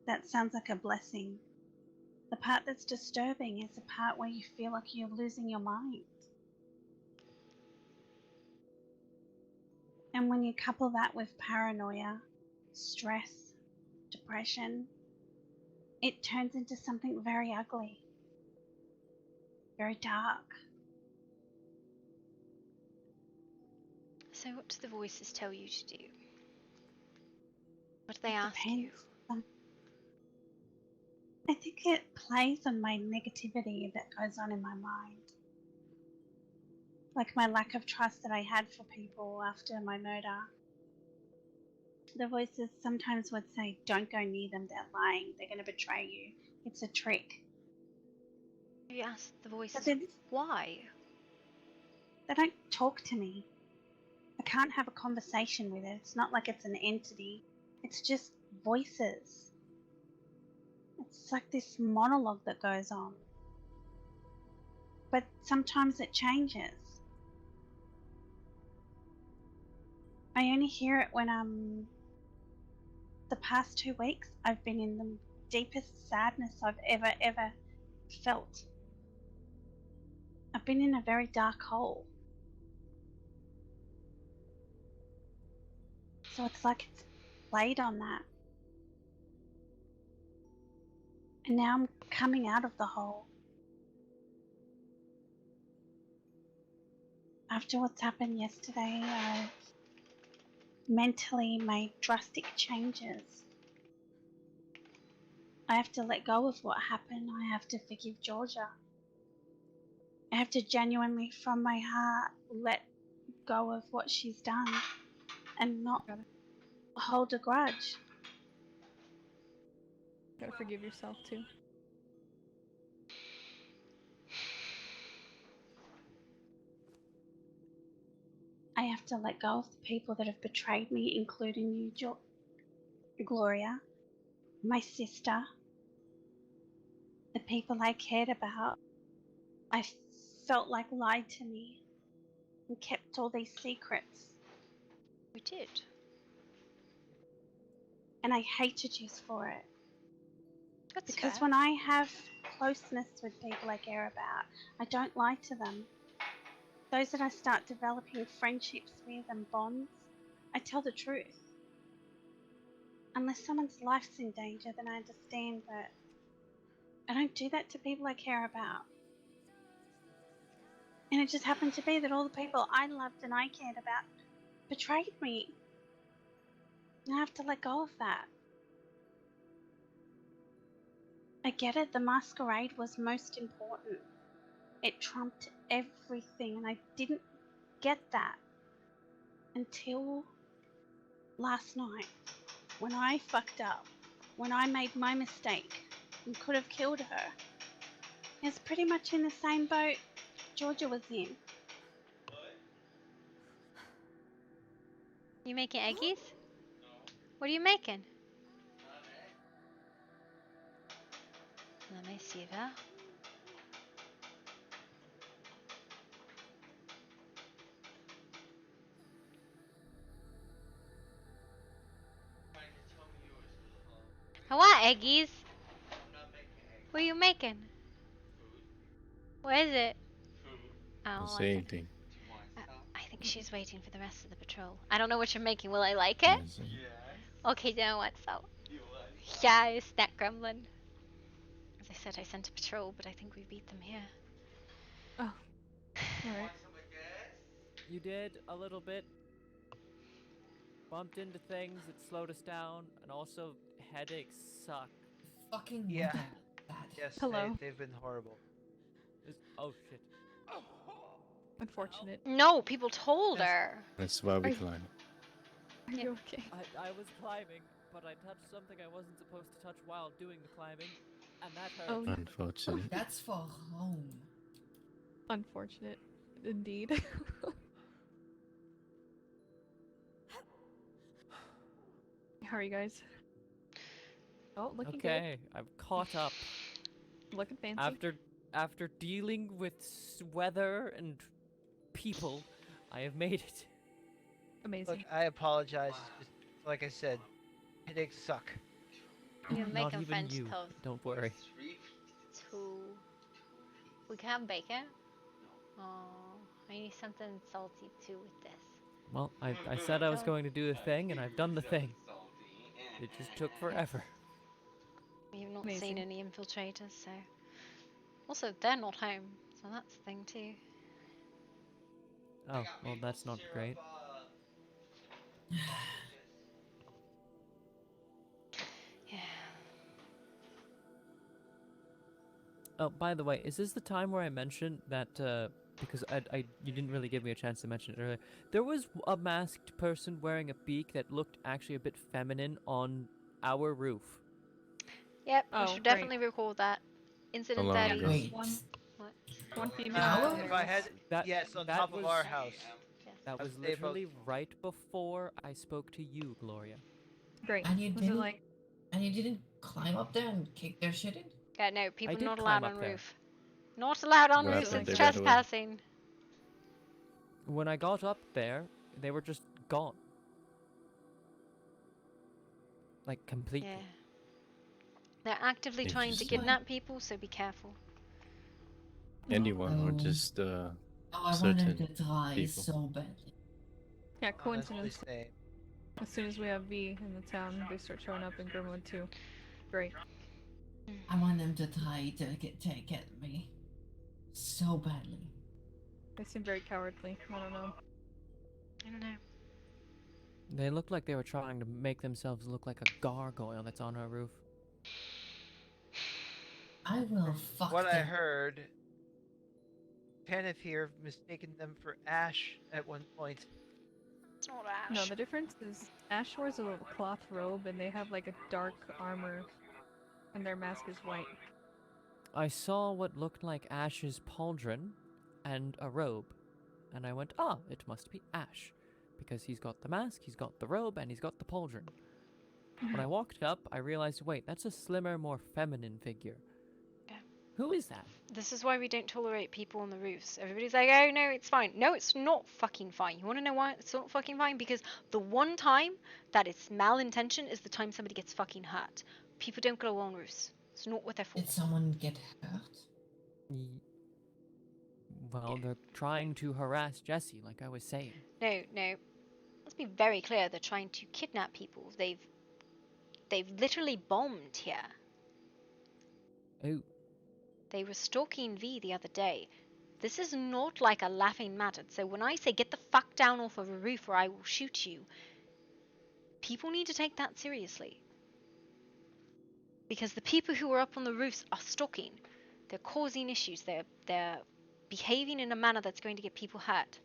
That sounds like a blessing. The part that's disturbing is the part where you feel like you're losing your mind. And when you couple that with paranoia, stress, depression, it turns into something very ugly, very dark. So what do the voices tell you to do? What do they ask you? I think it plays on my negativity that goes on in my mind. Like my lack of trust that I had for people after my murder. The voices sometimes would say, don't go near them, they're lying, they're going to betray you. It's a trick. You ask the voices why? They don't talk to me. I can't have a conversation with it. It's not like it's an entity. It's just voices. It's like this monologue that goes on. But sometimes it changes. I only hear it when the past 2 weeks I've been in the deepest sadness I've ever felt. I've been in a very dark hole. So it's like it's played on that. And now I'm coming out of the hole. After what's happened yesterday, I've mentally made drastic changes. I have to let go of what happened. I have to forgive Georgia. I have to genuinely, from my heart, let go of what she's done and not hold a grudge. Gotta forgive yourself too. I have to let go of the people that have betrayed me, including you, Gloria, my sister, the people I cared about. I felt like lied to me and kept all these secrets. We did. And I hated you for it. That's because fair. when I have closeness with people I care about, I don't lie to them. Those that I start developing friendships with and bonds, I tell the truth. Unless someone's life's in danger, then I understand, but I don't do that to people I care about. And it just happened to be that all the people I loved and I cared about betrayed me. And I have to let go of that. I get it, the masquerade was most important. It trumped everything, and I didn't get that until last night when I fucked up, when I made my mistake and could have killed her. It's pretty much in the same boat Georgia was in. You making eggies? What are you making? Let me see that. I want eggies. What are you making? What is it? Don't Oh, say anything. I think she's waiting for the rest of the patrol. I don't know what you're making. Will I like it? Okay, then what's up? Yeah, snack gremlin. As I said, I sent a patrol, but I think we beat them here. Oh, alright. You did a little bit. Bumped into things that slowed us down, and also headaches suck. Fucking yeah. Yes, Hello. they've been horrible. Oh shit. Unfortunate. No, people told her. That's why we climb. Are you okay? I was climbing, but I touched something I wasn't supposed to touch while doing the climbing, and that hurt. Oh, Unfortunately. That's for home. unfortunate, indeed. How are you guys? Oh, looking Okay, I've caught up. good. Looking fancy. After dealing with weather and people, I have made it. Amazing. Look, I apologize. It's just like I said, headaches suck. You're Not making even French you. toast. Don't worry. We can have bacon. Oh, I need something salty too with this. Well, I said I was going to do the thing, and I've done the thing. It just took forever. We've not Amazing. seen any infiltrators, so... Also, they're not home, so that's the thing too. Oh, well, that's not great. Yeah. Oh, by the way, is this the time where I mentioned that, because you didn't really give me a chance to mention it earlier, there was a masked person wearing a beak that looked actually a bit feminine on our roof. Yep, we should definitely record that. Incident 30. One female. If I had, yes, on top of our house. That I was would say about literally right before I spoke to you, Gloria. Great. And you Was it didn't, like? and you didn't climb up there and kick their shit in? Yeah, no, people did not climb allowed up on there. roof. Not allowed on What roofs, happened? it's They ran away. trespassing. When I got up there, they were just gone. Like, completely. Yeah. They're actively trying to Interesting. kidnap people, so be careful. Anyone or just Oh, I want certain them to die people? so badly. Yeah, honestly coincidence. same. As soon as we have V in the town, they start showing up in Grimwood too. Great. I want them to try to take at me so badly. They seem very cowardly. I don't know. I don't know. They looked like they were trying to make themselves look like a gargoyle that's on our roof. I will fuck What I them. heard, Kenneth here mistaken them for Ash at one point. It's not Ash. No, the difference is Ash wears a little cloth robe and they have like a dark armor and their mask is white. I saw what looked like Ash's pauldron and a robe, and I went, ah, it must be Ash, because he's got the mask, he's got the robe, and he's got the pauldron. When I walked up, I realized, wait, that's a slimmer, more feminine figure. Yeah. Who is that? This is why we don't tolerate people on the roofs. Everybody's like, oh no, it's fine. No, it's not fucking fine. You wanna know why it's not fucking fine? Because the one time that it's malintention is the time somebody gets fucking hurt. People don't go on roofs. It's not what they're for. Did someone get hurt? Well, they're trying to harass Jesse, like I was saying. No, no. Let's be very clear. They're trying to kidnap people. They've literally bombed here. Oh. They were stalking V the other day. This is not like a laughing matter. So when I say get the fuck down off of a roof or I will shoot you, people need to take that seriously. Because the people who are up on the roofs are stalking. They're causing issues. They're behaving in a manner that's going to get people hurt.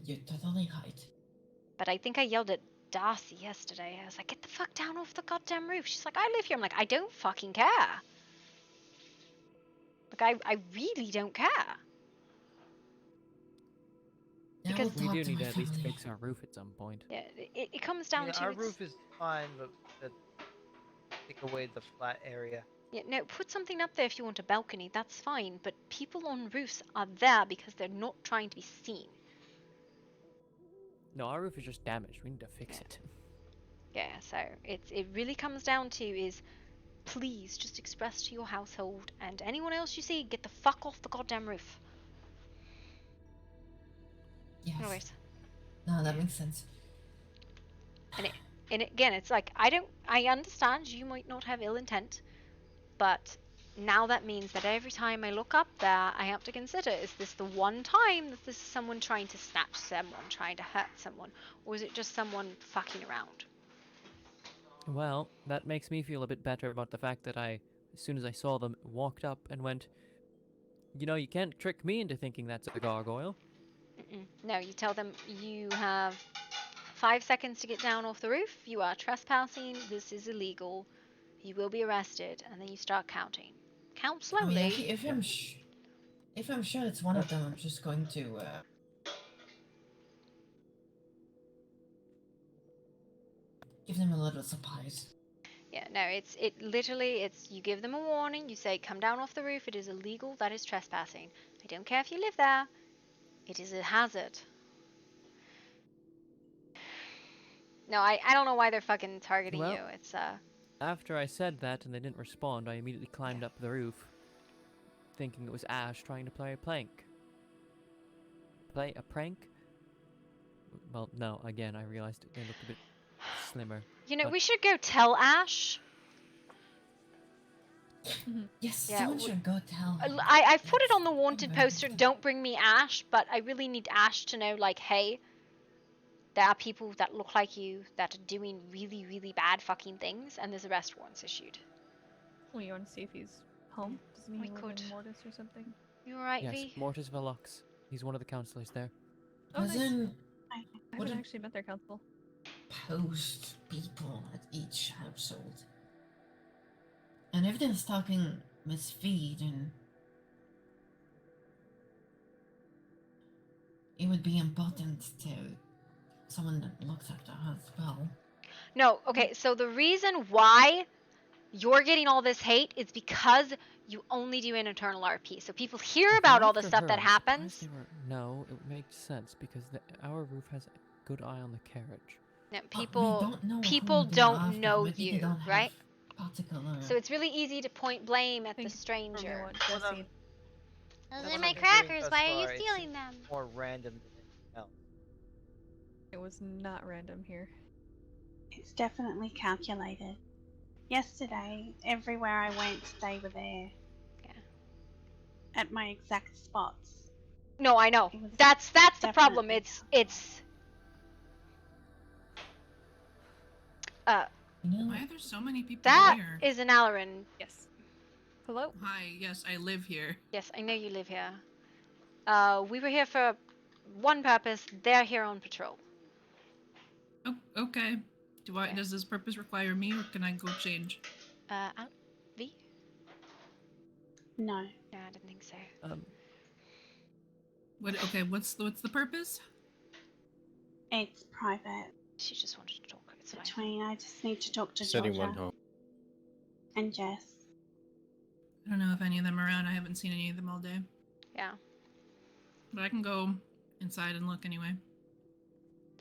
You're totally right. But I think I yelled at Darcy yesterday. I was like, get the fuck down off the goddamn roof. She's like, I live here. I'm like, I don't fucking care. Like, I really don't care. Because we do need to at least fix our roof at some point. Yeah, it comes down to our it's... roof is fine, but take away the flat area. Yeah, no, put something up there if you want a balcony. That's fine. But people on roofs are there because they're not trying to be seen. No, our roof is just damaged. We need to fix it. Yeah, so it really comes down to is please just express to your household and anyone else you see, get the fuck off the goddamn roof. Yes. Anyways. No, that makes sense. And again, it's like I understand you might not have ill intent, but now that means that every time I look up there, I have to consider, is this the one time that this is someone trying to snatch someone, trying to hurt someone, or is it just someone fucking around? Well, that makes me feel a bit better about the fact that as soon as I saw them, walked up and went, you know, you can't trick me into thinking that's a gargoyle. No, you tell them you have 5 seconds to get down off the roof, you are trespassing, this is illegal, you will be arrested, and then you start counting. Count slowly. I mean, if I'm sure it's one of them, I'm just going to give them a little surprise. Yeah, no, it literally, you give them a warning, you say, come down off the roof, it is illegal, that is trespassing. I don't care if you live there, it is a hazard. No, I don't know why they're fucking targeting you, it's After I said that and they didn't respond, I immediately climbed up the roof, thinking it was Ash trying to play a prank. Play a prank? Well, no, again, I realized they looked a bit slimmer. You know, we should go tell Ash. Yes, Yeah, someone should go tell him. I've put it on the wanted poster, don't bring me Ash, but I really need Ash to know, like, hey, there are people that look like you that are doing really, really bad fucking things, and there's arrest warrants issued. Well, you want to see if he's home? Doesn't he We live could. in Mortis or something? You alright, Yes, V? Mortis Velox. He's one of the counselors there. Oh, nice. Doesn't I haven't actually met their council. post people at each household. And if they're stalking Miss V, then it would be important to someone that looks after her as well. No, okay, so the reason why you're getting all this hate is because you only do an internal RP. So people hear about all the After stuff her, that I'm happens. surprised they were- No, it makes sense because our roof has a good eye on the carriage. No, We don't know people who they don't are after. know Maybe you, they don't have right? particular. So it's really easy to point blame at the stranger. Those are my crackers. Why are you stealing them? More random than anything else. It was not random here. It's definitely calculated. Yesterday, everywhere I went, they were there. Yeah. At my exact spots. No, I know. That's the problem. It's Why are there so many people that here? is an Alarin. Yes. Hello? Hi, yes, I live here. Yes, I know you live here. We were here for one purpose. They're here on patrol. Oh, okay. Does this purpose require me, or can I go change? V? No. No, I didn't think so. Okay, what's the purpose? It's private. She just wanted to talk. It's Between, I just need to talk to Just anyone Georgia home. and Jess. I don't know if any of them are around. I haven't seen any of them all day. Yeah. But I can go inside and look anyway.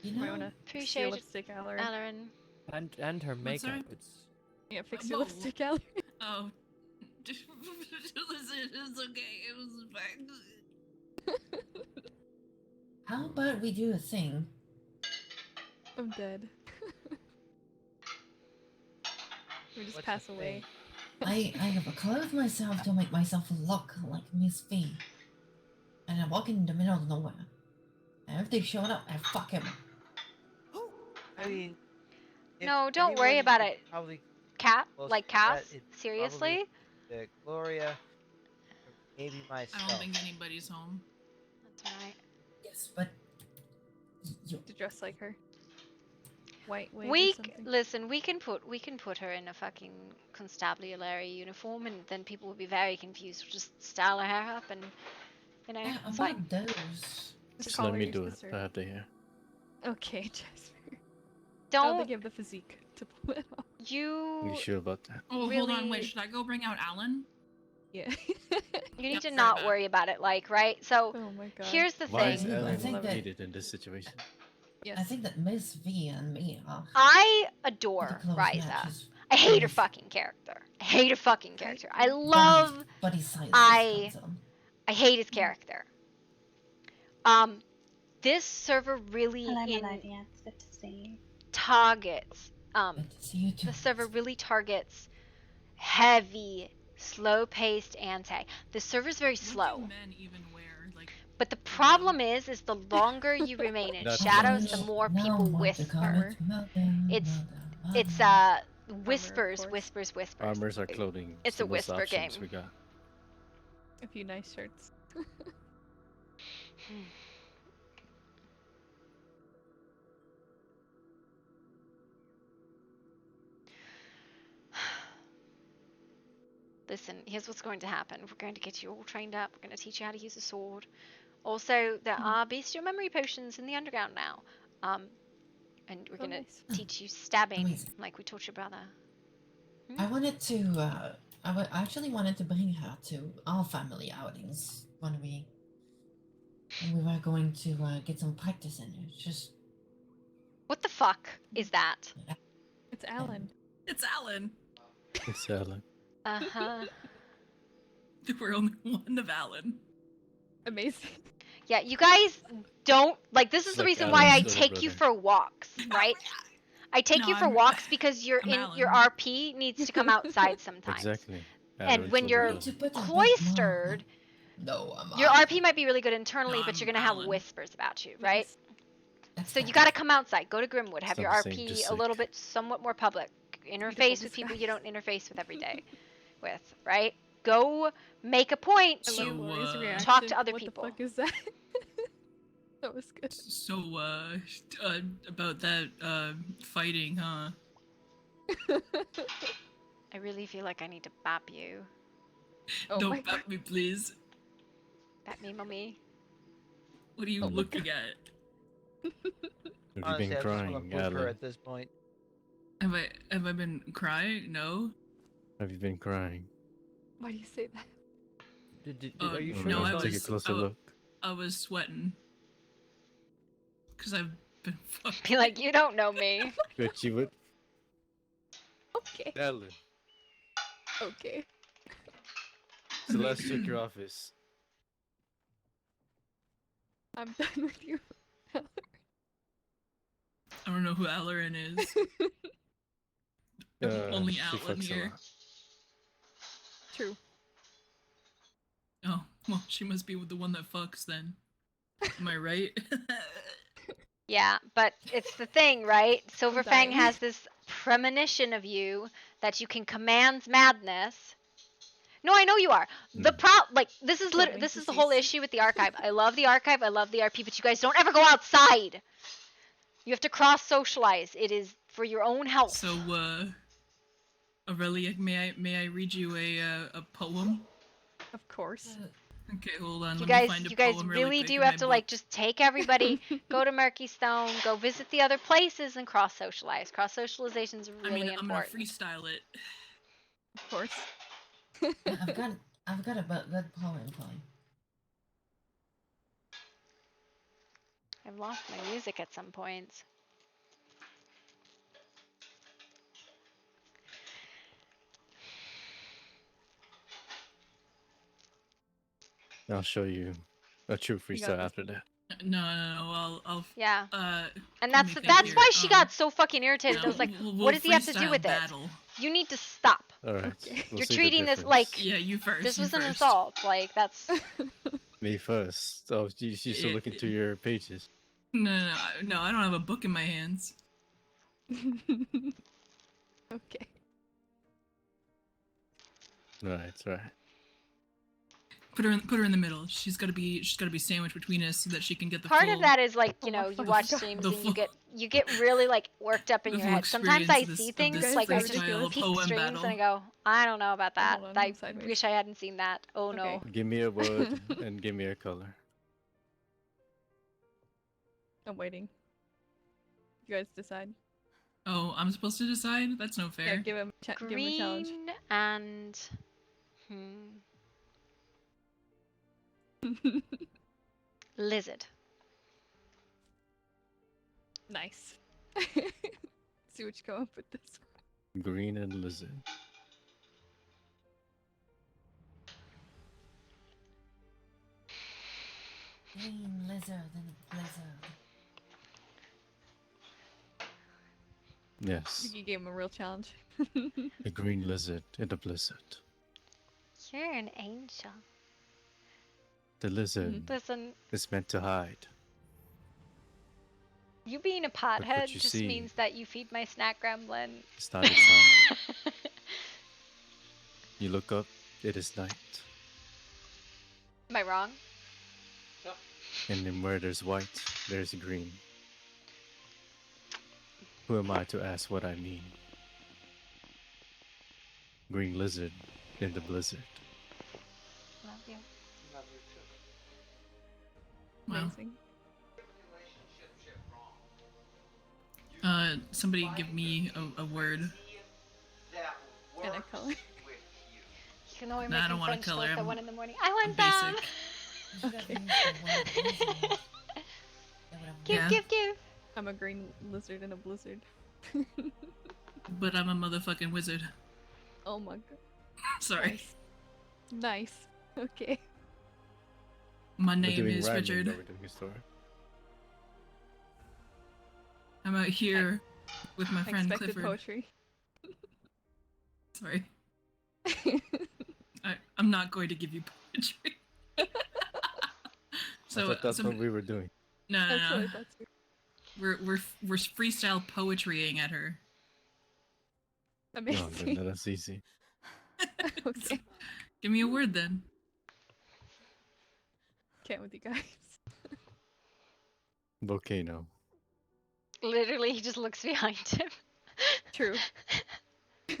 You I know, wanna Appreciate fix your it, lipstick, Alarin. Alarin. And her makeup. sorry? It's Yeah, fix your lipstick, Alarin. Oh. Listen, it's okay. It was fine. how about we do a thing? I'm dead. We just What's pass the away. I have clothed myself to make myself look like Miss V. And I walk in the middle of nowhere. And if they show up, I fuck him. I mean, No, don't worry about it. Probably Cat, close like to that, Cass? it'd Seriously? probably be Gloria, or maybe myself. I don't think anybody's home. That's alright. Yes, but To dress like her. White wig or something. Listen, we can put her in a fucking constabulary uniform, and then people will be very confused. We'll just style her hair up, and yeah, it's about fine. those. Just let me do it. I have the hair. Okay, Jasper. Don't think you have the physique to pull it off. You sure about that? Oh, really... hold on. Wait, should I go bring out Alan? Yeah. You need to not worry about it, like, right? So, oh my God. here's the Why is thing. Ellen needed in this situation? Yes. I think that Miss V and me are. I adore close Ryza. matches. I hate her fucking character. I hate her fucking character. I love... Buddy Silas I comes on. hate his character. This server really Hello, Melodia. It's good to see you. targets See you too. the server really targets heavy, slow-paced anti. The server's very slow. Men even wear like. But the problem is the longer you remain in That's shadows, fine. the more Now people what to call whisper. it? Mother, It's mother. whispers, course. whispers, whispers. Armors are clothing. It's the a most whisper options game. We got. A few nice shirts. Listen, here's what's going to happen. We're going to get you all trained up. We're going to teach you how to use a sword. Also, there are bestial memory potions in the underground now. And we're going to teach you stabbing, Amazing. like we taught your brother. I wanted to. I actually wanted to bring her to our family outings when we were going to get some practice in. It's just. What the fuck is that? It's Alan. It's Alan. It's Ellen. Uh-huh. We're only one of Alan. Amazing. Yeah, you guys don't like. This is It's the like reason why I Alan's little take you brother. for walks, right? I take No, you for I'm- walks because your I'm Alan. your RP needs to come outside sometimes. Exactly. And Alan's when little you're brother. cloistered, No, I'm your not. RP might be really good internally, No, but I'm you're gonna have Alan. whispers about you, right? So you got to come outside. Go to Grimwood. Have It's your not the same, RP just a little sick. bit somewhat more public. Interface with people you don't interface with every day with, right? Go make a point to talk to other people. What the fuck is that? That was good. So, about that, fighting, huh? I really feel like I need to bap you. Oh Don't bap me, please. Bap me, mommy. What are you looking at? Have you Honestly, been I just want crying, to book her Alan? at this point. Have I been crying? No. Have you been crying? Why do you say that? Are you sure? No, I Take a was. closer look. I was sweating. Cause I've been fucked. Be like, you don't know me. Bet you would. Okay. Alan. Okay. Celeste, check your office. I'm done with you. I don't know who Alarin is. Only she Alan fucks a here. lot. True. Oh, well, she must be the one that fucks then. Am I right? Yeah, but it's the thing, right? Silverfang dying. has this premonition of you that you can command madness. No, I know you are. The this is literally this is the whole issue with the archive. I love the archive, I love the RP, but you guys don't ever go outside. You have to cross socialize. It is for your own health. So, Aurelia, may I read you a poem? Of course. Okay, hold on. You Let me find a guys poem really quick do in have my to book. like just take everybody, go to Murky Stone, go visit the other places, and cross socialize. Cross socialization is really I'm gonna important. freestyle it. Of course. I've got a good poem for you. I've lost my music at some points. I'll show you a true freestyle after that. No, I'll. Yeah. And let me that's think here. why she got so fucking irritated. no, I was like, we'll what does he have to do freestyle with battle. it? You need to stop. All right. We'll You're see the treating this difference. like Yeah, you first. this you was an first. assault. Like that's. Me first. Oh, you still looking through your pages. No, I don't have a book in my hands. Okay. Right. Put her in the middle. She's gotta be sandwiched between us so that she can get the Part full. of that is like, you Oh my know, you fucking watch God. streams The and full- you get really like worked up in the your full head. Sometimes I experience see of things this like I freestyle just peek poem streams battle. and I go, I don't know about that. Hold on, I'm I sideways. wish I hadn't seen that. Oh no. Okay. Give me a word and give me a color. I'm waiting. You guys decide. Oh, I'm supposed to decide? That's no fair. Yeah, give him a challenge. Green and lizard. Nice. See what you come up with this one. Green and lizard. Green lizard and a blizzard. Yes. You gave him a real challenge. A green lizard in a blizzard. You're an angel. The lizard Listen, is meant to hide. you being a what pothead you just see- means that you feed my snack gremlin. It's not inside. You look up, it is night. Am I wrong? And then where there's white, there's green. Who am I to ask what I mean? Green lizard in the blizzard. Love you. Wow. Amazing. Somebody give me a word. And a color. You know, I'm Nah, I making don't want a French color, toast at I'm- 1 in the morning. I want basic. some. Okay. Yeah. Give. I'm a green lizard in a blizzard. But I'm a motherfucking wizard. Oh my god. Sorry. Nice. Okay. My We're name doing is rhyming, Richard. though, we're doing a story. I'm out here with my friend Expected Clifford. poetry. Sorry. I'm not going to give you poetry. I thought that's what we were doing. No. That's what I thought too. We're freestyle poetrying at her. No, Amazing. then that's easy. Okay. Give me a word then. Can't with you guys. Volcano. Literally, he just looks behind him. True. This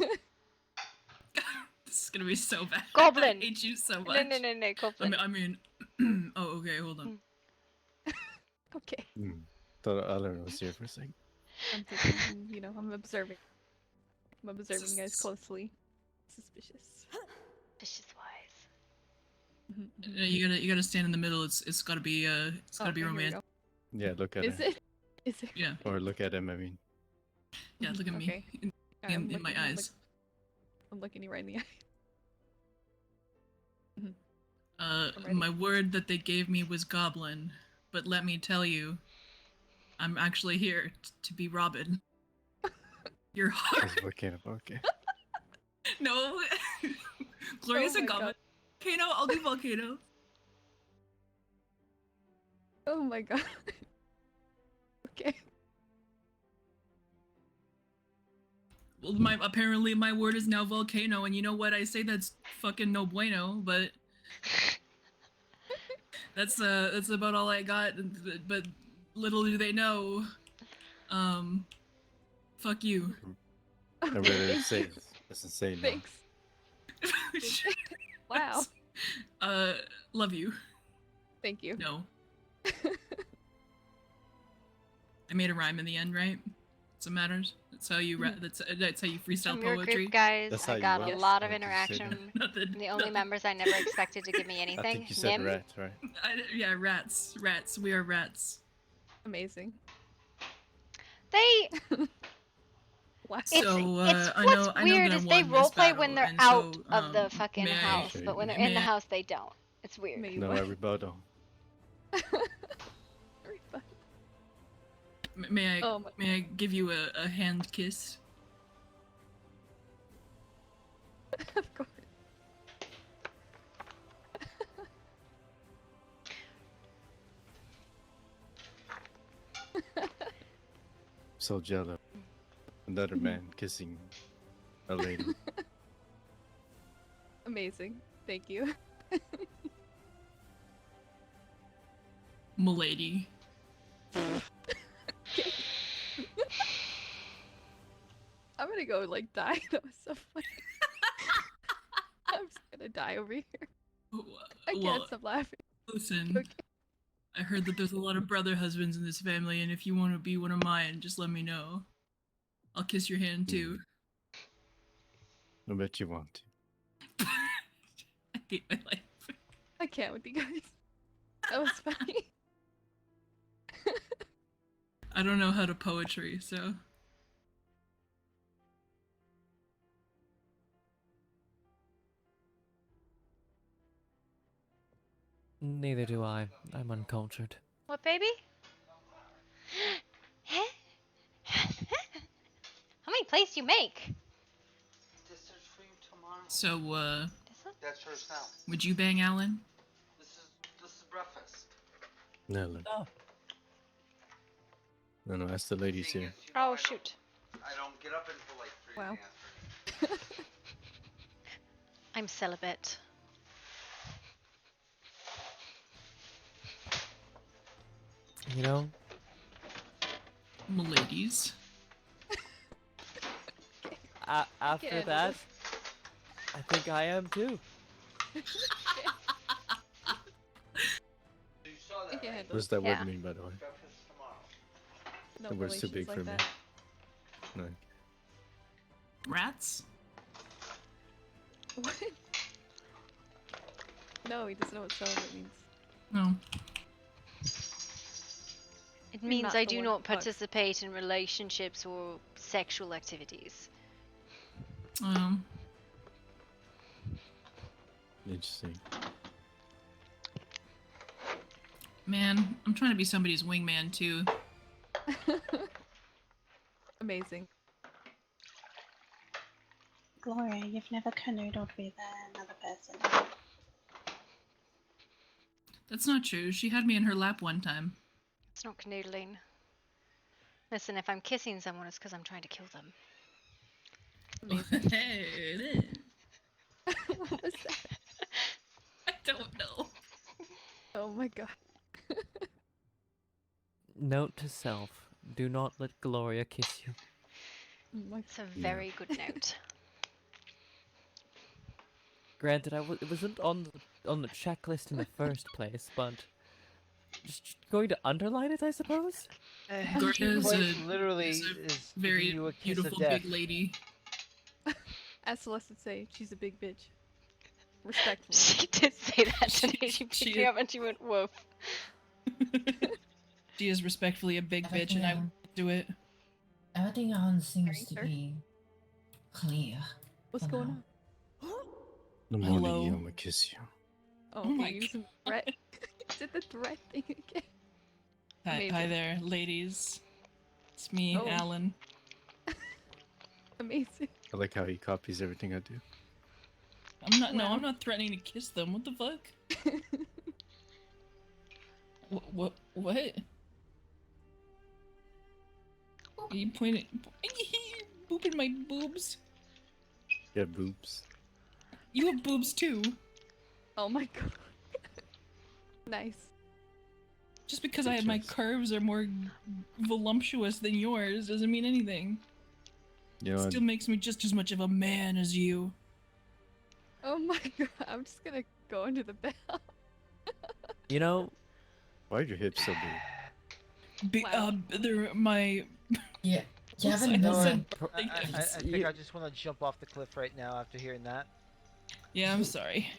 is gonna be so bad. Goblin. I hate you so much. No, goblin. I mean oh, okay, hold on. Okay. Thought Alan was here for a second. I'm taking, you know, I'm observing. I'm observing you guys closely. Suspicious. Suspicious wise. You gotta stand in the middle. It's gotta be here we romantic. go. Yeah, look at Is her. it? Is it? Yeah. Or look at him, I mean. Yeah, look at me. Okay. Alright, I'm In my looking- eyes. I'm looking you right in the eye. My word that they gave me was goblin, but let me tell you, I'm actually here to be Robin. Your heart. It's volcano, okay. No. Gloria's Oh a my goblin. God. Volcano, I'll do volcano. Oh my god. Okay. Well, apparently my word is now volcano, and you know what? I say that's fucking no bueno, but that's about all I got. But little do they know, fuck you. I rather say it. Doesn't say no. Thanks. Wow. Love you. Thank you. No. I made a rhyme in the end, right? That's what matters. That's how you that's how you freestyle From your poetry. group, guys, That's how I you got what? a lot of What did you say interaction. Nothing. The only members I never expected to give me I anything. think you said Nim. rat, right? Yeah, rats. We are rats. Amazing. They. Wow. It's, So, it's I what's know weird that I is they won this roleplay battle, when they're and out so, of the fucking may I- house, but when they're in the house, they don't. It's weird. No, everybody. May I Oh my- may I give you a hand kiss? Of course. So jealous. Another man kissing a lady. Amazing. Thank you. Milady. I'm gonna go like die. That was so funny. I'm just gonna die over here. I can't Well, stop laughing. listen. Okay. I heard that there's a lot of brother husbands in this family, and if you want to be one of mine, just let me know. I'll kiss your hand too. I bet you want to. I hate my life. I can't with you guys. That was funny. I don't know how to poetry, so. Neither do I. I'm uncultured. What, baby? How many plates do you make? So, That's hers now. would you bang Alan? This is breakfast. No, look. No, ask the ladies here. Oh, shoot. I don't get up until like 3 Wow. in the afternoon. I'm celibate. You know, Miladies. after Yeah, that, I think I am too. I can't handle What does it. that Yeah. word mean, by the way? Breakfast tomorrow. No The word's too relations big for like me. that. No. Rats? What? No, he doesn't know what celibate means. No. It You're means not I the do one not who fucks. participate in relationships or sexual activities. Interesting. Man, I'm trying to be somebody's wingman too. Amazing. Gloria, you've never canoodled with another person. That's not true. She had me in her lap one time. It's not canoodling. Listen, if I'm kissing someone, it's because I'm trying to kill them. Hey, What was that? I don't know. Oh my god. Note to self: do not let Gloria kiss you. It's a very good note. Granted, it wasn't on the checklist in the first place, but just going to underline it, I suppose. Gloria Quite literally is is a very giving you a kiss beautiful of death. big lady. As Celeste would say, she's a big bitch. Respectfully. She did say that to me. She picked me up and she went, woof. She is respectfully a big bitch, and I would do it. Everything on seems to be clear. What's going on? The Hello. morning I'm gonna kiss you. Oh, Oh you're my using threat. Did the threat thing again? Hi Amazing. there, ladies. It's me, Oh. Alan. Amazing. I like how he copies everything I do. I'm not. No, I'm not threatening to kiss them. What the fuck? What? What? Are you pointing? Booping my boobs. You have boobs. You have boobs too. Oh my god. Nice. Just because I have my curves are more voluptuous than yours doesn't mean anything. You know, It still makes me just as much of a man as you. Oh my god. I'm just gonna go under the bell. You know, why are your hips so big? They're my. Yeah. You Oops, haven't I known. said I think I just want to jump off the cliff right now after hearing that. Yeah, I'm sorry.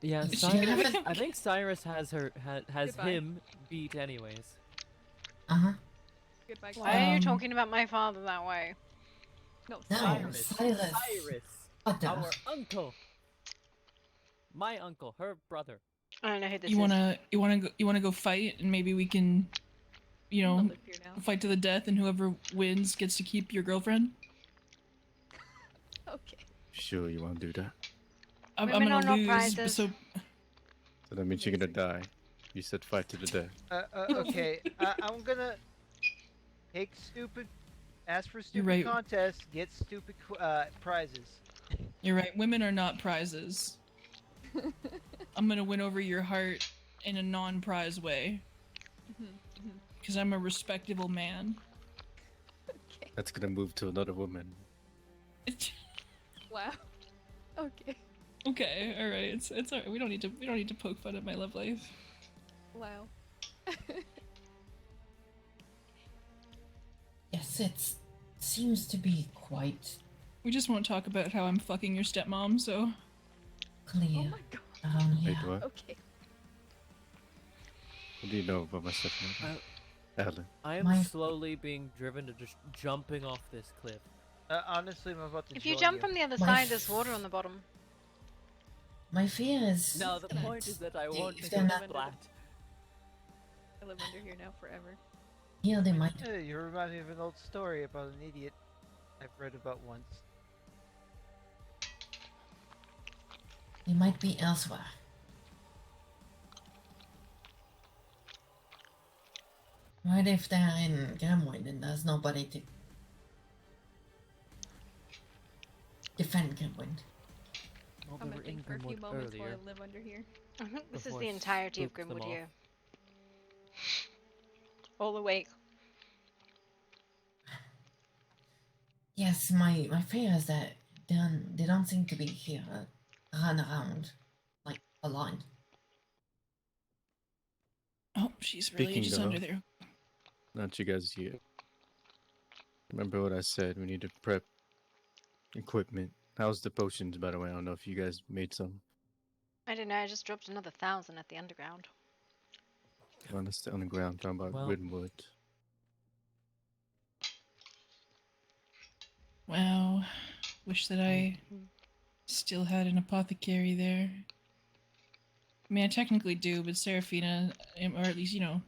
Yeah, She Cyrus, haven't- I think Cyrus has Goodbye. him beat anyways. Goodbye. Why are you talking about my father that way? No, Cyrus. Cyrus, What the? our uncle. My uncle, her brother. I don't know who this You is. wanna go fight, and maybe we can, you I'll know, live here now. fight to the death, and whoever wins gets to keep your girlfriend. Okay. Sure, you want to do that? I'm Women gonna are not lose, prizes. so So that means you're gonna die. You said fight to the death. Okay, I'm gonna take stupid, ask for stupid right. contests, get stupid prizes. you're right. Women are not prizes. I'm gonna win over your heart in a non-prize way, because I'm a respectable man. That's gonna move to another woman. Wow. Okay. Okay, all right. It's all right. We don't need to poke fun at my love life. Wow. Yes, it seems to be quite We just won't talk about how I'm fucking your stepmom. So. clear Oh my god. around here. Wait, what? Okay. What do you know about my stepmother? Alan. I am slowly being driven to just jumping off this cliff. Honestly, I'm about to If you join jump from the other My side, there's water on the bottom. My fear is. No, the point is that I want to if go they're not splat. I live under here now forever. here, they might. You remind me of an old story about an idiot I've read about once. They might be elsewhere. Right, if they're in Gamwood, then there's nobody to defend Gamwood. Well, I'm they gonna were in think for a few Grimwood moments while earlier. I live under here. I think this is Before the I entirety of spooked them Grimwood off. here. All awake. Yes, my fear is that they don't seem to be here, run around like aligned. Oh, she's really Speaking just of, under there. not you guys yet. Remember what I said? We need to prep equipment. How's the potions, by the way? I don't know if you guys made some. I don't know, I just dropped another 1,000 at the underground. On the ground, talking about Well- Woodwood. Wow. Wish that I still had an apothecary there. I mean, I technically do, but Seraphina, or at least, you know,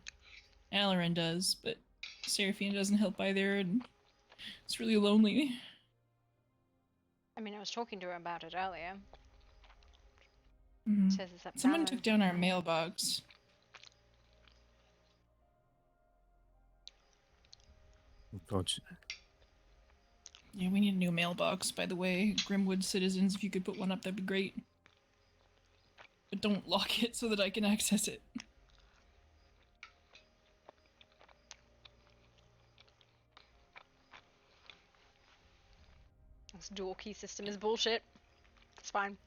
Alarin does, but Seraphina doesn't help either, and it's really lonely. I mean, I was talking to her about it earlier. Mhm. Says it's up Someone Valor. took down our mailbox. Unfortunate. Yeah, we need a new mailbox, by the way. Grimwood citizens, if you could put one up, that'd be great. But don't lock it so that I can access it. This dual key system is bullshit. It's fine.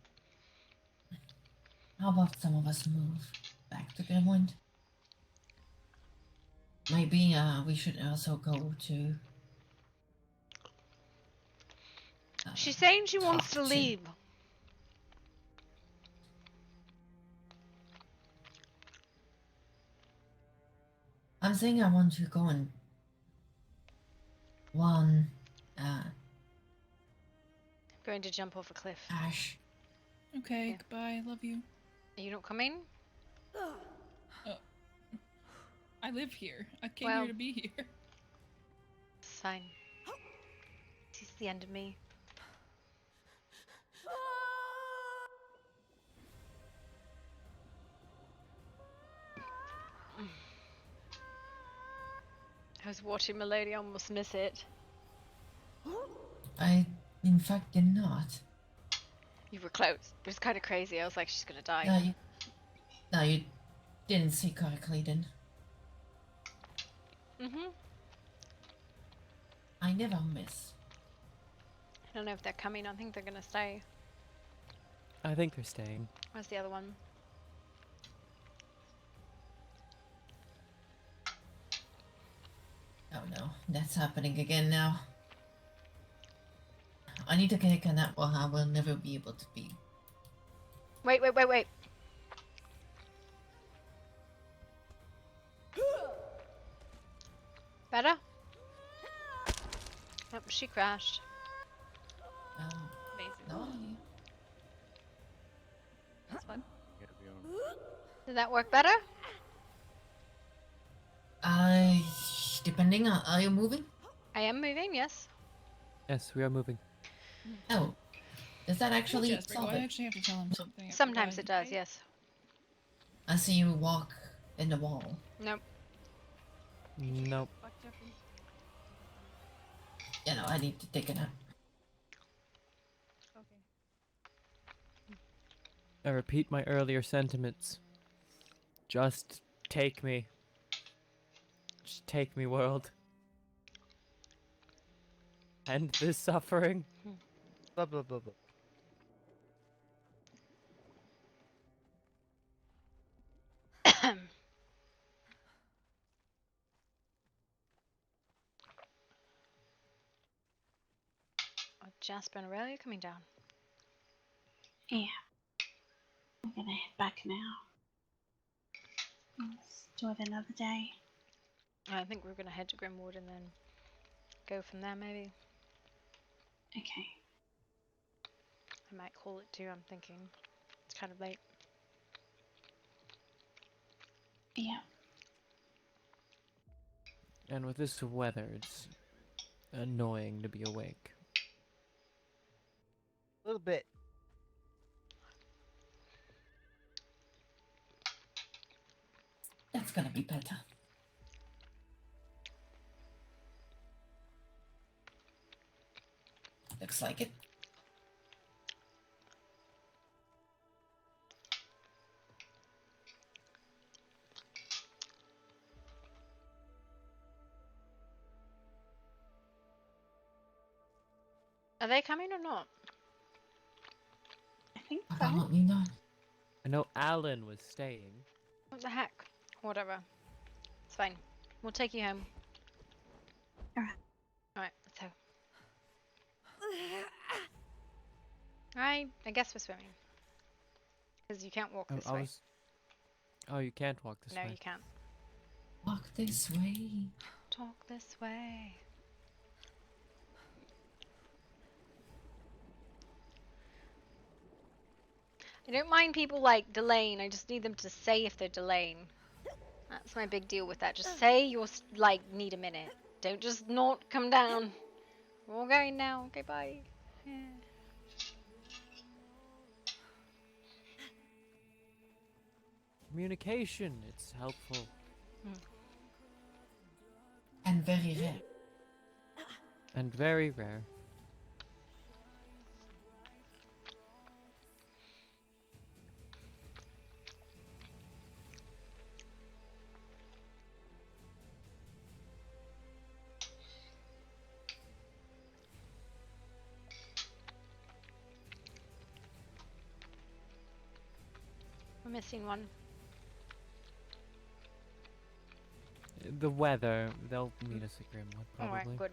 How about some of us move back to Grimwood? Maybe we should also go to. She's saying she wants to leave. I'm saying I want to go and one. Going to jump off a cliff. Ash. Okay, Yeah. goodbye. Love you. Are you not coming? I live here. I came Well, here to be here. It's fine. She's the end of me. I was watching Melody almost miss it. I, in fact, did not. You were close. It was kind of crazy. I was like, she's gonna die. No, you didn't see correctly then. I never miss. I don't know if they're coming. I think they're gonna stay. I think they're staying. Where's the other one? Oh no, that's happening again now. I need to take a nap or I will never be able to be. Wait. Better? Yep, she crashed. Amazing. No. That's fun. Did that work better? Depending on, are you moving? I am moving, yes. Yes, we are moving. Oh, does that actually Jasper, do solve I it? actually have to tell him something? I Sometimes forgot. it does, yes. I see you walk in the wall. Nope. Nope. You know, I need to take a nap. I repeat my earlier sentiments. Just take me. Just take me, world. End this suffering. Blah blah blah blah. Oh, Jasper and Aurelia coming down. Yeah. I'm gonna head back now. Let's do it another day. I think we're gonna head to Grimwood and then go from there, maybe. Okay. I might call it too, I'm thinking. It's kind of late. Yeah. And with this weather, it's annoying to be awake. A little bit. That's gonna be better. Looks like it. Are they coming or not? I think so. Probably not. I know Alan was staying. What the heck? Whatever. It's fine. We'll take you home. Alright, let's go. Alright, I guess we're swimming. Because you can't walk this way. Oh, you can't walk this way. No, you can't. Walk this way. Talk this way. I don't mind people like delaying, I just need them to say if they're delaying. That's my big deal with that. Just say you're like need a minute. Don't just not come down. We're all going now. Okay, bye. Yeah. Communication, it's helpful. And very rare. And very rare. We're missing one. The weather, they'll meet us at Grimwood, probably. Alright, good.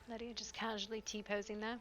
Lydia just casually T-posing there.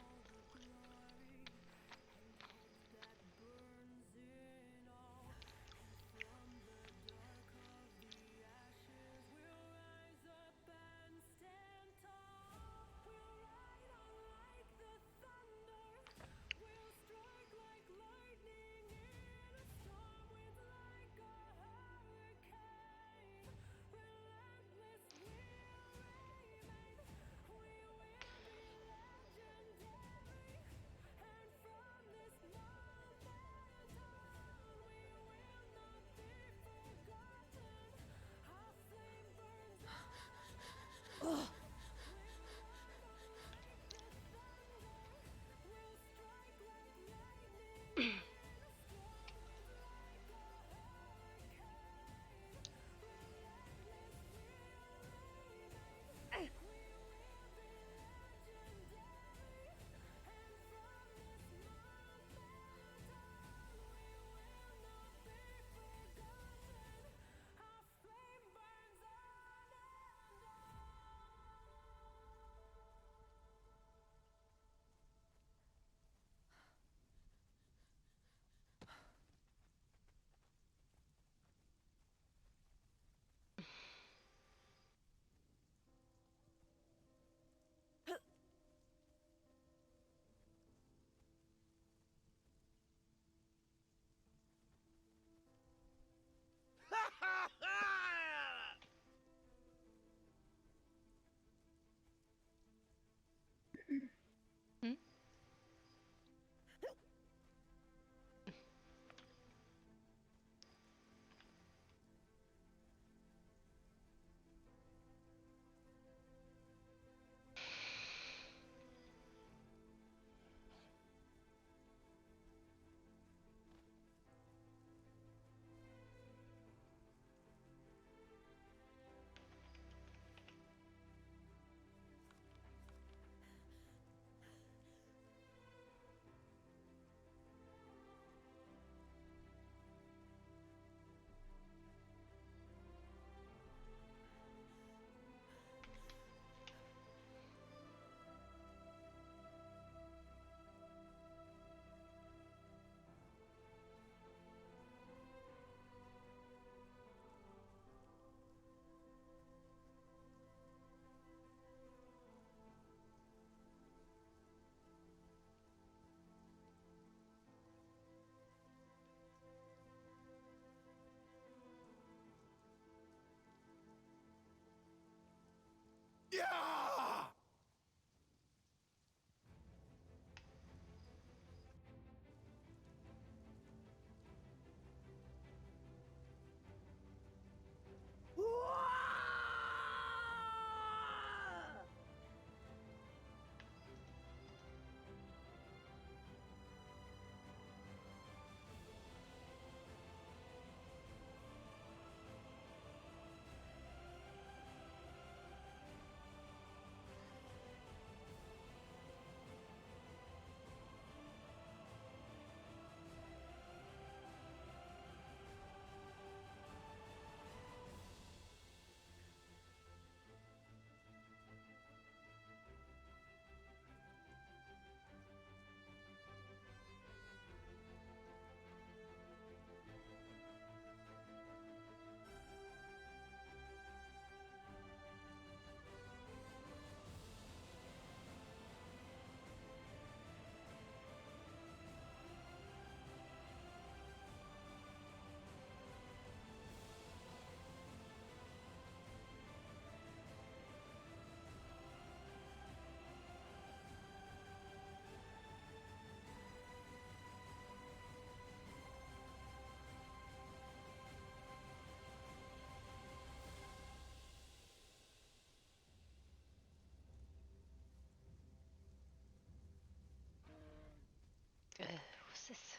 What's this?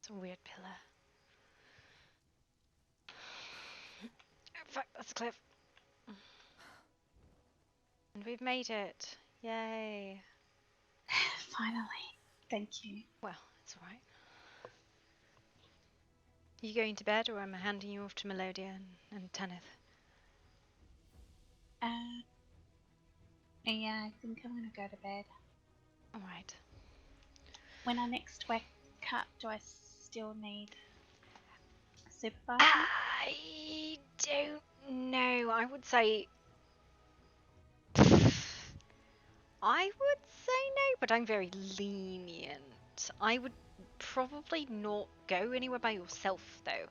It's a weird pillar. Oh, fuck, that's a cliff. And we've made it. Yay. Finally. Thank you. Well, it's alright. Are you going to bed, or am I handing you off to Melodia and Tanith? Yeah, I think I'm gonna go to bed. Alright. When I next wake up, do I still need a supervisor? I don't know. I would say no, but I'm very lenient. I would probably not go anywhere by yourself, though.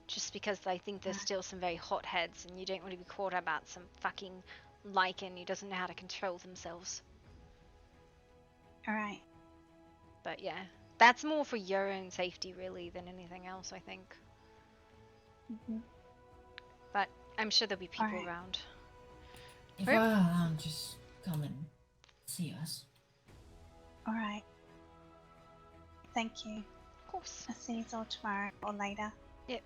Just because I think there's still some very hot heads, and you don't want to be caught about some fucking lichen who doesn't know how to control themselves. Alright. But yeah, that's more for your own safety, really, than anything else, I think. But I'm sure there'll be people around. If we're around, just come and see us. Alright. Thank you. Of course. I'll see you all tomorrow or later. Yep,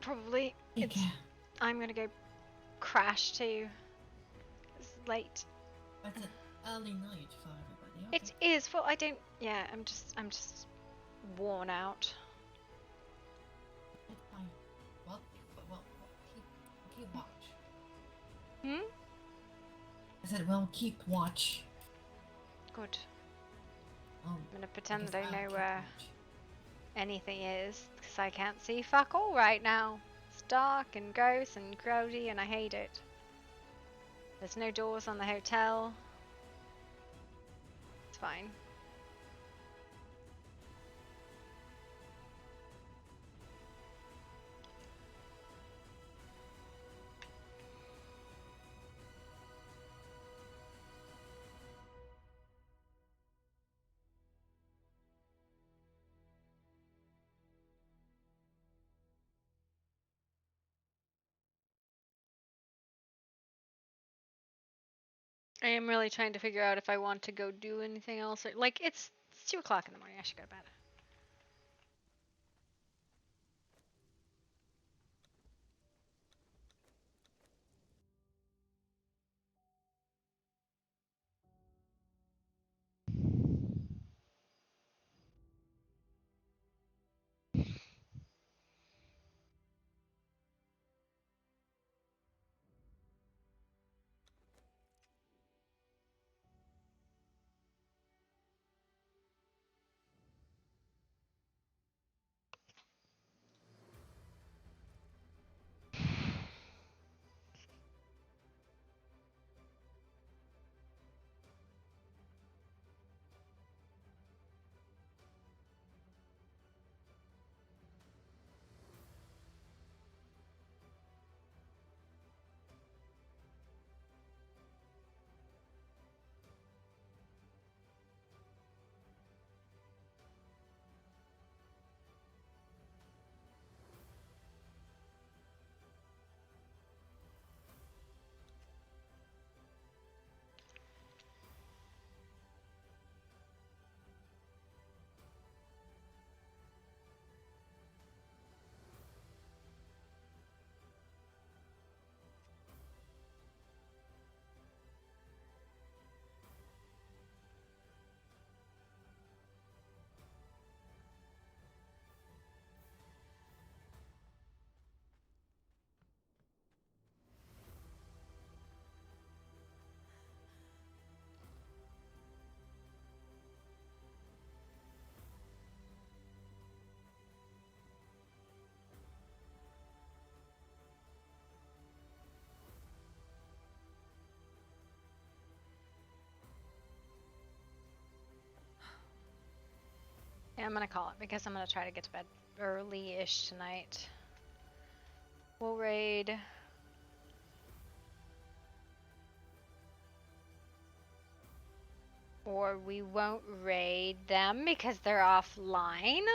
probably. I'm gonna go crash too. It's late. It's an early night for everybody. Okay. It is. Well, I don't. Yeah, I'm just worn out. It's fine. Well, keep watch. Hmm? I said, well, keep watch. Good. I'm gonna pretend that I know where anything is, because I can't see fuck all right now. It's dark and gross and grody, and I hate it. There's no doors on the hotel. It's fine. I am really trying to figure out if I want to go do anything else. Like, it's 2 o'clock in the morning. I should go to bed. Yeah, I'm gonna call it because I'm gonna try to get to bed early-ish tonight. We'll raid. Or we won't raid them because they're offline.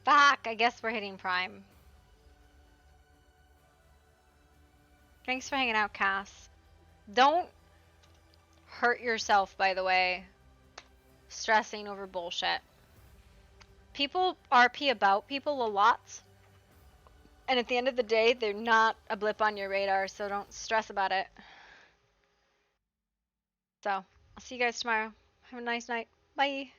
Fuck, I guess we're hitting Prime. Thanks for hanging out, Cass. Don't hurt yourself, by the way. stressing over bullshit. People RP about people a lot. And at the end of the day, they're not a blip on your radar, so don't stress about it. So, I'll see you guys tomorrow. Have a nice night. Bye.